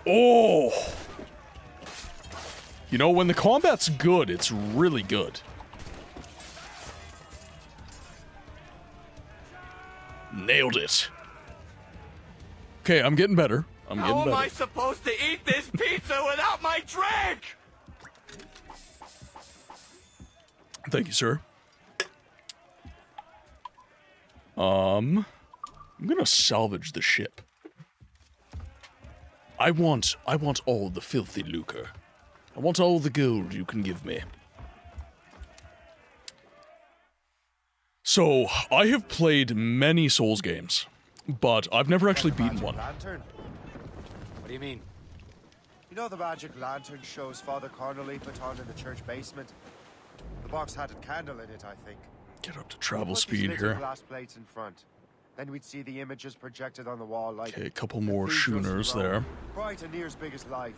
Oh. You know, when the combat's good, it's really good. Nailed it. Okay, I'm getting better. I'm getting better. How am I supposed to eat this pizza without my drink? Thank you, sir. I'm gonna salvage the ship. I want all the filthy lucre. I want all the gold you can give me. So, I have played many Souls games, but I've never actually beaten one. Lantern? What do you mean? You know the magic lantern shows Father Connolly put on in the church basement? The box had a candle in it, I think. Get up to travel Put speed these little here. glass plates in front. Then we'd see the images projected on the wall like... Okay, a couple more cathedrals in schooners Rome. there. Bright and near as big as life.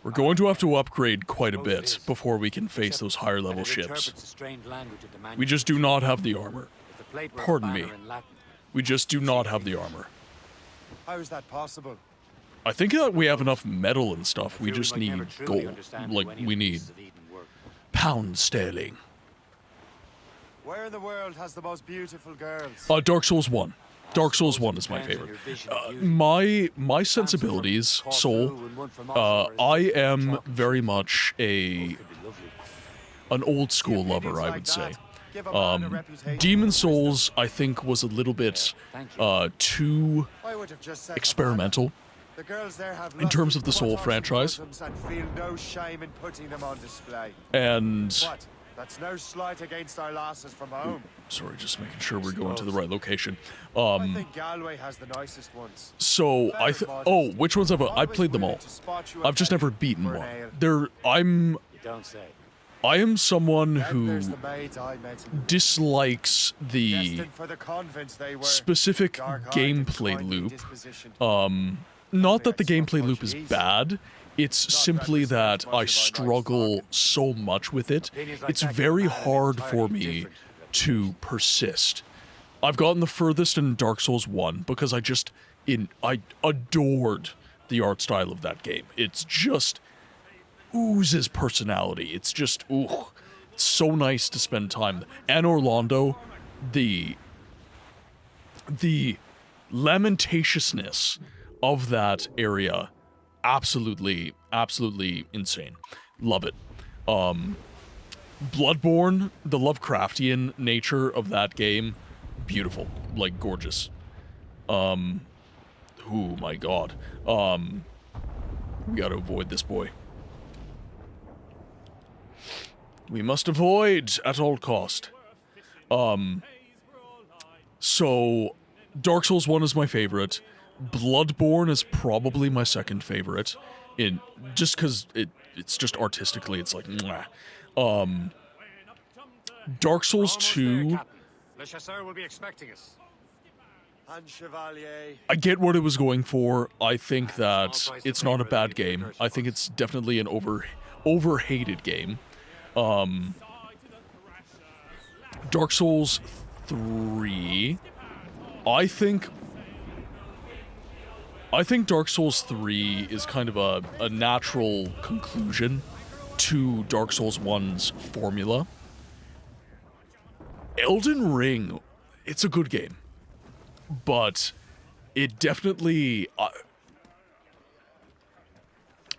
We're going to have to upgrade quite a bit before we can face those higher level It ships. interprets the strange language of the We just do not have the armor. If the plate were a Pardon me. banner in Latin, We just do not have the armor. How is that possible? I think that we have enough metal and stuff. We just might never need truly gold. understand Like, how any we of the need pieces of Eden work. pounds sterling. Where in the world has the most beautiful girls? Dark Souls 1. Dark Souls 1 is my favorite. My sensibilities, Soul, I am very much an old school lover, I would say. Demon Souls, I think, was a little bit too experimental The girls there have in terms of the Soul lusty franchise. bosoms and feel no shame in putting them on display. And What? That's no slight against our lasses from home. Sorry, just making sure we're going to the right location. I think Galway has the nicest ones. So oh, which ones have I played them all? I've just never beaten one. You don't say. I am someone who dislikes the specific gameplay loop. Not that the gameplay loop is bad, it's simply that I struggle so much with it. It's very hard for me to persist. I've gotten the furthest in Dark Souls 1 because I adored the art style of that game. It's just oozes personality. It's just, ooh, it's so nice to spend time. And Orlando, the lamentatiousness of that area, absolutely insane. Love it. Bloodborne, the Lovecraftian nature of that game, beautiful, like gorgeous. Oh my god. We gotta avoid this boy. We must avoid at all cost. So Dark Souls 1 is my favorite. Bloodborne is probably my second favorite. Just because it's just artistically, it's like, mwah. Dark Souls 2. Le Chasseur will be expecting us. I get what it was going for. I think that it's not a bad game. I think it's definitely an overhated game. Dark Souls 3. I think Dark Souls 3 is kind of a natural conclusion to Dark Souls 1's formula. Elden Ring, it's a good game, but it definitely...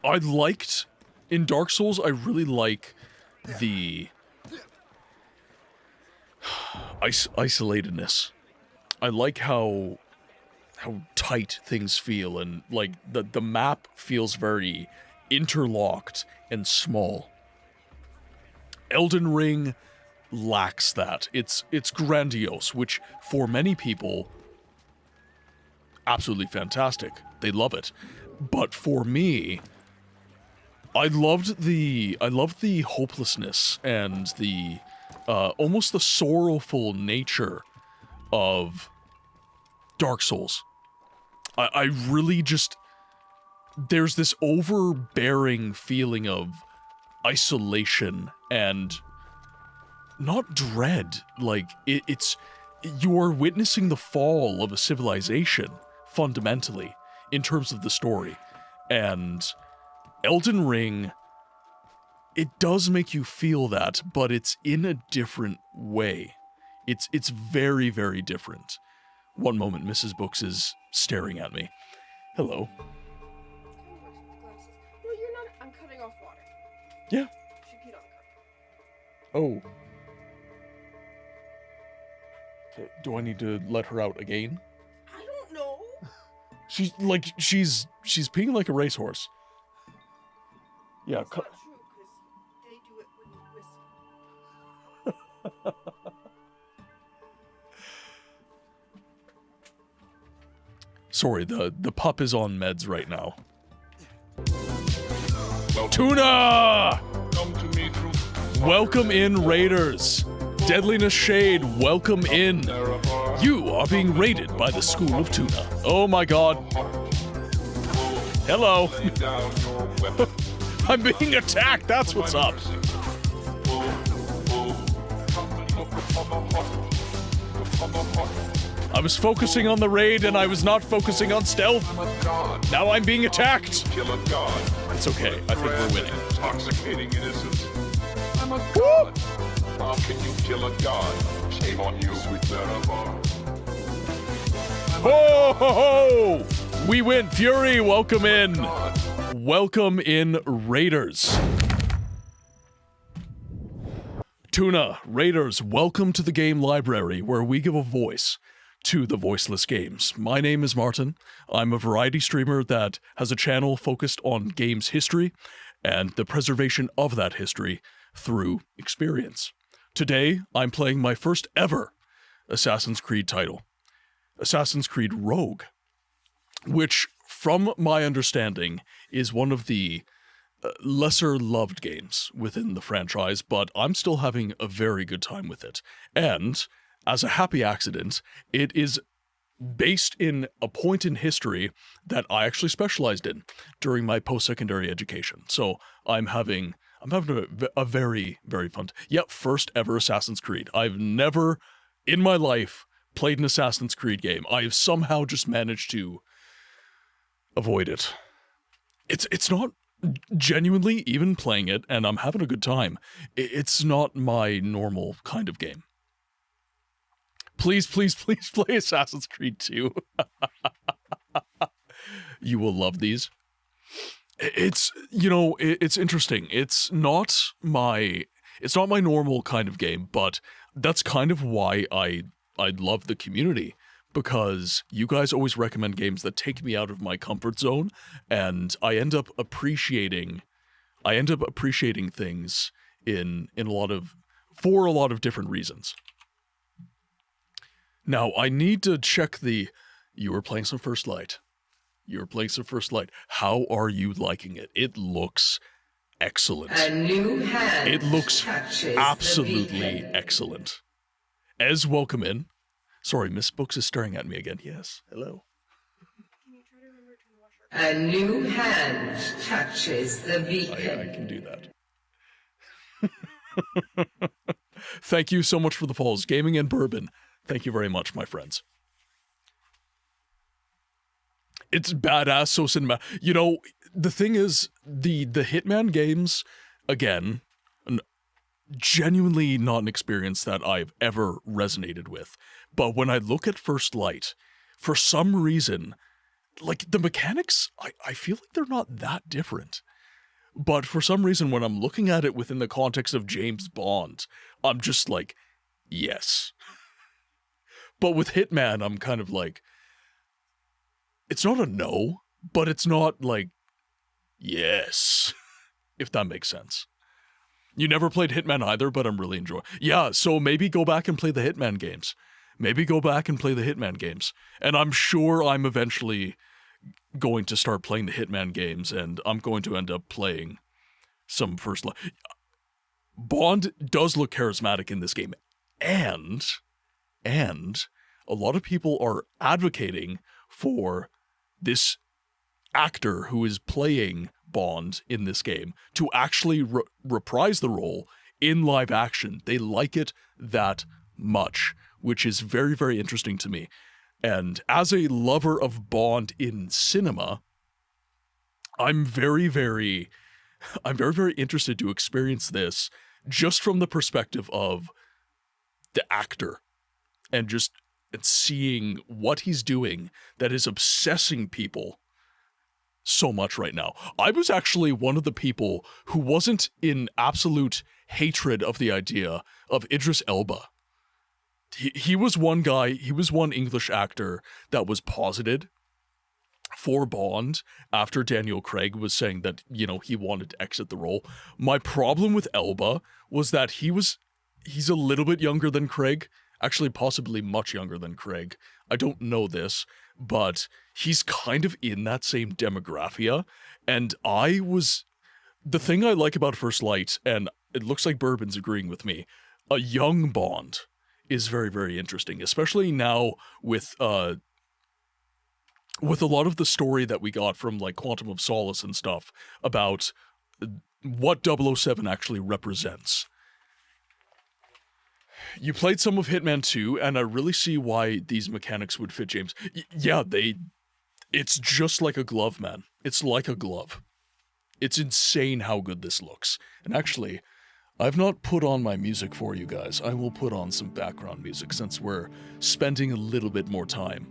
I liked... In Dark Souls, I really like the isolatedness. I like how tight things feel, and like the map feels very interlocked and small. Elden Ring lacks that. It's grandiose, which for many people, absolutely fantastic. They love it. But for me, I loved the hopelessness and the almost the sorrowful nature of Dark Souls. I really just... There's this overbearing feeling of isolation and not dread. Like, it's... You're witnessing the fall of a civilization, fundamentally, in terms of the story. And Elden Ring, it does make you feel that, but it's in a different way. It's very, very different. One moment, Mrs. Books is staring at me. Hello. No, you're not. I'm cutting off water. Yeah. She peed on the carpet. Oh. Okay, do I need to let her out again? I don't know. She's peeing like a racehorse. Yeah. That's not true, because they do it when you whistle. Sorry, the pup is on meds right now. Tuna! Welcome in, Raiders. Deadliness Shade, welcome in. You are being raided by the School of Tuna. Oh my god. Hello. I'm being attacked, that's what's up. I was focusing on the raid and I was not focusing on stealth. Now I'm being attacked. It's okay, I think we're winning. Intoxicating innocence. I'm a god. How can you kill a god? Shame on you, sweet Nerevar. Ho ho ho! We win. Fury, welcome in. Welcome in, Raiders. Tuna, Raiders, welcome to the game library where we give a voice to the voiceless games. My name is Martin. I'm a variety streamer that has a channel focused on games history and the preservation of that history through experience. Today, I'm playing my first ever Assassin's Creed title, Assassin's Creed Rogue, which, from my understanding, is one of the lesser loved games within the franchise, but I'm still having a very good time with it. And, as a happy accident, it is based in a point in history that I actually specialized in during my post-secondary education. So I'm having a very, very fun first ever Assassin's Creed. I've never in my life played an Assassin's Creed game. I have somehow just managed to avoid it. It's not genuinely even playing it, and I'm having a good time. It's not my normal kind of game. Please, please, please play Assassin's Creed 2. You will love these. It's, it's interesting. It's not my normal kind of game, but that's kind of why I love the community, because you guys always recommend games that take me out of my comfort zone, and I end up appreciating things for a lot of different reasons. Now, I need to check you were playing some First Light. How are you liking it? It looks excellent. A new hand It looks touches absolutely the beacon. excellent. Ez, welcome in. Sorry, Miss Books is staring at me again. Yes, hello. A new hand touches the beacon. I can do that. Thank you so much for the follows. Gaming and Bourbon. Thank you very much, my friends. It's badass, so cinema. The thing is, the Hitman games, again, genuinely not an experience that I've ever resonated with. But when I look at First Light, for some reason, like, the mechanics, I feel like they're not that different. But for some reason, when I'm looking at it within the context of James Bond, I'm just like, yes. But with Hitman, I'm kind of like, it's not a no, but it's not like, yes, if that makes sense. You never played Hitman either, but I'm really enjoying. Yeah, so maybe go back and play the Hitman games. And I'm sure I'm eventually going to start playing the Hitman games, and I'm going to end up playing some First Light. Bond does look charismatic in this game, and a lot of people are advocating for this actor who is playing Bond in this game to actually reprise the role in live action. They like it that much, which is very, very interesting to me. And as a lover of Bond in cinema, I'm very, very interested to experience this just from the perspective of the actor and seeing what he's doing that is obsessing people so much right now. I was actually one of the people who wasn't in absolute hatred of the idea of Idris Elba. He was one English actor that was posited for Bond after Daniel Craig was saying that, he wanted to exit the role. My problem with Elba was that he's a little bit younger than Craig, actually possibly much younger than Craig. I don't know this, but he's kind of in that same demographia, and the thing I like about First Light, and it looks like Bourbon's agreeing with me, a young Bond is very, very interesting, especially now with a lot of the story that we got from like Quantum of Solace and stuff about what 007 actually represents. You played some of Hitman 2, and I really see why these mechanics would fit James. It's just like a glove, man. It's like a glove. It's insane how good this looks. And actually, I've not put on my music for you guys. I will put on some background music since we're spending a little bit more time.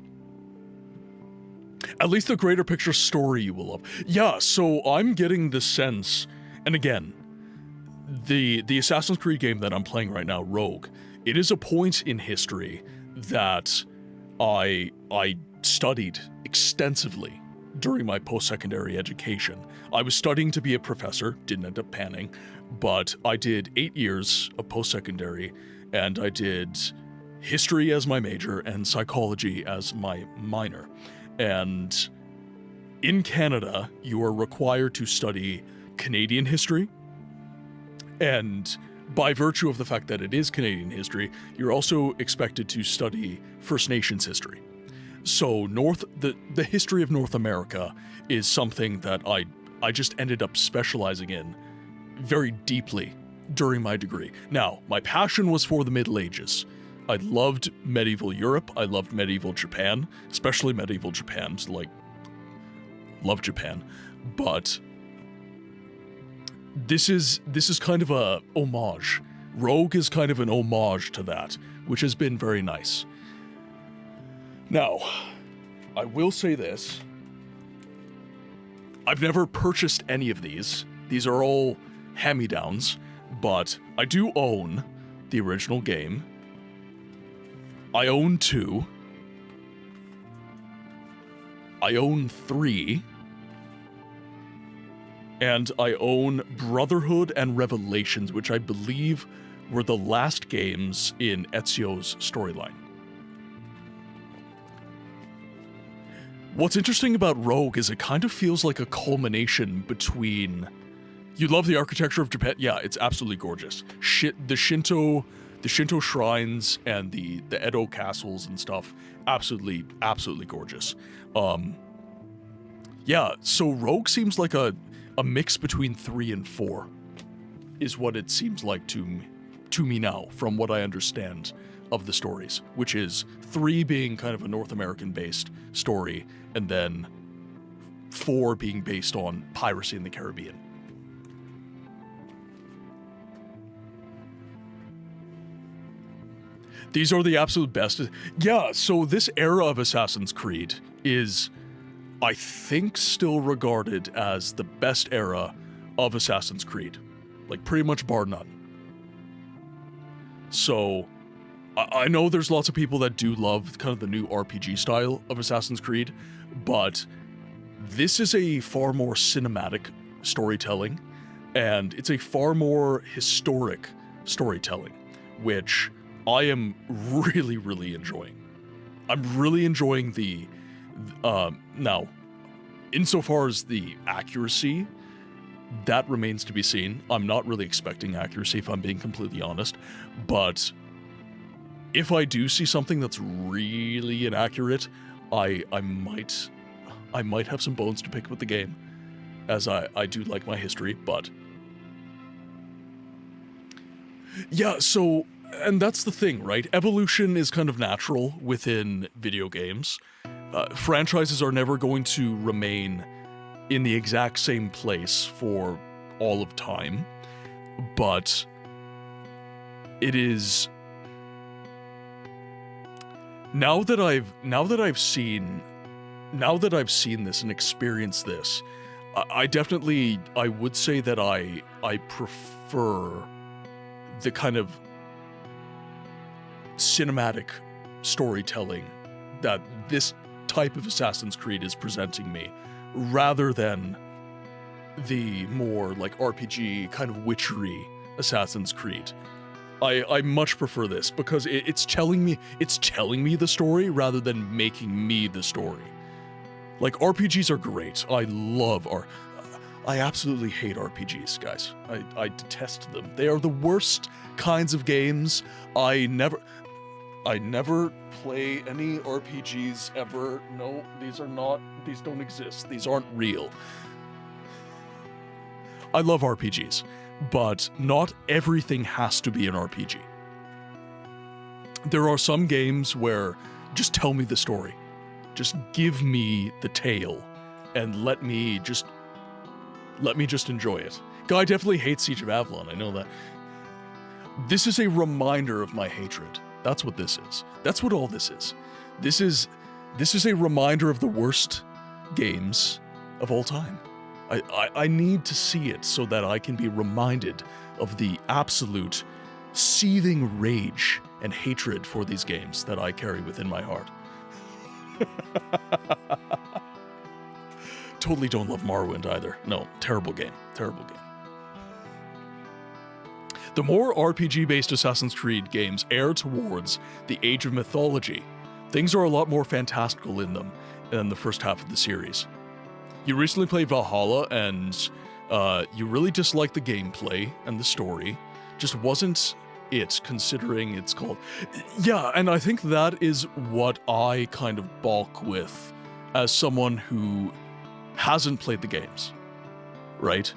At least the greater picture story you will love. Yeah, so I'm getting the sense, and again, the Assassin's Creed game that I'm playing right now, Rogue, it is a point in history that I studied extensively during my post-secondary education. I was studying to be a professor, didn't end up panning, but I did 8 years of post-secondary, and I did history as my major and psychology as my minor. And in Canada, you are required to study Canadian history, and by virtue of the fact that it is Canadian history, you're also expected to study First Nations history. So the history of North America is something that I just ended up specializing in very deeply during my degree. Now, my passion was for the Middle Ages. I loved medieval Europe, I loved medieval Japan, especially medieval Japan, like, love Japan, but this is kind of a homage. Rogue is kind of an homage to that, which has been very nice. Now, I will say this. I've never purchased any of these. These are all hand-me-downs, but I do own the original game. I own 2. I own 3. And I own Brotherhood and Revelations, which I believe were the last games in Ezio's storyline. What's interesting about Rogue is it kind of feels like a culmination between... You love the architecture of Japan? Yeah, it's absolutely gorgeous. The Shinto shrines and the Edo castles and stuff, absolutely gorgeous. Yeah, so Rogue seems like a mix between 3 and 4 is what it seems like to me now, from what I understand of the stories, which is 3 being kind of a North American-based story, and then 4 being based on piracy in the Caribbean. These are the absolute best. Yeah, so this era of Assassin's Creed is, I think, still regarded as the best era of Assassin's Creed. Like, pretty much bar none. So, I know there's lots of people that do love kind of the new RPG style of Assassin's Creed, but this is a far more cinematic storytelling, and it's a far more historic storytelling, which I am really, really enjoying. I'm really enjoying the... now, insofar as the accuracy, that remains to be seen. I'm not really expecting accuracy, if I'm being completely honest, but if I do see something that's really inaccurate, I might have some bones to pick with the game, as I do like my history, but... Yeah, so... And that's the thing, right? Evolution is kind of natural within video games. Franchises are never going to remain in the exact same place for all of time, but it is... Now that I've seen this and experienced this, I would say that I prefer the kind of cinematic storytelling that this type of Assassin's Creed is presenting me, rather than the more like RPG kind of witchery Assassin's Creed. I much prefer this because it's telling me the story rather than making me the story. Like, RPGs are great. I absolutely hate RPGs, guys. I detest them. They are the worst kinds of games. I never play any RPGs ever. No, these don't exist. These aren't real. I love RPGs, but not everything has to be an RPG. There are some games where just tell me the story. Just give me the tale and let me just enjoy it. Guy definitely hates Siege of Avalon, I know that. This is a reminder of my hatred. That's what this is. That's what all this is. This is a reminder of the worst games of all time. I need to see it so that I can be reminded of the absolute seething rage and hatred for these games that I carry within my heart. totally don't love Morrowind either. No, terrible game. Terrible game. The more RPG-based Assassin's Creed games err towards the Age of Mythology, things are a lot more fantastical in them than the first half of the series. You recently played Valhalla, and you really disliked the gameplay and the story. Just wasn't it, considering it's called... Yeah, and I think that is what I kind of balk with as someone who hasn't played the games, right?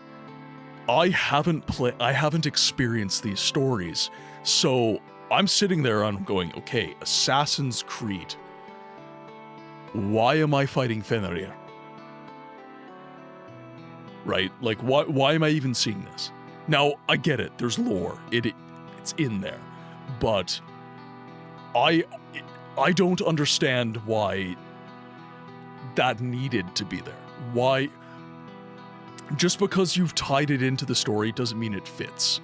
I haven't experienced these stories, so I'm sitting there and I'm going, okay, Assassin's Creed. Why am I fighting Fenrir? Right? Like, why am I even seeing this? Now, I get it. There's lore. It's in there. But I don't understand why that needed to be there. Why? Just because you've tied it into the story doesn't mean it fits,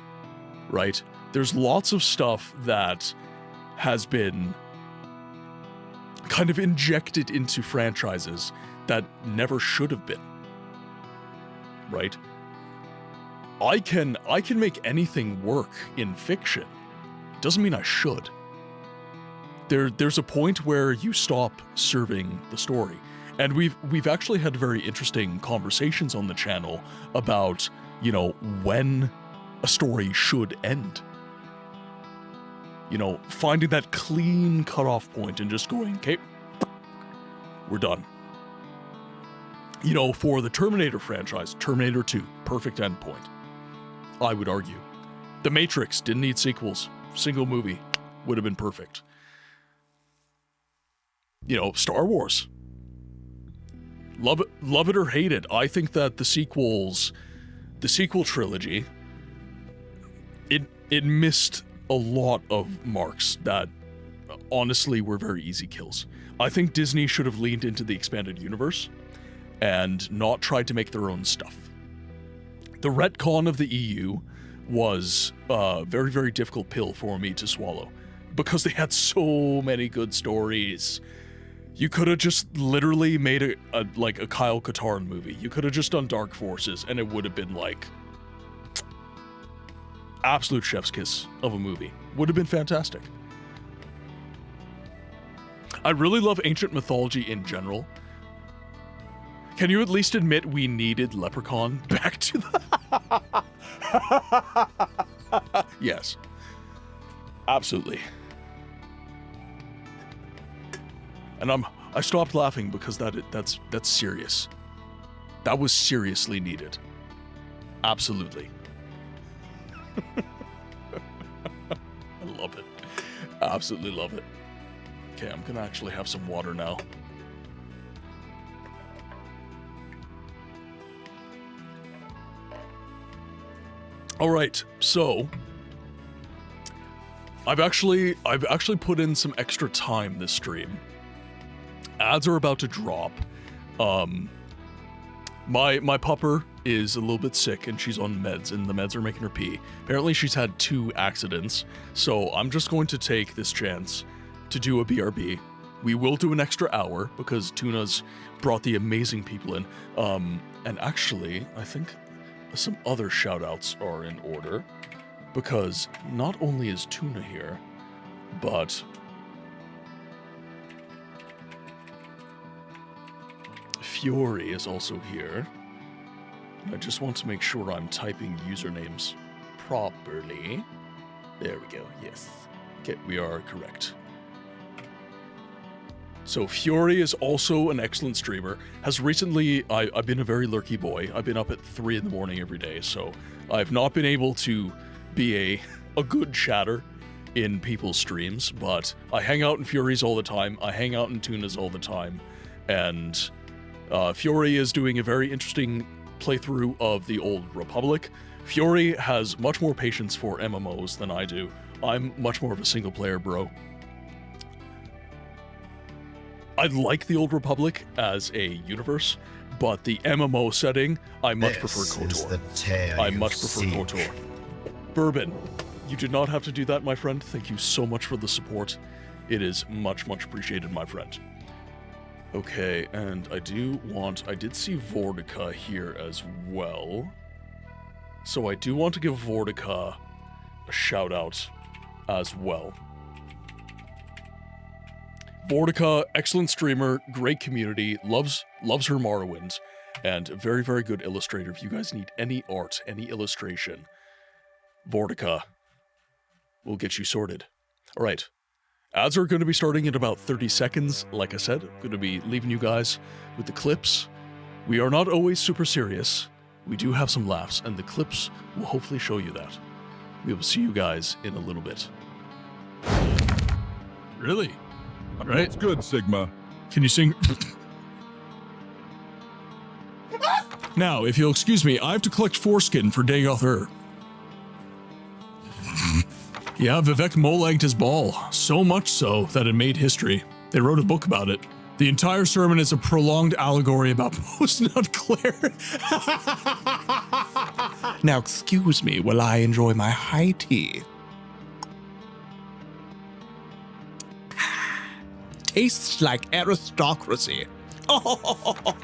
right? There's lots of stuff that has been kind of injected into franchises that never should have been, right? I can make anything work in fiction. Doesn't mean I should. There's a point where you stop serving the story. And we've actually had very interesting conversations on the channel about, you know, when a story should end. You know, finding that clean cutoff point and just going, okay, we're done. You know, for the Terminator franchise, Terminator 2, perfect endpoint, I would argue. The Matrix didn't need sequels. Single movie would have been perfect. You know, Star Wars. Love it or hate it, I think that the sequel trilogy, it missed a lot of marks that honestly were very easy kills. I think Disney should have leaned into the expanded universe and not tried to make their own stuff. The retcon of the EU was a very, very difficult pill for me to swallow because they had so many good stories. You could have just literally made a Kyle Katarn movie. You could have just done Dark Forces, and it would have been like absolute chef's kiss of a movie. Would have been fantastic. I really love ancient mythology in general. Can you at least admit we needed Leprechaun back to the... Yes. Absolutely. And I stopped laughing because that's serious. That was seriously needed. Absolutely. I love it. Absolutely love it. Okay, I'm gonna actually have some water now. All right, so I've actually put in some extra time this stream. Ads are about to drop. My pupper is a little bit sick and she's on meds, and the meds are making her pee. Apparently she's had 2 accidents, so I'm just going to take this chance to do a BRB. We will do an extra hour because Tuna's brought the amazing people in. And actually, I think some other shout-outs are in order, because not only is Tuna here, but Fury is also here. I just want to make sure I'm typing usernames properly. There we go, yes. Okay, we are correct. So Fury is also an excellent streamer. Has recently, I've been a very lurky boy. I've been up at 3 in the morning every day, so I've not been able to be a good chatter in people's streams, but I hang out in Fury's all the time. I hang out in Tuna's all the time, and Fury is doing a very interesting playthrough of the Old Republic. Fury has much more patience for MMOs than I do. I'm much more of a single player bro. I like the Old Republic as a universe, but the MMO setting, I much prefer KOTOR. I much prefer KOTOR. Bourbon, you did not have to do that, my friend. Thank you so much for the support. It is much, much appreciated, my friend. Okay, and I did see Vortica here as well. So I do want to give Vortica a shout out as well. Vortica, excellent streamer, great community, loves her Morrowind, and very, very good illustrator. If you guys need any art, any illustration, Vortica will get you sorted. All right. Ads are going to be starting in about 30 seconds. Like I said, I'm going to be leaving you guys with the clips. We are not always super serious. We do have some laughs, and the clips will hopefully show you that. We will see you guys in a little bit. Really? All right. It's good, Sigma. Can you sing? Now, if you'll excuse me, I have to collect foreskin for Dagoth Ur. Yeah, Vivek mole-egged his ball, so much so that it made history. They wrote a book about it. The entire sermon is a prolonged allegory about post-nut Claire. Now excuse me while I enjoy my high tea. Tastes like aristocracy. Oh,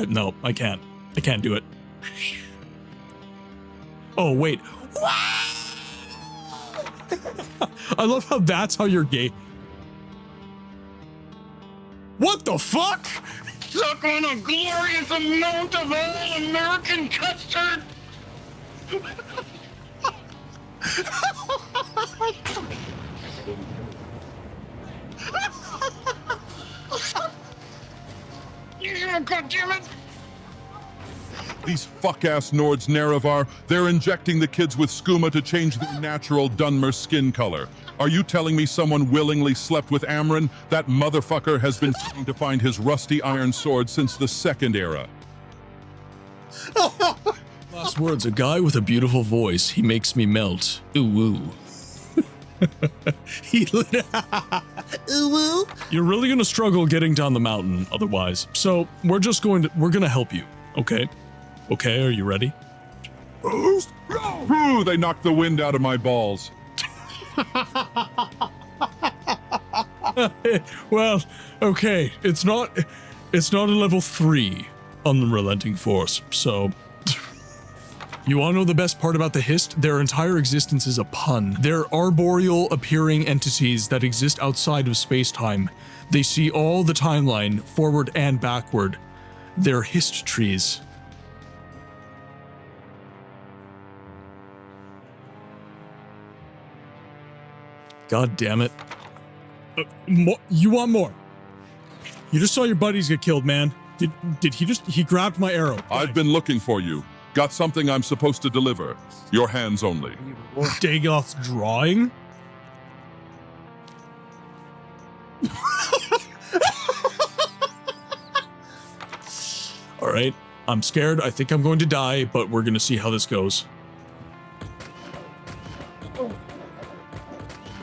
no, I can't. I can't do it. Oh, wait. I love how that's how you're gay. What the fuck? Suck on a glorious amount of all-American custard! Yeah, goddammit! These fuck-ass Nords Nerevar, they're injecting the kids with skooma to change their natural Dunmer skin color. Are you telling me someone willingly slept with Amron? That motherfucker has been trying to find his rusty iron sword since the Second Era. Last words, a guy with a beautiful voice. He makes me melt. Ooh-woo. Ooh-woo. You're really gonna struggle getting down the mountain otherwise. So we're gonna help you, okay? Okay, are you ready? Ooh, they knocked the wind out of my balls. Well, okay, it's not a level 3 unrelenting force, so you wanna know the best part about the Hist? Their entire existence is a pun. They're arboreal appearing entities that exist outside of space-time. They see all the timeline, forward and backward. They're Hist trees. God damn it. You want more? You just saw your buddies get killed, man. Did he grabbed my arrow. I've been looking for you. Got something I'm supposed to deliver. Your hands only. Dagoth's drawing? All right, I'm scared. I think I'm going to die, but we're going to see how this goes.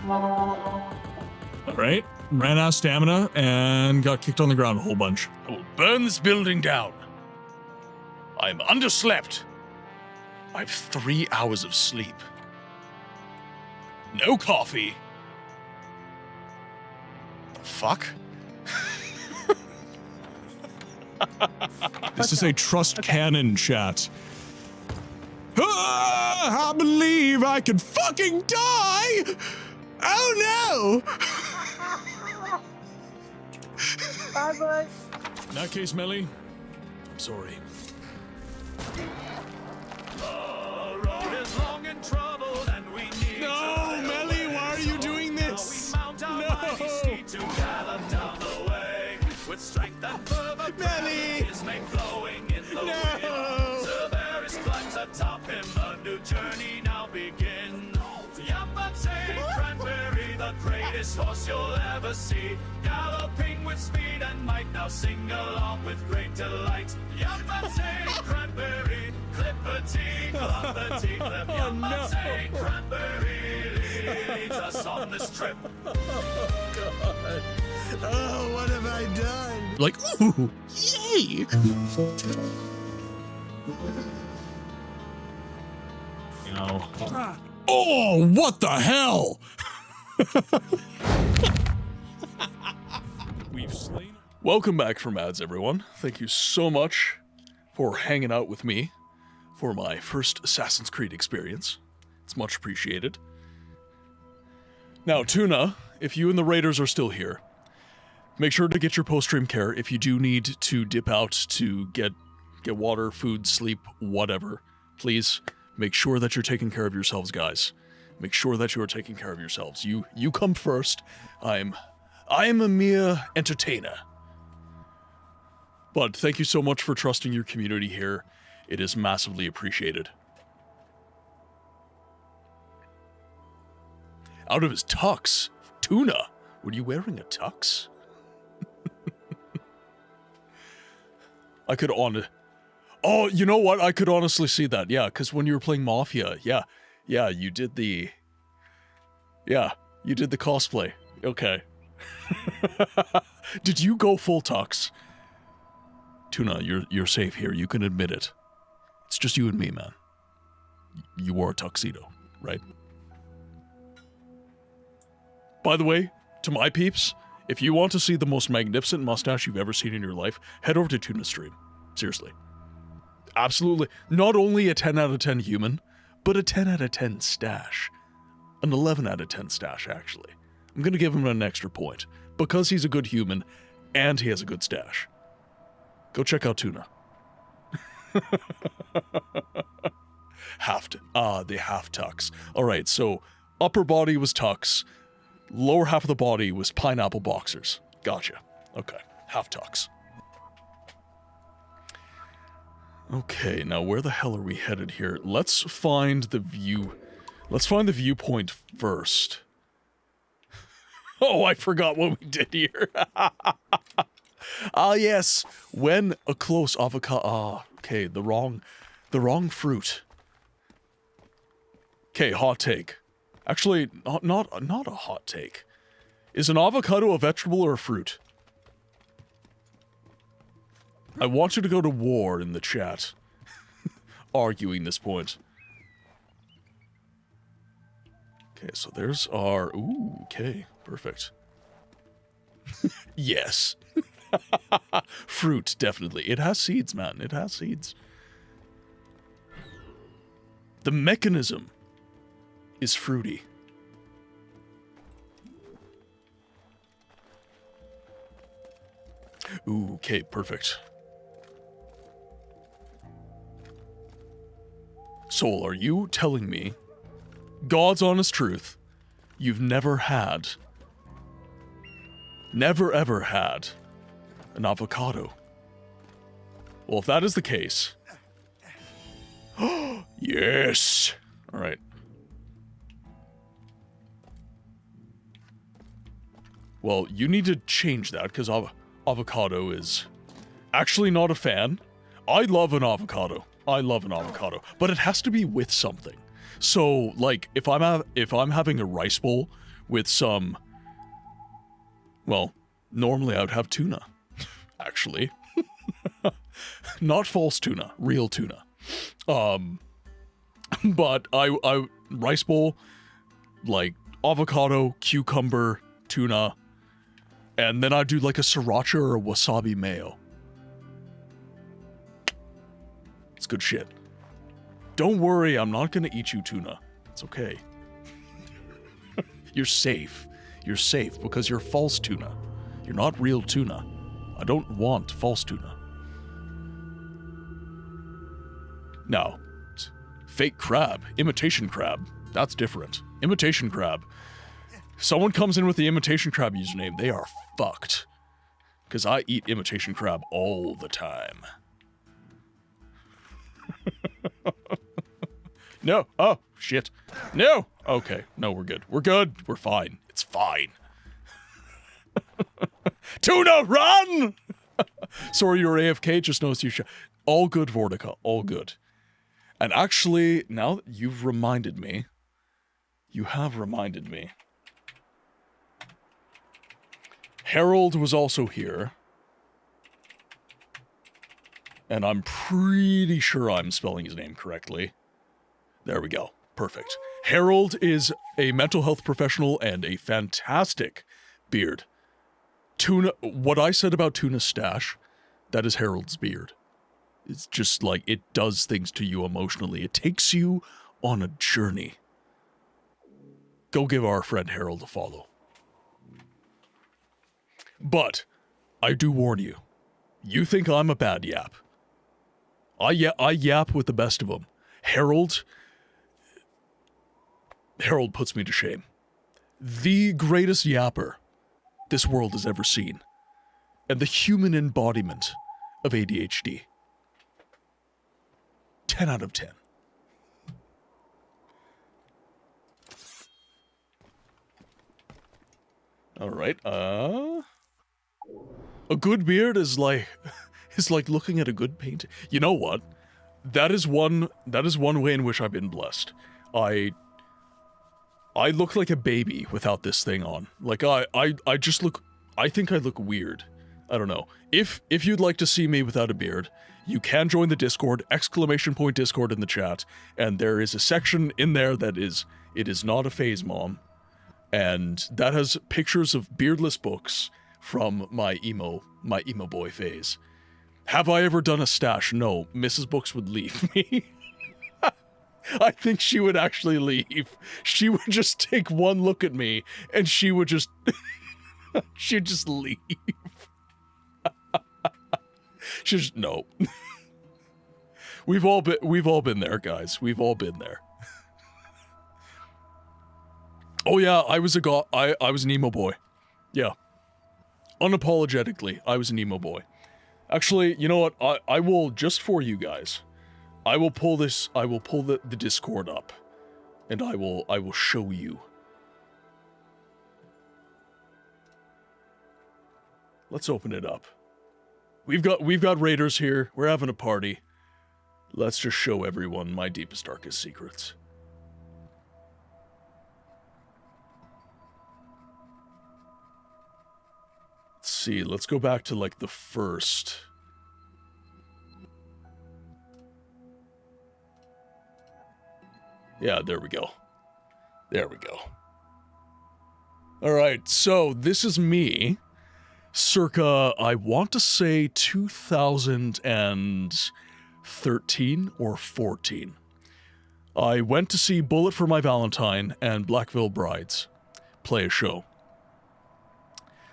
All right, ran out of stamina and got kicked on the ground a whole bunch. I will burn this building down. I'm underslept. I have 3 hours of sleep. No coffee. The fuck? This is a trust cannon chat. Ah, I believe I could fucking die! Oh no! Bye-bye. In that case, Melly, I'm sorry. The road is long and troubled, and we need No, Melly, why are you doing this? We mount our mighty steed to gallop down the way with strength and fervor. Melly, his mane flowing in the wind. Severus climbs atop him. A new journey now begins. Yambatse Cranberry, the greatest horse you'll ever see, galloping with speed and might. Now sing along with great delight. Yambatse Cranberry, clippity, cloppity, clip. Yambatse Cranberry leads us on this trip. Oh, God. Oh, what have I done? Like, ooh, yay! No. Oh, what the hell? We've slain. Welcome back from ads, everyone. Thank you so much for hanging out with me for my first Assassin's Creed experience. It's much appreciated. Now, Tuna, if you and the Raiders are still here, make sure to get your post-stream care. If you do need to dip out to get water, food, sleep, whatever, please make sure that you're taking care of yourselves, guys. Make sure that you are taking care of yourselves. You come first. I am a mere entertainer. But thank you so much for trusting your community here. It is massively appreciated. Out of his tux. Tuna, were you wearing a tux? I could Oh, you know what? I could honestly see that. Yeah, because when you were playing Mafia, yeah, you did the... Yeah, you did the cosplay. Okay. Did you go full tux? Tuna, you're safe here. You can admit it. It's just you and me, man. You wore a tuxedo, right? By the way, to my peeps, if you want to see the most magnificent mustache you've ever seen in your life, head over to Tuna's stream. Seriously. Absolutely. Not only a 10 out of 10 human, but a 10 out of 10 stash. An 11 out of 10 stash, actually. I'm gonna give him an extra point, because he's a good human, and he has a good stash. Go check out Tuna. The half tux. Alright, so upper body was tux, lower half of the body was pineapple boxers. Gotcha. Okay, half tux. Okay, now where the hell are we headed here? Let's find the viewpoint first. Oh, I forgot what we did here. Ah, yes. When a close avocado... Ah, okay, the wrong fruit. Okay, hot take. Actually, not a hot take. Is an avocado a vegetable or a fruit? I want you to go to war in the chat. Arguing this point. Okay, so there's our... Ooh, okay, perfect. Yes. Fruit, definitely. It has seeds, man. It has seeds. The mechanism is fruity. Ooh, okay, perfect. Soul, are you telling me, God's honest truth, you've never ever had an avocado? Well, if that is the case... Yes! Alright. Well, you need to change that, because avocado is... Actually not a fan. I love an avocado. But it has to be with something. So, like, if I'm having a rice bowl with some... Well, normally I would have tuna. Actually. Not false tuna, real tuna. But I rice bowl, like, avocado, cucumber, tuna, and then I do like a sriracha or a wasabi mayo. It's good shit. Don't worry, I'm not gonna eat you, tuna. It's okay. You're safe. You're safe because you're false tuna. You're not real tuna. I don't want false tuna. Now, fake crab, imitation crab, that's different. Imitation crab. If someone comes in with the imitation crab username, they are fucked. Because I eat imitation crab all the time. No. Oh, shit. No. Okay. No, we're good. We're good. We're fine. It's fine. Tuna, run! Sorry, you're AFK. Just noticed you all good, Vortica. All good. And actually, now that you've reminded me, you have reminded me. Harold was also here. And I'm pretty sure I'm spelling his name correctly. There we go. Perfect. Harold is a mental health professional and a fantastic beard. Tuna, what I said about Tuna's stash, that is Harold's beard. It's just like, it does things to you emotionally. It takes you on a journey. Go give our friend Harold a follow. But, I do warn you, you think I'm a bad yap. I yap with the best of them. Harold puts me to shame. The greatest yapper this world has ever seen. And the human embodiment of ADHD. 10 out of 10. Alright, a good beard is like looking at a good painting. You know what? That is one way in which I've been blessed. I look like a baby without this thing on. Like I just look, I think I look weird. I don't know. If you'd like to see me without a beard, you can join the Discord, ! Discord in the chat, and there is a section in there that is, it is not a phase mom, and that has pictures of beardless books from my emo boy phase. Have I ever done a stash? No, Mrs. Books would leave me. I think she would actually leave. She would just take one look at me, and she would just... she'd just leave. She's just... No. We've all been there, guys. We've all been there. Oh yeah, I was an emo boy. Yeah. Unapologetically, I was an emo boy. Actually, you know what? I will, just for you guys, I will pull the Discord up, and I will show you. Let's open it up. We've got raiders here. We're having a party. Let's just show everyone my deepest, darkest secrets. Let's see, let's go back to like the first. Yeah, there we go. There we go. Alright, so this is me, circa, I want to say 2013 or 14. I went to see Bullet for My Valentine and Blackville Brides play a show.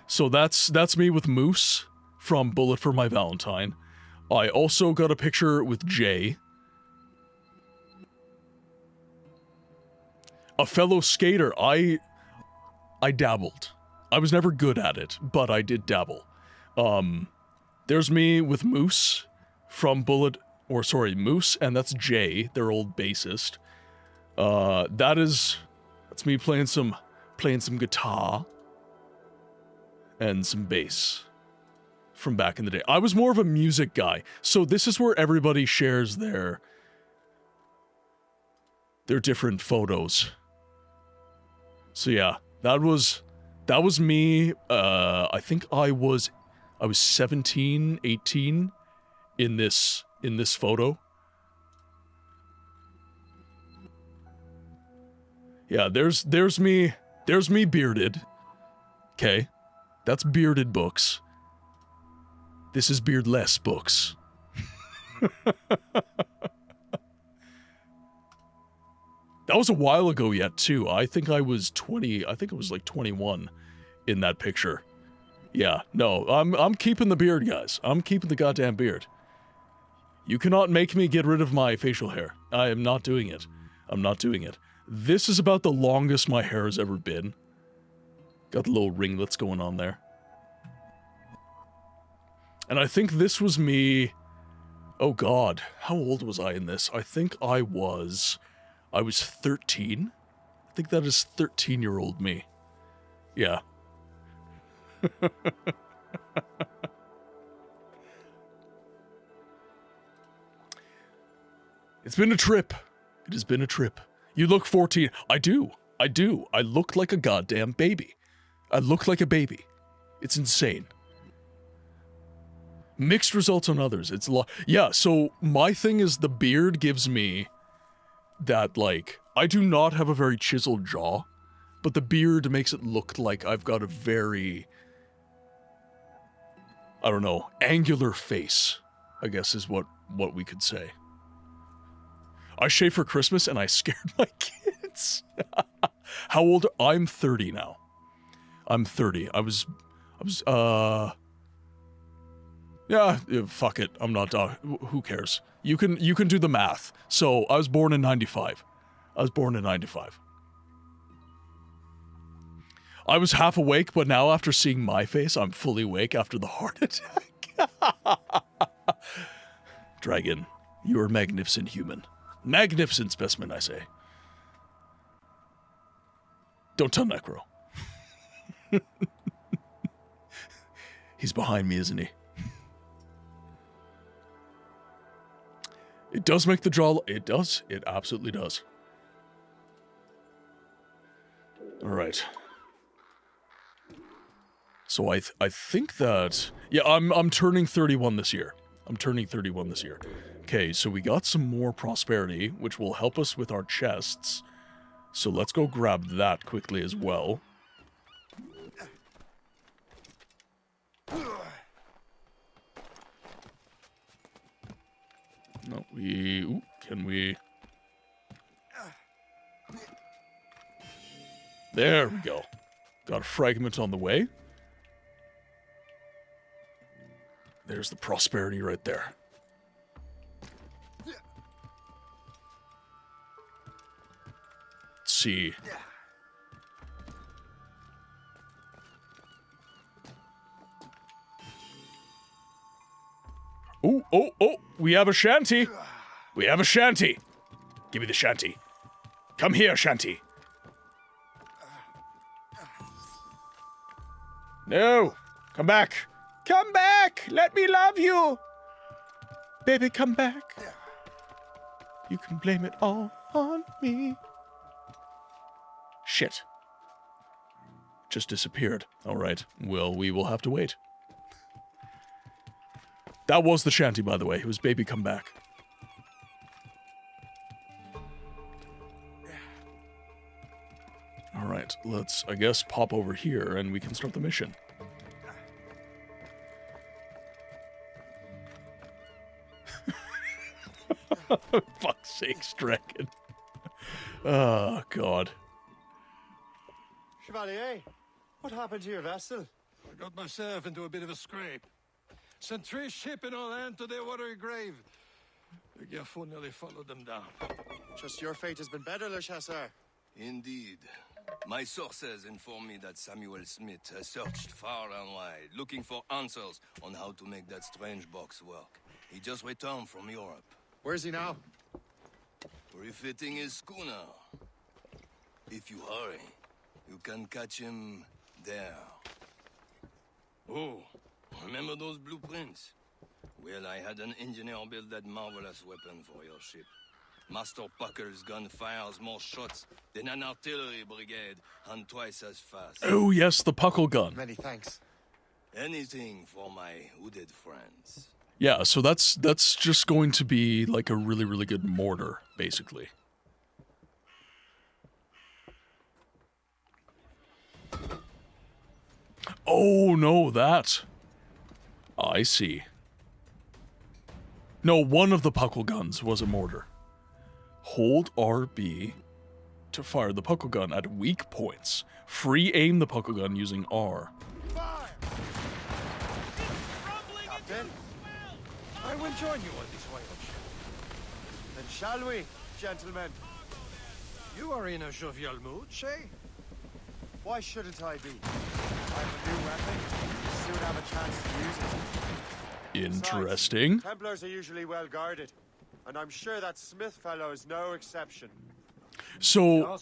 So that's me with Moose from Bullet for My Valentine. I also got a picture with Jay, a fellow skater. I dabbled. I was never good at it, but I did dabble. There's me with Moose from Moose, and that's Jay, their old bassist. That's me playing some guitar and some bass from back in the day. I was more of a music guy, so this is where everybody shares their different photos. So yeah, that was me. I think I was 17, 18 in this photo. Yeah, there's me bearded. Okay. That's bearded books. This is beardless books. That was a while ago yet, too. I think I was 20, I think it was like 21 in that picture. Yeah, no, I'm keeping the beard, guys. I'm keeping the goddamn beard. You cannot make me get rid of my facial hair. I am not doing it. I'm not doing it. This is about the longest my hair has ever been. Got the little ringlets going on there. And I think this was me... Oh god, how old was I in this? I think I was 13. I think that is 13-year-old me. Yeah. It's been a trip. It has been a trip. You look 14. I do. I look like a goddamn baby. I look like a baby. It's insane. Mixed results on others. It's a lot. Yeah, so my thing is the beard gives me that, like, I do not have a very chiseled jaw, but the beard makes it look like I've got a very I don't know, angular face, I guess is what we could say. I shaved for Christmas and I scared my kids. How old? I'm 30 now. I'm 30. I was, yeah, fuck it. I'm not, who cares? You can do the math. So I was born in 95. I was half awake, but now after seeing my face, I'm fully awake after the heart attack. Dragon, you are a magnificent human. Magnificent specimen, I say. Don't tell Necro. He's behind me, isn't he? It does make the draw... It does. It absolutely does. Alright. So I think that... Yeah, I'm turning 31 this year. Okay, so we got some more prosperity, which will help us with our chests. So let's go grab that quickly as well. No, ooh, can we... There we go. Got a fragment on the way. There's the prosperity right there. Let's see. Oh, we have a shanty. Give me the shanty. Come here, shanty. No, come back. Come back. Let me love you. Baby, come back. You can blame it all on me. Shit. Just disappeared. All right. Well, we will have to wait. That was the shanty, by the way. It was Baby Come Back. All right. Let's, I guess, pop over here and we can start the mission. Fuck's sakes, Dragon. Oh, God. Chevalier, what happened to your vessel? I got myself into a bit of a scrape. Sent 3 ships in all hand to their watery grave. The Gerfo nearly followed them down. Just your fate has been better, Le Chasseur. Indeed. My sources inform me that Samuel Smith has searched far and wide, looking for answers on how to make that strange box work. He just returned from Europe. Where's he now? Refitting his schooner. If you hurry, you can catch him there. Oh, remember those blueprints? Well, I had an engineer build that marvelous weapon for your ship. Master Puckle's gun fires more shots than an artillery brigade and twice as fast. Oh, yes, the Puckle gun. Many thanks. Anything for my hooded friends. Yeah, so that's just going to be like a really, really good mortar, basically. Oh, no, that. I see. No, one of the Puckle guns was a mortar. Hold RB to fire the Puckle gun at weak points. Free aim the Puckle gun using R. Captain, I will join you on this voyage. then shall we, gentlemen? You are in a jovial mood, Shay? Why shouldn't I be? I have a new weapon. I'll soon have a chance to use it. Interesting. Besides, Templars are usually well guarded, and I'm sure that Smith fellow is no exception. So,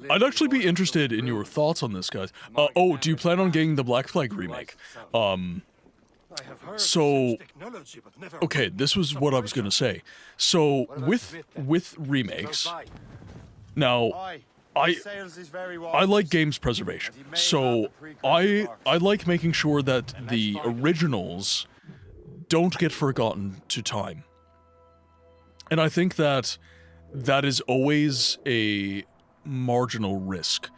I'd actually be interested in your thoughts on this, guys. Oh, do you plan on getting the Black Flag remake? So, okay, this was what I was gonna say. So, with remakes, now, I like games preservation. So, I like making sure that the originals don't get forgotten to time. And I think that is always a marginal risk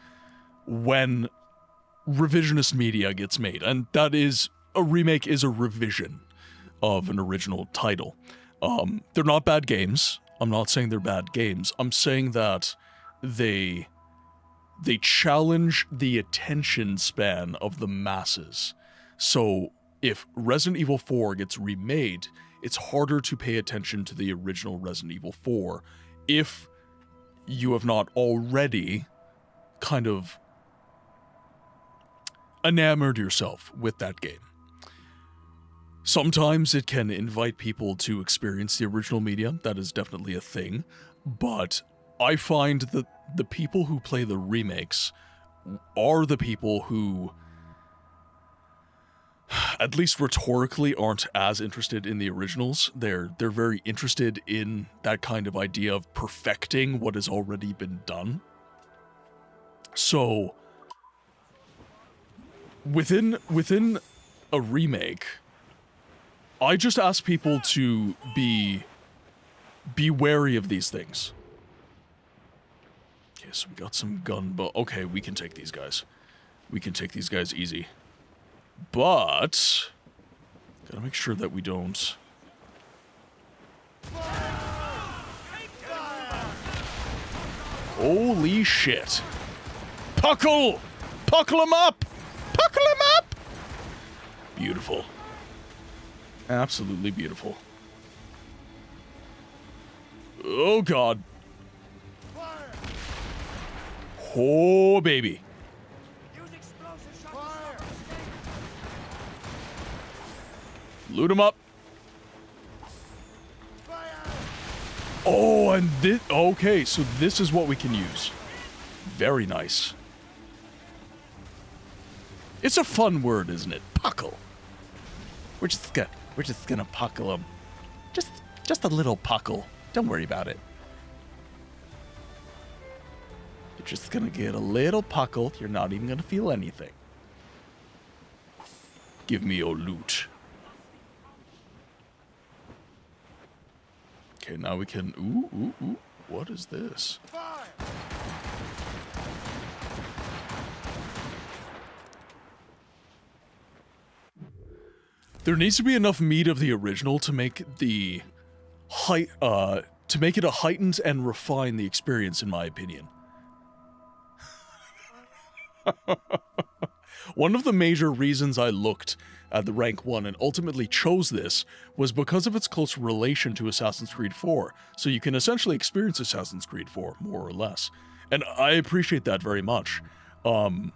when revisionist media gets made. And that is a remake is a revision of an original title. They're not bad games. I'm not saying they're bad games. I'm saying that they challenge the attention span of the masses. So if Resident Evil 4 gets remade, it's harder to pay attention to the original Resident Evil 4 if you have not already kind of enamored yourself with that game. Sometimes it can invite people to experience the original media. That is definitely a thing. But I find that the people who play the remakes are the people who, at least rhetorically, aren't as interested in the originals. They're very interested in that kind of idea of perfecting what has already been done. So within a remake, I just ask people to be wary of these things. Okay, so we got some okay, we can take these guys. We can take these guys easy. But gotta make sure that we don't. Holy shit. Puckle! Puckle him up! Puckle him up! Beautiful. Absolutely beautiful. Oh god. Oh baby. Loot him up. Oh, and this, okay, so this is what we can use. Very nice. It's a fun word, isn't it? Puckle. We're just gonna puckle him. Just a little puckle. Don't worry about it. You're just gonna get a little puckle. You're not even gonna feel anything. Give me your loot. Okay, now we can... Ooh. What is this? There needs to be enough meat of the original to make the to make it a heightened and refine the experience, in my opinion. One of the major reasons I looked at the rank 1 and ultimately chose this was because of its close relation to Assassin's Creed 4. So you can essentially experience Assassin's Creed 4, more or less. And I appreciate that very much. I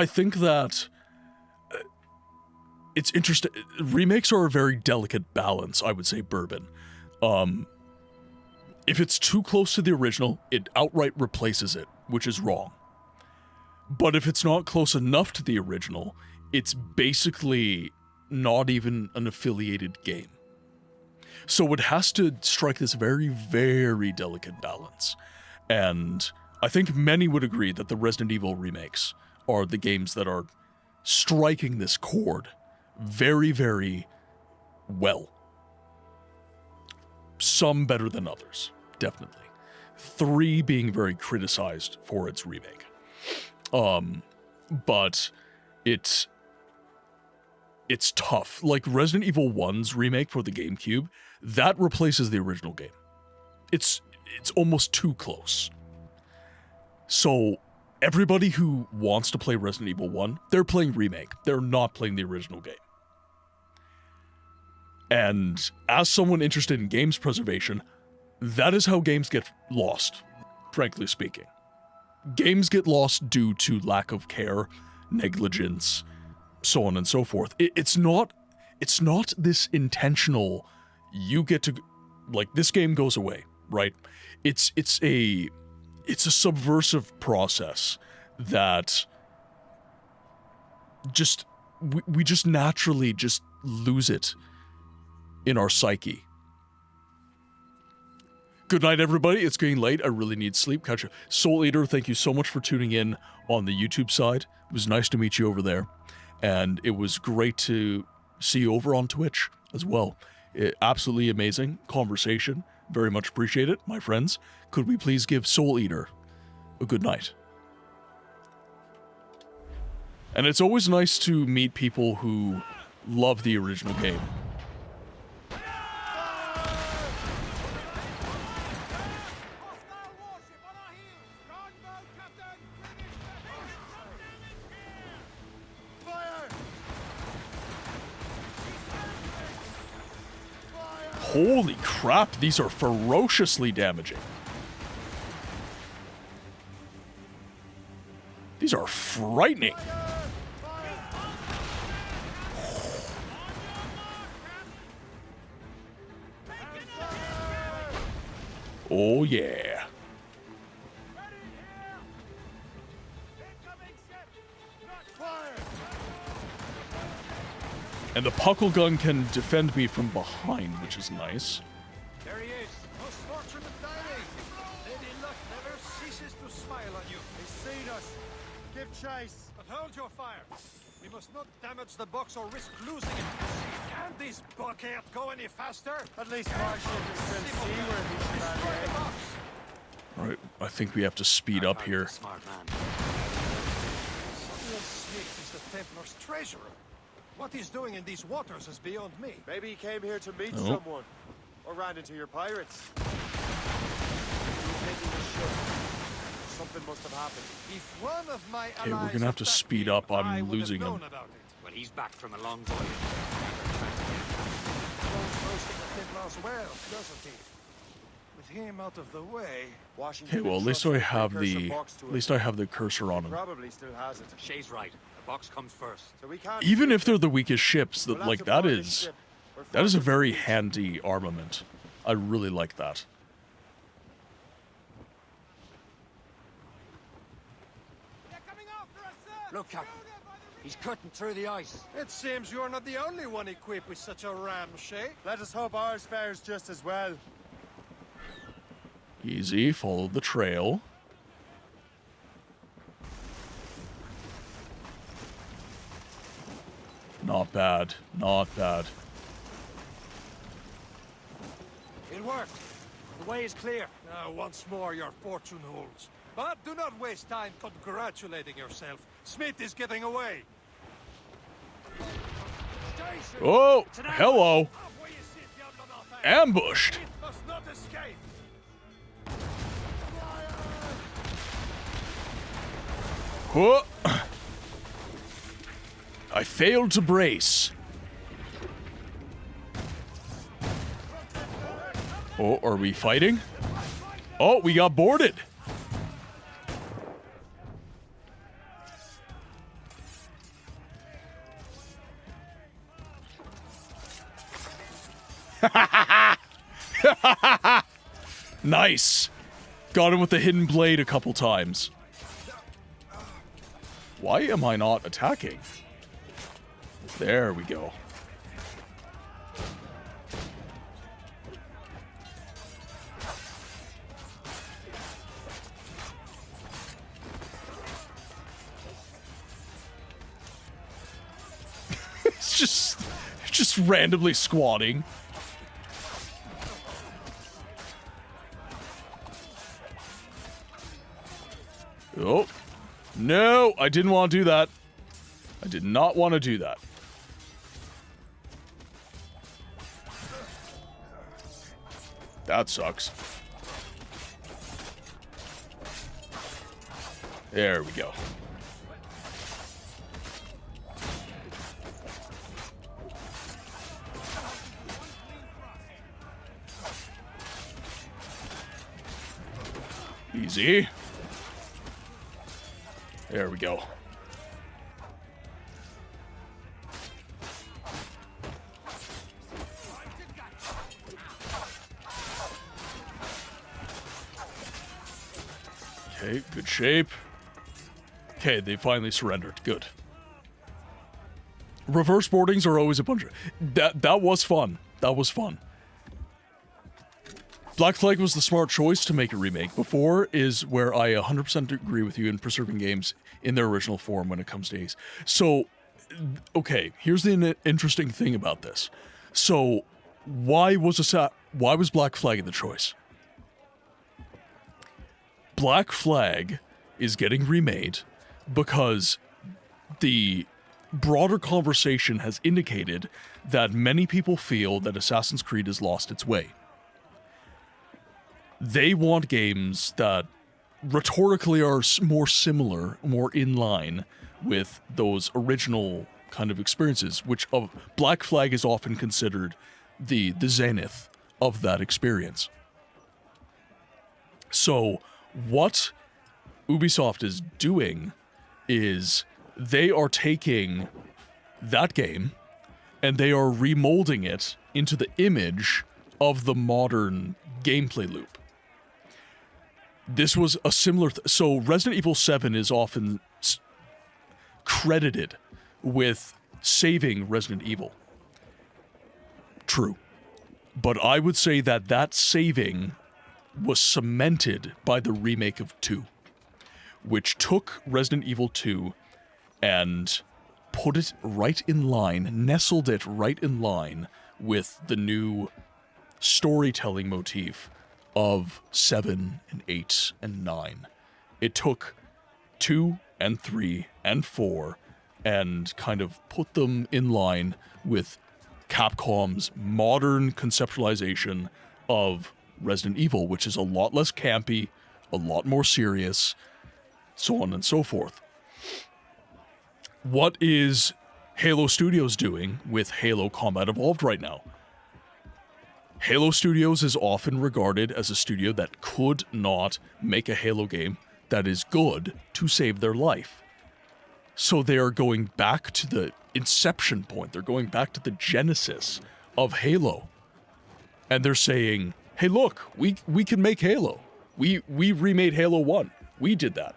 think that it's interesting. Remakes are a very delicate balance, I would say, Bourbon. If it's too close to the original, it outright replaces it, which is wrong. But if it's not close enough to the original, it's basically not even an affiliated game. So it has to strike this very, very delicate balance. And I think many would agree that the Resident Evil remakes are the games that are striking this chord very, very well. Some better than others, definitely. 3 being very criticized for its remake. But it's tough. Like Resident Evil 1's remake for the GameCube, that replaces the original game. It's almost too close. So everybody who wants to play Resident Evil 1, they're playing remake. They're not playing the original game. And as someone interested in games preservation, that is how games get lost, frankly speaking. Games get lost due to lack of care, negligence, so on and so forth. It's not this intentional, you get to, like, this game goes away, right? It's a subversive process that just, we just naturally just lose it in our psyche. Good night, everybody. It's getting late. I really need sleep. Catch you. Soul Eater, thank you so much for tuning in on the YouTube side. It was nice to meet you over there. And it was great to see you over on Twitch as well. Absolutely amazing conversation. Very much appreciate it, my friends. Could we please give Soul Eater a good night? And it's always nice to meet people who love the original game. Holy crap, these are ferociously damaging. These are frightening. Oh yeah. And the puckle gun can defend me from behind, which is nice. There he is. Most fortunate Danny. Lady Luck never ceases to smile on you. He's seen us. Give chase. But hold your fire. We must not damage the box or risk losing it. Can this bucket go any faster? At least my ship is still seaworthy, Chevalier. Alright, I think we have to speed up here. Smart man. Smith is the Templar's treasurer. What he's doing in these waters is beyond me. Maybe he came here to meet someone. Or ran into your pirates. He was taking the ship. Something must have happened. If one of my Okay, we're gonna have to speed up. I'm losing him. Well, he's back from a long voyage. Most of the Templars well, doesn't he? With him out of the way, Okay, well at least I have the cursor on him. Probably still has it. Shay's right. The box comes first. So we can't Even if they're the weakest ships, that is a very handy armament. I really like that. Look, Captain. He's cutting through the ice. It seems you're not the only one equipped with such a ram, Shay. Let us hope ours fares just as well. Easy, follow the trail. Not bad, not bad. It worked. The way is clear. Now, once more, your fortune holds. But do not waste time congratulating yourself. Smith is getting away. Oh, hello. Ambushed. Must not escape. Whoa. I failed to brace. Oh, are we fighting? Oh, we got boarded. Nice. Got him with the hidden blade a couple times. Why am I not attacking? There we go. It's just randomly squatting. Oh. No, I didn't want to do that. I did not want to do that. That sucks. There we go. Easy. There we go. Okay, good shape. Okay, they finally surrendered. Good. Reverse boardings are always a bunch of... That was fun. That was fun. Black Flag was the smart choice to make a remake. Before is where I 100% agree with you in preserving games in their original form when it comes to Ace. So, okay, here's the interesting thing about this. So, why was Black Flag the choice? Black Flag is getting remade because the broader conversation has indicated that many people feel that Assassin's Creed has lost its way. They want games that rhetorically are more similar, more in line with those original kind of experiences, which Black Flag is often considered the zenith of that experience. So what Ubisoft is doing is they are taking that game and they are remolding it into the image of the modern gameplay loop. This was a similar... so Resident Evil 7 is often credited with saving Resident Evil. True. But I would say that that saving was cemented by the remake of 2, which took Resident Evil 2 and put it right in line, nestled it right in line with the new storytelling motif of 7 and 8 and 9. It took 2 and 3 and 4 and kind of put them in line with Capcom's modern conceptualization of Resident Evil, which is a lot less campy, a lot more serious, so on and so forth. What is Halo Studios doing with Halo Combat Evolved right now? Halo Studios is often regarded as a studio that could not make a Halo game that is good to save their life. So they are going back to the inception point. They're going back to the genesis of Halo. And they're saying, hey, look, we can make Halo. We remade Halo 1. We did that.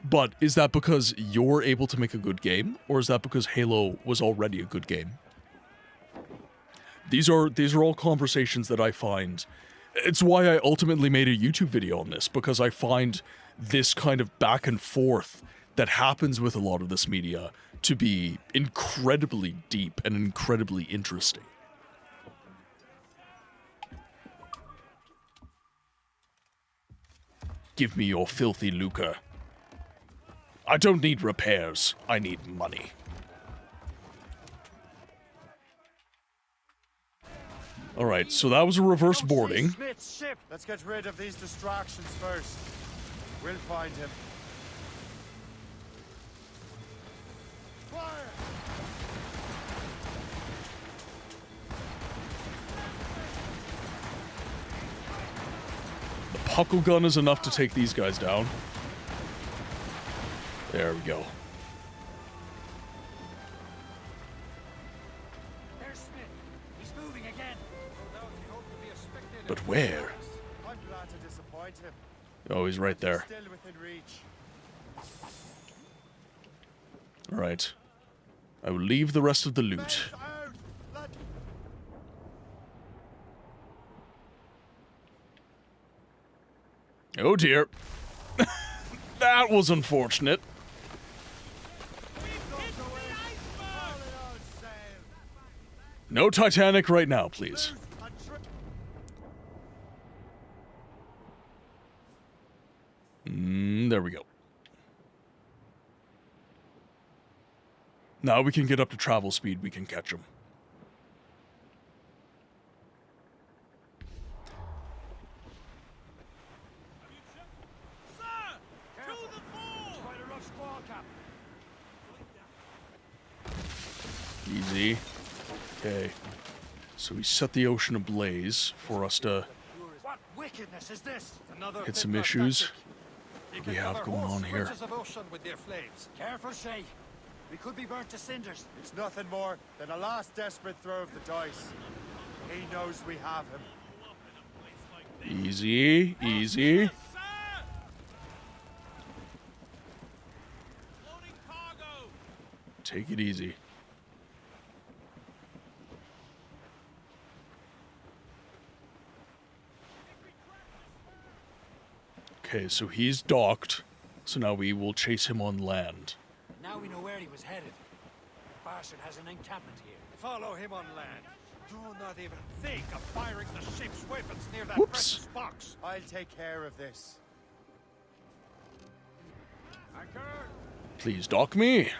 But is that because you're able to make a good game? Or is that because Halo was already a good game? These are all conversations that I find... It's why I ultimately made a YouTube video on this, because I find this kind of back and forth that happens with a lot of this media to be incredibly deep and incredibly interesting. Give me your filthy lucre. I don't need repairs. I need money. Alright, so that was a reverse boarding. Smith's ship. Let's get rid of these distractions first. We'll find him. Fire! The puckle gun is enough to take these guys down. There we go. There's Smith. He's moving again. But where? I'm glad to disappoint him. Oh, he's right there. Still within reach. Alright. I will leave the rest of the loot. Oh dear. That was unfortunate. No Titanic right now, please. There we go. Now we can get up to travel speed, we can catch them. Easy. Okay. So we set the ocean ablaze for us to What wickedness is this? Another hit some issues we have going on here. Careful, Shay. We could be burnt to cinders. It's nothing more than a last desperate throw of the dice. He knows we have him. Easy, easy. Take it easy. Okay, so he's docked, so now we will chase him on land. Now we know where he was headed. The bastard has an encampment here. Follow him on land. Do not even think of firing the ship's weapons near that Whoops. precious box. I'll take care of this. Please dock me.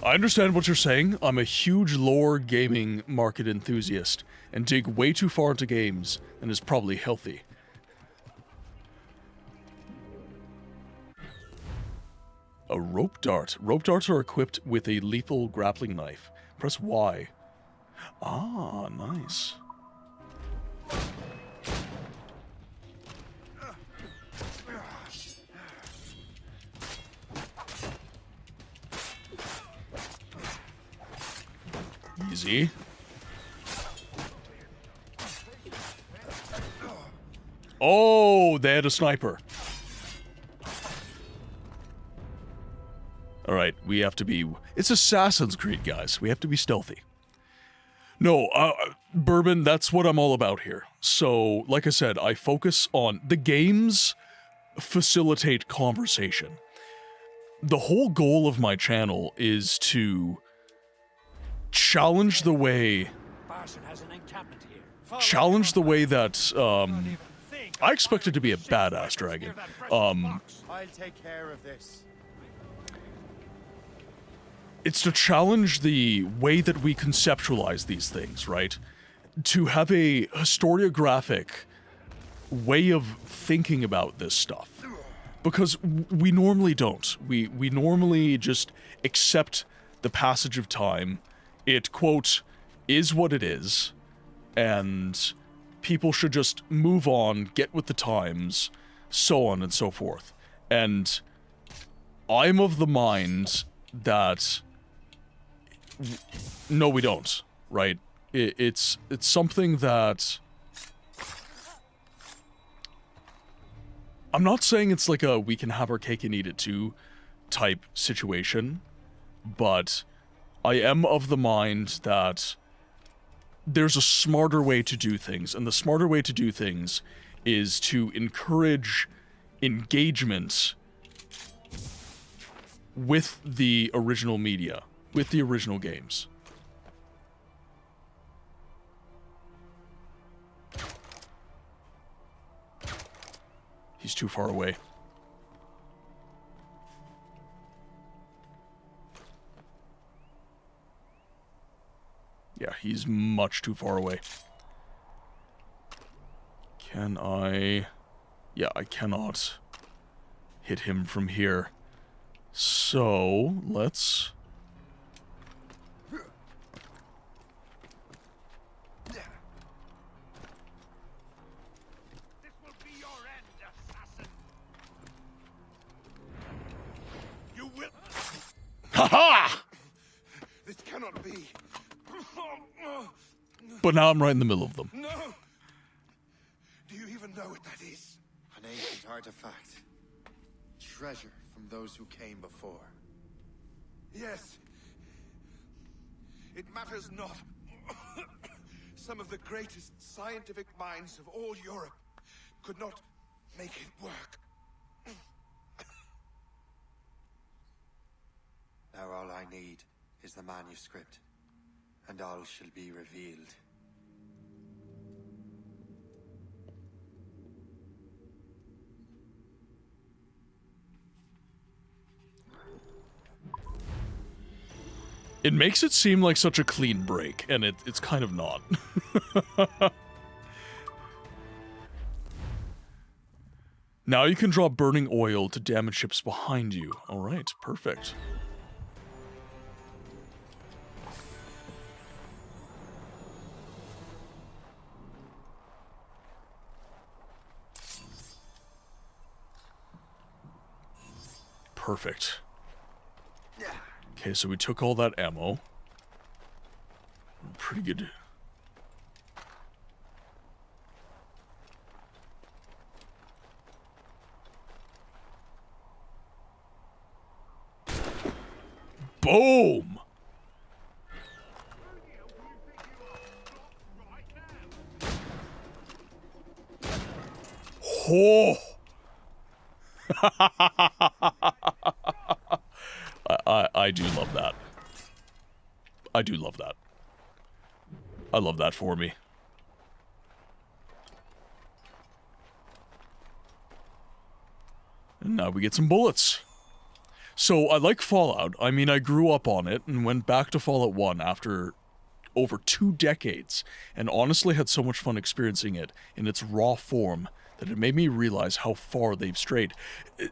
I understand what you're saying. I'm a huge lore gaming market enthusiast and dig way too far into games and is probably healthy. A rope dart. Rope darts are equipped with a lethal grappling knife. Press Y. Ah, nice. Easy. Oh, they had a sniper. Alright, we have to be... It's Assassin's Creed, guys. We have to be stealthy. No, Bourbon, that's what I'm all about here. So, like I said, I focus on... The games facilitate conversation. The whole goal of my channel is to challenge the way... Challenge the way that, I expect it to be a badass dragon. I'll take care of this. It's to challenge the way that we conceptualize these things, right? To have a historiographic way of thinking about this stuff. Because we normally don't. We normally just accept the passage of time. It, quote, is what it is, and people should just move on, get with the times, so on and so forth. And I'm of the mind that... No, we don't, right? It's something that... I'm not saying it's like a we can have our cake and eat it too type situation, but I am of the mind that there's a smarter way to do things, and the smarter way to do things is to encourage engagement with the original media, with the original games. He's too far away. Yeah, he's much too far away. Can I... Yeah, I cannot hit him from here. So, let's... Ha-ha! This cannot be. But now I'm right in the middle of them. No. Do you even know what that is? An ancient artifact. Treasure from those who came before. Yes. It matters not. Some of the greatest scientific minds of all Europe could not make it work. Now all I need is the manuscript, and all shall be revealed. It makes it seem like such a clean break, and it's kind of not. Now you can draw burning oil to damage ships behind you. Alright, perfect. Perfect. Okay, so we took all that ammo. Pretty good. Boom! Oh! I do love that. I do love that. I love that for me. now we get some bullets. So I like Fallout. I mean, I grew up on it and went back to Fallout 1 after over 2 decades, and honestly had so much fun experiencing it in its raw form that it made me realize how far they've strayed.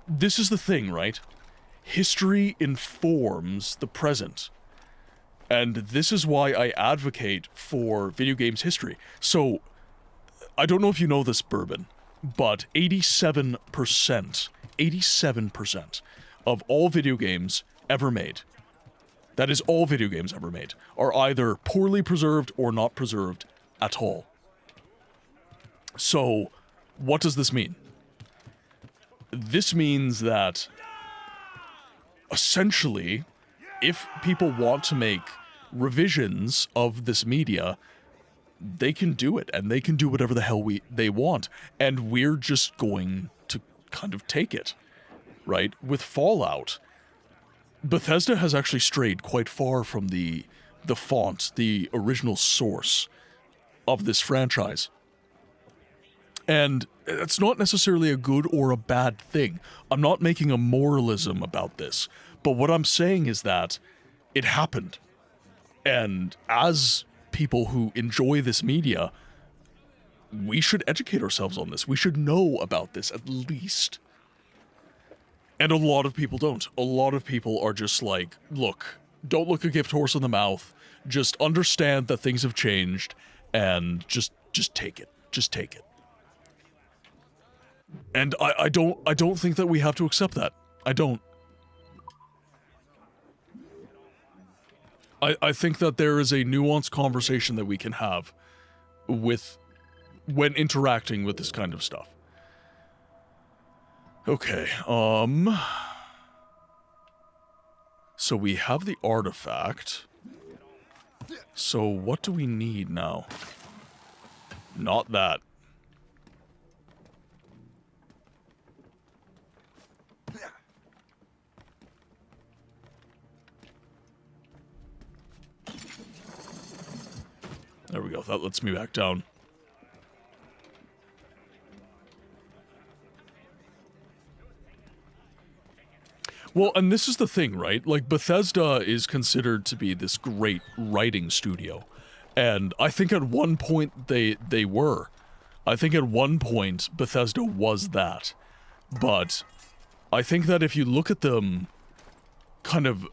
This is the thing, right? History informs the present. And this is why I advocate for video games history. So, I don't know if you know this, Bourbon, but 87% of all video games ever made, that is all video games ever made, are either poorly preserved or not preserved at all. So, what does this mean? This means that, essentially, if people want to make revisions of this media, they can do it, and they can do whatever the hell they want, and we're just going to kind of take it, right? With Fallout, Bethesda has actually strayed quite far from the font, the original source of this franchise. And it's not necessarily a good or a bad thing. I'm not making a moralism about this, but what I'm saying is that it happened. And as people who enjoy this media, we should educate ourselves on this. We should know about this at least. And a lot of people don't. A lot of people are just like, look, don't look a gift horse in the mouth. Just understand that things have changed and just take it. Just take it. And I don't think that we have to accept that. I don't. I think that there is a nuanced conversation that we can have when interacting with this kind of stuff. Okay, so we have the artifact. So what do we need now? Not that. There we go, that lets me back down. Well, and this is the thing, right? Like, Bethesda is considered to be this great writing studio. And I think at one point they were. I think at one point Bethesda was that. But I think that if you look at them kind of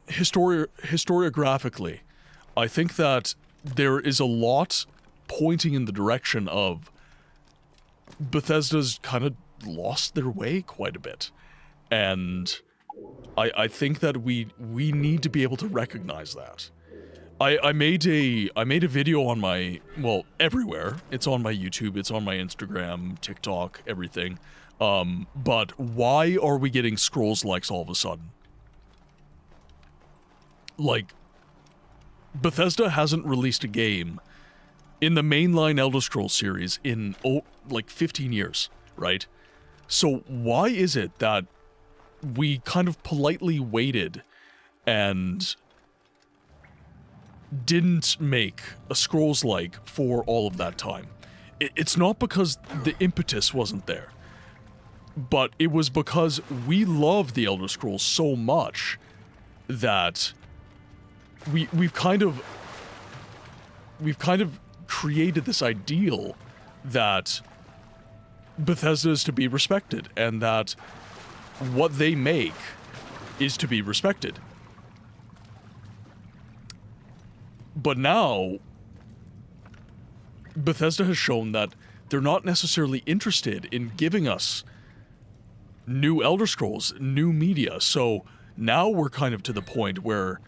historiographically, I think that there is a lot pointing in the direction of Bethesda's kind of lost their way quite a bit. And I think that we need to be able to recognize that. I made a video on my, well, everywhere. It's on my YouTube, it's on my Instagram, TikTok, everything. But why are we getting Scrolls likes all of a sudden? Like, Bethesda hasn't released a game in the mainline Elder Scrolls series in, like 15 years, right? So why is it that we kind of politely waited and didn't make a Scrolls-like for all of that time? It's not because the impetus wasn't there, but it was because we love the Elder Scrolls so much that we've kind of created this ideal that Bethesda is to be respected, and that what they make is to be respected. But now, Bethesda has shown that they're not necessarily interested in giving us new Elder Scrolls, new media. So now we're kind of to the point where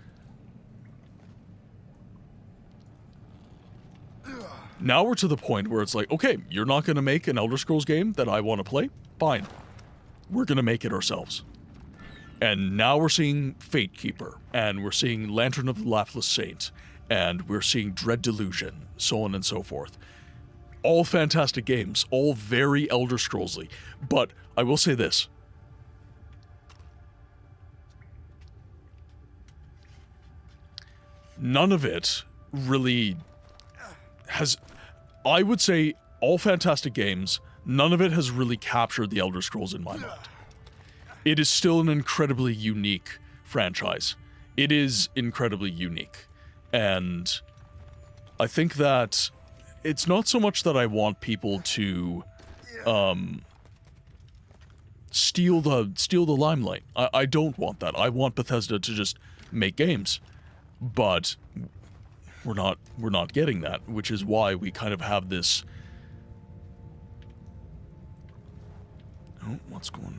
it's like, okay, you're not going to make an Elder Scrolls game that I want to play? Fine. We're going to make it ourselves. And now we're seeing Fatekeeper, and we're seeing Lantern of the Laughless Saint, and we're seeing Dread Delusion, so on and so forth. All fantastic games, all very Elder Scrolls-y. But I will say this. None of it really has... I would say all fantastic games, none of it has really captured the Elder Scrolls in my mind. it is still an incredibly unique franchise. It is incredibly unique. And I think that it's not so much that I want people to steal the limelight. I don't want that. I want Bethesda to just make games. But we're not getting that, which is why we kind of have this. Oh, what's going?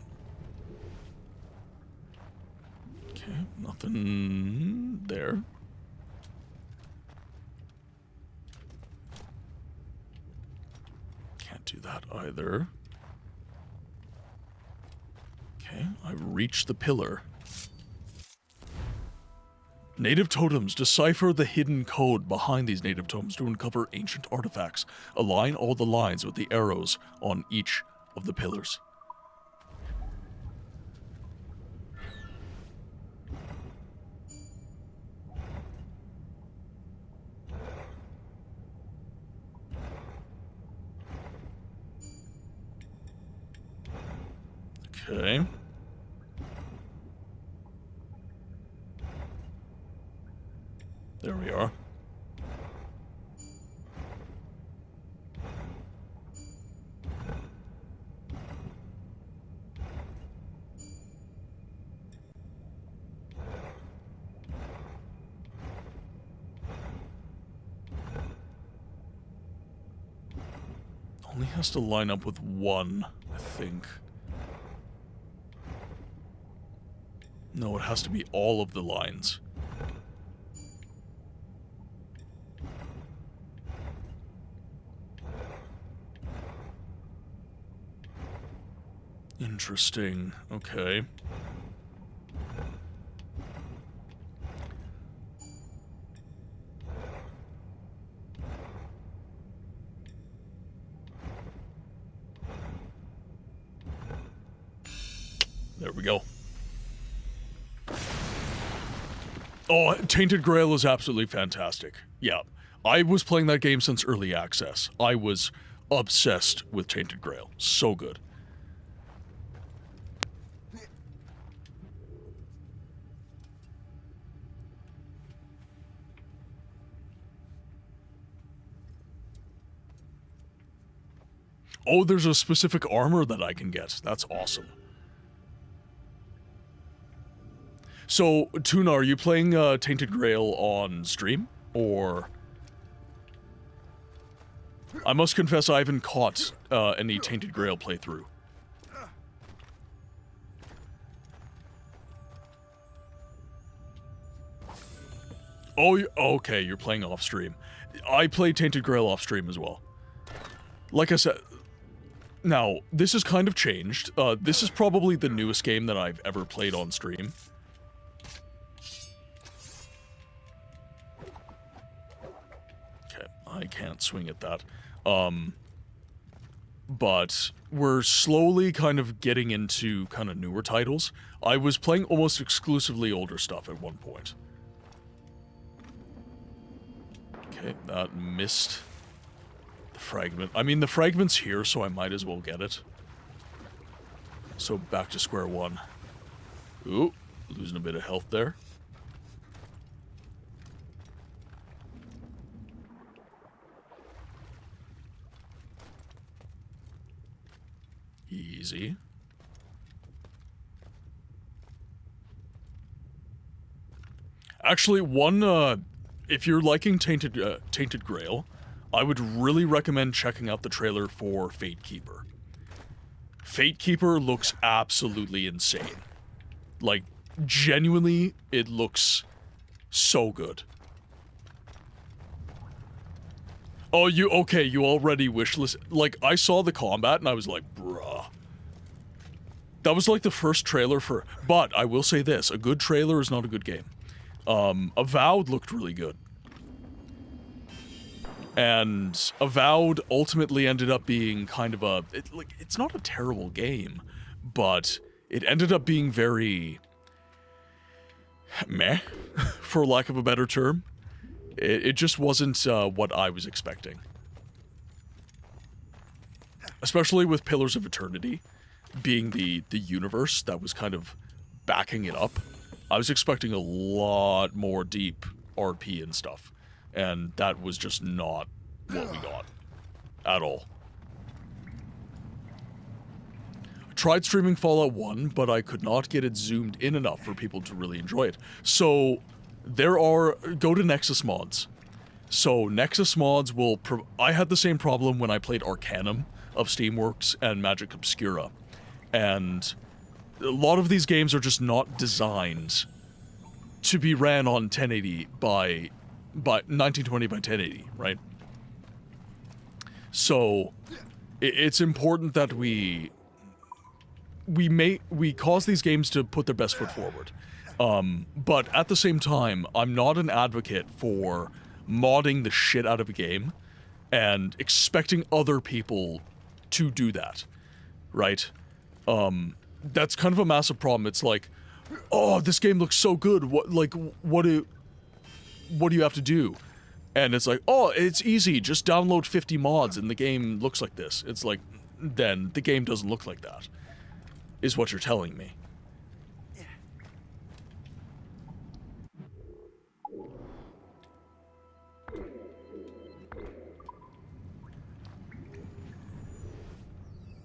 Okay, nothing there. Can't do that either. Okay, I've reached the pillar. Native totems. Decipher the hidden code behind these native totems to uncover ancient artifacts. Align all the lines with the arrows on each of the pillars. Okay. There we are. Only has to line up with one, I think. No, it has to be all of the lines. Interesting. Okay. There we go. Oh, Tainted Grail is absolutely fantastic. Yeah. I was playing that game since early access. I was obsessed with Tainted Grail. So good. Oh, there's a specific armor that I can get. That's awesome. So, Tuna, are you playing Tainted Grail on stream? Or... I must confess I haven't caught any Tainted Grail playthrough. Oh, okay, you're playing off stream. I play Tainted Grail off stream as well. Like I said... Now, this has kind of changed. This is probably the newest game that I've ever played on stream. Okay, I can't swing at that. But we're slowly kind of getting into kind of newer titles. I was playing almost exclusively older stuff at one point. Okay, that missed... fragment. I mean, the fragment's here, so I might as well get it. So back to square one. Ooh, losing a bit of health there. Easy. Actually, if you're liking Tainted Grail, I would really recommend checking out the trailer for Fate Keeper. Fate Keeper looks absolutely insane. Like, genuinely, it looks so good. Oh, you already wishlist. Like, I saw the combat and I was like, bruh. That was like the first trailer for... But, I will say this, a good trailer is not a good game. Avowed looked really good. And Avowed ultimately ended up being kind of a... it's not a terrible game, but it ended up being very... meh, for lack of a better term. It just wasn't what I was expecting. Especially with Pillars of Eternity. being the universe that was kind of backing it up. I was expecting a lot more deep RP and stuff, and that was just not what we got at all. I tried streaming Fallout 1, but I could not get it zoomed in enough for people to really enjoy it. So go to Nexus Mods. So Nexus Mods will, I had the same problem when I played Arcanum of Steamworks and Magic Obscura. And a lot of these games are just not designed to be ran on 1080 by 1920 by 1080, right? So it's important that we cause these games to put their best foot forward. But at the same time, I'm not an advocate for modding the shit out of a game and expecting other people to do that, right? That's kind of a massive problem. It's like, oh, this game looks so good. What do you have to do? And it's like, oh, it's easy. Just download 50 mods and the game looks like this. It's like, then the game doesn't look like that, is what you're telling me.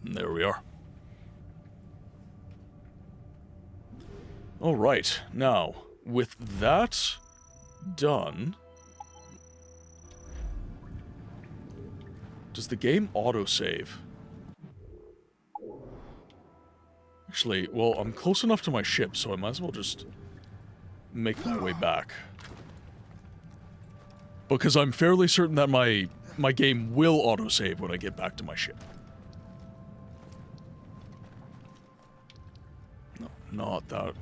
And there we are. Alright, now, with that done, does the game autosave? Actually, well, I'm close enough to my ship, so I might as well just make my way back. Because I'm fairly certain that my game will autosave when I get back to my ship. No, not that.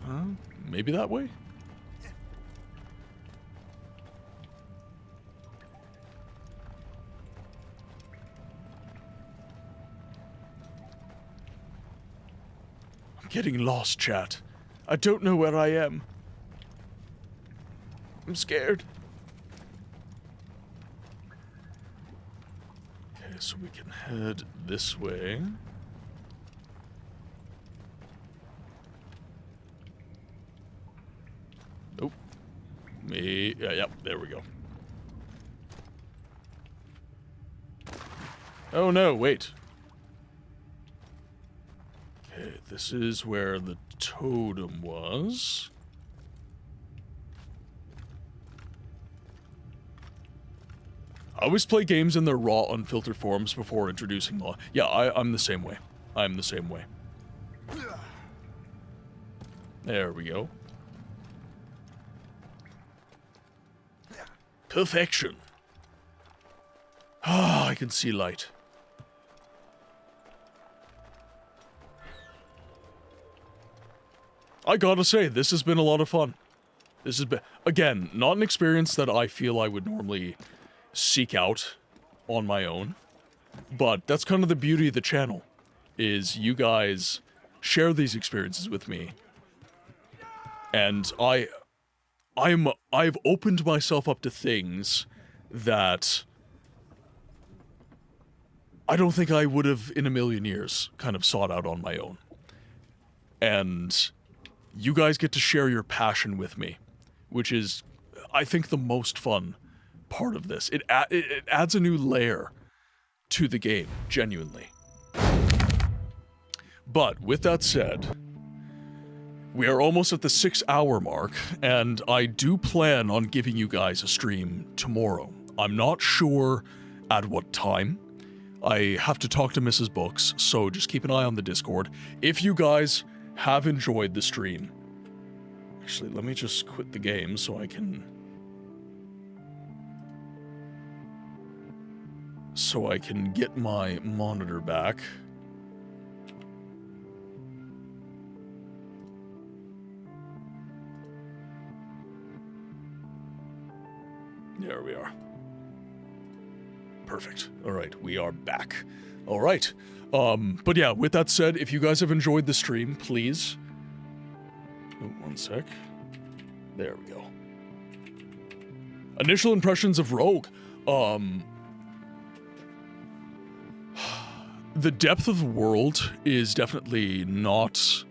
Maybe that way? I'm getting lost, chat. I don't know where I am. I'm scared. Okay, so we can head this way. Oh. Yep, there we go. Oh no, wait. Okay, this is where the totem was. I always play games in their raw, unfiltered forms before introducing law. Yeah, I'm the same way. I'm the same way. There we go. Perfection. Ah, I can see light. I gotta say, this has been a lot of fun. This has been, again, not an experience that I feel I would normally seek out on my own. But that's kind of the beauty of the channel, is you guys share these experiences with me. And I've opened myself up to things that I don't think I would have in a million years kind of sought out on my own. And you guys get to share your passion with me, which is, I think, the most fun part of this. It adds a new layer to the game, genuinely. But with that said, we are almost at the 6-hour mark, and I do plan on giving you guys a stream tomorrow. I'm not sure at what time. I have to talk to Mrs. Books, so just keep an eye on the Discord. If you guys have enjoyed the stream... Actually, let me just quit the game so I can... get my monitor back. There we are. Perfect. All right, we are back. All right. But yeah, with that said, if you guys have enjoyed the stream, please... Oh, one sec. There we go. Initial impressions of Rogue. The depth of the world is definitely not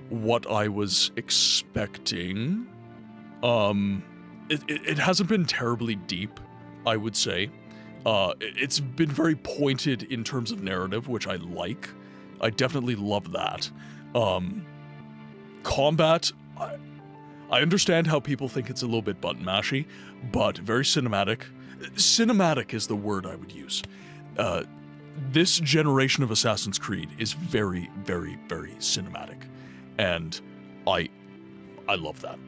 what I was expecting. It hasn't been terribly deep, I would say. It's been very pointed in terms of narrative, which I like. I definitely love that. Combat, I understand how people think it's a little bit button mashy, but very cinematic. Cinematic is the word I would use. This generation of Assassin's Creed is very, very, very cinematic, and I love that.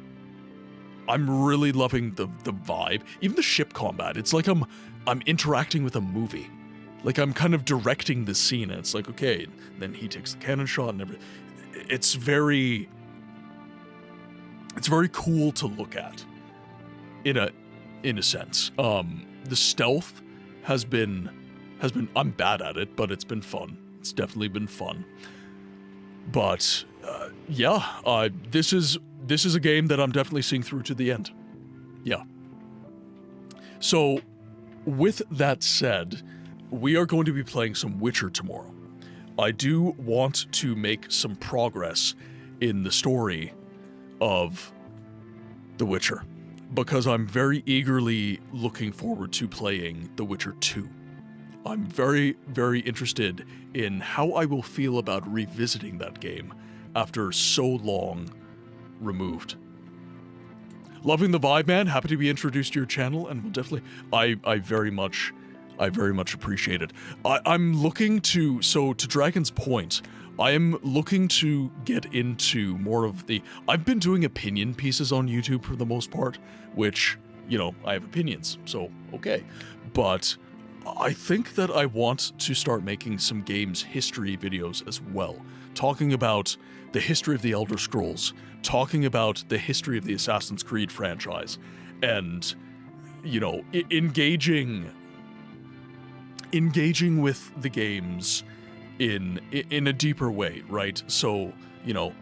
I'm really loving the vibe. Even the ship combat, it's like I'm interacting with a movie. Like I'm kind of directing the scene, and it's like, okay, then he takes the cannon shot and everything. It's very cool to look at, in a sense. The stealth has been, I'm bad at it, but it's been fun. It's definitely been fun. But yeah, this is a game that I'm definitely seeing through to the end. Yeah. So, with that said, we are going to be playing some Witcher tomorrow. I do want to make some progress in the story of The Witcher, because I'm very eagerly looking forward to playing The Witcher 2. I'm very, very interested in how I will feel about revisiting that game after so long removed. Loving the vibe, man. Happy to be introduced to your channel, and will definitely, I very much appreciate it. I'm looking to, so to Dragon's point, I am looking to get into more of the, I've been doing opinion pieces on YouTube for the most part, which, you know, I have opinions, so okay. But I think that I want to start making some games history videos as well, talking about the history of the Elder Scrolls, talking about the history of the Assassin's Creed franchise, and, you know, engaging with the games in a deeper way, right? So, you know,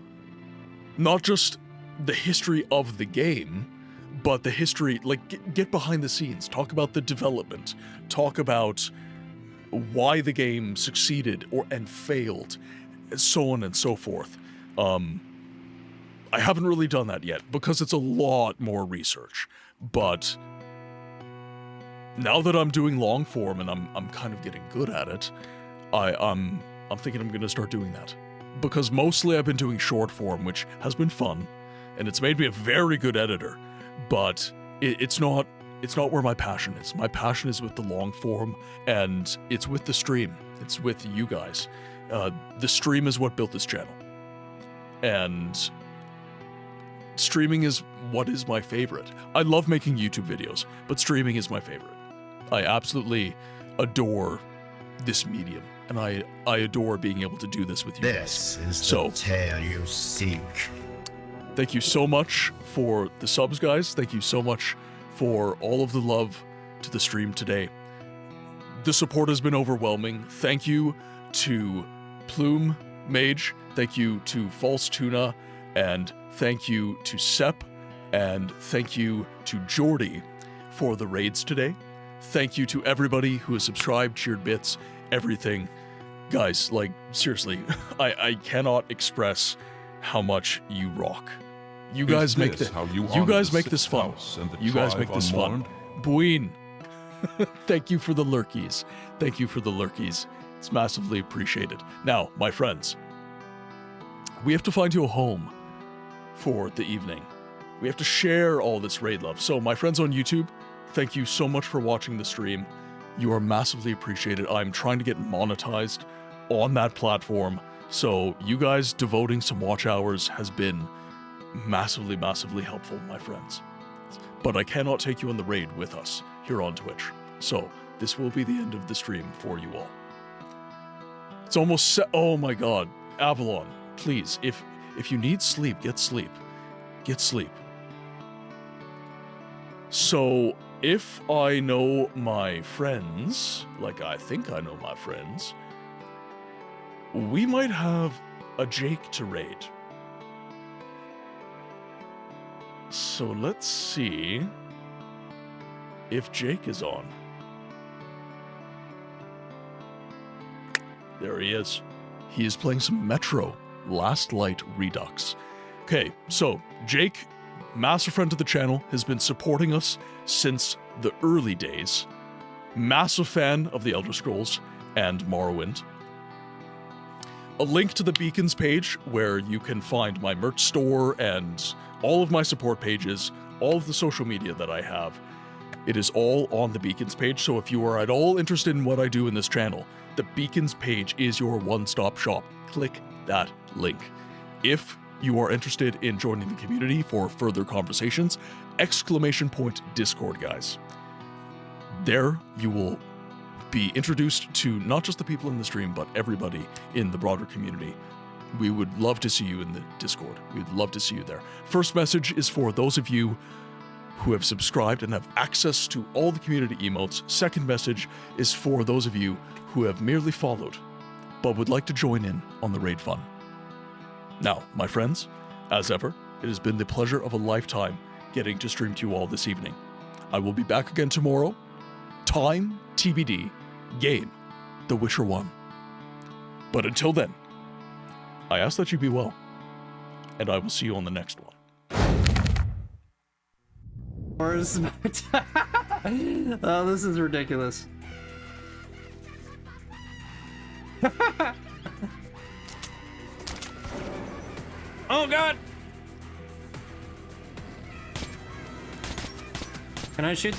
not just the history of the game, but the history, like, get behind the scenes, talk about the development, talk about why the game succeeded and failed, so on and so forth. I haven't really done that yet because it's a lot more research, but now that I'm doing long form and I'm kind of getting good at it, I'm thinking I'm going to start doing that, because mostly I've been doing short form, which has been fun, and it's made me a very good editor, but it's not where my passion is. My passion is with the long form, and it's with the stream. It's with you guys. The stream is what built this channel, and streaming is what is my favorite. I love making YouTube videos, but streaming is my favorite. I absolutely adore this medium, and I adore being able to do this with you guys. This is the tale you seek. Thank you so much for the subs, guys. Thank you so much for all of the love to the stream today. The support has been overwhelming. Thank you to Plume Mage. Thank you to False Tuna. And thank you to Sep. And thank you to Jordy for the raids today. Thank you to everybody who has subscribed, cheered bits, everything. Guys, like, seriously, I cannot express how much you rock. You guys make this fun. You guys make this fun. Buin. Thank you for the lurkies. Thank you for the lurkies. It's massively appreciated. Now, my friends, we have to find you a home for the evening. We have to share all this raid love. So, my friends on YouTube, thank you so much for watching the stream. You are massively appreciated. I'm trying to get monetized on that platform, so you guys devoting some watch hours has been massively, massively helpful, my friends. But I cannot take you on the raid with us here on Twitch, so this will be the end of the stream for you all. It's almost oh my god, Avalon, please, if you need sleep, get sleep. Get sleep. So, if I know my friends, like I think I know my friends, we might have a Jake to raid. So let's see if Jake is on. There he is. He is playing some Metro Last Light Redux. Okay, so Jake, massive friend to the channel, has been supporting us since the early days. Massive fan of the Elder Scrolls and Morrowind. A link to the Beacons page where you can find my merch store and all of my support pages, all of the social media that I have. It is all on the Beacons page, so if you are at all interested in what I do in this channel, the Beacons page is your one-stop shop. Click that link. If you are interested in joining the community for further conversations, !Discord, guys. There you will be introduced to not just the people in the stream, but everybody in the broader community. We would love to see you in the Discord. We'd love to see you there. First message is for those of you who have subscribed and have access to all the community emotes. Second message is for those of you who have merely followed, but would like to join in on the raid fun. Now, my friends, as ever, it has been the pleasure of a lifetime getting to stream to you all this evening. I will be back again tomorrow. Time, TBD, game, The Witcher 1. But until then, I ask that you be well, and I will see you on the next one. Oh, this is ridiculous. Oh god! Can I shoot this?